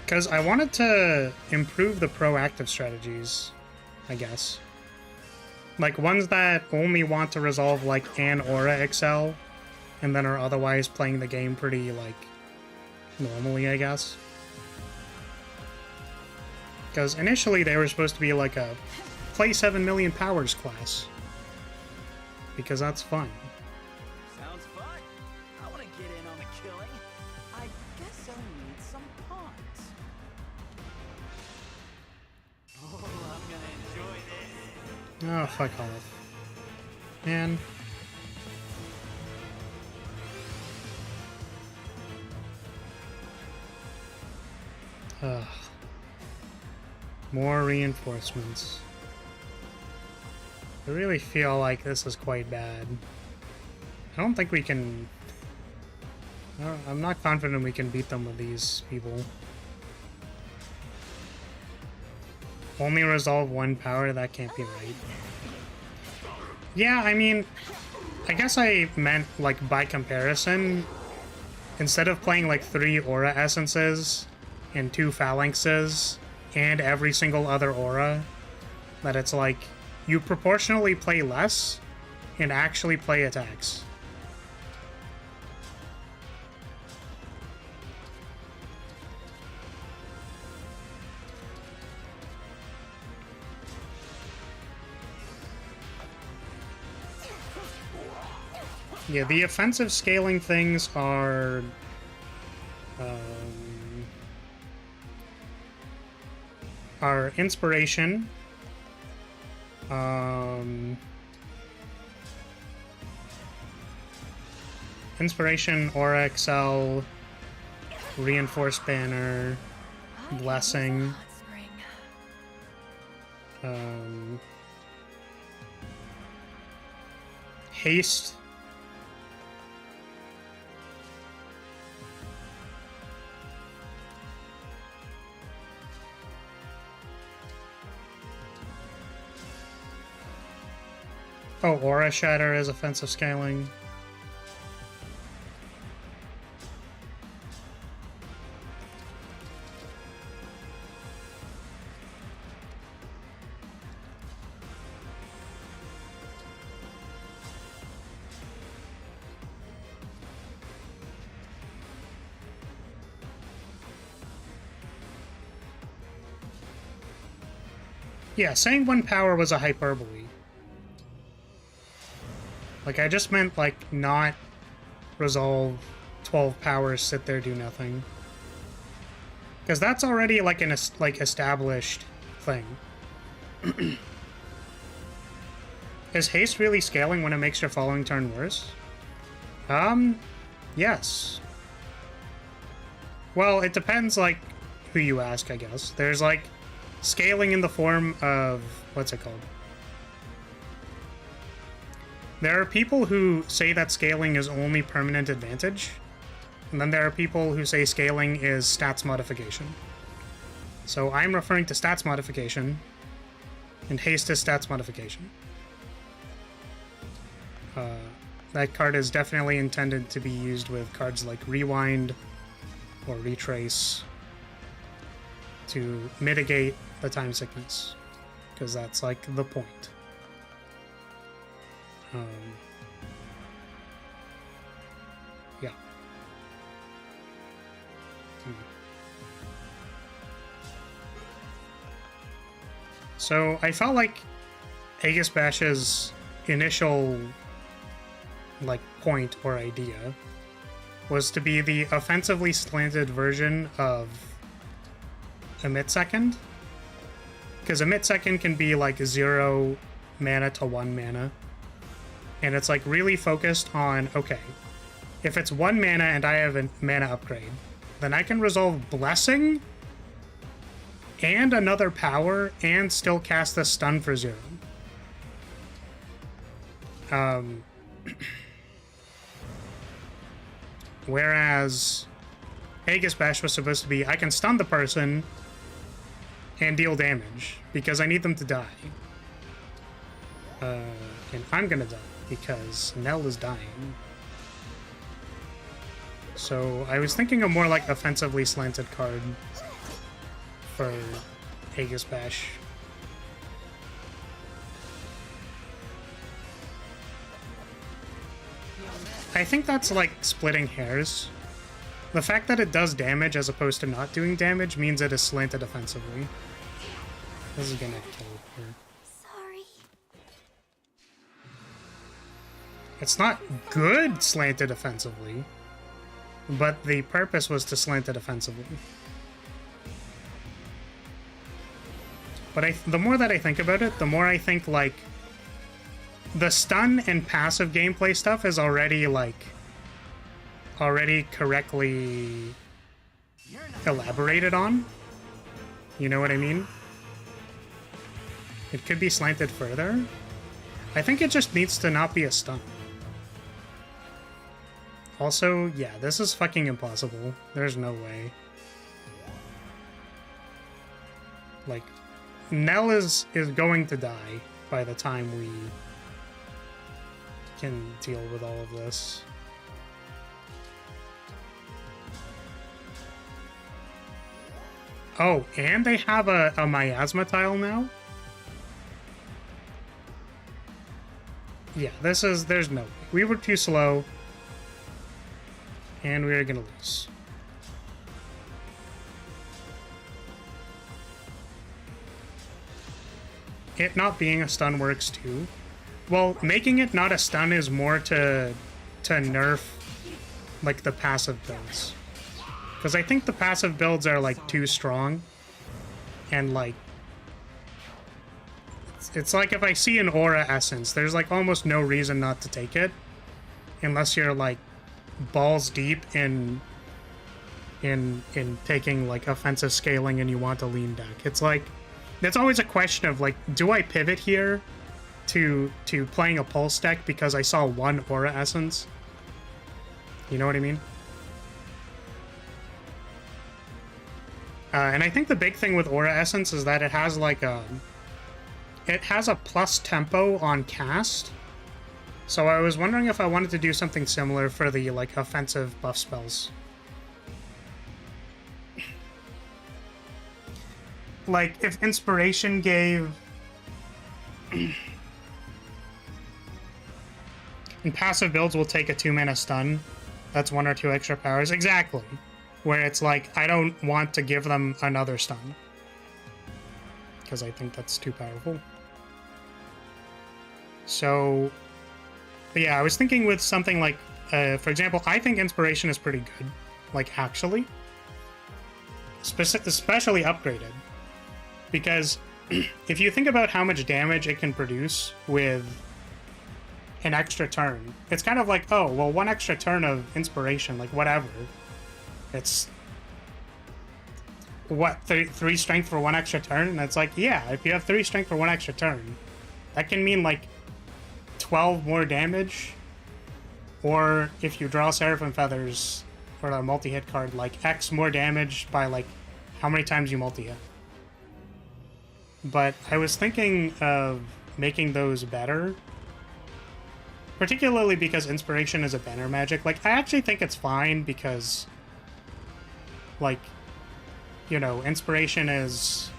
Because I wanted to improve the proactive strategies, I guess. Like, ones that only want to resolve, like, an aura excel, and then are otherwise playing the game pretty, like, normally, I guess. Because initially they were supposed to be, like, a play 7 million powers class. Because that's fun. Sounds fun. I want to get in on the killing. I guess I'll need some pawns. Oh, I'm gonna enjoy this. Oh, fuck off. Man. Ugh. More reinforcements. I really feel like this is quite bad. I don't think we can... I'm not confident we can beat them with these people. Only resolve 1 power? That can't be right. Yeah, I mean... I guess I meant, like, by comparison, instead of playing, like, 3 aura essences and 2 phalanxes and every single other aura, that it's like, you proportionally play less and actually play attacks. Yeah, the offensive scaling things are... Inspiration, Inspiration, Aura Excel, Reinforced Banner, Blessing. Haste. Oh, Aura Shatter is offensive scaling. Yeah, saying one power was a hyperbole. Like, I just meant, like, not resolve 12 powers, sit there, do nothing. Because that's already, like, an established thing. Is haste really scaling when it makes your following turn worse? Yes. Well, it depends, like, who you ask, I guess. There's, like, scaling in the form of... what's it called? There are people who say that scaling is only permanent advantage, and then there are people who say scaling is stats modification. So I'm referring to stats modification, and haste is stats modification. That card is definitely intended to be used with cards like Rewind or Retrace to mitigate the time sickness, because that's like the point. Yeah. So I felt like Aegis Bash's initial like point or idea was to be the offensively slanted version of Emit Second, because Emit Second can be like 0 mana to 1 mana, and it's like really focused on, okay, if it's 1 mana and I have a mana upgrade, then I can resolve Blessing and another power and still cast the stun for 0. Whereas Aegis Bash was supposed to be, I can stun the person and deal damage because I need them to die. And I'm gonna die because Nell is dying. So I was thinking of more like offensively slanted card for Aegis Bash. I think that's like splitting hairs. The fact that it does damage as opposed to not doing damage means it is slanted offensively. This is gonna kill her. Sorry. It's not good slanted offensively, but the purpose was to slant it offensively. But the more that I think about it, the more I think like the stun and passive gameplay stuff is already correctly elaborated on. You know what I mean? It could be slanted further. I think it just needs to not be a stun. Also, yeah, this is fucking impossible. There's no way. Like, Nell is going to die by the time we can deal with all of this. Oh, and they have a miasma tile now? Yeah, there's no way. We were too slow, and we are gonna lose. It not being a stun works too. Well, making it not a stun is more to nerf like the passive builds. Because I think the passive builds are like too strong, and like It's like if I see an aura essence, there's like almost no reason not to take it. Unless you're like balls deep in taking like offensive scaling and you want to lean deck. It's like, it's always a question of like, do I pivot here to playing a pulse deck because I saw one aura essence? You know what I mean? And I think the big thing with aura essence is that it has like a plus tempo on cast. So I was wondering if I wanted to do something similar for the like offensive buff spells. Like if inspiration gave and passive builds will take a 2-mana stun. That's 1 or 2 extra powers. Exactly. Where it's like, I don't want to give them another stun. Because I think that's too powerful. So, yeah, I was thinking with something like, for example, I think Inspiration is pretty good. Like, actually. Especially upgraded. Because if you think about how much damage it can produce with an extra turn, it's kind of like, oh, well, 1 extra turn of Inspiration, like, whatever. It's, what, 3 strength for 1 extra turn? And it's like, yeah, if you have 3 strength for 1 extra turn, that can mean, like, 12 more damage. Or if you draw Seraphim Feathers or a multi-hit card, like, X more damage by, like, how many times you multi-hit. But I was thinking of making those better. Particularly because Inspiration is a banner magic. Like, I actually think it's fine because, like, you know, Inspiration is,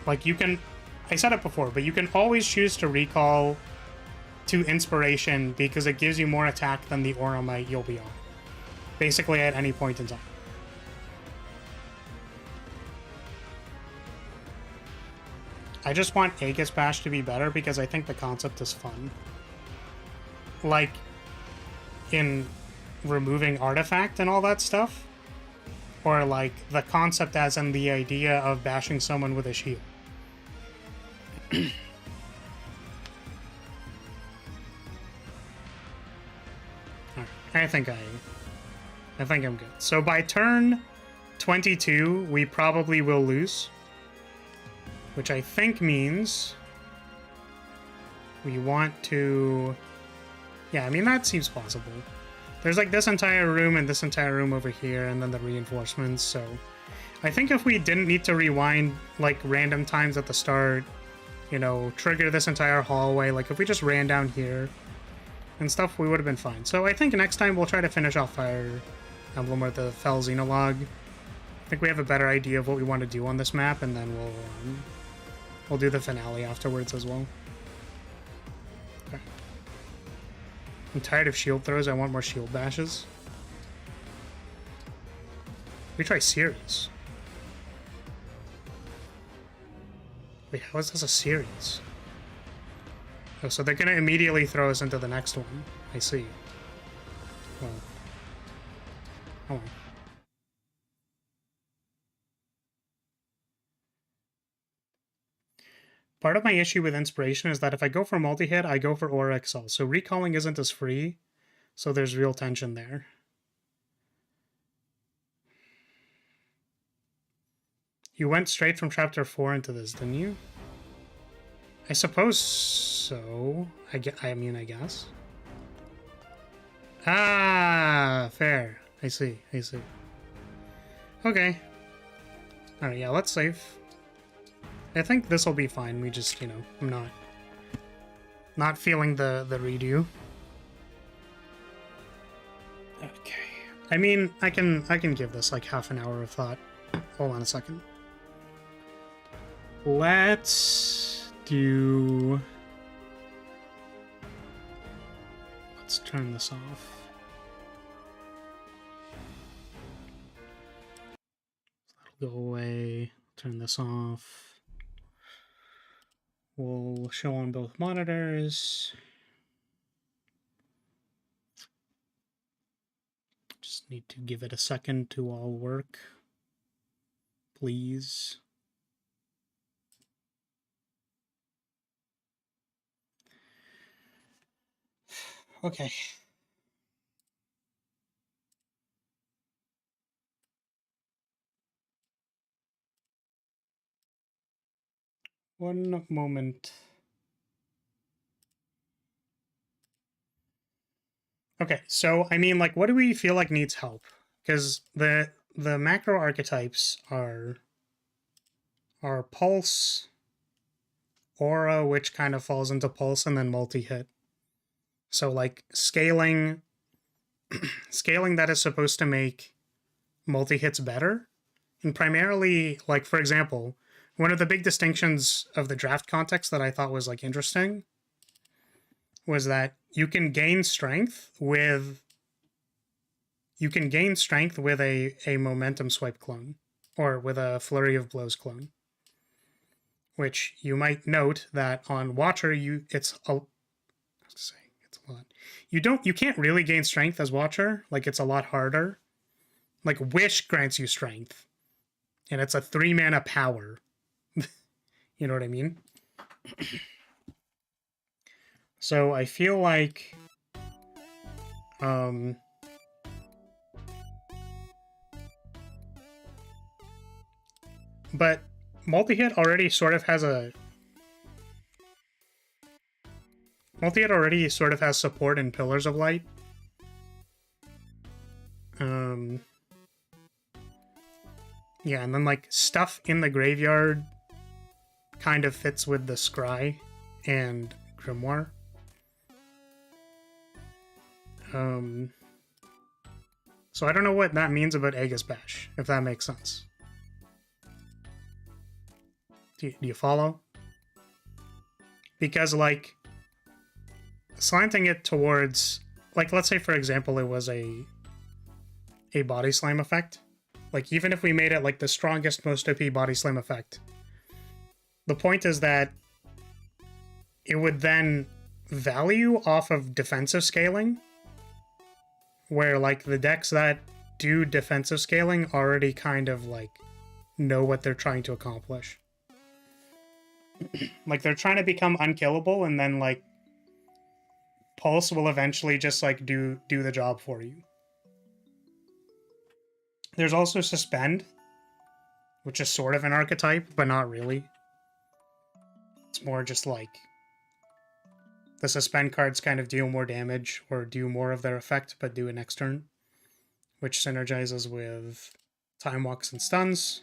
like, you can, I said it before, but you can always choose to recall to Inspiration because it gives you more attack than the Aura Might you'll be on. Basically at any point in time. I just want Aegis Bash to be better because I think the concept is fun. Like, in removing Artifact and all that stuff. Or, like, the concept as in the idea of bashing someone with a shield. Alright, I think I'm good. So by turn 22, we probably will lose. Which I think means we want to... Yeah, I mean, that seems possible. There's like this entire room and this entire room over here, and then the reinforcements, so... I think if we didn't need to rewind, like, random times at the start, you know, trigger this entire hallway, like, if we just ran down here and stuff, we would have been fine. So I think next time we'll try to finish off Fire Emblem or the Fell Xenologue. I think we have a better idea of what we want to do on this map, and then we'll do the finale afterwards as well. Okay. I'm tired of shield throws. I want more shield bashes. We try series. Wait, how is this a series? Oh, so they're gonna immediately throw us into the next one. I see. Well. Oh well. Part of my issue with Inspiration is that if I go for multi-hit, I go for Aura Excel. So recalling isn't as free, so there's real tension there. You went straight from Chapter 4 into this, didn't you? I suppose so. I mean, I guess. Ah, fair. I see. Okay. Alright, yeah, let's save. I think this will be fine. We just, you know, I'm not feeling the redo. Okay. I mean, I can give this like half an hour of thought. Hold on a second. Let's turn this off. That'll go away. Turn this off. We'll show on both monitors. Just need to give it a second to all work. Please. Okay. One moment. Okay, so I mean, like, what do we feel like needs help? Because the macro archetypes are pulse, aura, which kind of falls into pulse, and then multi-hit. So like scaling that is supposed to make multi-hits better. And primarily, like, for example, one of the big distinctions of the draft context that I thought was like interesting was that you can gain strength with a momentum swipe clone, or with a flurry of blows clone. Which you might note that on Watcher, it's a lot. You can't really gain strength as Watcher. Like, it's a lot harder. Like, Wish grants you strength, and it's a 3-mana power. You know what I mean? So I feel like but multi-hit already sort of has support in Pillars of Light. Yeah, and then like stuff in the graveyard kind of fits with the Scry and Grimoire. So I don't know what that means about Aegis Bash, if that makes sense. Do you follow? Because, like, slanting it towards, like, let's say, for example, it was a body slam effect. Like, even if we made it, like, the strongest, most OP body slam effect, the point is that it would then value off of defensive scaling, where, like, the decks that do defensive scaling already kind of, like, know what they're trying to accomplish. Like, they're trying to become unkillable, and then, like, Pulse will eventually just, like, do the job for you. There's also Suspend, which is sort of an archetype, but not really. It's more just, like, the Suspend cards kind of deal more damage, or do more of their effect, but do it next turn, which synergizes with Time Walks and Stuns.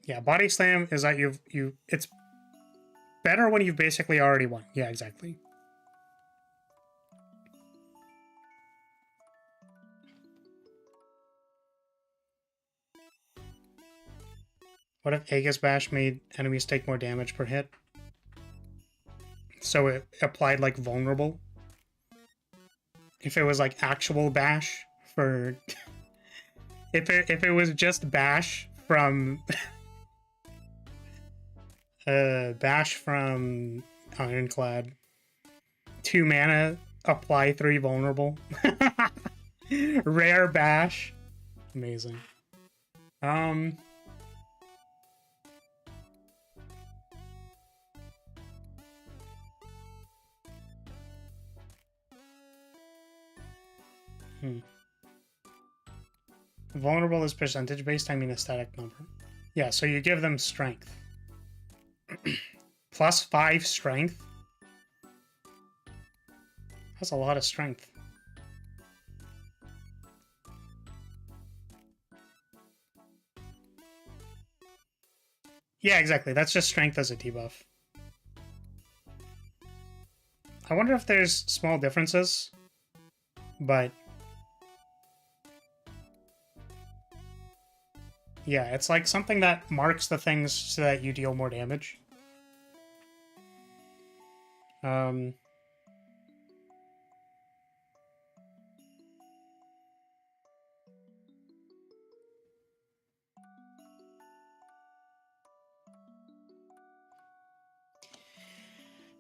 Yeah, Body Slam is that it's better when you've basically already won. Yeah, exactly. What if Aegis Bash made enemies take more damage per hit? So it applied, like, vulnerable? If it was, like, actual Bash for... if it was just Bash from... Bash from Ironclad. 2 mana, apply 3 vulnerable. Rare Bash. Amazing. Vulnerable is percentage based, I mean a static number. Yeah, so you give them strength. Plus 5 strength? That's a lot of strength. Yeah, exactly. That's just strength as a debuff. I wonder if there's small differences, but... yeah, it's like something that marks the things so that you deal more damage.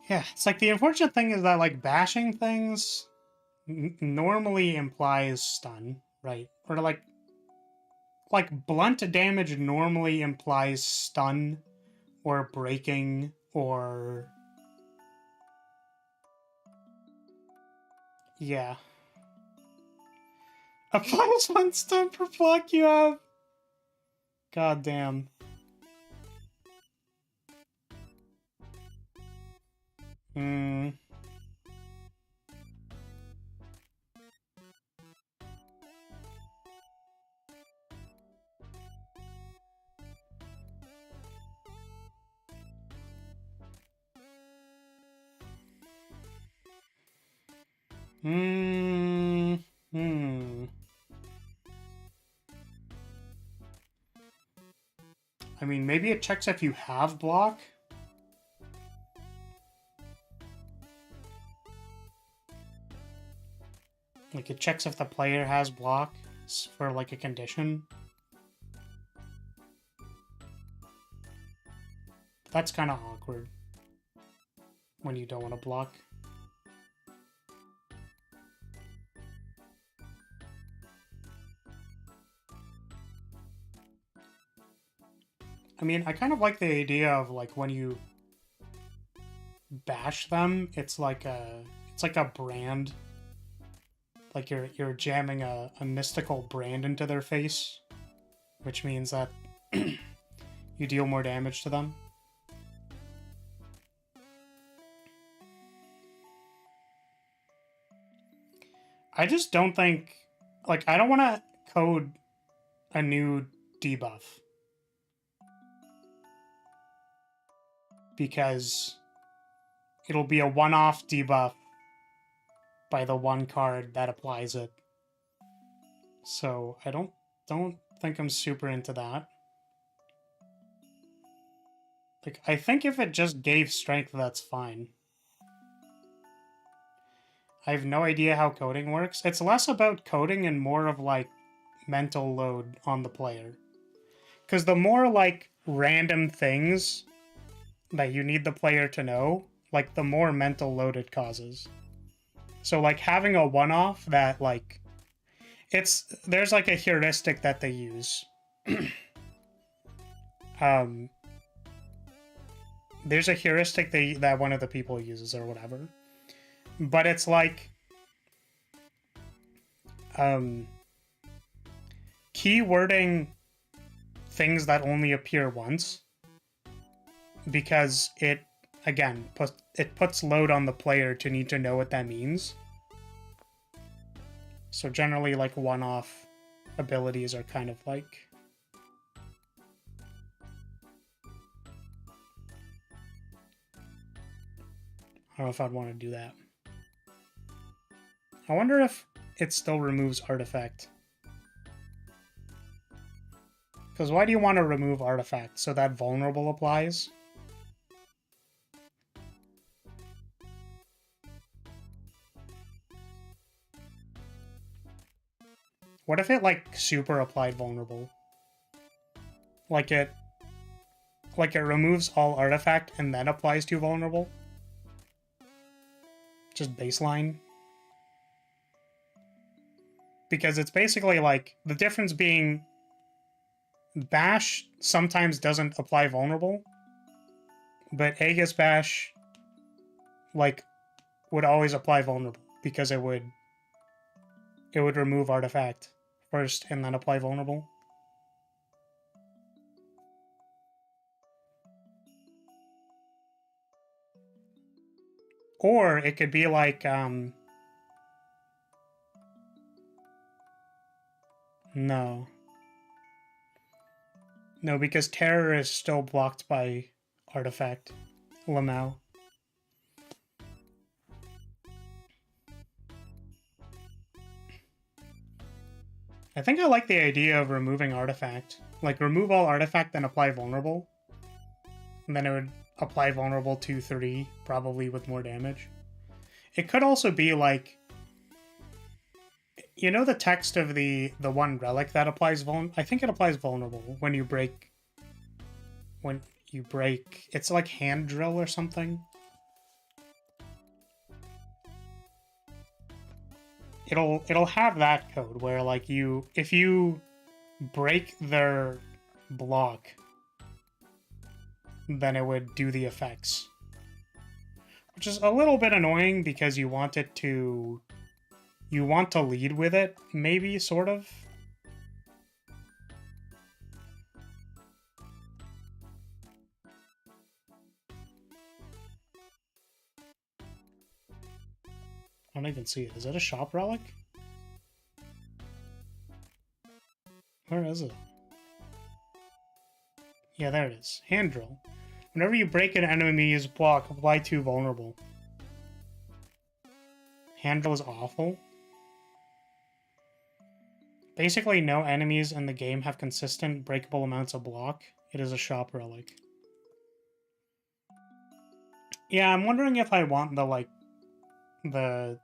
Yeah, it's like the unfortunate thing is that, like, bashing things normally implies stun, right? Or like blunt damage normally implies stun or breaking or... Yeah. A +1 stun per block you have? God damn. Hmm. Hmm. Hmm. I mean, maybe it checks if you have block. Like, it checks if the player has block for, like, a condition. That's kind of awkward when you don't want to block. I mean, I kind of like the idea of, like, when you bash them, it's like a brand. Like you're jamming a mystical brand into their face, which means that you deal more damage to them. I just don't think, like, I don't want to code a new debuff. Because it'll be a one-off debuff by the one card that applies it. So I don't think I'm super into that. Like, I think if it just gave strength, that's fine. I have no idea how coding works. It's less about coding and more of, like, mental load on the player. Because the more, like, random things that you need the player to know, like, the more mental load it causes. So, like, having a one-off that, like, there's, like, a heuristic that they use. There's a heuristic that one of the people uses or whatever. But it's, like, keywording things that only appear once, because it, again, puts load on the player to need to know what that means. So generally, like, one-off abilities are kind of like... I don't know if I'd want to do that. I wonder if it still removes artifact. Because why do you want to remove artifact? So that vulnerable applies? What if it, like, super applied vulnerable? Like it removes all artifact and then applies to vulnerable? Just baseline? Because it's basically, like, the difference being Bash sometimes doesn't apply vulnerable, but Aegis Bash, like, would always apply vulnerable, because it would remove artifact first and then apply vulnerable. Or it could be like, no. No, because Terror is still blocked by artifact. Lamau. I think I like the idea of removing artifact. Like, remove all artifact, then apply vulnerable. And then it would apply vulnerable 2-3, probably with more damage. It could also be like... You know the text of the one relic that applies I think it applies vulnerable when you break... When you break... It's like hand drill or something. It'll have that code where, like, if you break their block, then it would do the effects. Which is a little bit annoying because you want it to... You want to lead with it, maybe, sort of. I don't even see it. Is that a shop relic? Where is it? Yeah, there it is. Hand drill. Whenever you break an enemy's block, apply 2 vulnerable. Hand drill is awful. Basically, no enemies in the game have consistent breakable amounts of block. It is a shop relic. Yeah, I'm wondering if I want the, like, the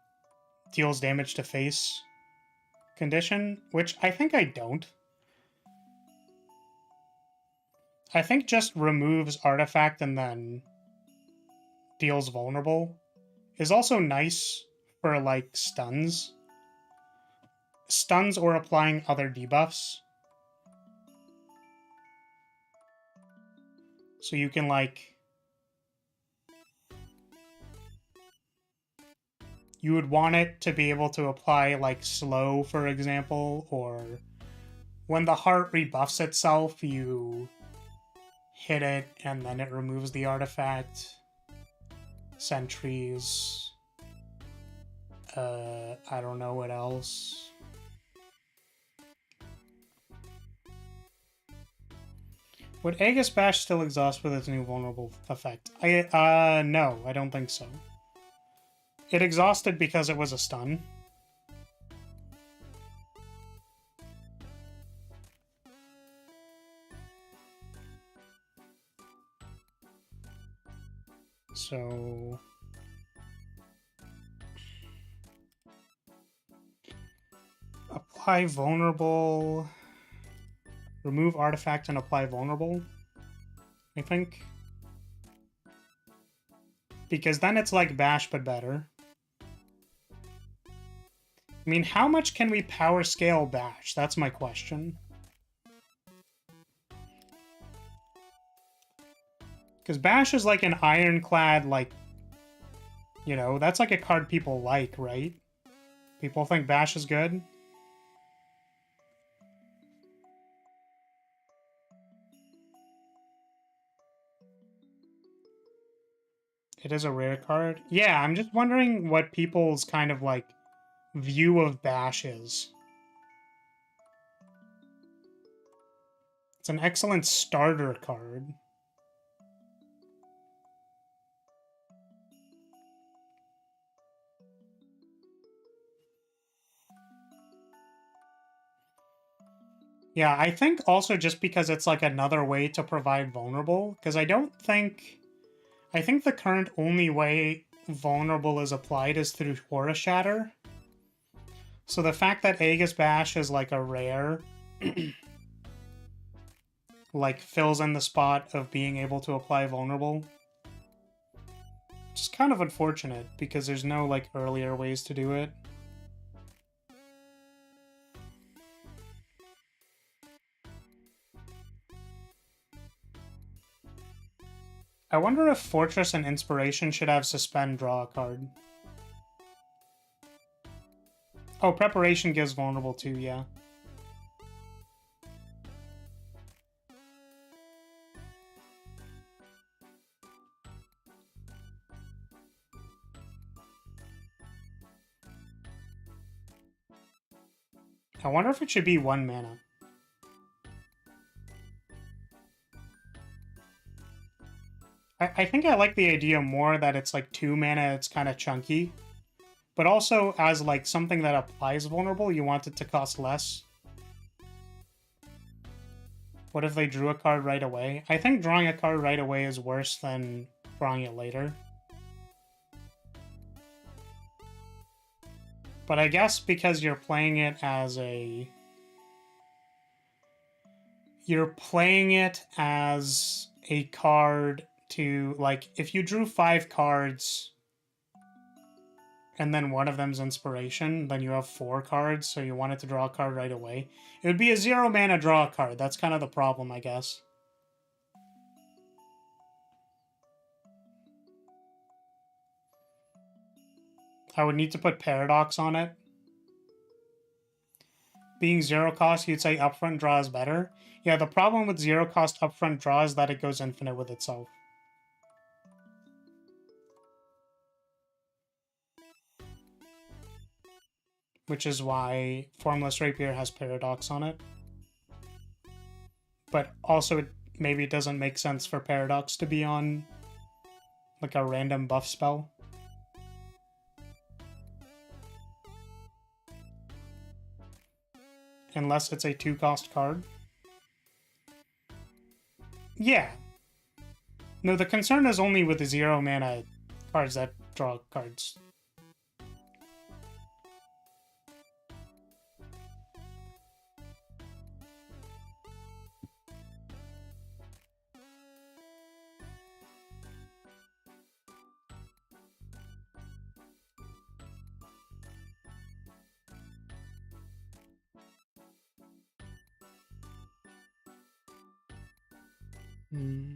deals damage to face condition, which I think I don't. I think just removes artifact and then deals vulnerable is also nice for, like, stuns. Stuns or applying other debuffs. So you can, like... You would want it to be able to apply, like, slow, for example, or when the heart rebuffs itself, you hit it and then it removes the artifact. Sentries. I don't know what else. Would Aegis Bash still exhaust with its new vulnerable effect? No, I don't think so. It exhausted because it was a stun. So... Apply vulnerable... Remove artifact and apply vulnerable, I think. Because then it's like Bash, but better. I mean, how much can we power scale Bash? That's my question. Because Bash is like an ironclad, like... You know, that's like a card people like, right? People think Bash is good? It is a rare card? Yeah, I'm just wondering what people's kind of, like, view of Bash is. It's an excellent starter card. Yeah, I think also just because it's, like, another way to provide vulnerable, because I don't think... I think the current only way vulnerable is applied is through Aura Shatter. So the fact that Aegis Bash is like a rare, like fills in the spot of being able to apply vulnerable. Which is kind of unfortunate because there's no like earlier ways to do it. I wonder if Fortress and Inspiration should have Suspend draw a card. Oh, Preparation gives vulnerable too, yeah. I wonder if it should be 1 mana. I think I like the idea more that it's like 2 mana, it's kind of chunky. But also, as like something that applies vulnerable, you want it to cost less. What if they drew a card right away? I think drawing a card right away is worse than drawing it later. But I guess because you're playing it as a... You're playing it as a card to, like, if you drew 5 cards and then one of them's Inspiration, then you have 4 cards, so you wanted to draw a card right away. It would be a 0 mana draw card. That's kind of the problem, I guess. I would need to put Paradox on it. Being zero cost, you'd say upfront draw is better. Yeah, the problem with zero cost upfront draw is that it goes infinite with itself. Which is why Formless Rapier has Paradox on it. But also, maybe it doesn't make sense for Paradox to be on like a random buff spell. Unless it's a 2-cost card. Yeah. No, the concern is only with the 0 mana cards that draw cards. Hmm.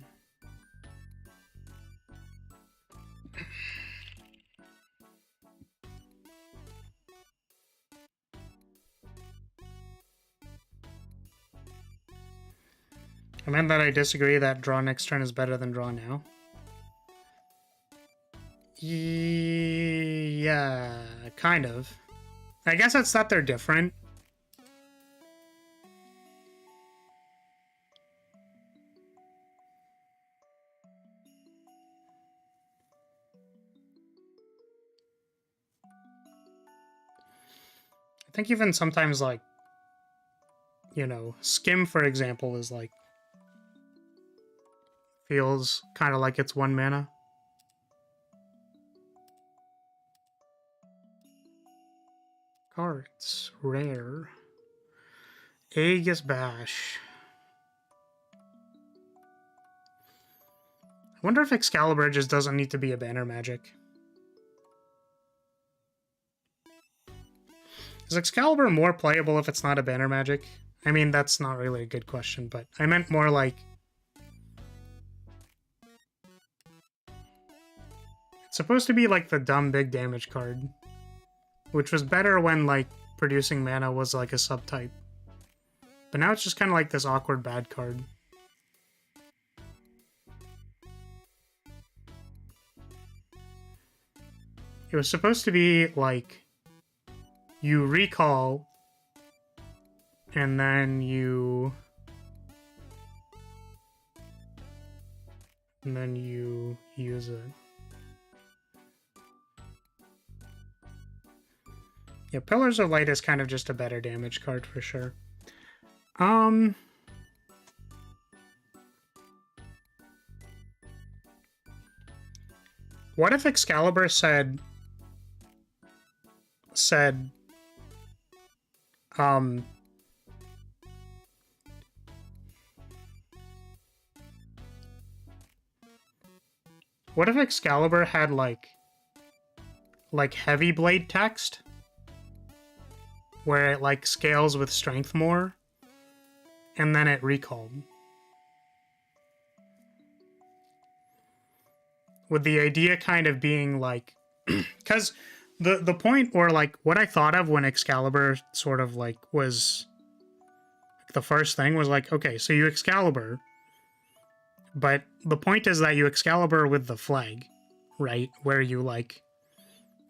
I meant that I disagree that draw next turn is better than draw now. Yeah, kind of. I guess it's that they're different. I think even sometimes, like, you know, Skim, for example, is like, feels kind of like it's 1 mana. Cards. Rare. Aegis Bash. I wonder if Excalibur just doesn't need to be a banner magic. Is Excalibur more playable if it's not a banner magic? I mean, that's not really a good question, but I meant more like... It's supposed to be like the dumb big damage card, which was better when, like, producing mana was like a subtype. But now it's just kind of like this awkward bad card. It was supposed to be like... You recall, and then you use it. Yeah, Pillars of Light is kind of just a better damage card for sure. What if Excalibur said what if Excalibur had like heavy blade text where it like scales with strength more and then it recalled? With the idea kind of being like because the point, or like what I thought of when Excalibur sort of like was the first thing was like, okay, so you Excalibur, but the point is that you Excalibur with the flag, right? Where you like,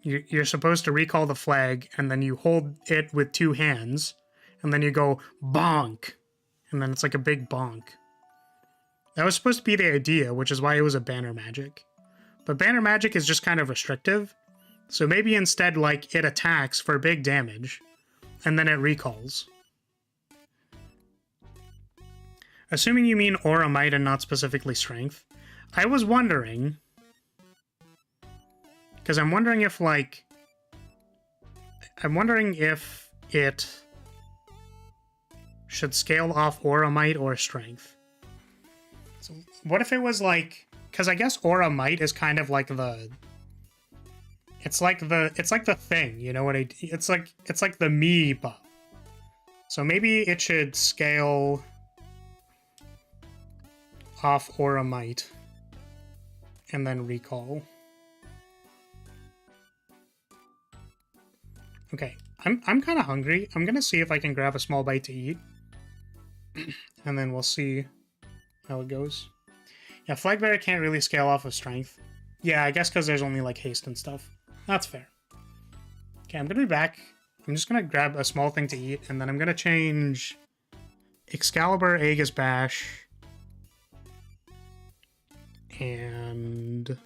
you're supposed to recall the flag and then you hold it with 2 hands and then you go bonk and then it's like a big bonk. That was supposed to be the idea, which is why it was a banner magic. But banner magic is just kind of restrictive. So maybe instead, like, it attacks for big damage, and then it recalls. Assuming you mean Aura Might and not specifically Strength, I was wondering... Because I'm wondering if, like... I'm wondering if it should scale off Aura Might or Strength. So what if it was, like... Because I guess Aura Might is kind of like the... It's like the thing, you know what it's like the me buff. So maybe it should scale off Aura Might and then recall. Okay, I'm kind of hungry. I'm gonna see if I can grab a small bite to eat, and then we'll see how it goes. Yeah, Flagbearer can't really scale off of strength. Yeah, I guess because there's only like haste and stuff. That's fair. Okay, I'm gonna be back. I'm just gonna grab a small thing to eat, and then I'm gonna change Excalibur, Aegis Bash, and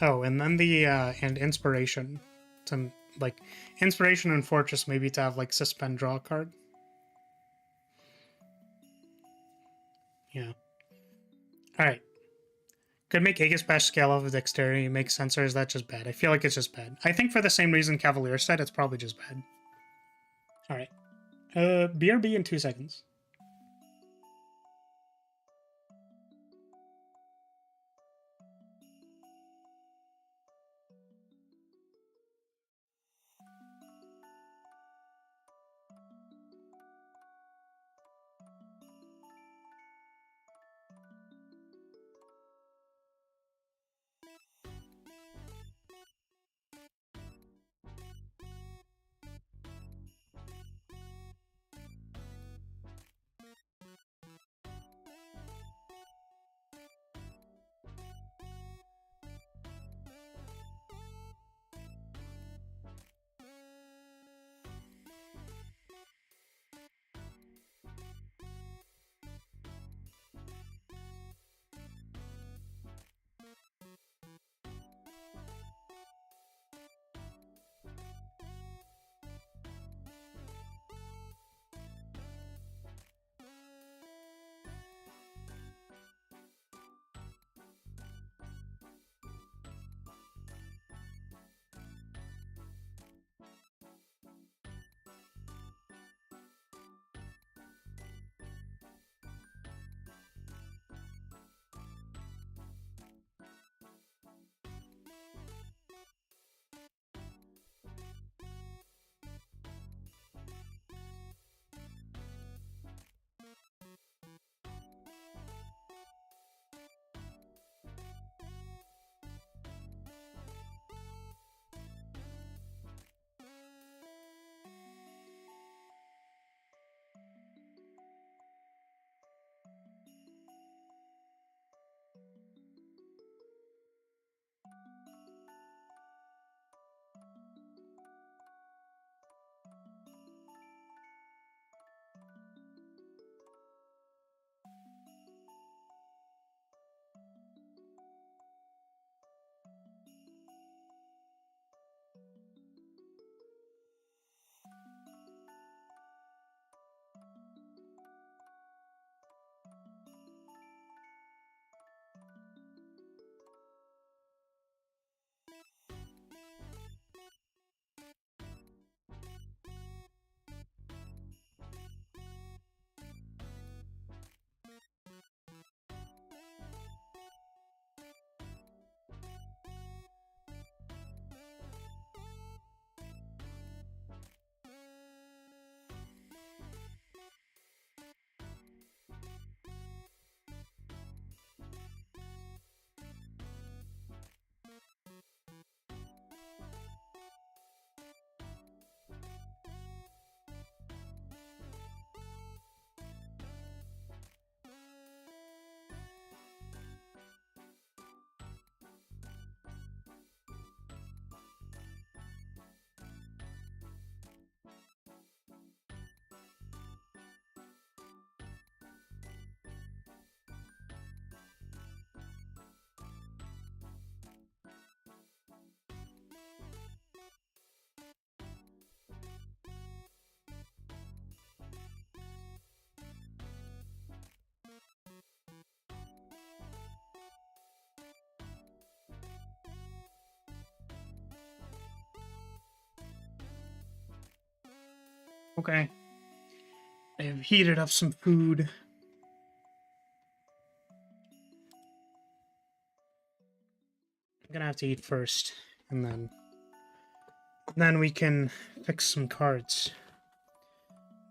oh, and then the and Inspiration to like Inspiration and Fortress maybe to have like Suspend draw card. Yeah. All right. Could make Aegis Bash scale off of Dexterity, make sense, or is that just bad? I feel like it's just bad. I think for the same reason Cavalier said, it's probably just bad. Alright. BRB in 2 seconds. Okay. I have heated up some food. I'm gonna have to eat first, and then we can fix some cards.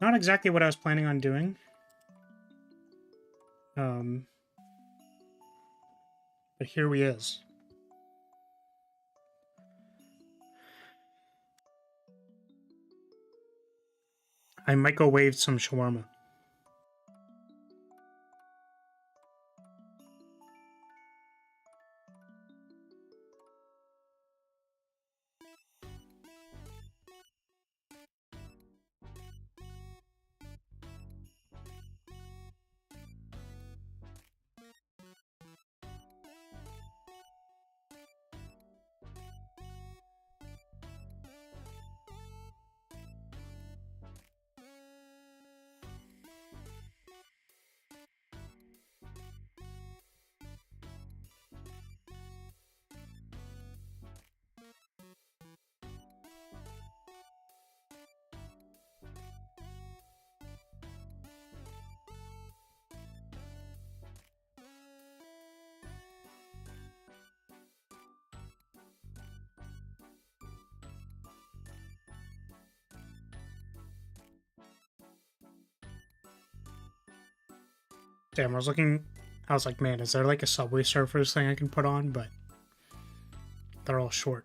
Not exactly what I was planning on doing. But here he is. I microwaved some shawarma. Damn, I was like, man, is there like a Subway Surfers thing I can put on? But they're all short.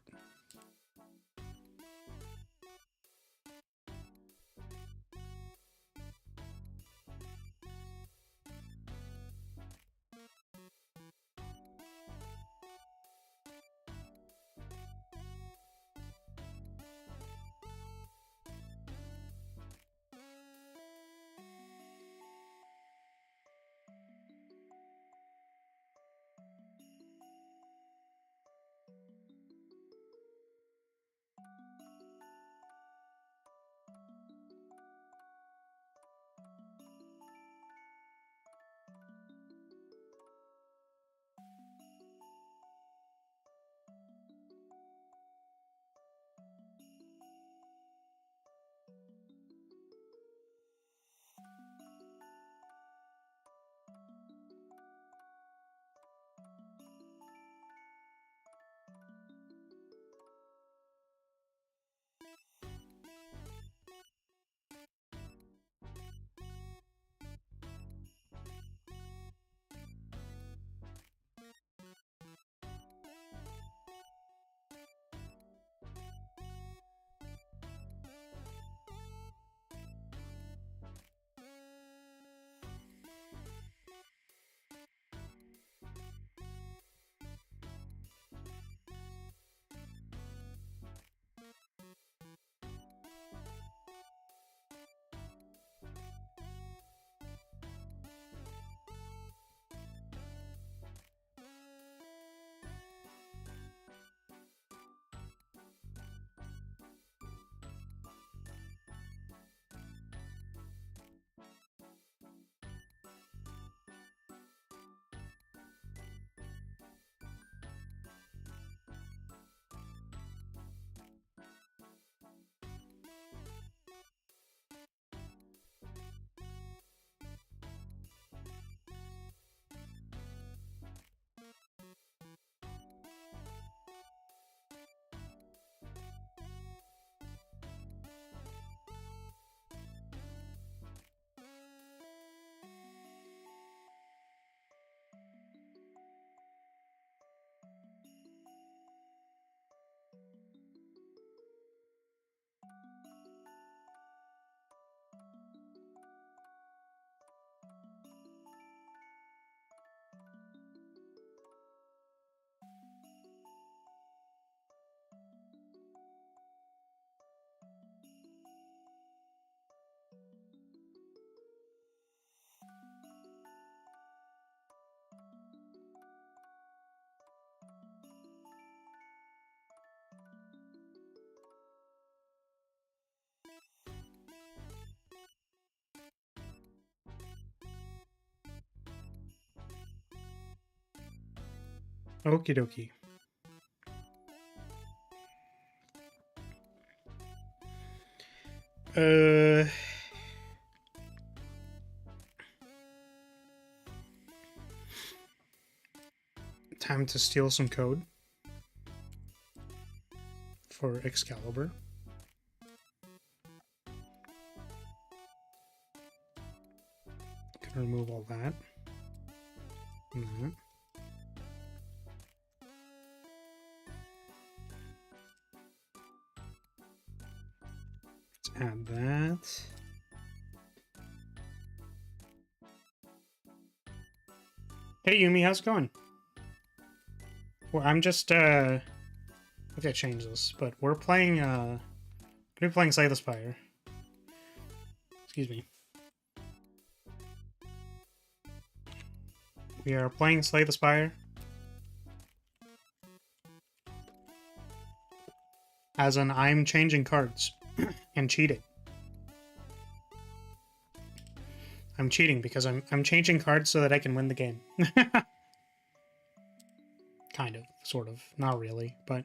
Okie dokie. Time to steal some code for Excalibur. Can remove all that. Add that. Hey Yumi, how's it going? Well, I'm just I have to change this, but we're playing gonna be playing Slay the Spire. Excuse me. We are playing Slay the Spire as in I'm changing cards and cheating. I'm cheating because I'm changing cards so that I can win the game. Kind of, sort of, not really, but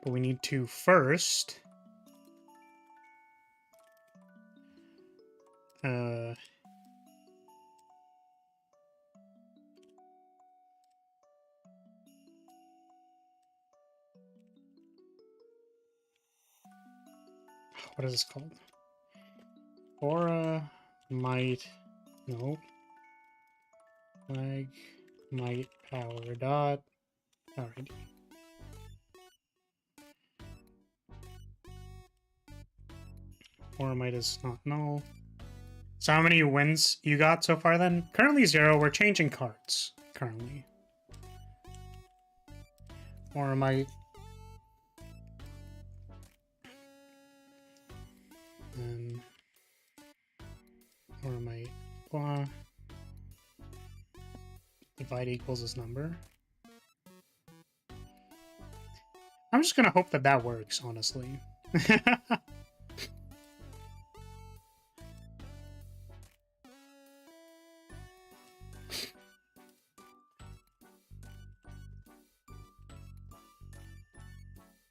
we need to first what is this called? Aura, might, no. Flag, might, power, dot. Alright. Aura, might is not null. So how many wins you got so far then? Currently 0. We're changing cards. Currently. Aura, might. Then or my blah divide equals this number. I'm just gonna hope that that works, honestly.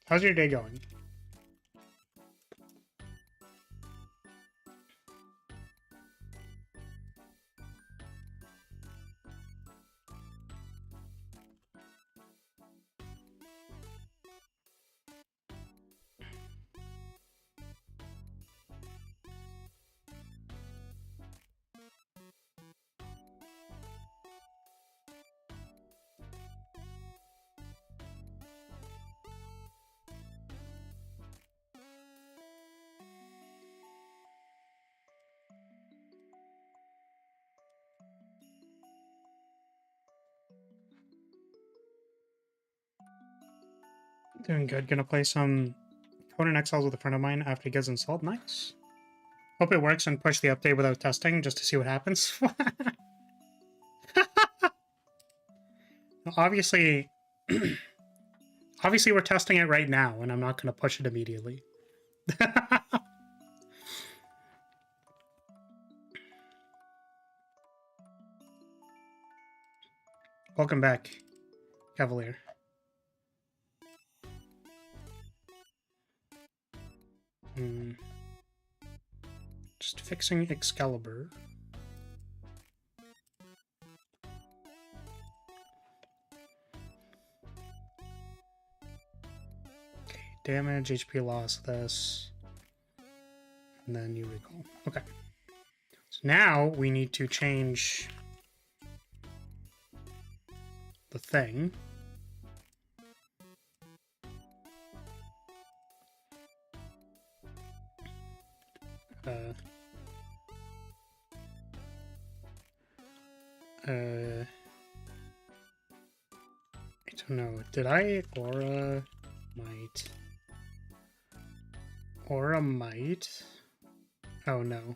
How's your day going? Doing good. Gonna play some Conan Exiles with a friend of mine after it gets installed. Nice. Hope it works and push the update without testing just to see what happens. Obviously, obviously we're testing it right now and I'm not gonna push it immediately. Welcome back, Cavalier. Just fixing Excalibur. Okay, damage, HP loss, this. And then you recall. Okay. So now we need to change the thing. I don't know. Did I Aura might? Aura might? Oh no.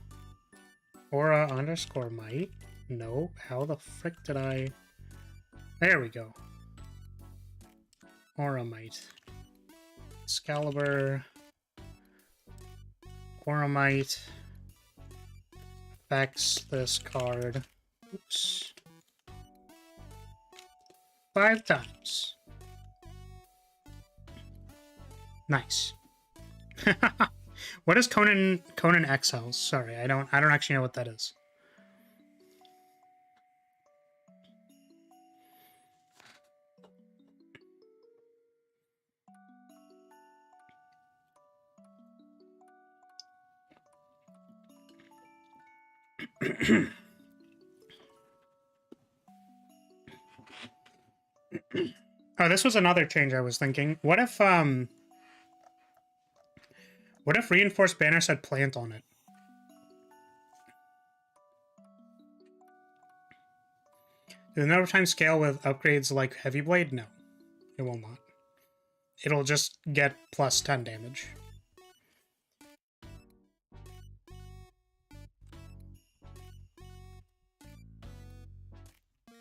Aura underscore might? No. How the frick did I? There we go. Aura might. Excalibur. Aura might. Affects this card. Oops. 5 times. Nice. What is Conan Exiles? Sorry, I don't actually know what that is. Oh, this was another change I was thinking. What if reinforced banners had plant on it? Does it over time scale with upgrades like Heavy Blade? No, it will not. It'll just get plus 10 damage.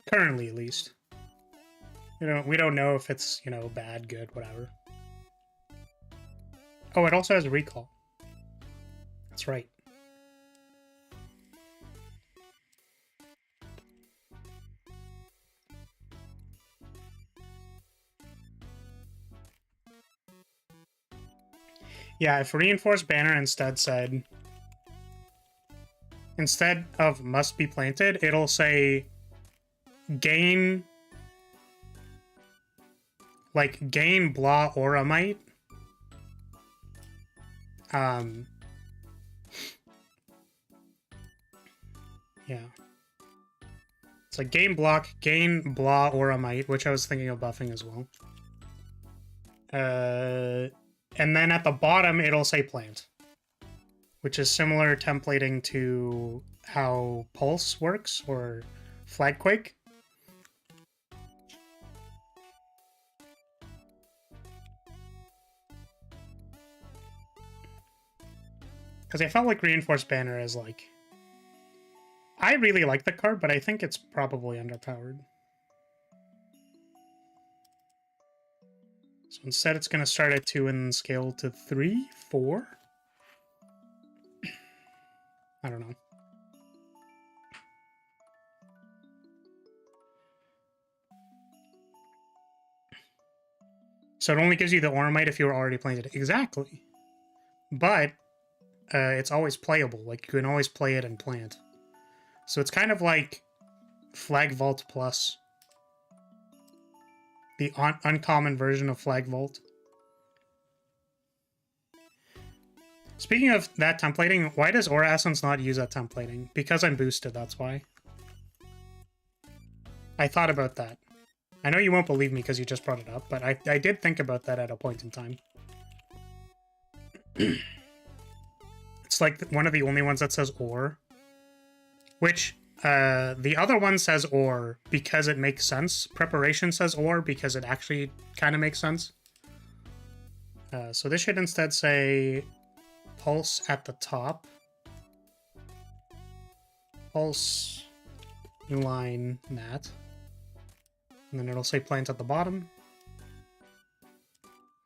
Currently, at least. We don't know if it's, bad, good, whatever. Oh, it also has recall. That's right. Yeah, if reinforced banner instead said, instead of must be planted, it'll say gain blah aura might. Yeah. It's like gain blah aura might, which I was thinking of buffing as well. And then at the bottom, it'll say plant, which is similar templating to how Pulse works or Flagquake. Because I felt like Reinforced Banner is like... I really like the card, but I think it's probably underpowered. So instead it's going to start at 2 and scale to 3, 4? I don't know. So it only gives you the Oromite if you were already playing it. Exactly. But it's always playable. Like, you can always play it and plant. So it's kind of like Flag Vault Plus. The uncommon version of Flag Vault. Speaking of that templating, why does Aura Essence not use that templating? Because I'm boosted, that's why. I thought about that. I know you won't believe me because you just brought it up, but I did think about that at a point in time. It's like one of the only ones that says or. Which, the other one says or because it makes sense. Preparation says or because it actually kind of makes sense. So this should instead say Pulse at the top. Pulse, new line, Nat. And then it'll say plant at the bottom.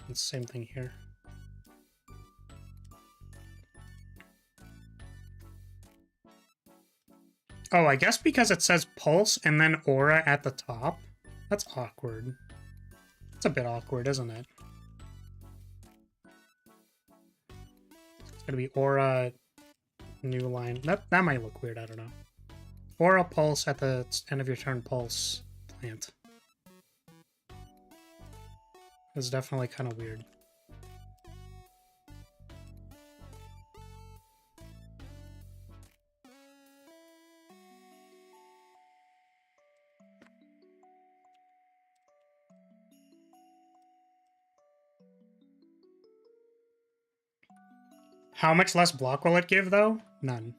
It's the same thing here. Oh, I guess because it says Pulse and then Aura at the top. That's awkward. It's a bit awkward, isn't it? It's gonna be Aura, new line. That might look weird, I don't know. Aura, Pulse at the end of your turn, Pulse, plant. It's definitely kind of weird. How much less block will it give, though? None.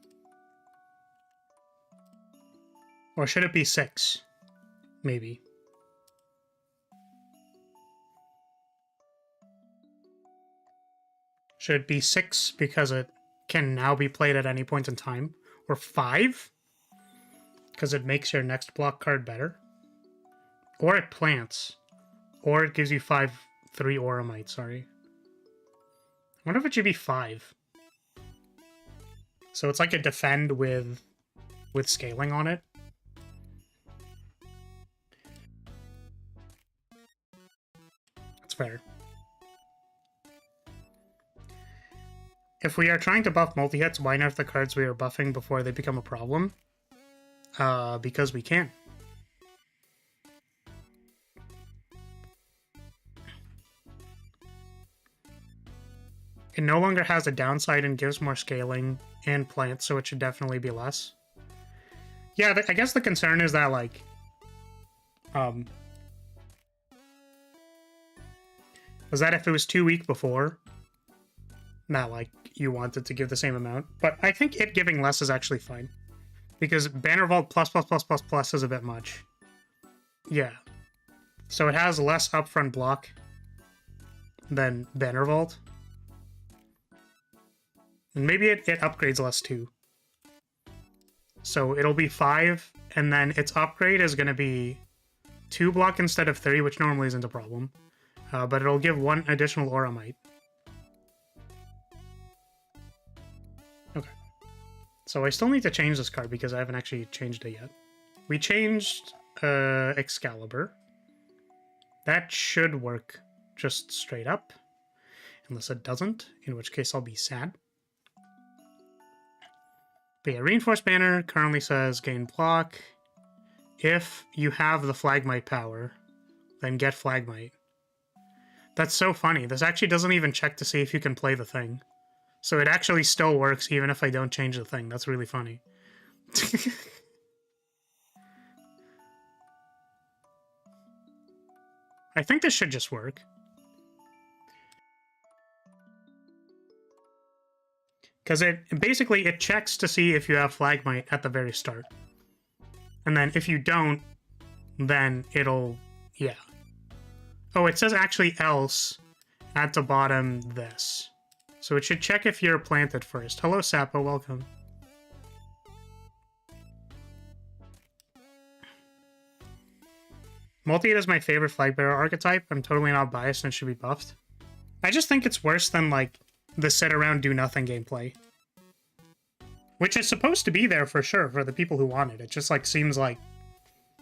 Or should it be 6? Maybe. Should it be 6 because it can now be played at any point in time? Or 5? Because it makes your next block card better? Or it plants. Or it gives you 3 Oromite, sorry. I wonder if it should be 5. So it's like a defend with scaling on it. That's fair. If we are trying to buff multi-hits, why nerf the cards we are buffing before they become a problem? Because we can. It no longer has a downside and gives more scaling and plant, so it should definitely be less. Yeah, I guess the concern is that, like, was that if it was too weak before, not like you wanted to give the same amount. But I think it giving less is actually fine. Because Banner Vault plus plus plus plus plus is a bit much. Yeah. So it has less upfront block than Banner Vault. And maybe it upgrades less too. So it'll be 5, and then its upgrade is going to be 2 block instead of 3, which normally isn't a problem. But it'll give 1 additional Aura Might. Okay. So I still need to change this card because I haven't actually changed it yet. We changed Excalibur. That should work just straight up. Unless it doesn't, in which case I'll be sad. But yeah, Reinforced Banner currently says gain block. If you have the Flagmite power, then get Flagmite. That's so funny. This actually doesn't even check to see if you can play the thing. So it actually still works even if I don't change the thing. That's really funny. I think this should just work. Because it checks to see if you have Flagmite at the very start. And then if you don't, then it'll, yeah. Oh, it says actually else at the bottom this. So it should check if you're planted first. Hello, Sappo, welcome. Multi is my favorite flag bearer archetype. I'm totally not biased and should be buffed. I just think it's worse than, like, the sit around do nothing gameplay. Which is supposed to be there for sure for the people who want it. It just, like, seems like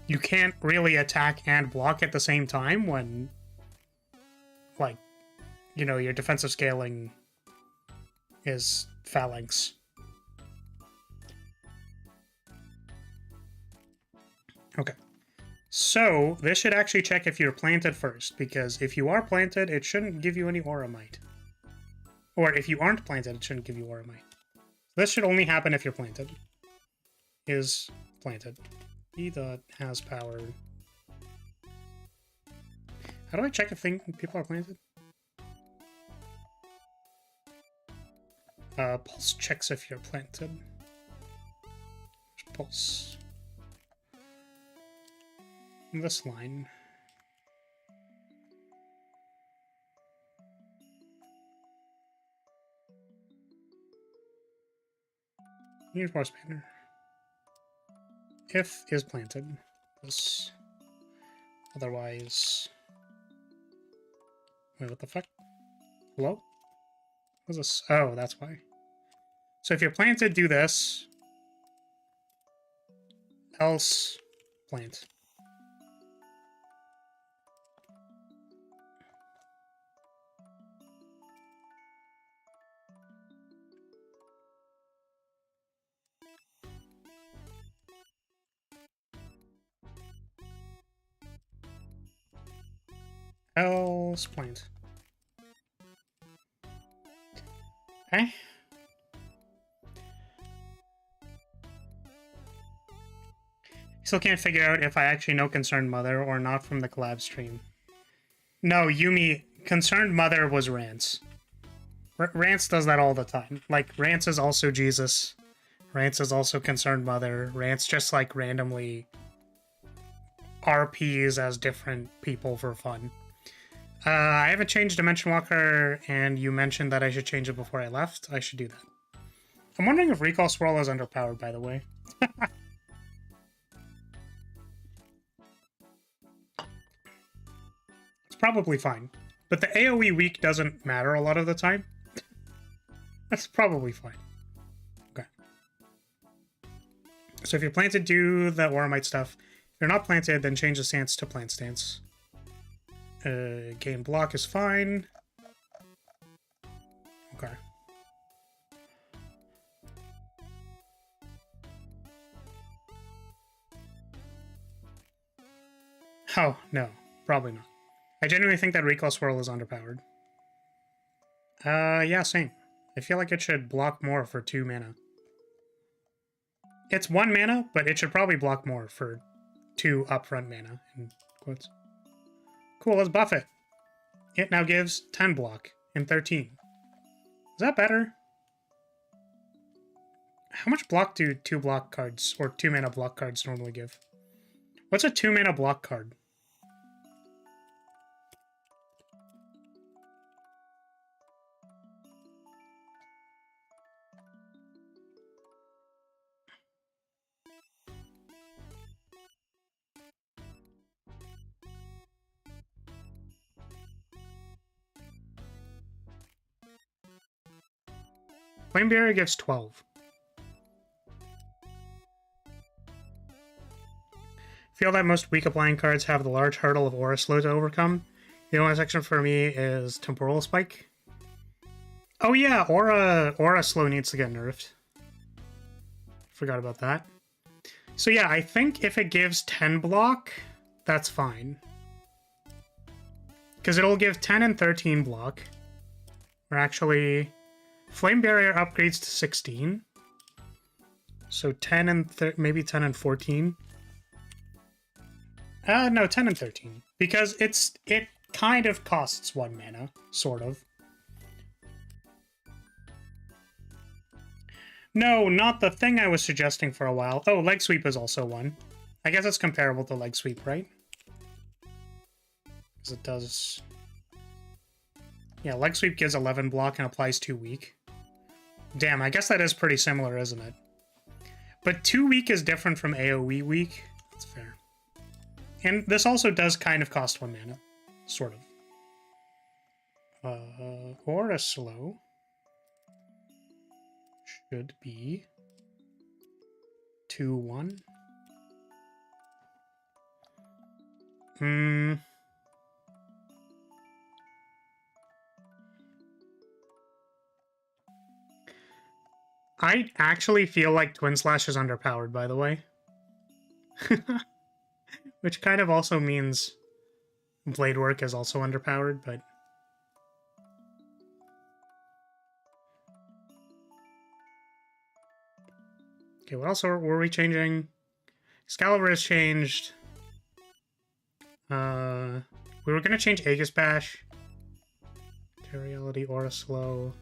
you can't really attack and block at the same time when, like, you know, your defensive scaling is phalanx. Okay. So, this should actually check if you're planted first, because if you are planted, it shouldn't give you any Aura Might. Or if you aren't planted, it shouldn't give you Aura Might. This should only happen if you're planted. Is planted. E.has power. How do I check if people are planted? Pulse checks if you're planted. Pulse. This line. Reinforced banner. If is planted. This. Otherwise. Wait, what the fuck? Hello? What's this? Oh, that's why. So if you're planted, do this. Else, plant. Else, plant. Okay. Still can't figure out if I actually know Concerned Mother or not from the collab stream. No, Yumi, Concerned Mother was Rance. Rance does that all the time. Like, Rance is also Jesus. Rance is also Concerned Mother. Rance just, like, randomly RPs as different people for fun. I haven't changed Dimension Walker, and you mentioned that I should change it before I left. I should do that. I'm wondering if Recall Swirl is underpowered, by the way. It's probably fine. But the AoE weak doesn't matter a lot of the time. That's probably fine. Okay. So if you're planted, do the Aura Might stuff. If you're not planted, then change the stance to plant stance. Gain block is fine. Okay. Oh, no. Probably not. I genuinely think that Recall Swirl is underpowered. Yeah, same. I feel like it should block more for 2 mana. It's 1 mana, but it should probably block more for 2 upfront mana, in quotes. Cool, let's buff it. it now gives 10 block and 13. Is that better? How much block do 2 block cards, or 2 mana block cards normally give? What's a 2 mana block card? Flame Barrier gives 12. Feel that most weak applying cards have the large hurdle of Aura Slow to overcome. The only section for me is Temporal Spike. Oh yeah, Aura Slow needs to get nerfed. Forgot about that. So yeah, I think if it gives 10 block, that's fine. Because it'll give 10 and 13 block. Or actually, Flame Barrier upgrades to 16. So 10 and maybe 10 and 14. No, 10 and 13. Because it kind of costs 1 mana, sort of. No, not the thing I was suggesting for a while. Oh, Leg Sweep is also 1. I guess it's comparable to Leg Sweep, right? Because it does... Yeah, Leg Sweep gives 11 block and applies 2 weak. Damn, I guess that is pretty similar, isn't it? But 2 weak is different from AoE weak. That's fair. And this also does kind of cost 1 mana. Sort of. Aura Slow should be 2/1. I actually feel like Twin Slash is underpowered, by the way. Which kind of also means Blade Work is also underpowered, but... Okay, what else were we changing? Excalibur is changed. We were gonna change Aegis Bash. Reality, Aura Slow.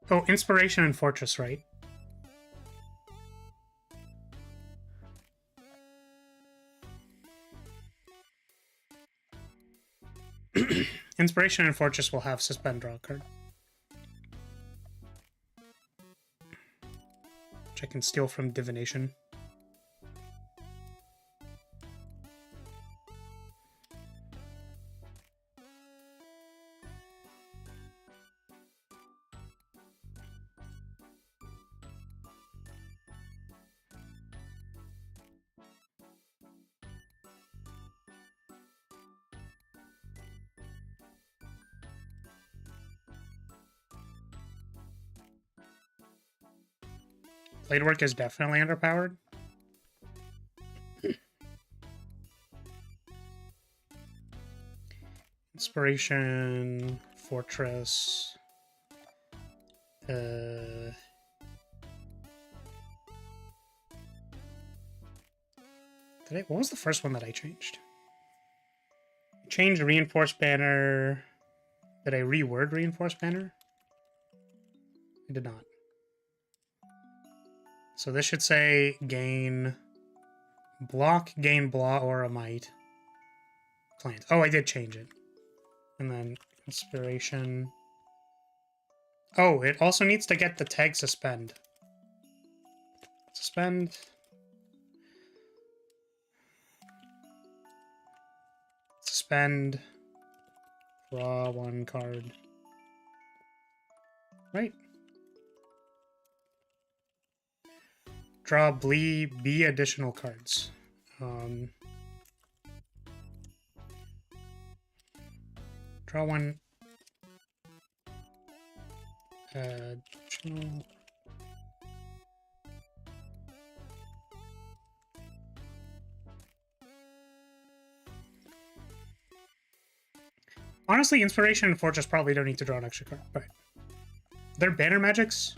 Oh, Inspiration and Fortress, right? Inspiration and Fortress will have Suspend Draw card. Which I can steal from Divination. Blade Work is definitely underpowered. Inspiration, Fortress. What was the first one that I changed? I changed Reinforced Banner. Did I reword Reinforced Banner? I did not. So this should say gain block, gain blah, or a might. Plant. Oh, I did change it. And then Inspiration. Oh, it also needs to get the tag Suspend. Suspend. Suspend. Draw 1 card. Right. Draw B additional cards. Draw 1 additional. Honestly, Inspiration and Fortress probably don't need to draw an extra card, but their banner magics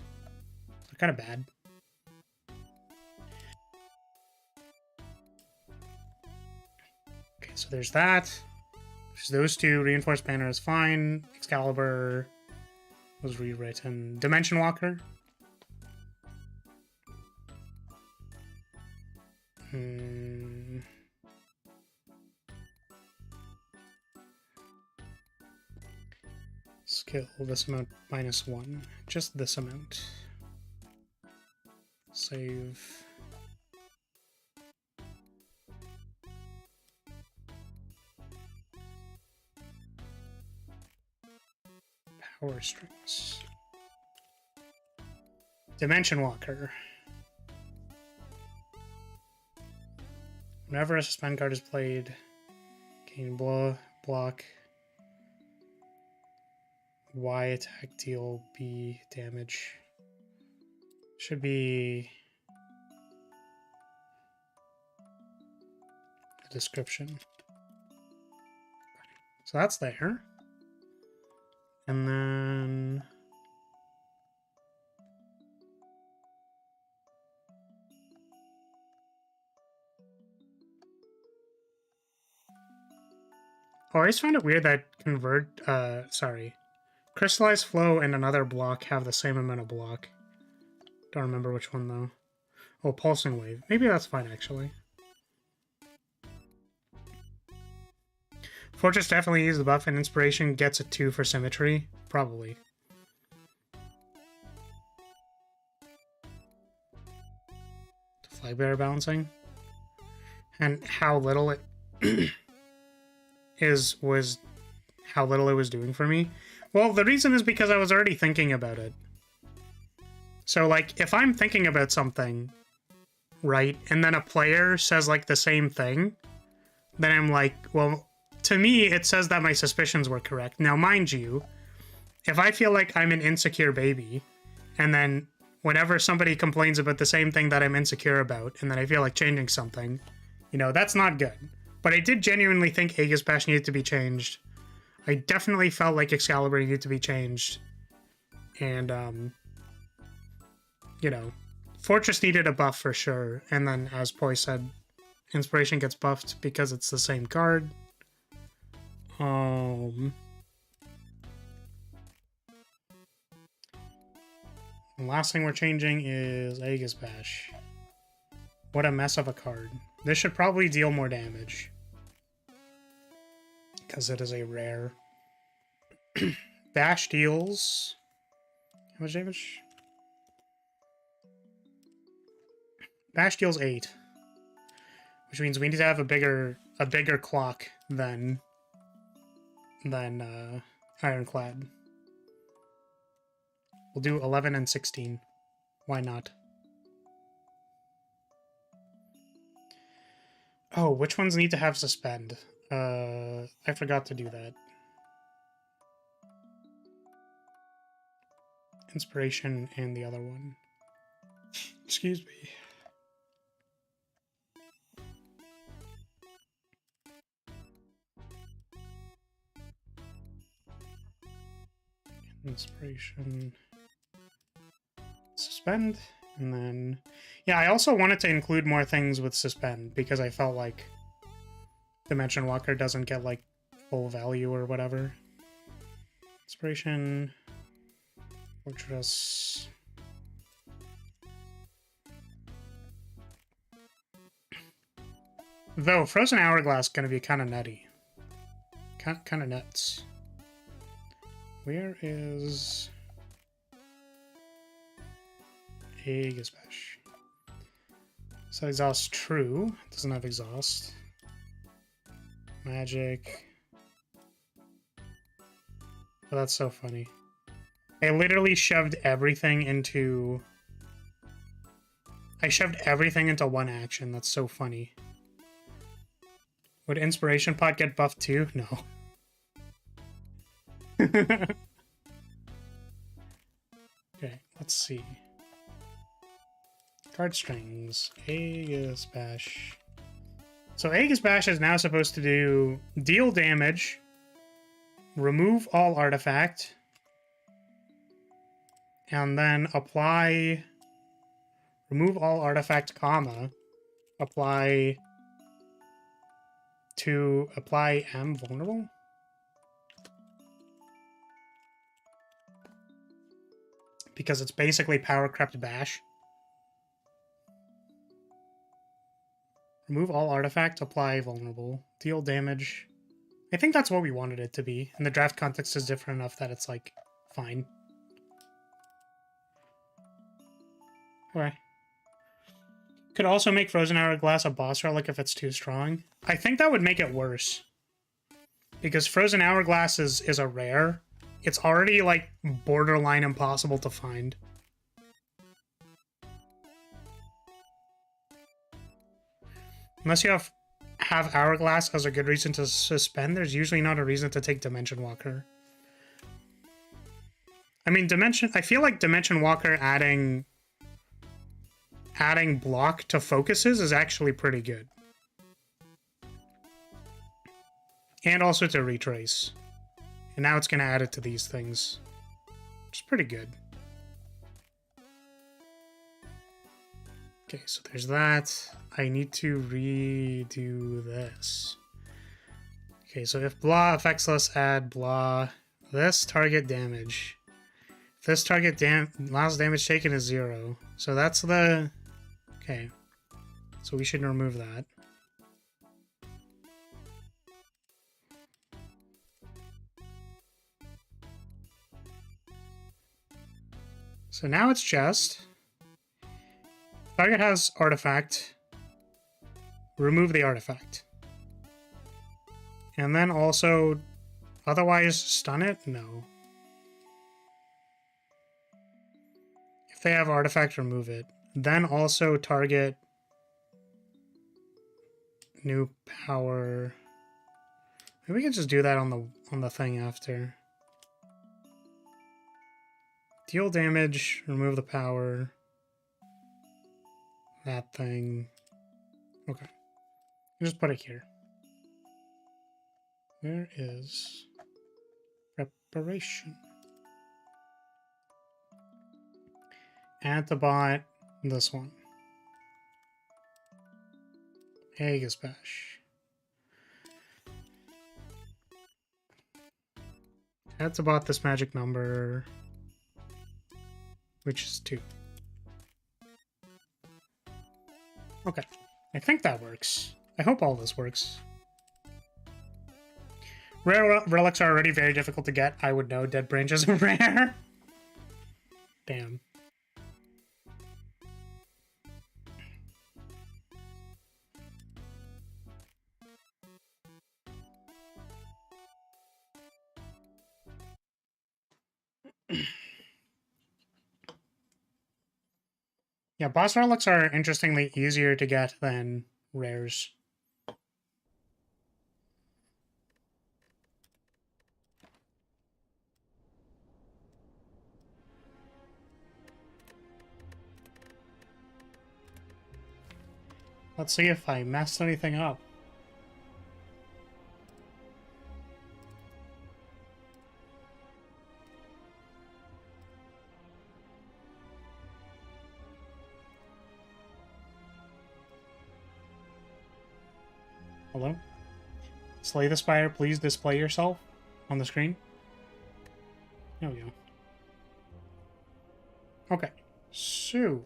are kind of bad. So there's that. There's those two. Reinforced Banner is fine. Excalibur was rewritten. Dimension Walker. Skill, this amount -1. Just this amount. Save. Power strings. Dimension Walker. Whenever a suspend card is played, gain block. Y attack, deal B damage. Should be the description. So that's there. And then I always find it weird that Crystallized Flow and another block have the same amount of block. Don't remember which one though. Oh, Pulsing Wave. Maybe that's fine actually. Fortress definitely uses the buff, and Inspiration gets a 2 for Symmetry. Probably. Flag Bearer balancing. And how little it was how little it was doing for me. Well, the reason is because I was already thinking about it. So, like, if I'm thinking about something, right, and then a player says, like, the same thing, then I'm like, well, to me, it says that my suspicions were correct. Now, mind you, if I feel like I'm an insecure baby, and then whenever somebody complains about the same thing that I'm insecure about, and then I feel like changing something, you know, that's not good. But I did genuinely think Aegis Bash needed to be changed. I definitely felt like Excalibur needed to be changed. And, you know, Fortress needed a buff for sure. And then, as Poi said, Inspiration gets buffed because it's the same card. The last thing we're changing is Aegis Bash. What a mess of a card. This should probably deal more damage. Because it is a rare. Bash deals... How much damage? Bash deals 8. Which means we need to have a bigger clock than Ironclad. We'll do 11 and 16. Why not? Oh, which ones need to have Suspend? I forgot to do that. Inspiration and the other one. Excuse me. Inspiration. Suspend. And then... Yeah, I also wanted to include more things with Suspend because I felt like Dimension Walker doesn't get, like, full value or whatever. Inspiration... Fortress... Though, Frozen Hourglass is gonna be kind of nutty. Kind of nuts. Where is... Aegis Bash? So exhaust true. Doesn't have exhaust. Magic. Oh, that's so funny. I literally shoved everything into... I shoved everything into one action. That's so funny. Would Inspiration Pot get buffed too? No. Okay, let's see. Card strings. Aegis Bash. So Aegis Bash is now supposed to do deal damage, remove all artifact, and then apply, remove all artifact, comma, apply to apply M vulnerable. Because it's basically power crept bash. Remove all artifact, apply vulnerable, deal damage. I think that's what we wanted it to be, and the draft context is different enough that it's like fine. Okay. Could also make Frozen Hourglass a boss relic if it's too strong. I think that would make it worse. Because Frozen Hourglass is a rare. It's already like borderline impossible to find. Unless you have Hourglass as a good reason to suspend, there's usually not a reason to take Dimension Walker. I mean, I feel like Dimension Walker adding block to focuses is actually pretty good. And also to retrace. And now it's going to add it to these things. Which is pretty good. Okay, so there's that. I need to redo this. Okay, so if blah affects less, add blah. This target damage. This target last damage taken is 0. So that's the... Okay. So we should remove that. So now it's just... Target has artifact. Remove the artifact. And then also... Otherwise stun it? No. If they have artifact, remove it. Then also target new power. Maybe we can just do that on the thing after. Deal damage, remove the power. That thing. Okay. Just put it here. Where is preparation? Add the bot. This one. Aegis Bash. That's about this magic number, which is 2. Okay. I think that works. I hope all this works. Rare relics are already very difficult to get. I would know. Dead branches are rare. Damn. Yeah, boss relics are interestingly easier to get than rares. Let's see if I messed anything up. Hello? Slay the Spire, please display yourself on the screen. There we go. Okay. So.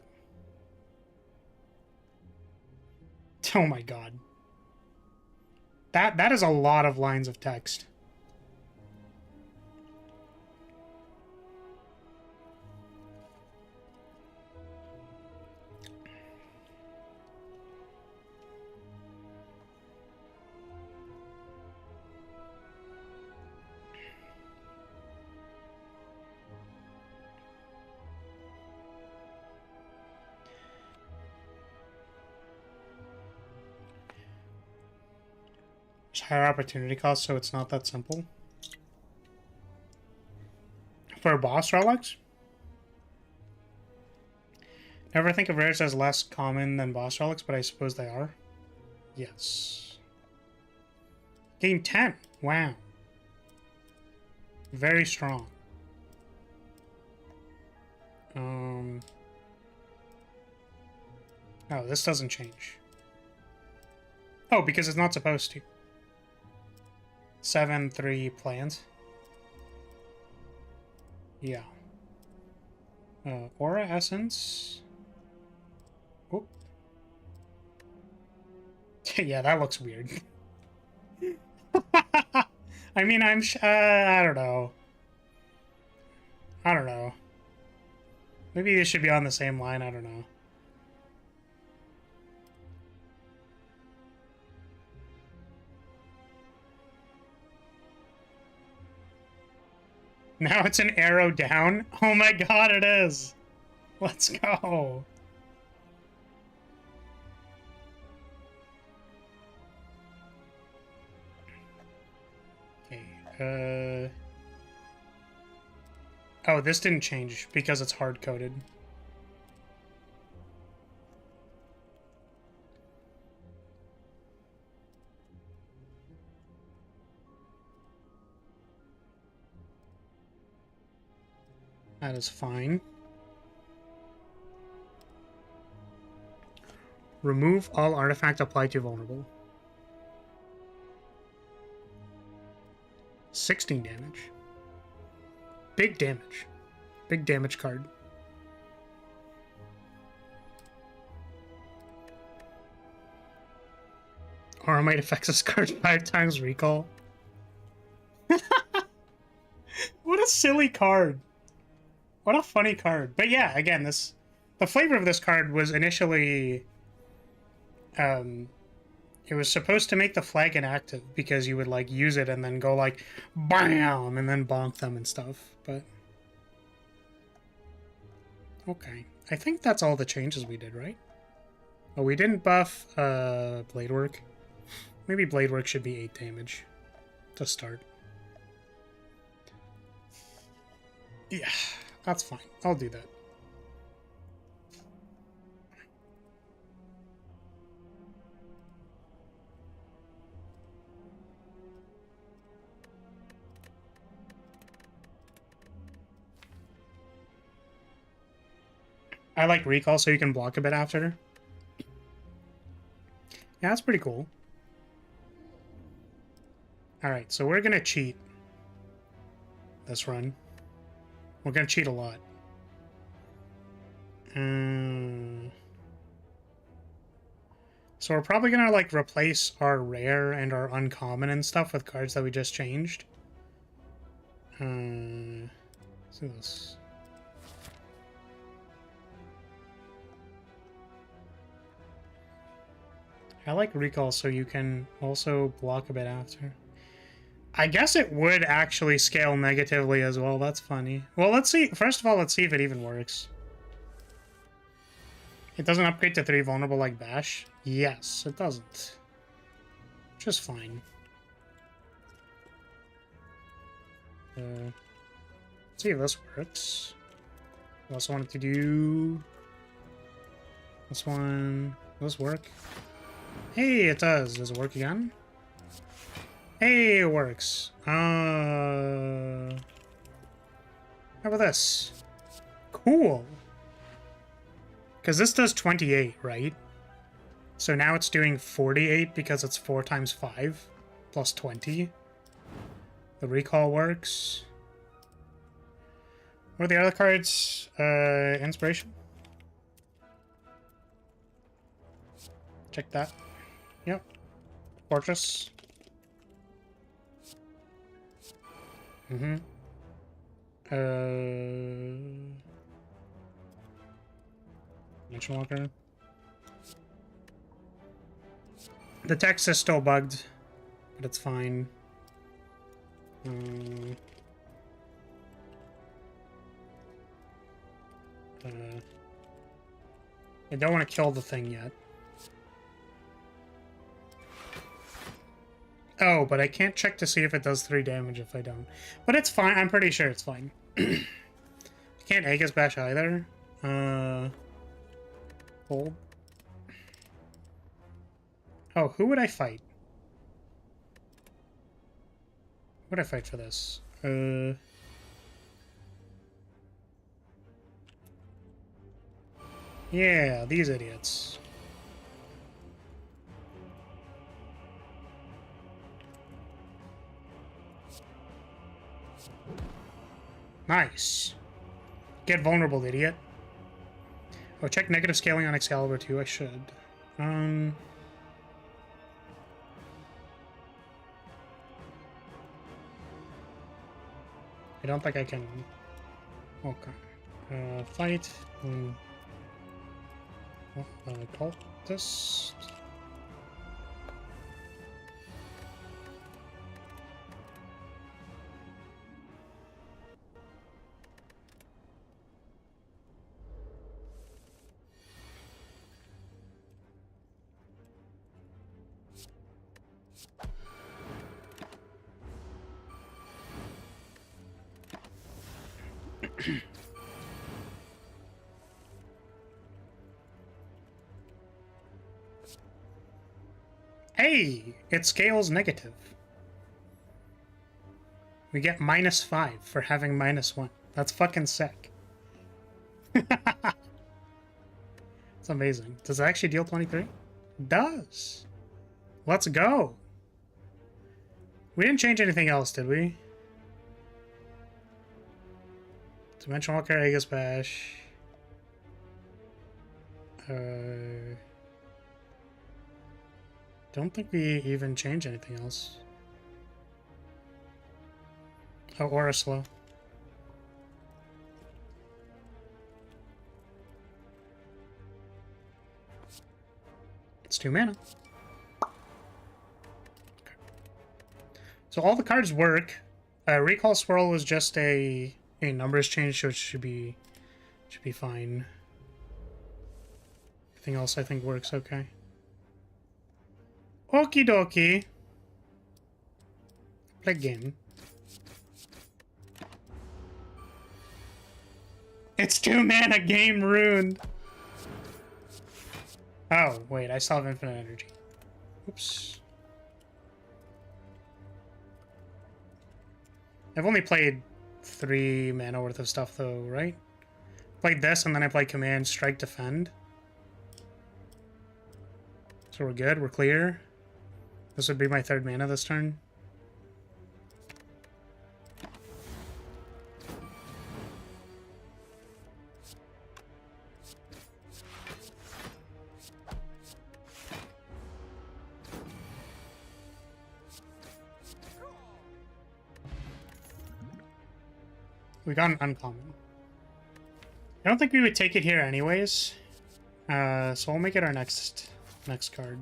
Oh my god. That is a lot of lines of text. Higher opportunity cost, so it's not that simple. For boss relics? Never think of rares as less common than boss relics, but I suppose they are. Yes. Gain 10. Wow. Very strong. Oh, this doesn't change. Oh, because it's not supposed to. 7/3 plant. Yeah. Aura essence. Oop. Yeah, that looks weird. I mean, I don't know. I don't know. Maybe they should be on the same line, I don't know. Now it's an arrow down? Oh my god, it is! Let's go! Okay, oh, this didn't change because it's hard-coded. That is fine. Remove all artifact applied to vulnerable. 16 damage. Big damage. Big damage card. Aura might affect this card 5 times recall. What a silly card. What a funny card. But yeah, again, the flavor of this card was initially it was supposed to make the flag inactive because you would like use it and then go like BAM and then bonk them and stuff, but okay. I think that's all the changes we did, right? Oh, we didn't buff blade work. Maybe blade work should be 8 damage to start. Yeah, that's fine. I'll do that. I like recall so you can block a bit after. Yeah, that's pretty cool. Alright, so we're gonna cheat this run. We're gonna cheat a lot. So we're probably gonna like replace our rare and our uncommon and stuff with cards that we just changed. Let's do this. I like recall so you can also block a bit after. I guess it would actually scale negatively as well. That's funny. Well, let's see. First of all, let's see if it even works. It doesn't upgrade to 3 vulnerable like Bash? Yes, it doesn't. Just fine. Let's see if this works. I also wanted to do this one. Does this work? Hey, it does. Does it work again? Hey, it works. How about this? Cool. Because this does 28, right? So now it's doing 48 because it's 4 times 5 plus 20. The recall works. What are the other cards? Inspiration? Check that. Yep. Fortress. Mm-hmm. Dimension Walker. The text is still bugged, but it's fine. I don't want to kill the thing yet. Oh, but I can't check to see if it does 3 damage if I don't. But it's fine. I'm pretty sure it's fine. I can't Aegis Bash either. Hold. Oh, who would I fight? Who would I fight for this? Yeah, these idiots. Nice. Get vulnerable, idiot. Oh, check negative scaling on Excalibur too. I should. I don't think I can. Okay. Fight. Call this. Hey, it scales negative. We get -5 for having -1. That's fucking sick. It's amazing. Does it actually deal 23? It does. Let's go. We didn't change anything else, did we? Dimension Walker, Aegis Bash. Don't think we even changed anything else. Oh, Aura Slow. It's 2 mana. Okay. So all the cards work. Recall Swirl was just a numbers change, so it should be fine. Everything else I think works okay. Okie dokie. Play game. It's 2 mana, game ruined. Oh, wait, I still have infinite energy. Oops. I've only played 3 mana worth of stuff though, right? Played this and then I played Command, Strike, Defend. So we're good, we're clear. This would be my 3rd mana this turn. We got an uncommon. I don't think we would take it here anyways. So we'll make it our next card.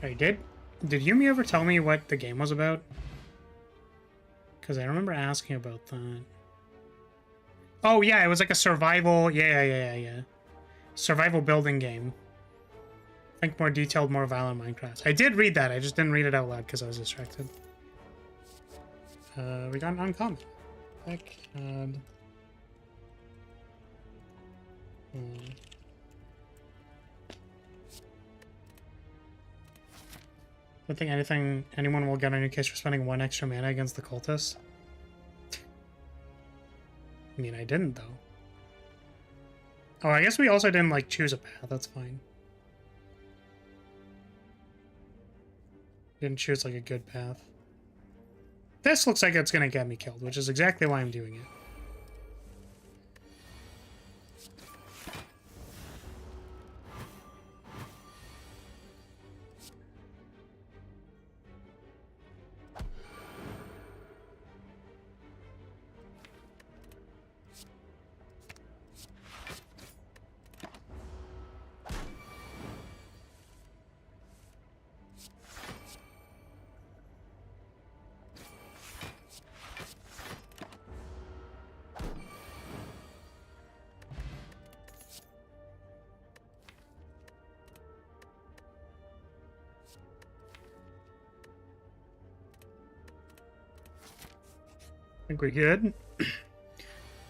Sorry, did Yumi ever tell me what the game was about? Because I remember asking about that. Oh yeah, it was like a survival. Yeah. Survival building game. Think more detailed, more violent Minecraft. I did read that. I just didn't read it out loud because I was distracted. We got an uncommon. Heck. Don't think anyone will get on your case for spending 1 extra mana against the cultist. I mean, I didn't though. Oh, I guess we also didn't like choose a path. That's fine. Didn't choose like a good path. This looks like it's gonna get me killed, which is exactly why I'm doing it. I think we're good.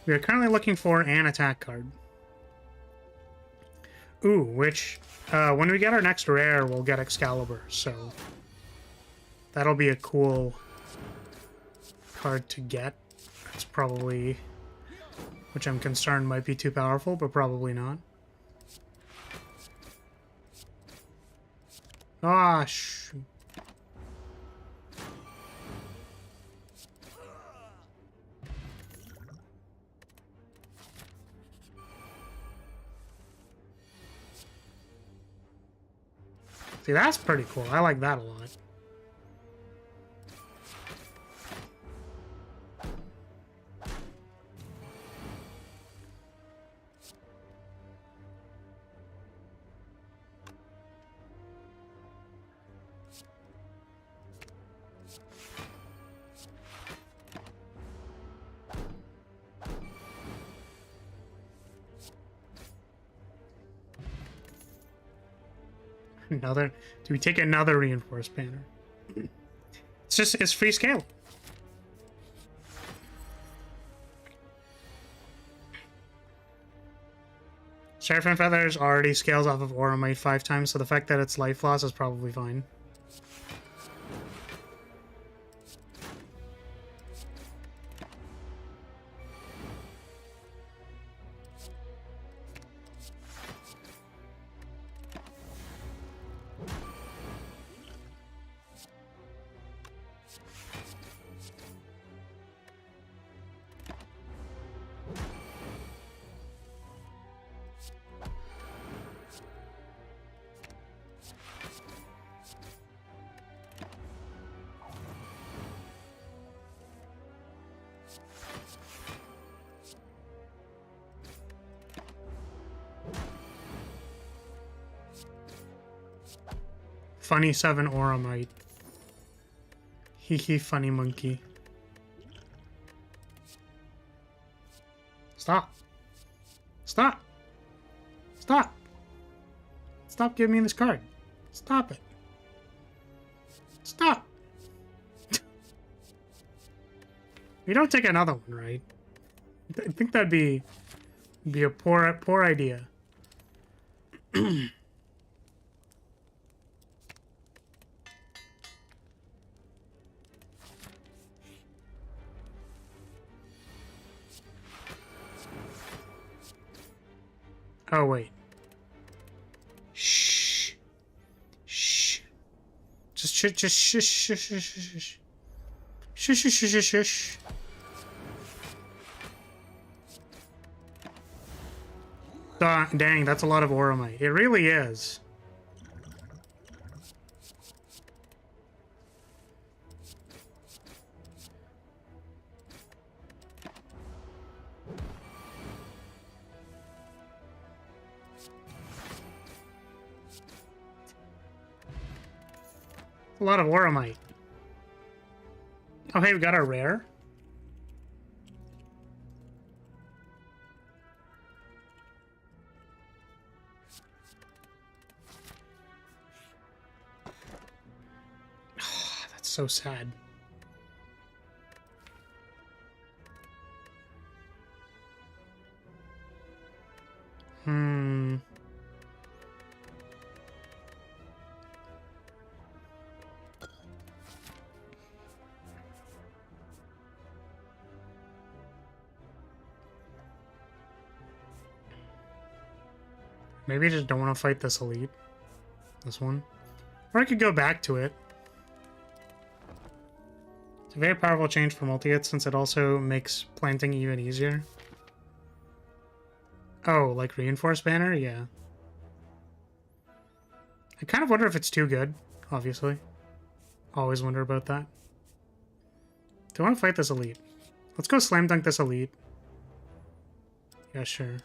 We are currently looking for an attack card. Ooh, which, when we get our next rare, we'll get Excalibur, so that'll be a cool card to get. That's probably which I'm concerned might be too powerful, but probably not. Ah, shoot. See, that's pretty cool. I like that a lot. Another. Do we take another reinforced banner? It's free scale. Seraphim Feathers already scales off of Auramite 5 times, so the fact that it's life loss is probably fine. Funny 7 Auramite. Hee hee, funny monkey. Stop. Stop. Stop. Stop giving me this card. Stop it. Stop. You don't take another one, right? I think that'd be a poor idea. Oh, wait. Shh. Shh. Just shush, shush, shush, shush, shush. Shush, shush, shush, shush. Dang, that's a lot of Auramite. It really is. A lot of Auramite. Oh, hey, we got our rare. Oh, that's so sad. Maybe I just don't want to fight this elite. This one. Or I could go back to it. It's a very powerful change for multi-hit since it also makes planting even easier. Oh, like reinforced banner? Yeah. I kind of wonder if it's too good, obviously. Always wonder about that. Do I want to fight this elite? Let's go slam dunk this elite. Yeah, sure.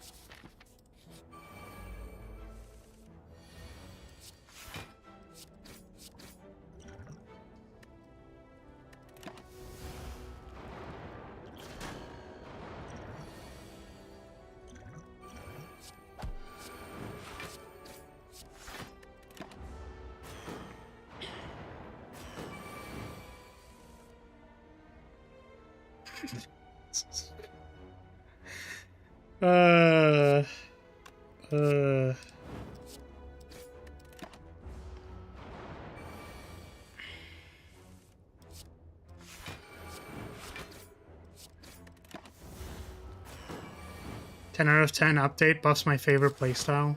10 out of 10 update buffs my favorite playstyle.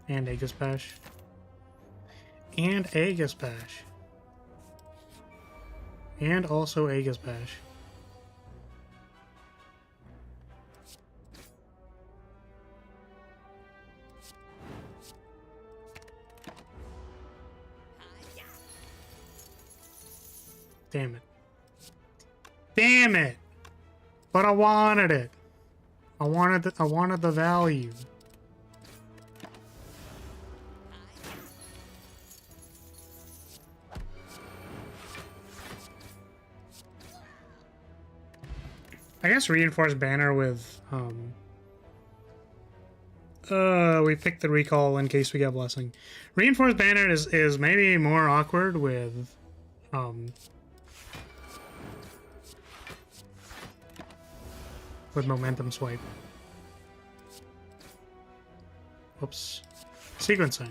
And Aegis Bash. And Aegis Bash. And also Aegis Bash. Damn it. Damn it! But I wanted it. I wanted the value. I guess reinforced banner with we picked the recall in case we get blessing. Reinforced banner is maybe more awkward with momentum swipe. Oops. Sequencing.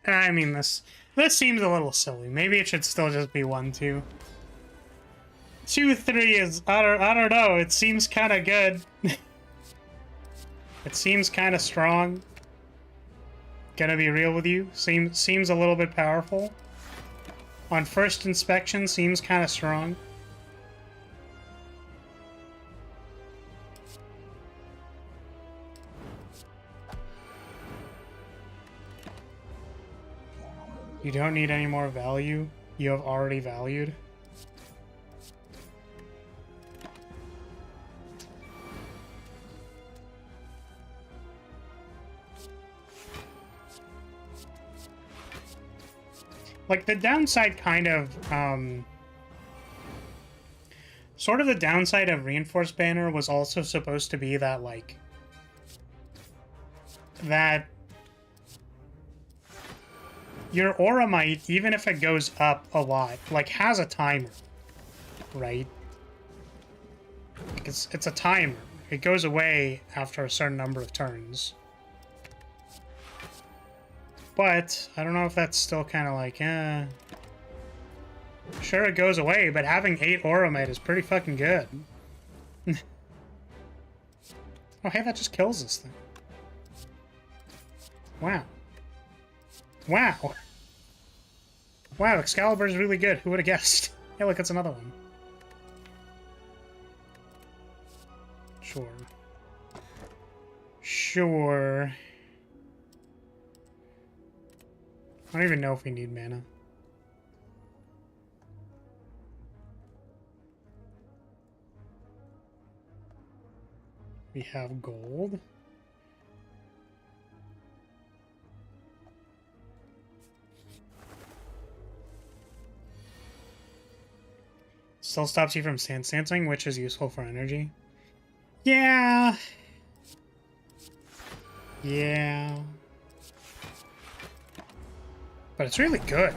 I mean, this seems a little silly. Maybe it should still just be 1-2. 2-3 is I don't know. It seems kind of good. It seems kind of strong. Gonna be real with you. Seems a little bit powerful. On first inspection, seems kind of strong. You don't need any more value. You have already valued. Like, the downside kind of, sort of the downside of Reinforced Banner was also supposed to be that, like, that your aura might, even if it goes up a lot, like, has a timer, right? It's a timer. It goes away after a certain number of turns. But I don't know if that's still kind of like, sure, it goes away, but having 8 aura might is pretty fucking good. Oh, hey, that just kills this thing. Wow. Wow. Wow, Excalibur's really good. Who would have guessed? Hey, look, it's another one. Sure. Sure. I don't even know if we need mana. We have gold. Still stops you from stance dancing, which is useful for energy. Yeah. Yeah. But it's really good.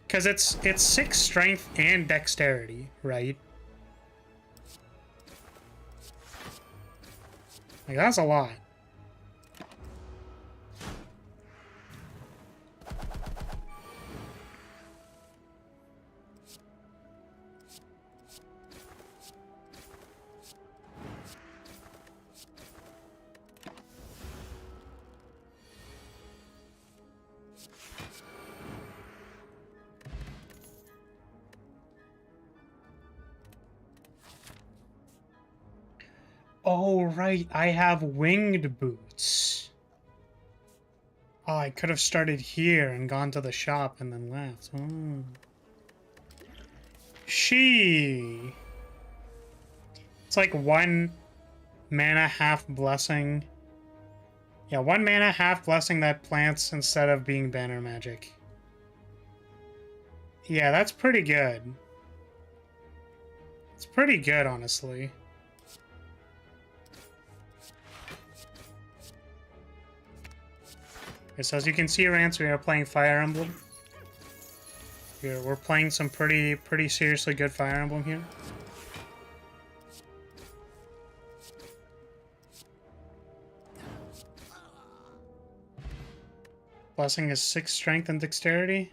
Because it's 6 strength and dexterity, right? Like, that's a lot. Oh, right. I have winged boots. Oh, I could have started here and gone to the shop and then left. Oh. It's like 1 mana, half blessing. Yeah, 1 mana, half blessing that plants instead of being banner magic. Yeah, that's pretty good. It's pretty good, honestly. So as you can see, Rance, we are playing Fire Emblem. We're playing some pretty seriously good Fire Emblem here. Blessing is 6 strength and dexterity.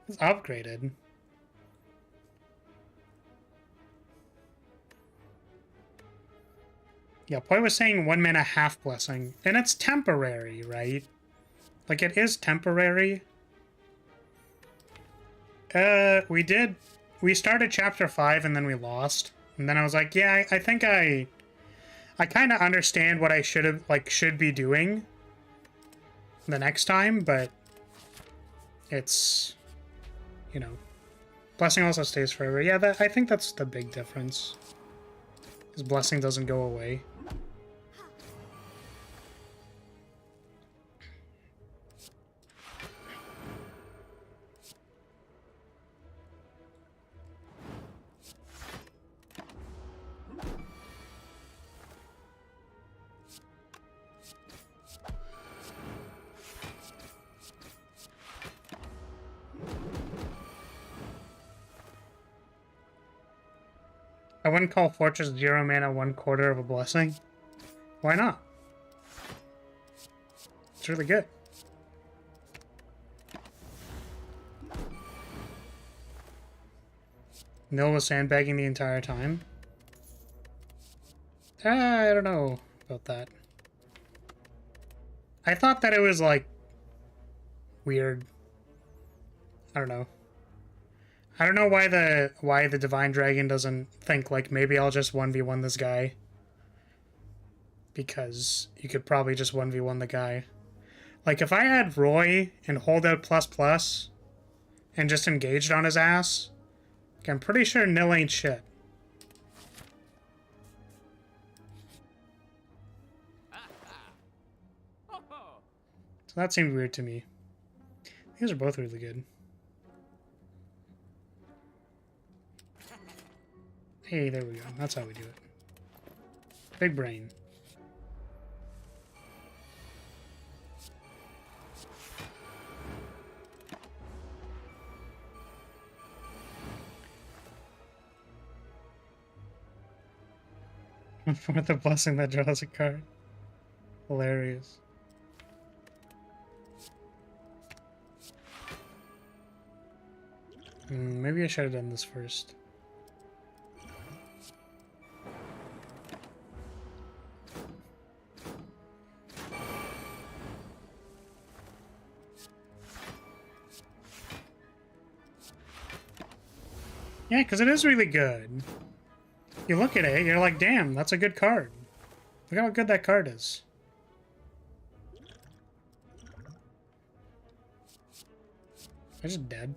It's upgraded. Yeah, Poi was saying 1 mana half blessing. And it's temporary, right? Like, it is temporary. We started chapter 5 and then we lost. And then I was like, yeah, I think I kind of understand what I should be doing the next time, but it's, you know, blessing also stays forever. Yeah, I think that's the big difference. His blessing doesn't go away. I wouldn't call Fortress 0 mana 1/4 of a blessing. Why not? It's really good. Nil was sandbagging the entire time. I don't know about that. I thought that it was, like, weird. I don't know. I don't know why the Divine Dragon doesn't think, like, maybe I'll just 1v1 this guy. Because you could probably just 1v1 the guy. Like, if I had Roy and hold out ++ and just engaged on his ass, like, I'm pretty sure Nil ain't shit. So that seemed weird to me. These are both really good. Hey, there we go. That's how we do it. Big brain. For the blessing that draws a card. Hilarious. Maybe I should have done this first. Yeah, because it is really good. You look at it, you're like, damn, that's a good card. Look how good that card is. I'm just dead.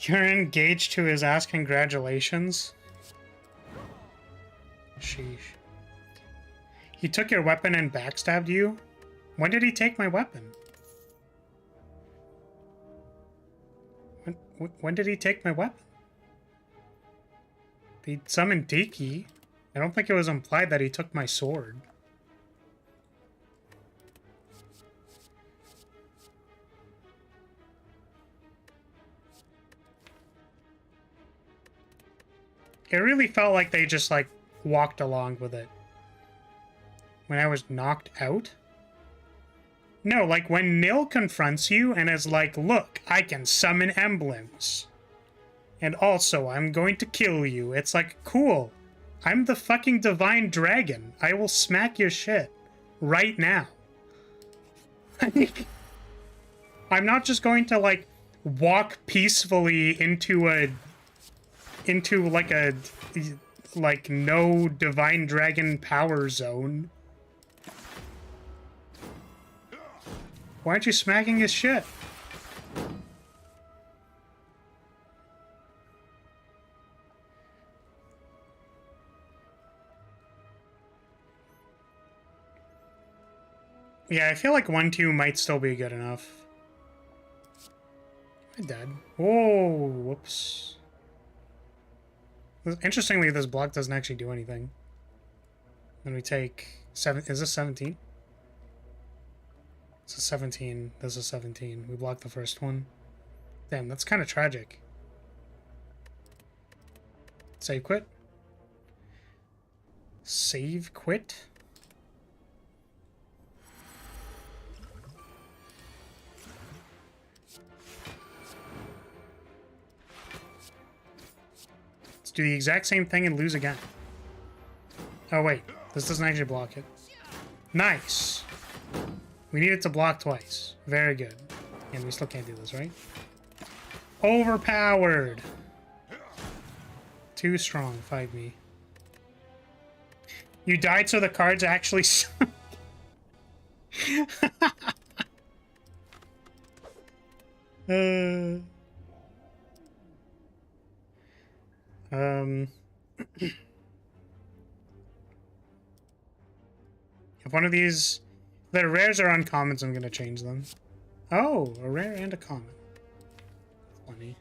You're engaged to his ass, congratulations. Sheesh. He took your weapon and backstabbed you? When did he take my weapon? When did he take my weapon? He summoned Tiki. I don't think it was implied that he took my sword. It really felt like they just, like, walked along with it. When I was knocked out? No, like, when Nil confronts you and is like, look, I can summon emblems. And also, I'm going to kill you. It's like, cool. I'm the fucking Divine Dragon. I will smack your shit. Right now. I'm not just going to, like, walk peacefully into like no Divine Dragon power zone. Why aren't you smacking his shit? Yeah, I feel like 1-2 might still be good enough. I'm dead. Whoa, whoops. Interestingly, this block doesn't actually do anything. Then we take 7. Is this 17? It's a 17. This is 17. We blocked the first one. Damn, that's kind of tragic. Save quit. Save quit. Let's do the exact same thing and lose again. Oh wait, this doesn't actually block it. Nice! We need it to block twice. Very good. And we still can't do this, right? Overpowered! Too strong, 5 me. You died so the cards actually... If one of these... The rares are uncommons, I'm gonna change them. Oh, a rare and a common. Funny.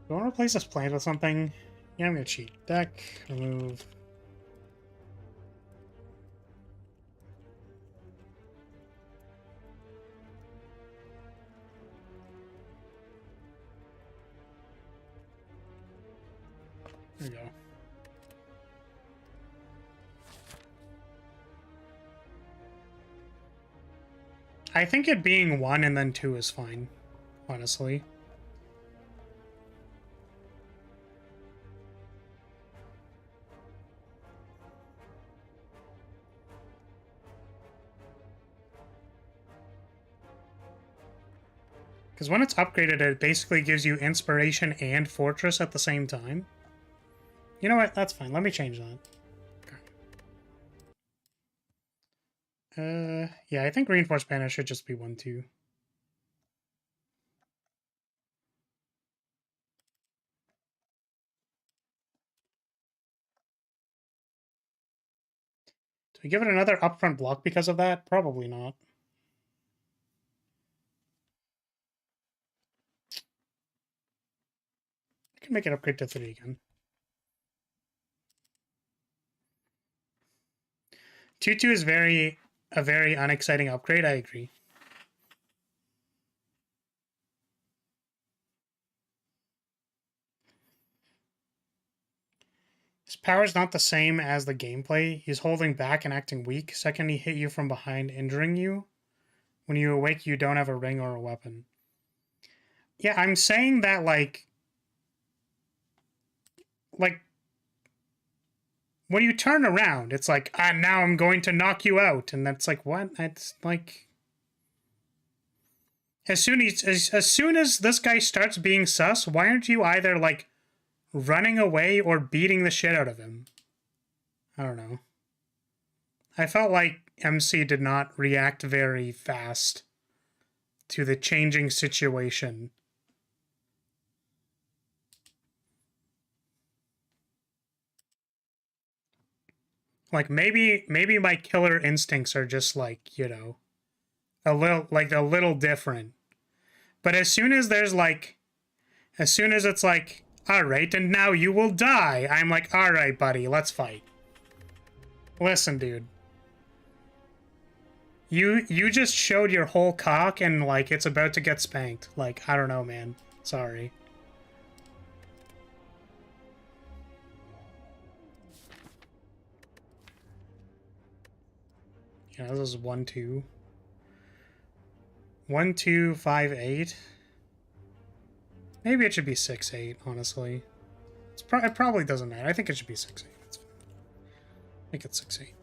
Do I want to replace this plant with something? Yeah, I'm gonna cheat. Deck, remove. There we go. I think it being 1 and then 2 is fine, honestly. Because when it's upgraded, it basically gives you Inspiration and Fortress at the same time. You know what? That's fine. Let me change that. Okay. Yeah, I think Reinforced Banner should just be 1-2. Do we give it another upfront block because of that? Probably not. I can make it upgrade to 3 again. 2-2 is a very unexciting upgrade, I agree. His power is not the same as the gameplay. He's holding back and acting weak. Second, he hit you from behind, injuring you. When you awake, you don't have a ring or a weapon. Yeah, I'm saying that, like, when you turn around, it's like, ah, now I'm going to knock you out. And that's like, what? It's like... As soon as this guy starts being sus, why aren't you either, like, running away or beating the shit out of him? I don't know. I felt like MC did not react very fast to the changing situation. Like, maybe my killer instincts are just, like, you know, a little different. But as soon as there's, like, as soon as it's like, alright, and now you will die, I'm like, alright, buddy, let's fight. Listen, dude. You just showed your whole cock and, like, it's about to get spanked. Like, I don't know, man. Sorry. Yeah, this is 1-2. 1-2, 5-8. Maybe it should be 6-8, honestly. It probably doesn't matter. I think it should be 6-8. It's fine. Make it 6-8.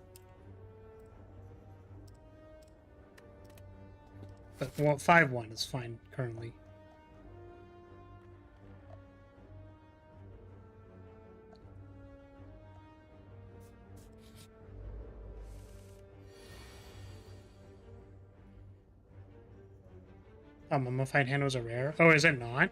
But well, 5-1 is fine currently. Oh, Mummified Hand was a rare? Oh, is it not?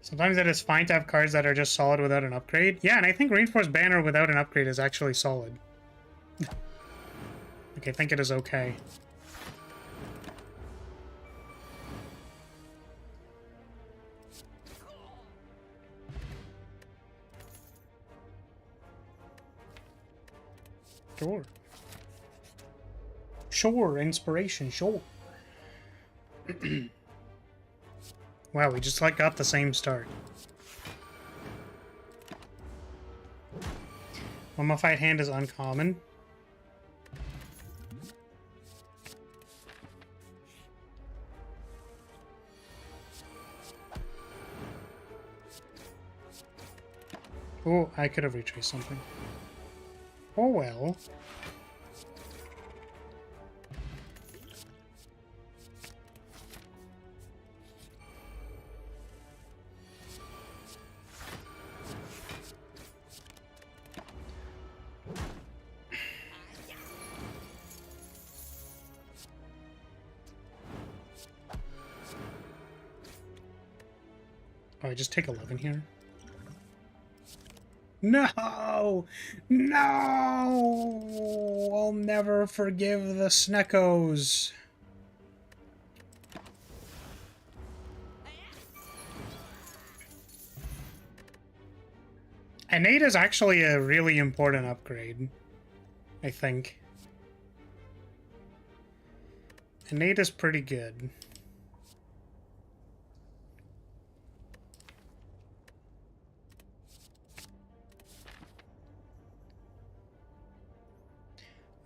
Sometimes it is fine to have cards that are just solid without an upgrade. Yeah, and I think Reinforced Banner without an upgrade is actually solid. Like, I think it is okay. Sure. Sure, inspiration, sure. Wow, we just like got the same start. Mummified Hand is uncommon. Oh, I could have retraced something. Oh well. Oh, I just take 11 here. No! No! I'll never forgive the Sneckos. Innate is actually a really important upgrade, I think. Innate is pretty good.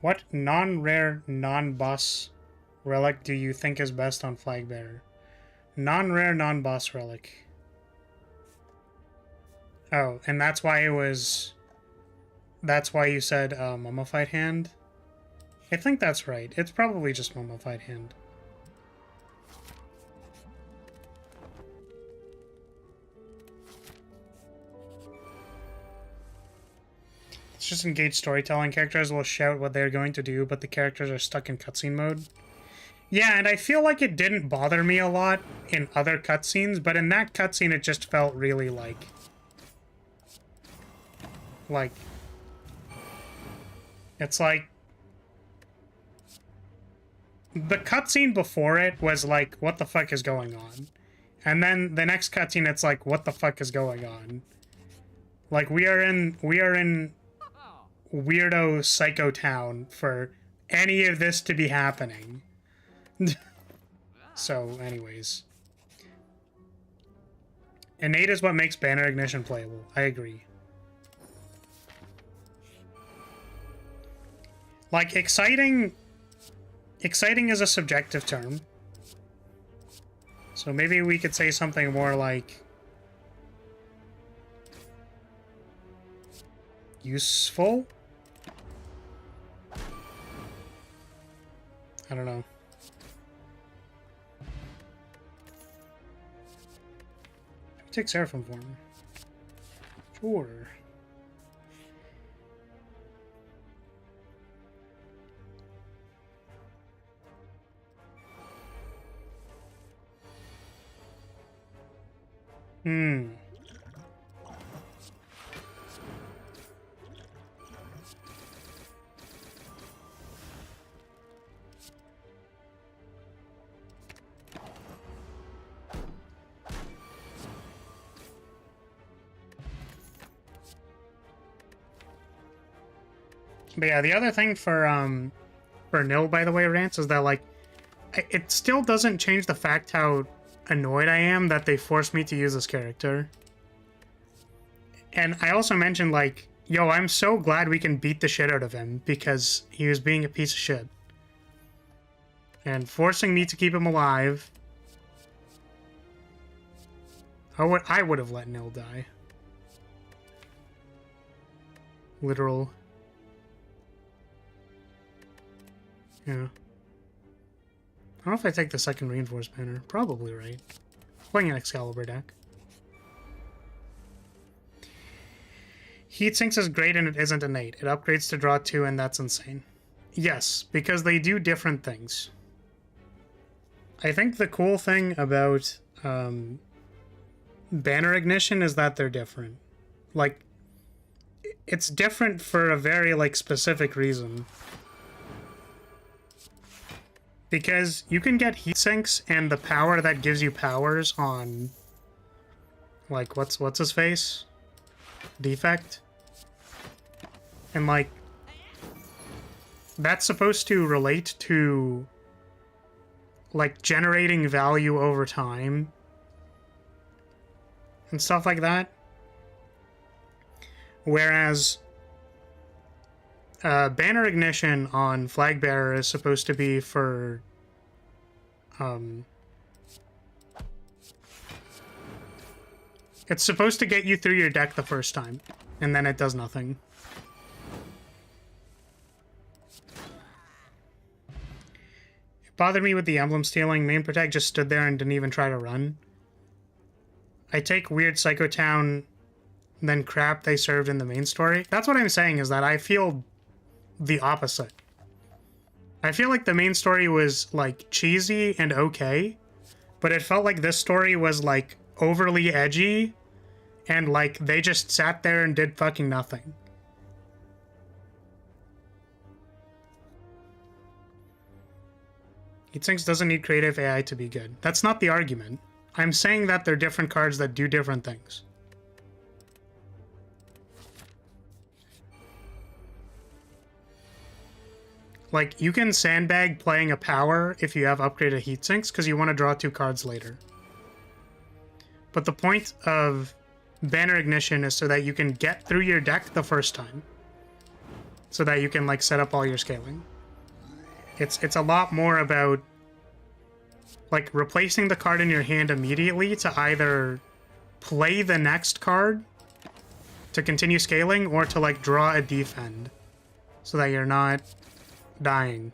What non-rare, non-boss relic do you think is best on Flag Bearer? Non-rare, non-boss relic. Oh, and that's why it was... That's why you said Mummified Hand? I think that's right. It's probably just Mummified Hand. Let's just engage storytelling. Characters will shout what they're going to do, but the characters are stuck in cutscene mode. Yeah, and I feel like it didn't bother me a lot in other cutscenes, but in that cutscene it just felt really like... It's like... The cutscene before it was like, what the fuck is going on? And then the next cutscene, it's like, what the fuck is going on? Like, we are in weirdo psycho town for any of this to be happening. So, anyways. Innate is what makes Banner Ignition playable. I agree. Like, exciting is a subjective term. So maybe we could say something more like... useful? I don't know. Take Seraphim form. Sure. But yeah, the other thing for Nil, by the way, Rants, is that, like, it still doesn't change the fact how annoyed I am that they forced me to use this character. And I also mentioned, like, yo, I'm so glad we can beat the shit out of him because he was being a piece of shit. And forcing me to keep him alive. I would have let Nil die. Literal. Yeah. I don't know if I take the second Reinforced Banner. Probably right. Playing an Excalibur deck. Heat Sinks is great and it isn't innate. It upgrades to draw 2 and that's insane. Yes, because they do different things. I think the cool thing about banner ignition is that they're different. Like, it's different for a very, like, specific reason. Because you can get heat sinks and the power that gives you powers on, like, what's his face? Defect? And, like, that's supposed to relate to, like, generating value over time and stuff like that. Whereas banner ignition on flag bearer is supposed to be for it's supposed to get you through your deck the first time, and then it does nothing. Bothered me with the emblem stealing. Main protect just stood there and didn't even try to run. I take weird Psycho Town, then crap they served in the main story. That's what I'm saying, is that I feel the opposite. I feel like the main story was, like, cheesy and okay, but it felt like this story was, like, overly edgy, and, like, they just sat there and did fucking nothing. Heatsinks doesn't need creative AI to be good. That's not the argument. I'm saying that they're different cards that do different things. Like, you can sandbag playing a power if you have upgraded heatsinks because you want to draw 2 cards later. But the point of banner ignition is so that you can get through your deck the first time. So that you can, like, set up all your scaling. It's a lot more about, like, replacing the card in your hand immediately to either play the next card to continue scaling or to, like, draw a defend so that you're not dying.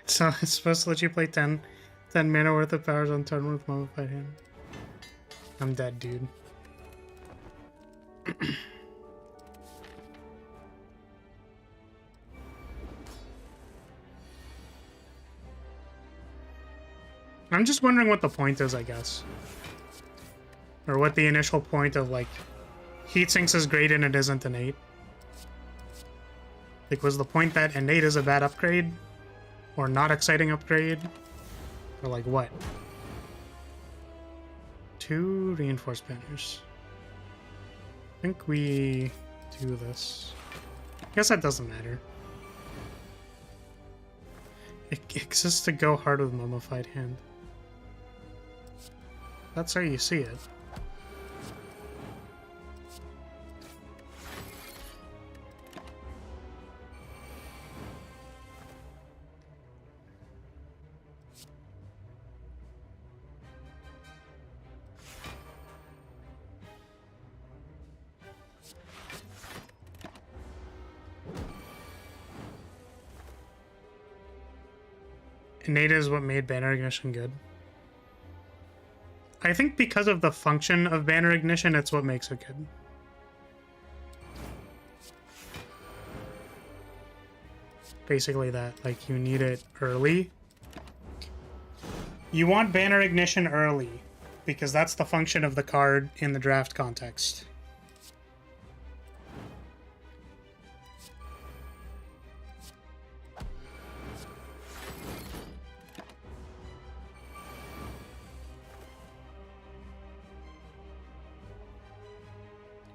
So it's supposed to let you play 10 mana worth of powers on turn with mummified hand. I'm dead, dude. I'm just wondering what the point is, I guess. Or what the initial point of, like, heatsinks is great and it isn't innate. Like, was the point that innate is a bad upgrade? Or not exciting upgrade? Or, like, what? 2 reinforced banners. I think we do this. I guess that doesn't matter. It exists to go hard with mummified hand. That's how you see it. Innate is what made banner ignition good. I think because of the function of banner ignition, it's what makes it good. Basically that, like, you need it early. You want banner ignition early, because that's the function of the card in the draft context.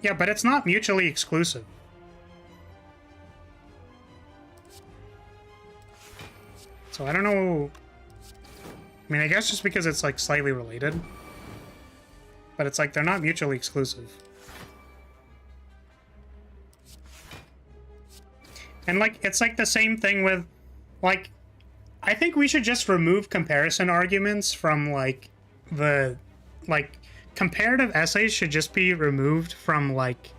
Yeah, but it's not mutually exclusive. So I don't know. I mean, I guess just because it's, like, slightly related. But it's like they're not mutually exclusive. And, like, it's like the same thing with, like, I think we should just remove comparison arguments from, like, the, like, comparative essays should just be removed from, like,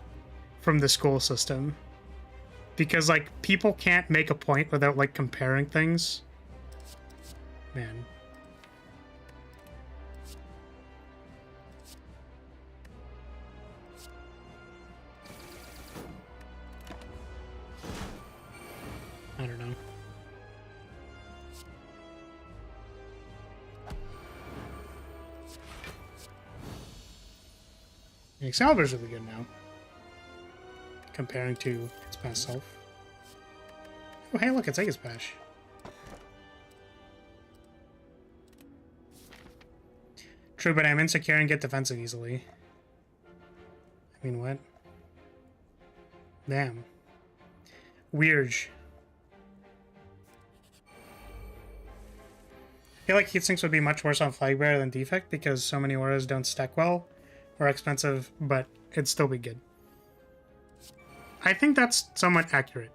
from the school system. Because, like, people can't make a point without, like, comparing things. Man. I don't know. Excalibur's really good now. Comparing to its past self. Oh, hey, look, it's Aegis Bash. True, but I'm insecure and get defensive easily. I mean, what? Damn. Weird. I feel like heatsinks would be much worse on Flagbearer than Defect because so many auras don't stack well or expensive, but it'd still be good. I think that's somewhat accurate.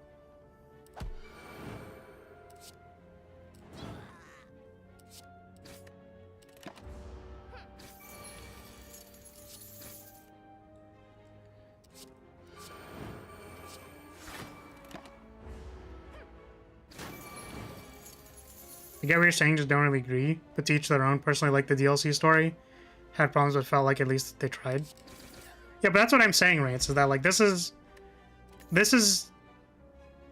I get what you're saying, just don't really agree, but to each their own. Personally, like the DLC story. Had problems, but felt like at least they tried. Yeah, but that's what I'm saying, Rance, is that, like, this is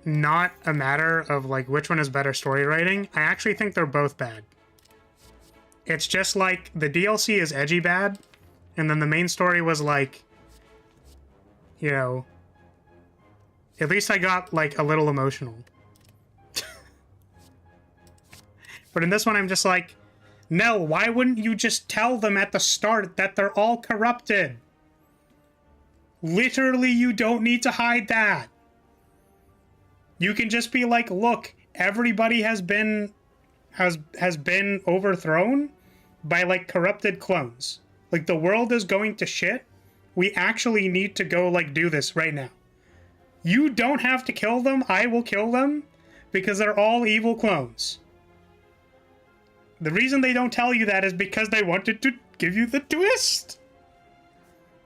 not a matter of, like, which one is better story writing. I actually think they're both bad. It's just, like, the DLC is edgy bad, and then the main story was, like, you know, at least I got, like, a little emotional. But in this one, I'm just like, no, why wouldn't you just tell them at the start that they're all corrupted? Literally, you don't need to hide that. You can just be like, look, everybody has been overthrown by, like, corrupted clones. Like, the world is going to shit. We actually need to go, like, do this right now. You don't have to kill them. I will kill them because they're all evil clones. The reason they don't tell you that is because they wanted to give you the twist.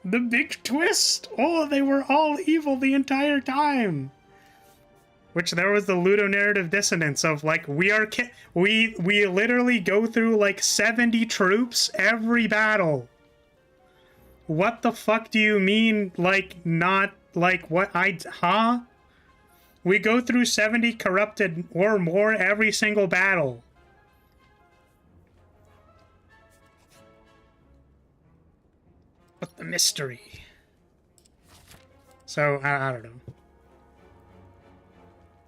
The big twist. Oh, they were all evil the entire time. Which there was the ludonarrative dissonance of, like, we literally go through, like, 70 troops every battle. What the fuck do you mean, like, not, like, what huh? We go through 70 corrupted or more every single battle. What the mystery? So, I don't know.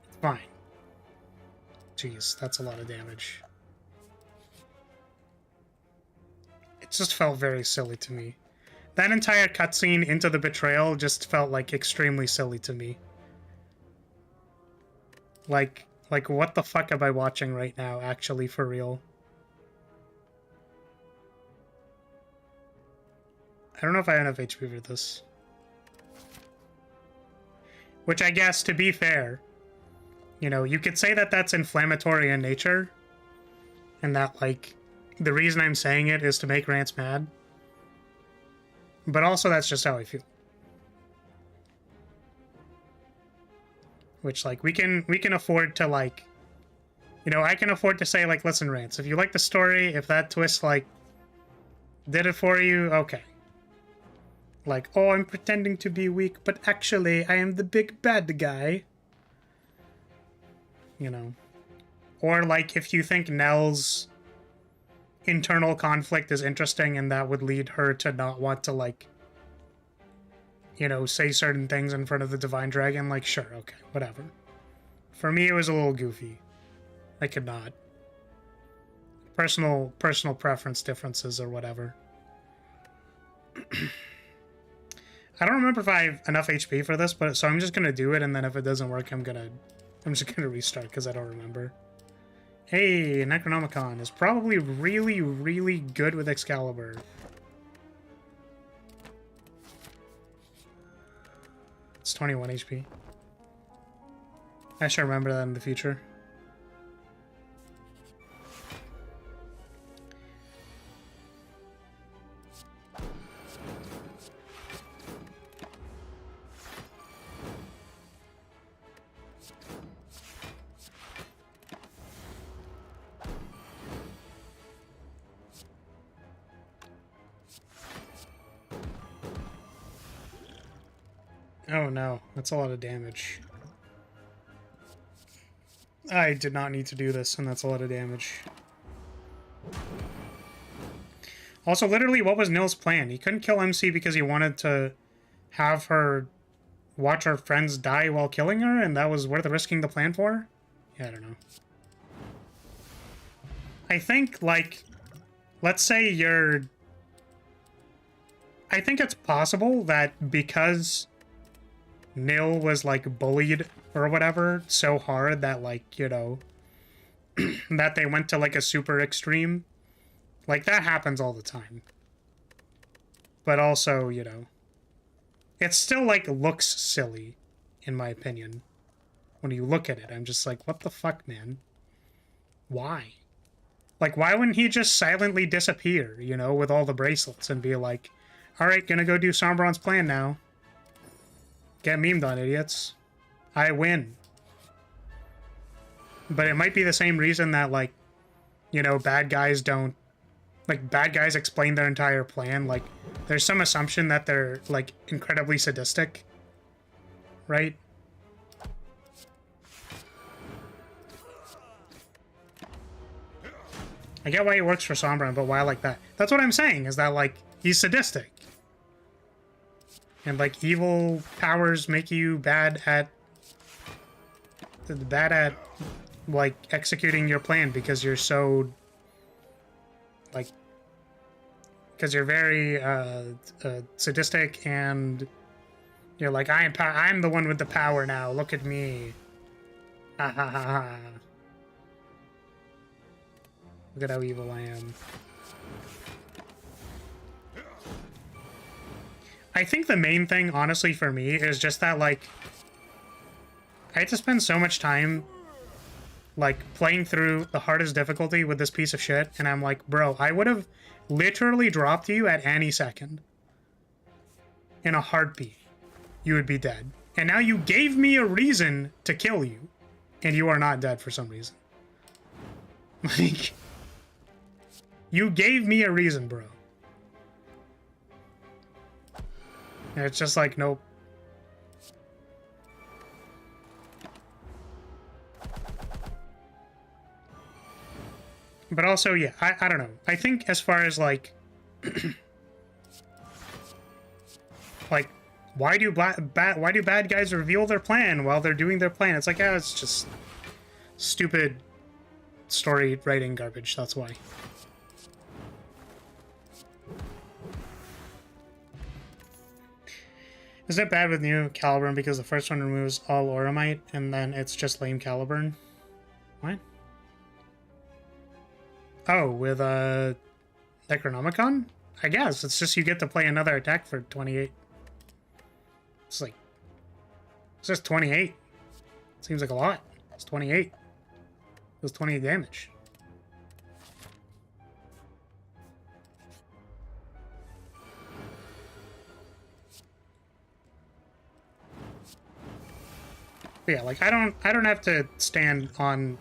It's fine. Jeez, that's a lot of damage. It just felt very silly to me. That entire cutscene into the betrayal just felt, like, extremely silly to me. Like, what the fuck am I watching right now, actually, for real? I don't know if I have enough HP for this. Which I guess, to be fair, you know, you could say that that's inflammatory in nature. And that, like, the reason I'm saying it is to make Rance mad. But also, that's just how I feel. Which, like, we can afford to, like, you know, I can afford to say, like, listen, Rance, if you like the story, if that twist, like, did it for you, okay. Like, oh, I'm pretending to be weak, but actually, I am the big bad guy. You know. Or, like, if you think Nell's internal conflict is interesting and that would lead her to not want to, like, you know, say certain things in front of the Divine Dragon, like, sure, okay, whatever. For me, it was a little goofy. I could not. Personal preference differences or whatever. I don't remember if I have enough HP for this, but so I'm just gonna do it, and then if it doesn't work, I'm just gonna restart because I don't remember. Hey, Necronomicon is probably really, really good with Excalibur. It's 21 HP. I should remember that in the future. Oh no, that's a lot of damage. I did not need to do this, and that's a lot of damage. Also, literally, what was Nil's plan? He couldn't kill MC because he wanted to have her watch her friends die while killing her, and that was worth risking the plan for? Yeah, I don't know. I think, like, let's say you're... I think it's possible that because Nil was, like, bullied or whatever so hard that, like, you know, that they went to, like, a super extreme. Like, that happens all the time. But also, you know, it still, like, looks silly, in my opinion. When you look at it, I'm just like, what the fuck, man? Why? Like, why wouldn't he just silently disappear, you know, with all the bracelets and be like, alright, gonna go do Sombron's plan now. Get memed on, idiots. I win. But it might be the same reason that, like, you know, bad guys don't... Like, bad guys explain their entire plan. Like, there's some assumption that they're, like, incredibly sadistic. Right? I get why he works for Sombron, but why like that? That's what I'm saying, is that, like, he's sadistic. And, like, evil powers make you bad at, like, executing your plan because you're so, like, because you're very, sadistic and you're like, I'm the one with the power now, look at me. Ha ha ha ha. Look at how evil I am. I think the main thing, honestly, for me, is just that, like, I had to spend so much time, like, playing through the hardest difficulty with this piece of shit, and I'm like, bro, I would have literally dropped you at any second. In a heartbeat. You would be dead. And now you gave me a reason to kill you, and you are not dead for some reason. Like... You gave me a reason, bro. And it's just like, nope. But also, yeah, I don't know. I think as far as, like... like, why do bad guys reveal their plan while they're doing their plan? It's like, yeah, it's just stupid story writing garbage, that's why. Is it bad with new Caliburn because the first one removes all Oromite and then it's just lame Caliburn? What? Oh, with Necronomicon? I guess. It's just you get to play another attack for 28. It's like... It's just 28. Seems like a lot. It's 28. It was 28 damage. Yeah, like, I don't have to stand on...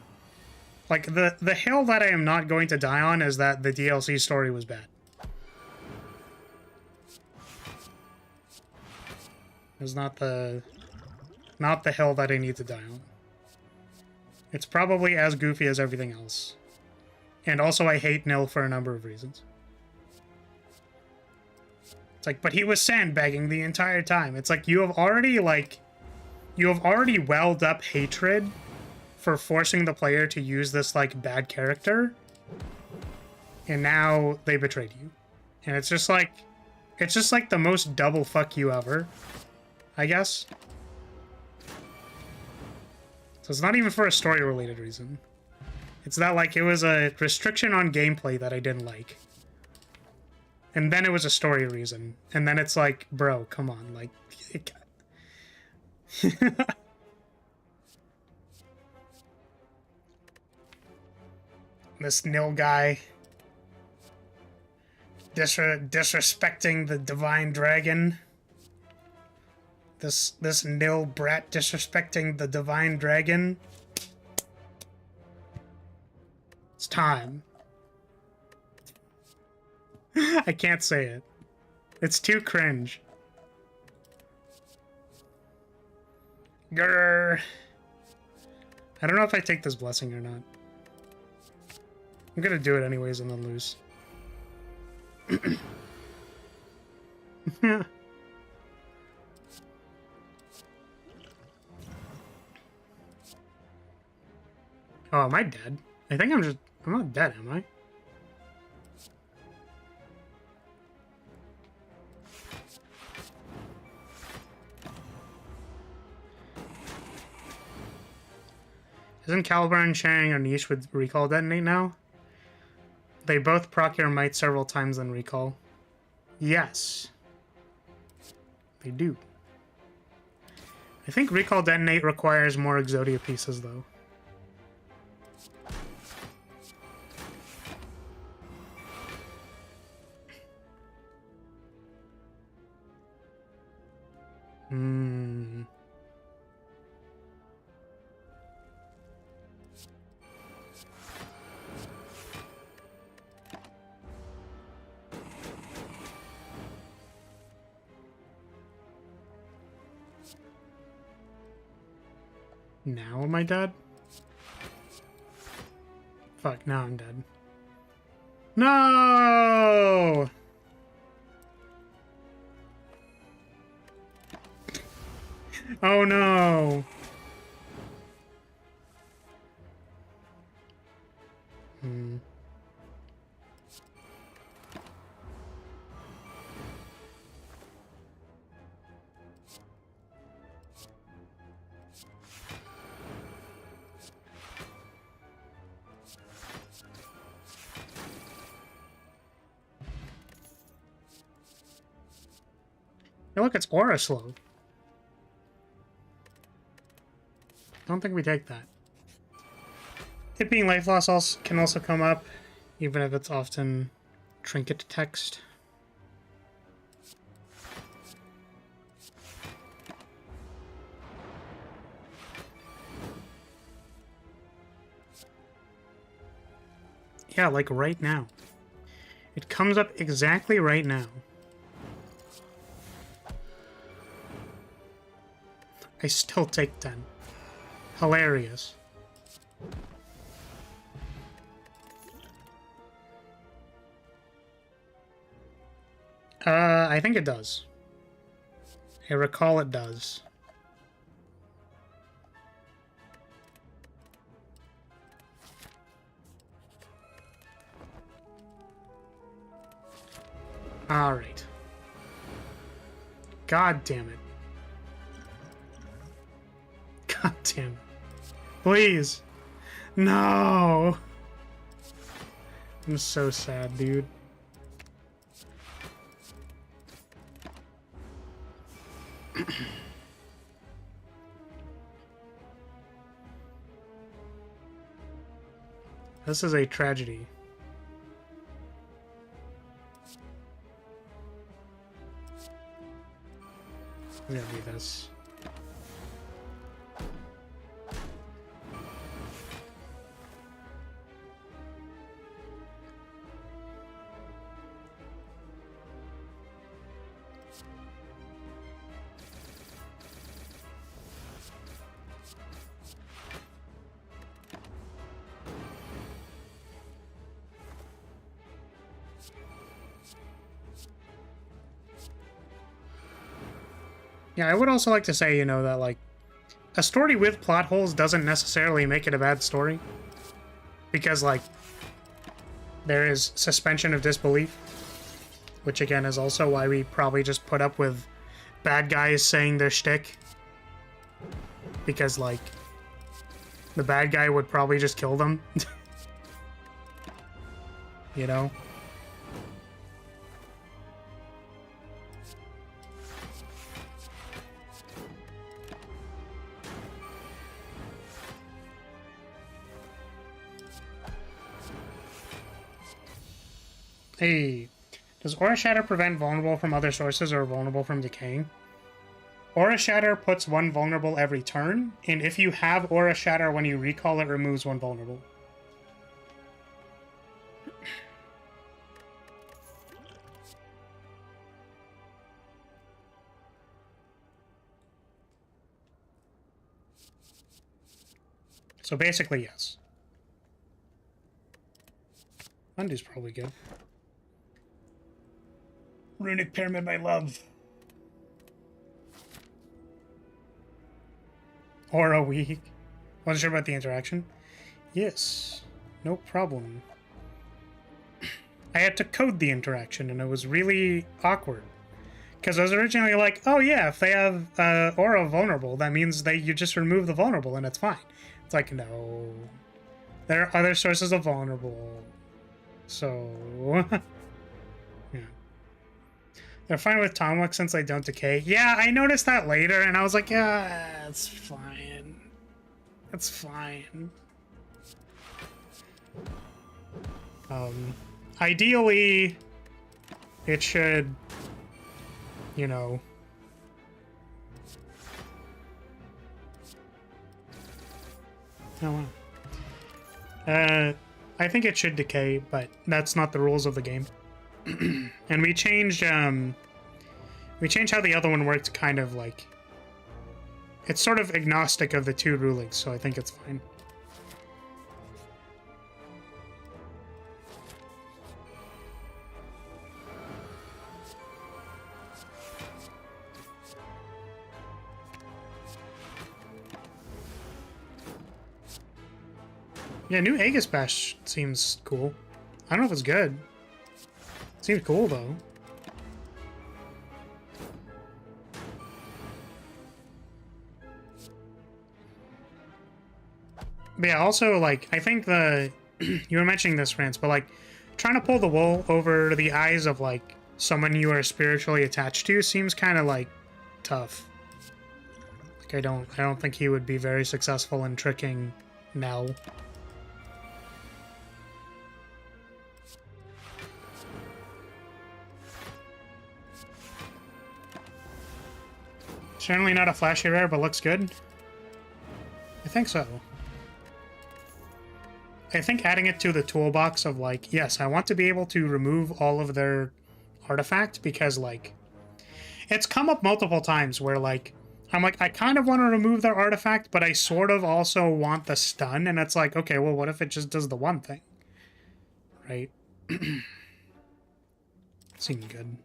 Like, the hill that I am not going to die on is that the DLC story was bad. It's not the hill that I need to die on. It's probably as goofy as everything else. And also I hate Nil for a number of reasons. It's like, but he was sandbagging the entire time. It's like, you have already welled up hatred for forcing the player to use this, like, bad character. And now they betrayed you. And it's just like the most double fuck you ever, I guess. So it's not even for a story-related reason. It's that, like, it was a restriction on gameplay that I didn't like. And then it was a story reason. And then it's like, bro, come on, like... This Nil guy disrespecting the divine dragon. This Nil brat disrespecting the divine dragon. It's time. I can't say it. It's too cringe. Grrr. I don't know if I take this blessing or not. I'm gonna do it anyways and then lose. Oh, am I dead? I think I'm not dead, am I? Isn't Caliber and sharing a niche with Recall Detonate now? They both proc your might several times in Recall. Yes. They do. I think Recall Detonate requires more Exodia pieces, though. Hmm. Now am I dead? Fuck, now I'm dead. No! Oh no! Hmm. Hey, look, it's Aura Slow. Don't think we take that. It being life loss also can also come up, even if it's often trinket text. Yeah, like right now. It comes up exactly right now. I still take 10. Hilarious. I think it does. I recall it does. Alright. God damn it. God damn it. Please. No. I'm so sad, dude. This is a tragedy. It's gonna be this. Yeah, I would also like to say, you know, that, like, a story with plot holes doesn't necessarily make it a bad story. Because, like, there is suspension of disbelief. Which, again, is also why we probably just put up with bad guys saying their shtick. Because, like, the bad guy would probably just kill them. You know? Hey, does Aura Shatter prevent vulnerable from other sources or vulnerable from decaying? Aura Shatter puts one vulnerable every turn, and if you have Aura Shatter when you recall, it removes one vulnerable. So basically, yes. Undo's probably good. Runic Pyramid, my love. Or a week. Wasn't sure about the interaction. Yes, no problem. I had to code the interaction, and it was really awkward. Because I was originally like, oh yeah, if they have aura vulnerable, that means that you just remove the vulnerable and it's fine. It's like, no. There are other sources of vulnerable. So... yeah. They're fine with Tomwick since they don't decay. Yeah, I noticed that later, and I was like, yeah, it's fine. It's fine. Ideally, it should, you know... Oh, wow. I think it should decay, but that's not the rules of the game. And we changed how the other one worked, kind of like... It's sort of agnostic of the two rulings, so I think it's fine. Yeah, new Aegis Bash seems cool. I don't know if it's good. Seems cool, though. But yeah, also, like, I think the... you were mentioning this, France, but, like, trying to pull the wool over the eyes of, like, someone you are spiritually attached to seems kind of, like, tough. Like, I don't think he would be very successful in tricking Nell. Certainly not a flashy rare, but looks good. I think so. I think adding it to the toolbox of, like, yes, I want to be able to remove all of their artifact, because, like, it's come up multiple times where, like, I'm like, I kind of want to remove their artifact, but I sort of also want the stun, and it's like, okay, well, what if it just does the one thing? Right? Seemed good.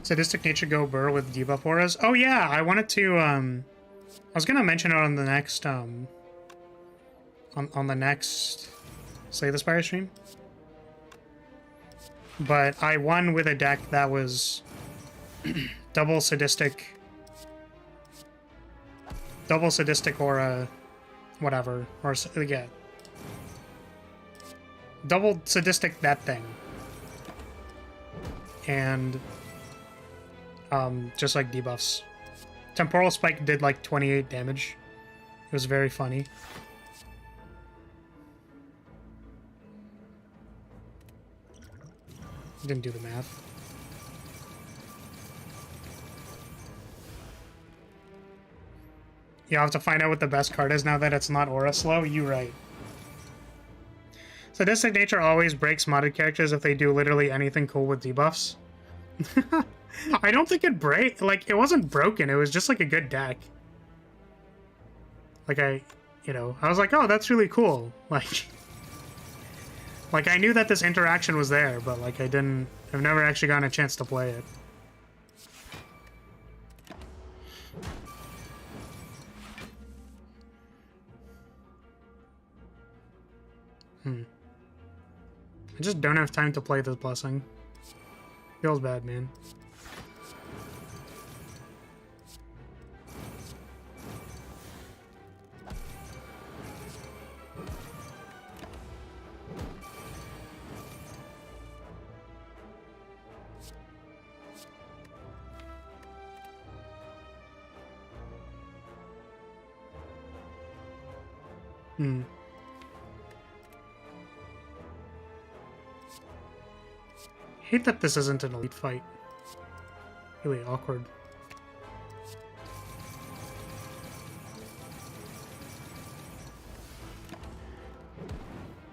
Sadistic Nature go burr with debuff auras. Oh yeah, I wanted to I was gonna mention it on the next on the next Slay the Spire stream. But I won with a deck that was double sadistic aura whatever, or yeah. Double sadistic that thing. And just like debuffs. Temporal Spike did like 28 damage. It was very funny. Didn't do the math. You have to find out what the best card is now that it's not Aura Slow. You right. Sadistic Nature always breaks modded characters if they do literally anything cool with debuffs. I don't think it wasn't broken, it was just like a good deck. Like I was like, oh, that's really cool. Like I knew that this interaction was there, but like I've never actually gotten a chance to play it. I just don't have time to play this blessing. Feels bad, man. Hate that this isn't an elite fight. Really awkward.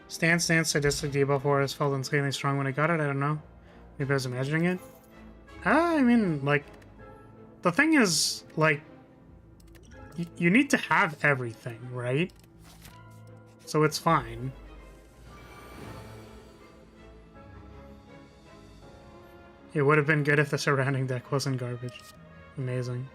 Stance, sadistic debuff aura felt insanely strong when I got it. I don't know. Maybe I was imagining it. I mean, like, the thing is, like, you need to have everything, right? So it's fine. It would have been good if the surrounding deck wasn't garbage. Amazing.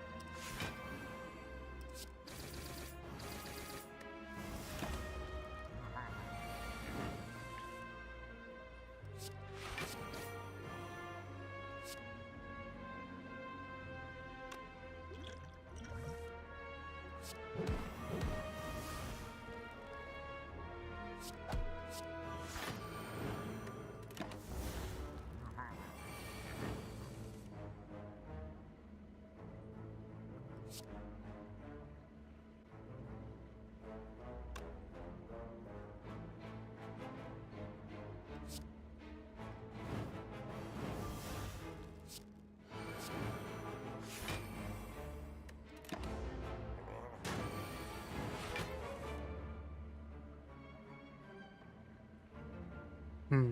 Hmm.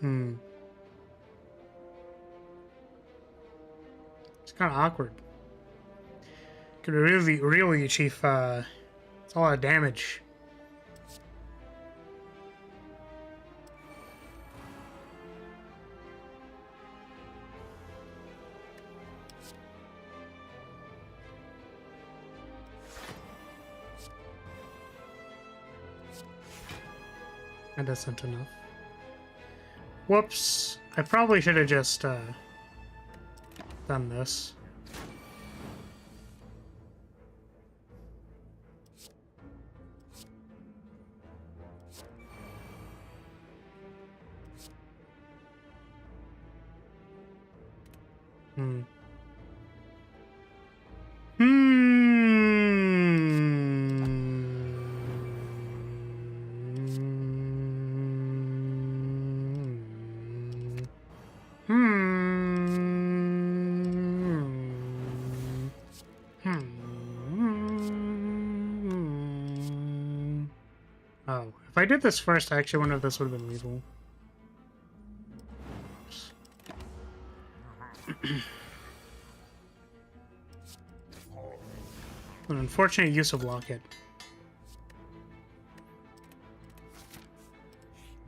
Hmm. It's kind of awkward. Could really achieve, it's a lot of damage. That isn't enough. Whoops. I probably should have just, done this. Hmm. Oh, if I did this first, I actually wonder if this would have been lethal. An unfortunate use of Locket.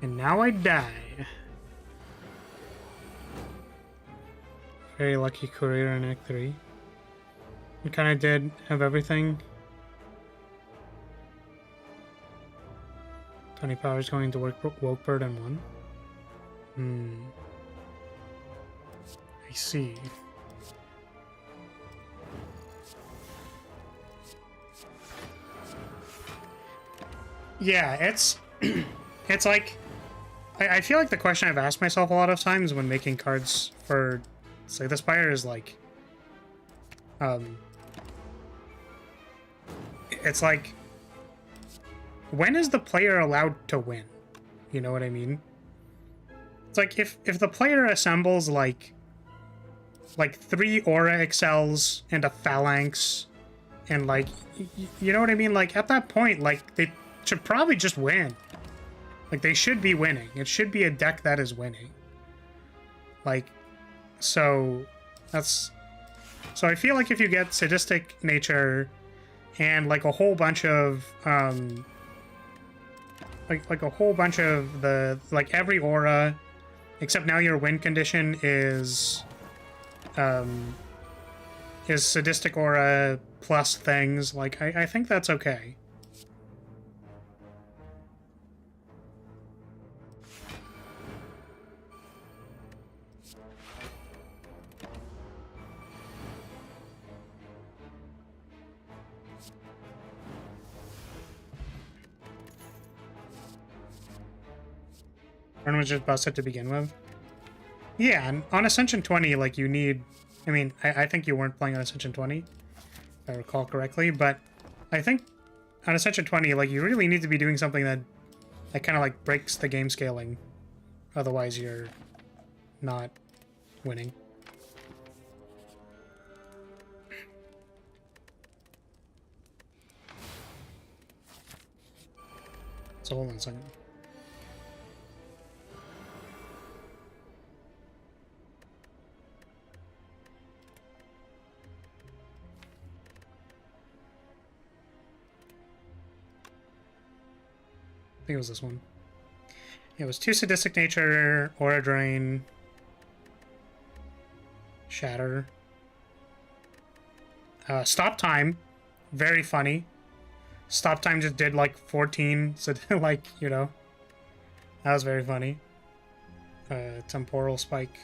And now I die. Very lucky career in Act 3. I kind of did have everything. 20 powers going to Woke Bird and 1. I see. Yeah, it's it's like I feel like the question I've asked myself a lot of times when making cards for say the Spire is like it's like, when is the player allowed to win? You know what I mean? It's like if the player assembles like 3 Aura Excels and a Phalanx and like you know what I mean? Like at that point, like they should probably just win. Like they should be winning. It should be a deck that is winning. Like so I feel like if you get Sadistic Nature and like a whole bunch of like a whole bunch of the like every aura except now your win condition is Sadistic Aura plus things, like I think that's okay. Turn was just busted to begin with. Yeah, and on Ascension 20, like, you need... I mean, I think you weren't playing on Ascension 20, if I recall correctly, but I think on Ascension 20, like, you really need to be doing something that kind of, like, breaks the game scaling Otherwise, you're not winning. So hold on a second. I think it was this one. It was 2 sadistic nature, aura drain, shatter. Stop time, very funny. Stop time just did like 14, so like, you know, that was very funny. Temporal spike.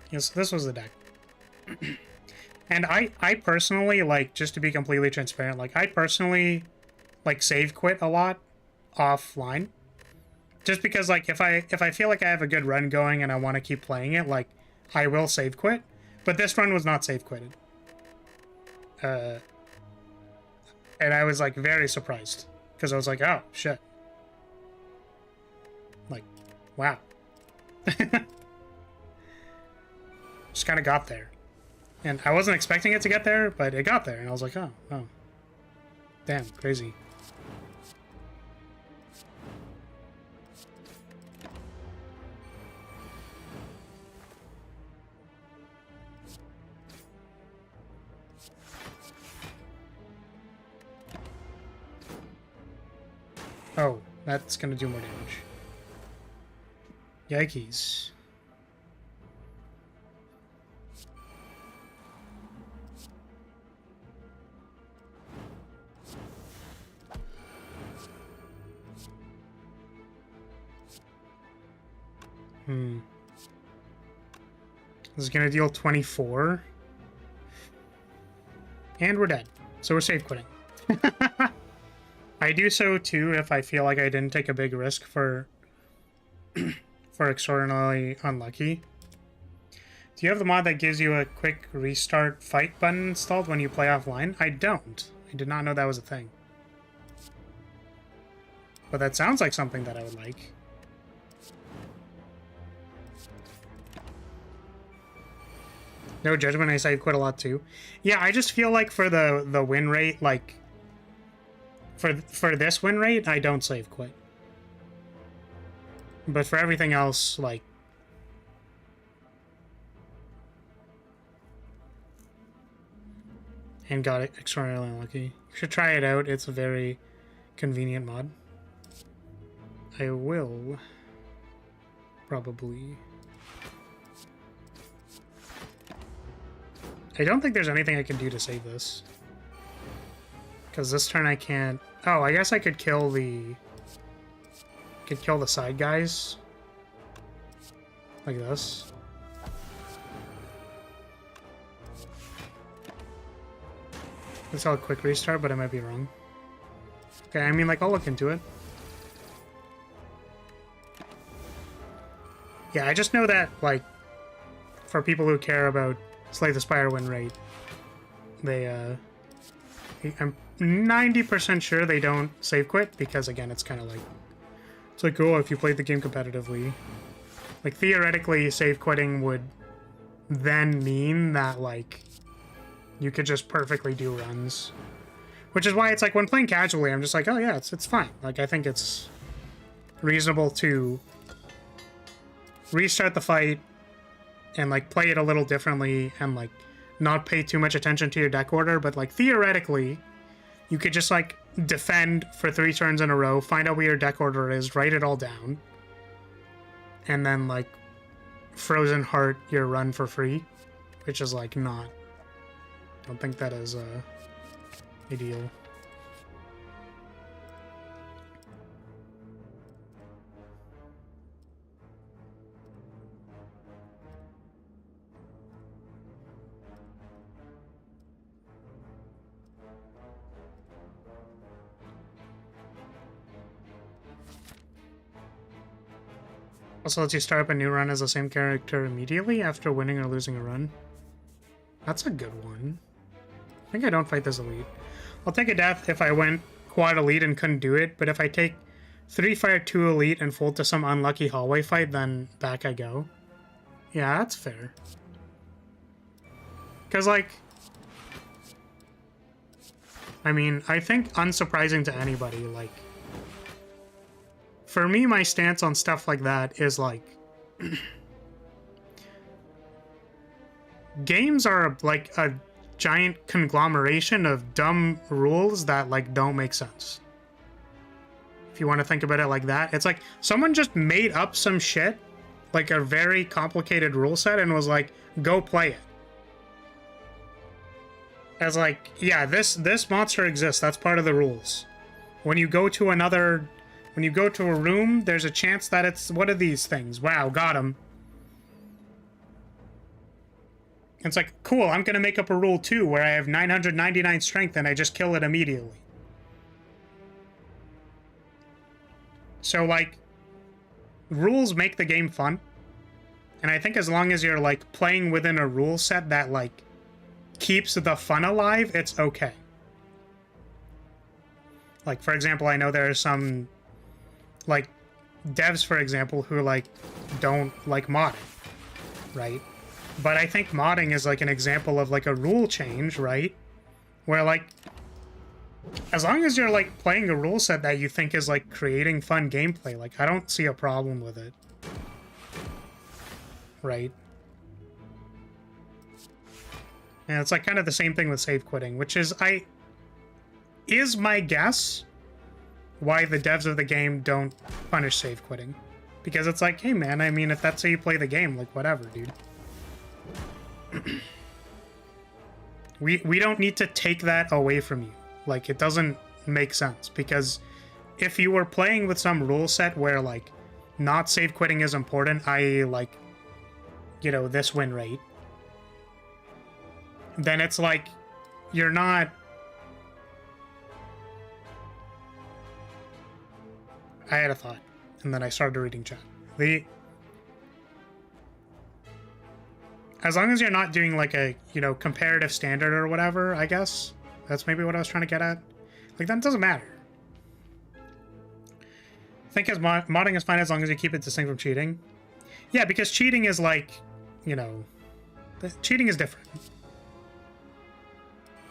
Yes, this was the deck. And I personally, like, just to be completely transparent, like, I personally, like, save quit a lot offline. Just because, like, if I feel like I have a good run going and I want to keep playing it, like, I will save quit. But this run was not save quitted. And I was, like, very surprised. Because I was like, oh, shit. Like, wow. Just kind of got there. And I wasn't expecting it to get there, but it got there. And I was like, oh. Damn, crazy. Oh, that's gonna do more damage. Yikes. This is gonna deal 24. And we're dead. So we're safe quitting. I do so too if I feel like I didn't take a big risk for extraordinarily unlucky. Do you have the mod that gives you a quick restart fight button installed when you play offline? I don't. I did not know that was a thing. But that sounds like something that I would like. No judgment, I save quit a lot too. Yeah, I just feel like for the win rate, like for this win rate, I don't save quit. But for everything else, like, and got it extraordinarily unlucky. You should try it out. It's a very convenient mod. I will probably. I don't think there's anything I can do to save this. Because this turn I can't... Oh, I guess I could kill the... side guys. Like this. It's all a quick restart, but I might be wrong. Okay, I mean, like, I'll look into it. Yeah, I just know that, like, for people who care about Slay the Spire win rate, they, I'm 90% sure they don't save quit, because, again, it's kind of like... It's like, oh, if you played the game competitively. Like, theoretically, save quitting would then mean that, like, you could just perfectly do runs. Which is why it's like, when playing casually, I'm just like, oh yeah, it's fine. Like, I think it's reasonable to restart the fight and, like, play it a little differently and, like, not pay too much attention to your deck order, but, like, theoretically, you could just, like, defend for 3 turns in a row, find out where your deck order is, write it all down, and then, like, Frozen Heart your run for free, which is, like, not... I don't think that is, ideal. Also lets you start up a new run as the same character immediately after winning or losing a run. That's a good one. I think I don't fight this elite. I'll take a death if I went quad elite and couldn't do it, but if I take 3 fire, 2 elite, and fold to some unlucky hallway fight, then back I go. Yeah, that's fair. Because, like... I mean, I think unsurprising to anybody, like... For me, my stance on stuff like that is, like... games are, like, a giant conglomeration of dumb rules that, like, don't make sense. If you want to think about it like that. It's like, someone just made up some shit, like a very complicated rule set, and was like, go play it. As like, yeah, this monster exists, that's part of the rules. When you go to another... When you go to a room, there's a chance that it's one of these things. Wow, got him. It's like, cool, I'm gonna make up a rule too, where I have 999 strength and I just kill it immediately. So, like, rules make the game fun. And I think as long as you're, like, playing within a rule set that, like, keeps the fun alive, it's okay. Like, for example, I know there are some, like, devs, for example, who, like, don't like modding, right? But I think modding is, like, an example of, like, a rule change, right? Where, like, as long as you're, like, playing a rule set that you think is, like, creating fun gameplay, like, I don't see a problem with it. Right? And it's, like, kind of the same thing with save quitting, which is, is my guess why the devs of the game don't punish save quitting. Because it's like, hey, man, I mean, if that's how you play the game, like, whatever, dude. We don't need to take that away from you. Like, it doesn't make sense, because if you were playing with some rule set where, like, not save quitting is important, i.e., like, you know, this win rate, then it's like, you're not... I had a thought, and then I started reading chat. As long as you're not doing, like, a, you know, comparative standard or whatever, I guess. That's maybe what I was trying to get at. Like, that doesn't matter. I think as modding is fine as long as you keep it distinct from cheating. Yeah, because cheating is, like, you know... Cheating is different.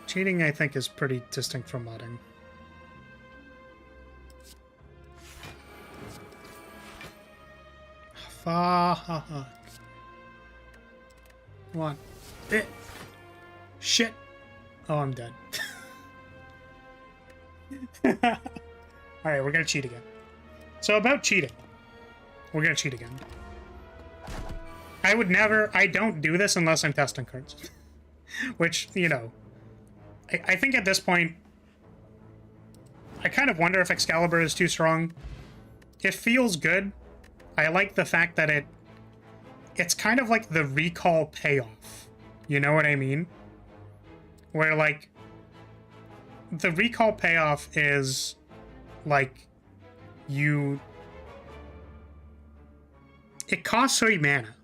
Cheating, I think, is pretty distinct from modding. Fuck. Come on. Shit. Oh, I'm dead. Alright, we're gonna cheat again. So about cheating. We're gonna cheat again. I don't do this unless I'm testing cards. Which, you know, I think at this point, I kind of wonder if Excalibur is too strong. It feels good. I like the fact that it's kind of like the recall payoff. You know what I mean? Where, like, the recall payoff is, like, it costs 3 mana,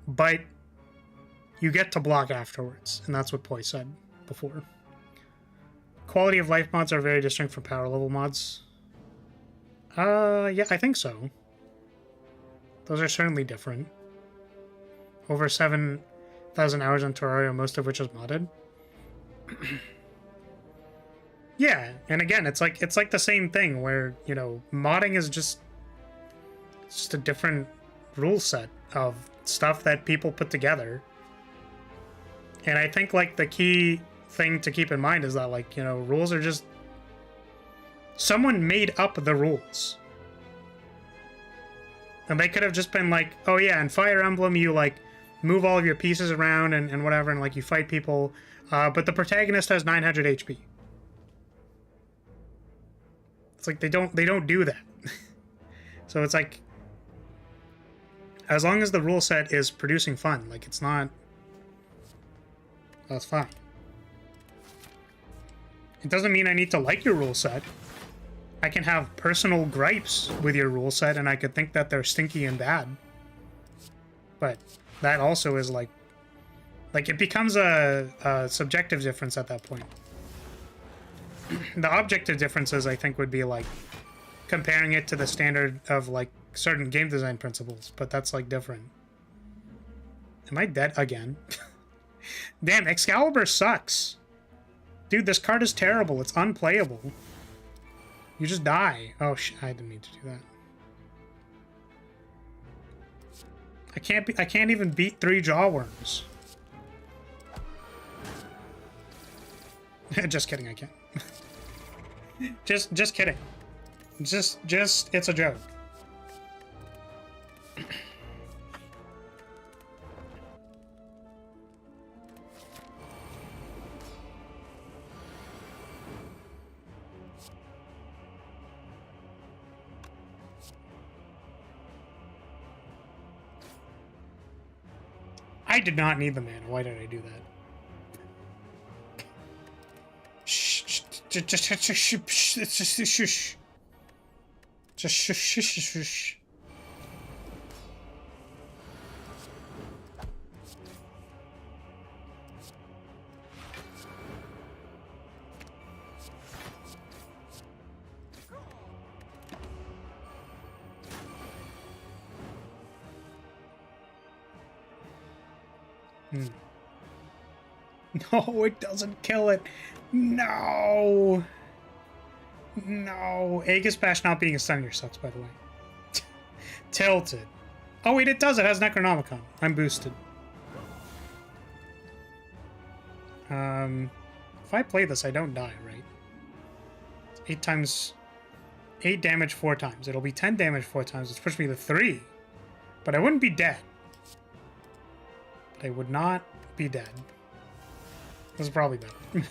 but you get to block afterwards, and that's what Poi said before. Quality of life mods are very distinct from power level mods. Yeah, I think so. Those are certainly different. Over 7,000 hours on Terraria, most of which is modded. Yeah, and again, it's like the same thing where, you know, modding is just a different rule set of stuff that people put together. And I think, like, the key thing to keep in mind is that, like, you know, rules are just... Someone made up the rules. And they could have just been like, oh yeah, in Fire Emblem you, like, move all of your pieces around and whatever, and, like, you fight people, but the protagonist has 900 HP. It's like, they don't do that. So it's like, as long as the rule set is producing fun, like, it's not... That's fine. It doesn't mean I need to like your rule set. I can have personal gripes with your rule set, and I could think that they're stinky and bad. But that also is, like, it becomes a subjective difference at that point. The objective differences, I think, would be, like, comparing it to the standard of like certain game design principles, but that's like different. Am I dead again? Damn, Excalibur sucks. Dude, this card is terrible. It's unplayable. You just die. Oh, I didn't mean to do that. I can't even beat 3 Jawworms. Just kidding, I can't. just kidding. Just, it's a joke. I did not need the mana. Why did I do that? Just shush. Just shush. No, it doesn't kill it. No. No. Aegis Bash not being a stun sucks, by the way. Tilted. Oh, wait, it does. It has Necronomicon. I'm boosted. If I play this, I don't die, right? 8 damage 4 times. It'll be 10 damage 4 times, which pushes me to 3. But I wouldn't be dead. I would not be dead. This is probably better.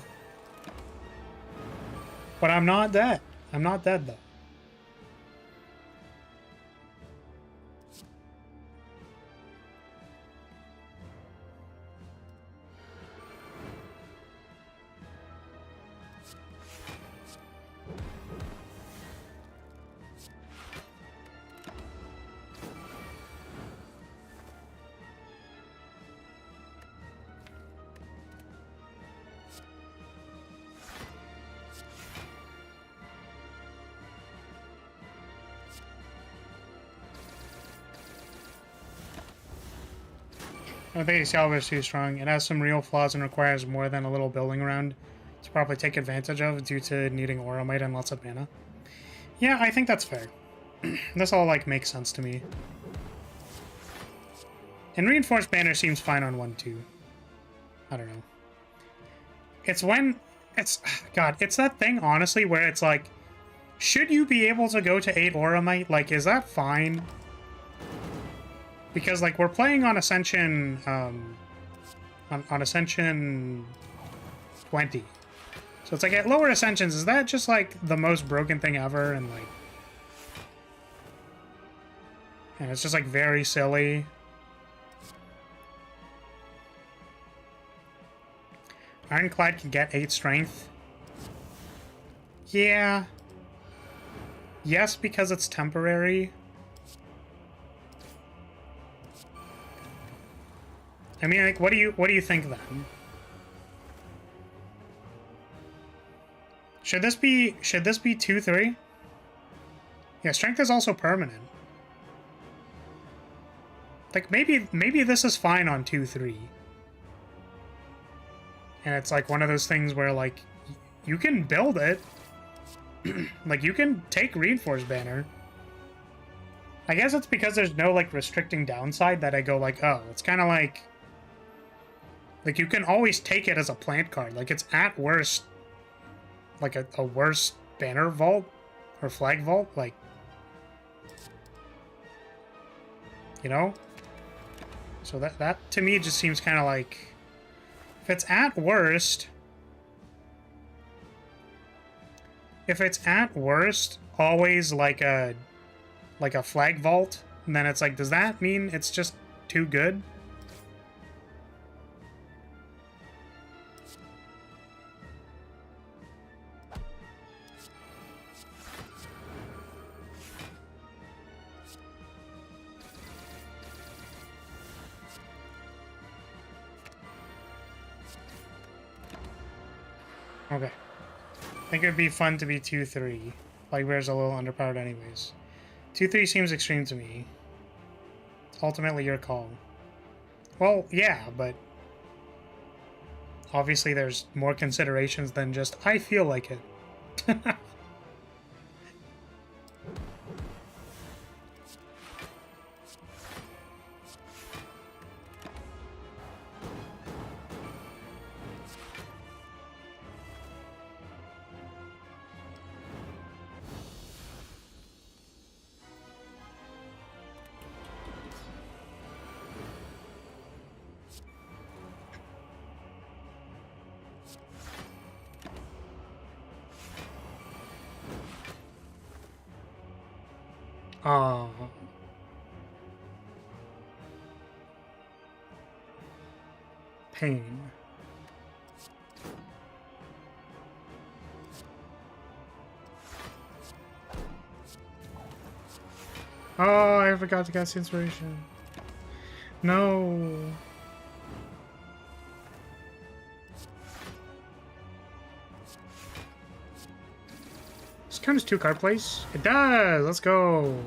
But I'm not dead. I'm not dead, though. I don't think Excalibur is too strong. It has some real flaws and requires more than a little building around to properly take advantage of due to needing Auromite and lots of mana. Yeah, I think that's fair. This all, like, makes sense to me. And Reinforced Banner seems fine on 1-2. I don't know. It's when... God, it's that thing, honestly, where it's like... Should you be able to go to 8 Auromite? Like, is that fine? Because, like, we're playing on Ascension, on Ascension 20. So it's like, at lower Ascensions, is that just, like, the most broken thing ever? And, like... And it's just, like, very silly. Ironclad can get 8 strength. Yeah. Yes, because it's temporary. I mean, like, what do you think then? Should this be 2-3? Yeah, strength is also permanent. Like, maybe this is fine on 2-3. And it's like one of those things where, like, you can build it. Like, you can take Reinforced Banner. I guess it's because there's no, like, restricting downside that I go, like, oh, it's kind of like... Like, you can always take it as a plant card. Like, it's at worst, like, a worse banner vault or flag vault. Like, you know? So that to me just seems kind of like... If it's at worst... If it's at worst always like a flag vault, then it's like, does that mean it's just too good? Okay. I think it'd be fun to be 2-3. Bugbear's a little underpowered anyways. 2-3 seems extreme to me. It's ultimately your call. Well, yeah, but obviously there's more considerations than just, I feel like it. Oh. Pain. Oh, I forgot to cast inspiration. No. This counts 2 card plays? It does! Let's go!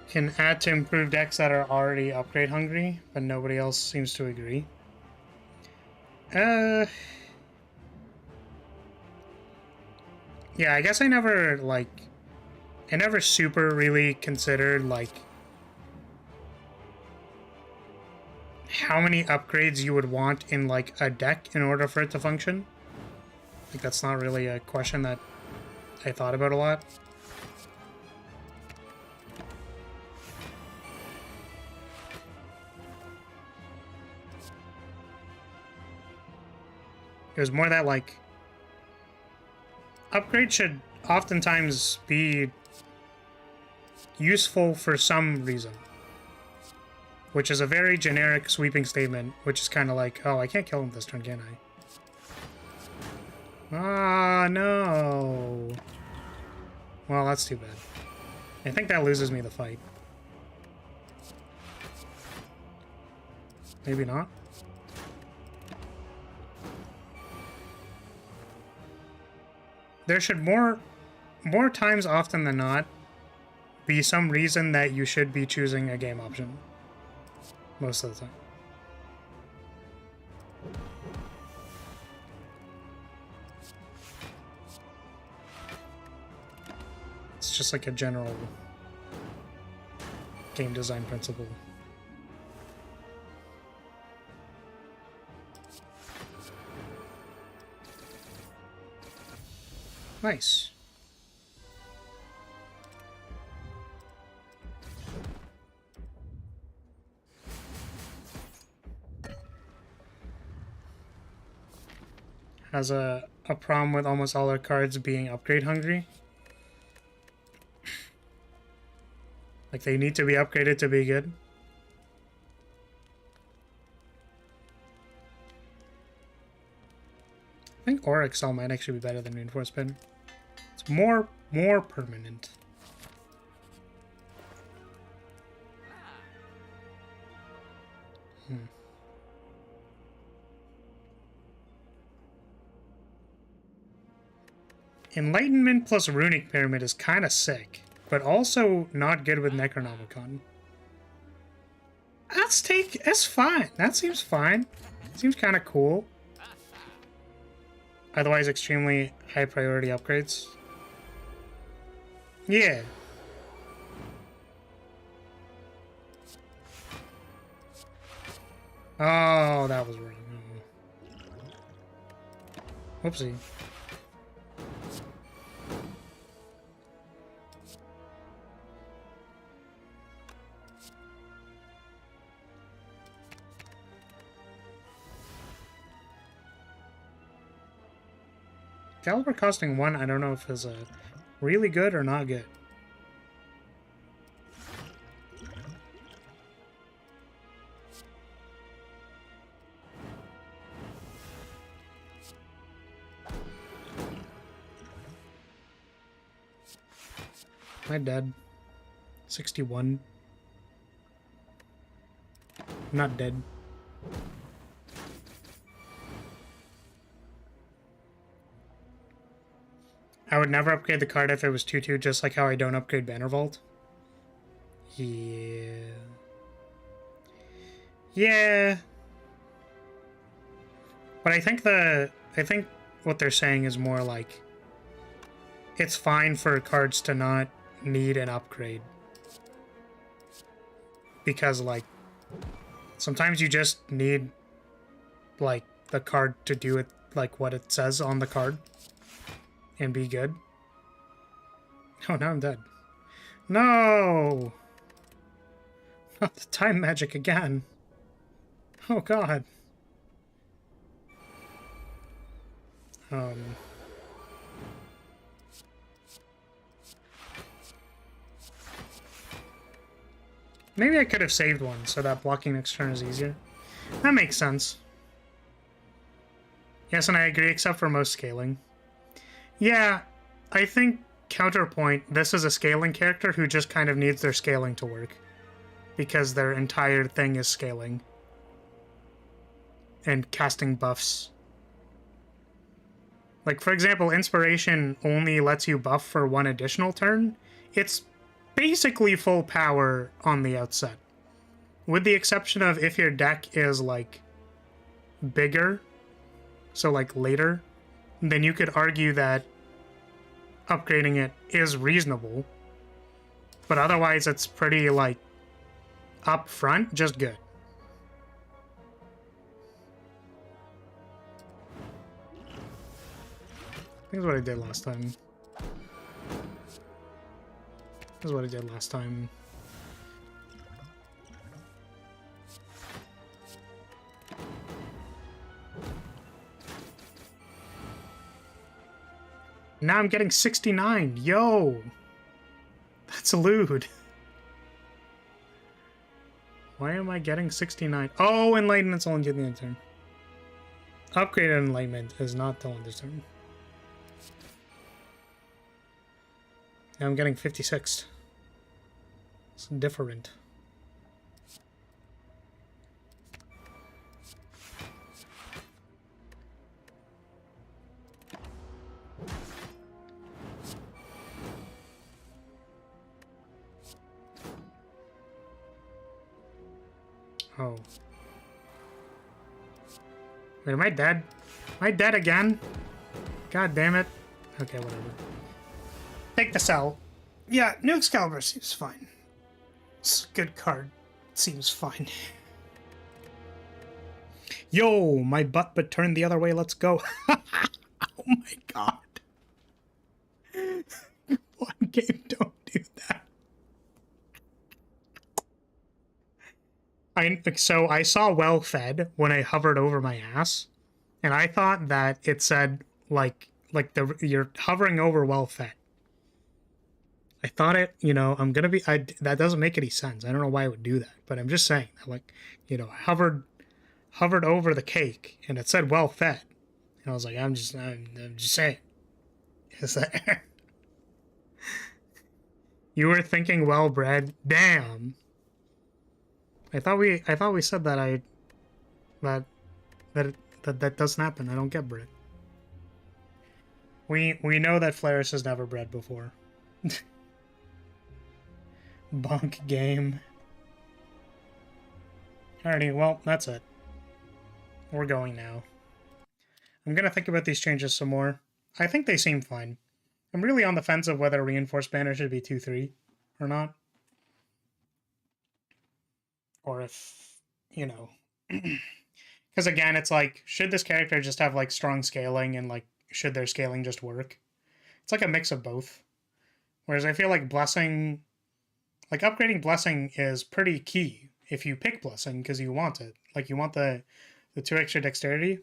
Can add to improve decks that are already upgrade hungry, but nobody else seems to agree. Yeah, I guess I never super really considered, like, how many upgrades you would want in, like, a deck in order for it to function. Like, that's not really a question that I thought about a lot. It was more that, like, upgrade should oftentimes be useful for some reason. Which is a very generic sweeping statement, which is kind of like, oh, I can't kill him this turn, can I? Ah, no. Well, that's too bad. I think that loses me the fight. Maybe not. There should more times often than not be some reason that you should be choosing a game option. Most of the time. It's just like a general game design principle. Nice. Has a problem with almost all our cards being upgrade hungry. Like, they need to be upgraded to be good. I think Auric Cell might actually be better than Reinforced Pin. It's more permanent. Enlightenment plus Runic Pyramid is kind of sick, but also not good with Necronomicon. That's fine. That seems fine. Seems kind of cool. Otherwise, extremely high priority upgrades. Yeah. Oh, that was wrong. Whoopsie. Caliber costing 1, I don't know if is really good or not good. Am I dead? 61. I'm not dead. I would never upgrade the card if it was 2-2, just like how I don't upgrade Banner Vault. Yeah. Yeah. But I think what they're saying is more like it's fine for cards to not need an upgrade. Because like sometimes you just need like the card to do it like what it says on the card. And be good. Oh, now I'm dead. No! Not the time magic again. Oh, God. Maybe I could have saved one so that blocking next turn is easier. That makes sense. Yes, and I agree, except for most scaling. Yeah, I think counterpoint, this is a scaling character who just kind of needs their scaling to work. Because their entire thing is scaling. And casting buffs. Like, for example, Inspiration only lets you buff for 1 additional turn. It's basically full power on the outset. With the exception of if your deck is, like, bigger, so, like, later, then you could argue that upgrading it is reasonable. But otherwise, it's pretty, like, up front, just good. I think that's what I did last time. That's what I did last time. Now I'm getting 69. Yo! That's lewd. Why am I getting 69? Oh, Enlightenment's only till the end of the turn. Upgraded Enlightenment is not till end of the turn. Now I'm getting 56. It's different. Oh. Wait, am I dead? Am I dead again? God damn it. Okay, whatever. Take the cell. Yeah, New Excalibur seems fine. It's a good card. Seems fine. Yo, my butt but turned the other way. Let's go. Oh my god. One game, don't do that. So I saw well fed when I hovered over my ass, and I thought that it said like you're hovering over well fed. I thought it, you know, that doesn't make any sense. I don't know why it would do that, but I'm just saying, like, you know, I hovered over the cake and it said well fed. And I was like, I'm just saying. Is that you were thinking well bred? Damn. I thought we said that that doesn't happen. I don't get bred. We know that Flaris has never bred before. Bunk game. Alrighty, well, that's it. We're going now. I'm gonna think about these changes some more. I think they seem fine. I'm really on the fence of whether Reinforced Banner should be 2-3 or not. Or if, you know... Because again, it's like, should this character just have, like, strong scaling and, like, should their scaling just work? It's like a mix of both. Whereas I feel like Blessing... Like, upgrading Blessing is pretty key if you pick Blessing, because you want it. Like, you want the 2 extra dexterity.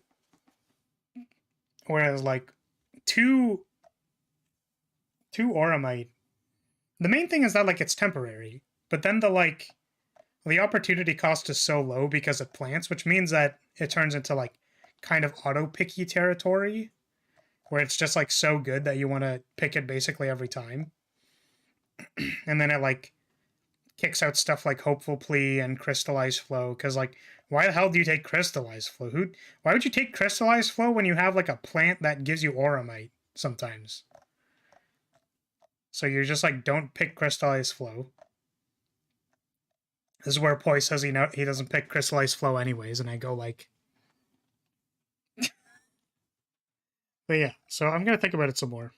Whereas, like, two Auramite. The main thing is that, like, it's temporary. But then the opportunity cost is so low because of plants, which means that it turns into, like, kind of auto-picky territory, where it's just, like, so good that you want to pick it basically every time. And then it, like, kicks out stuff like Hopeful Plea and Crystallized Flow, because, like, why the hell do you take Crystallized Flow? Why would you take Crystallized Flow when you have, like, a plant that gives you Auramite sometimes? So you're just like, don't pick Crystallized Flow. This is where Poi says he doesn't pick Crystallized Flow anyways, and I go like... But yeah, so I'm going to think about it some more.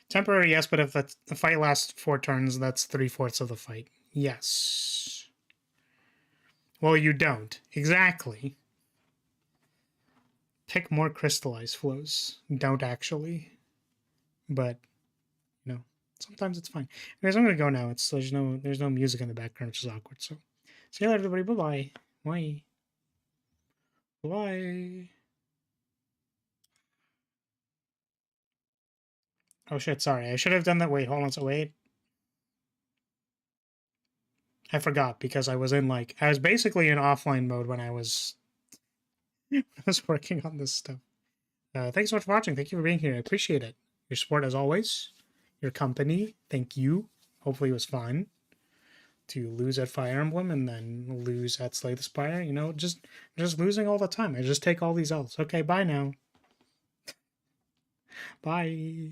Temporary, yes, but if the fight lasts 4 turns, that's 3/4 of the fight. Yes. Well, you don't. Exactly. Pick more Crystallized Flows. Don't actually. But, you know, sometimes it's fine. Anyways, I'm going to go now. There's no music in the background, which is awkward. So, see you later, everybody. Bye-bye. Bye. Bye. Oh shit, sorry. I should have done that. Wait, hold on. So wait. I forgot because I was basically in offline mode when I was working on this stuff. Thanks so much for watching. Thank you for being here. I appreciate it. Your support as always. Your company. Thank you. Hopefully it was fun to lose at Fire Emblem and then lose at Slay the Spire. You know, just losing all the time. I just take all these L's. Okay, bye now. Bye.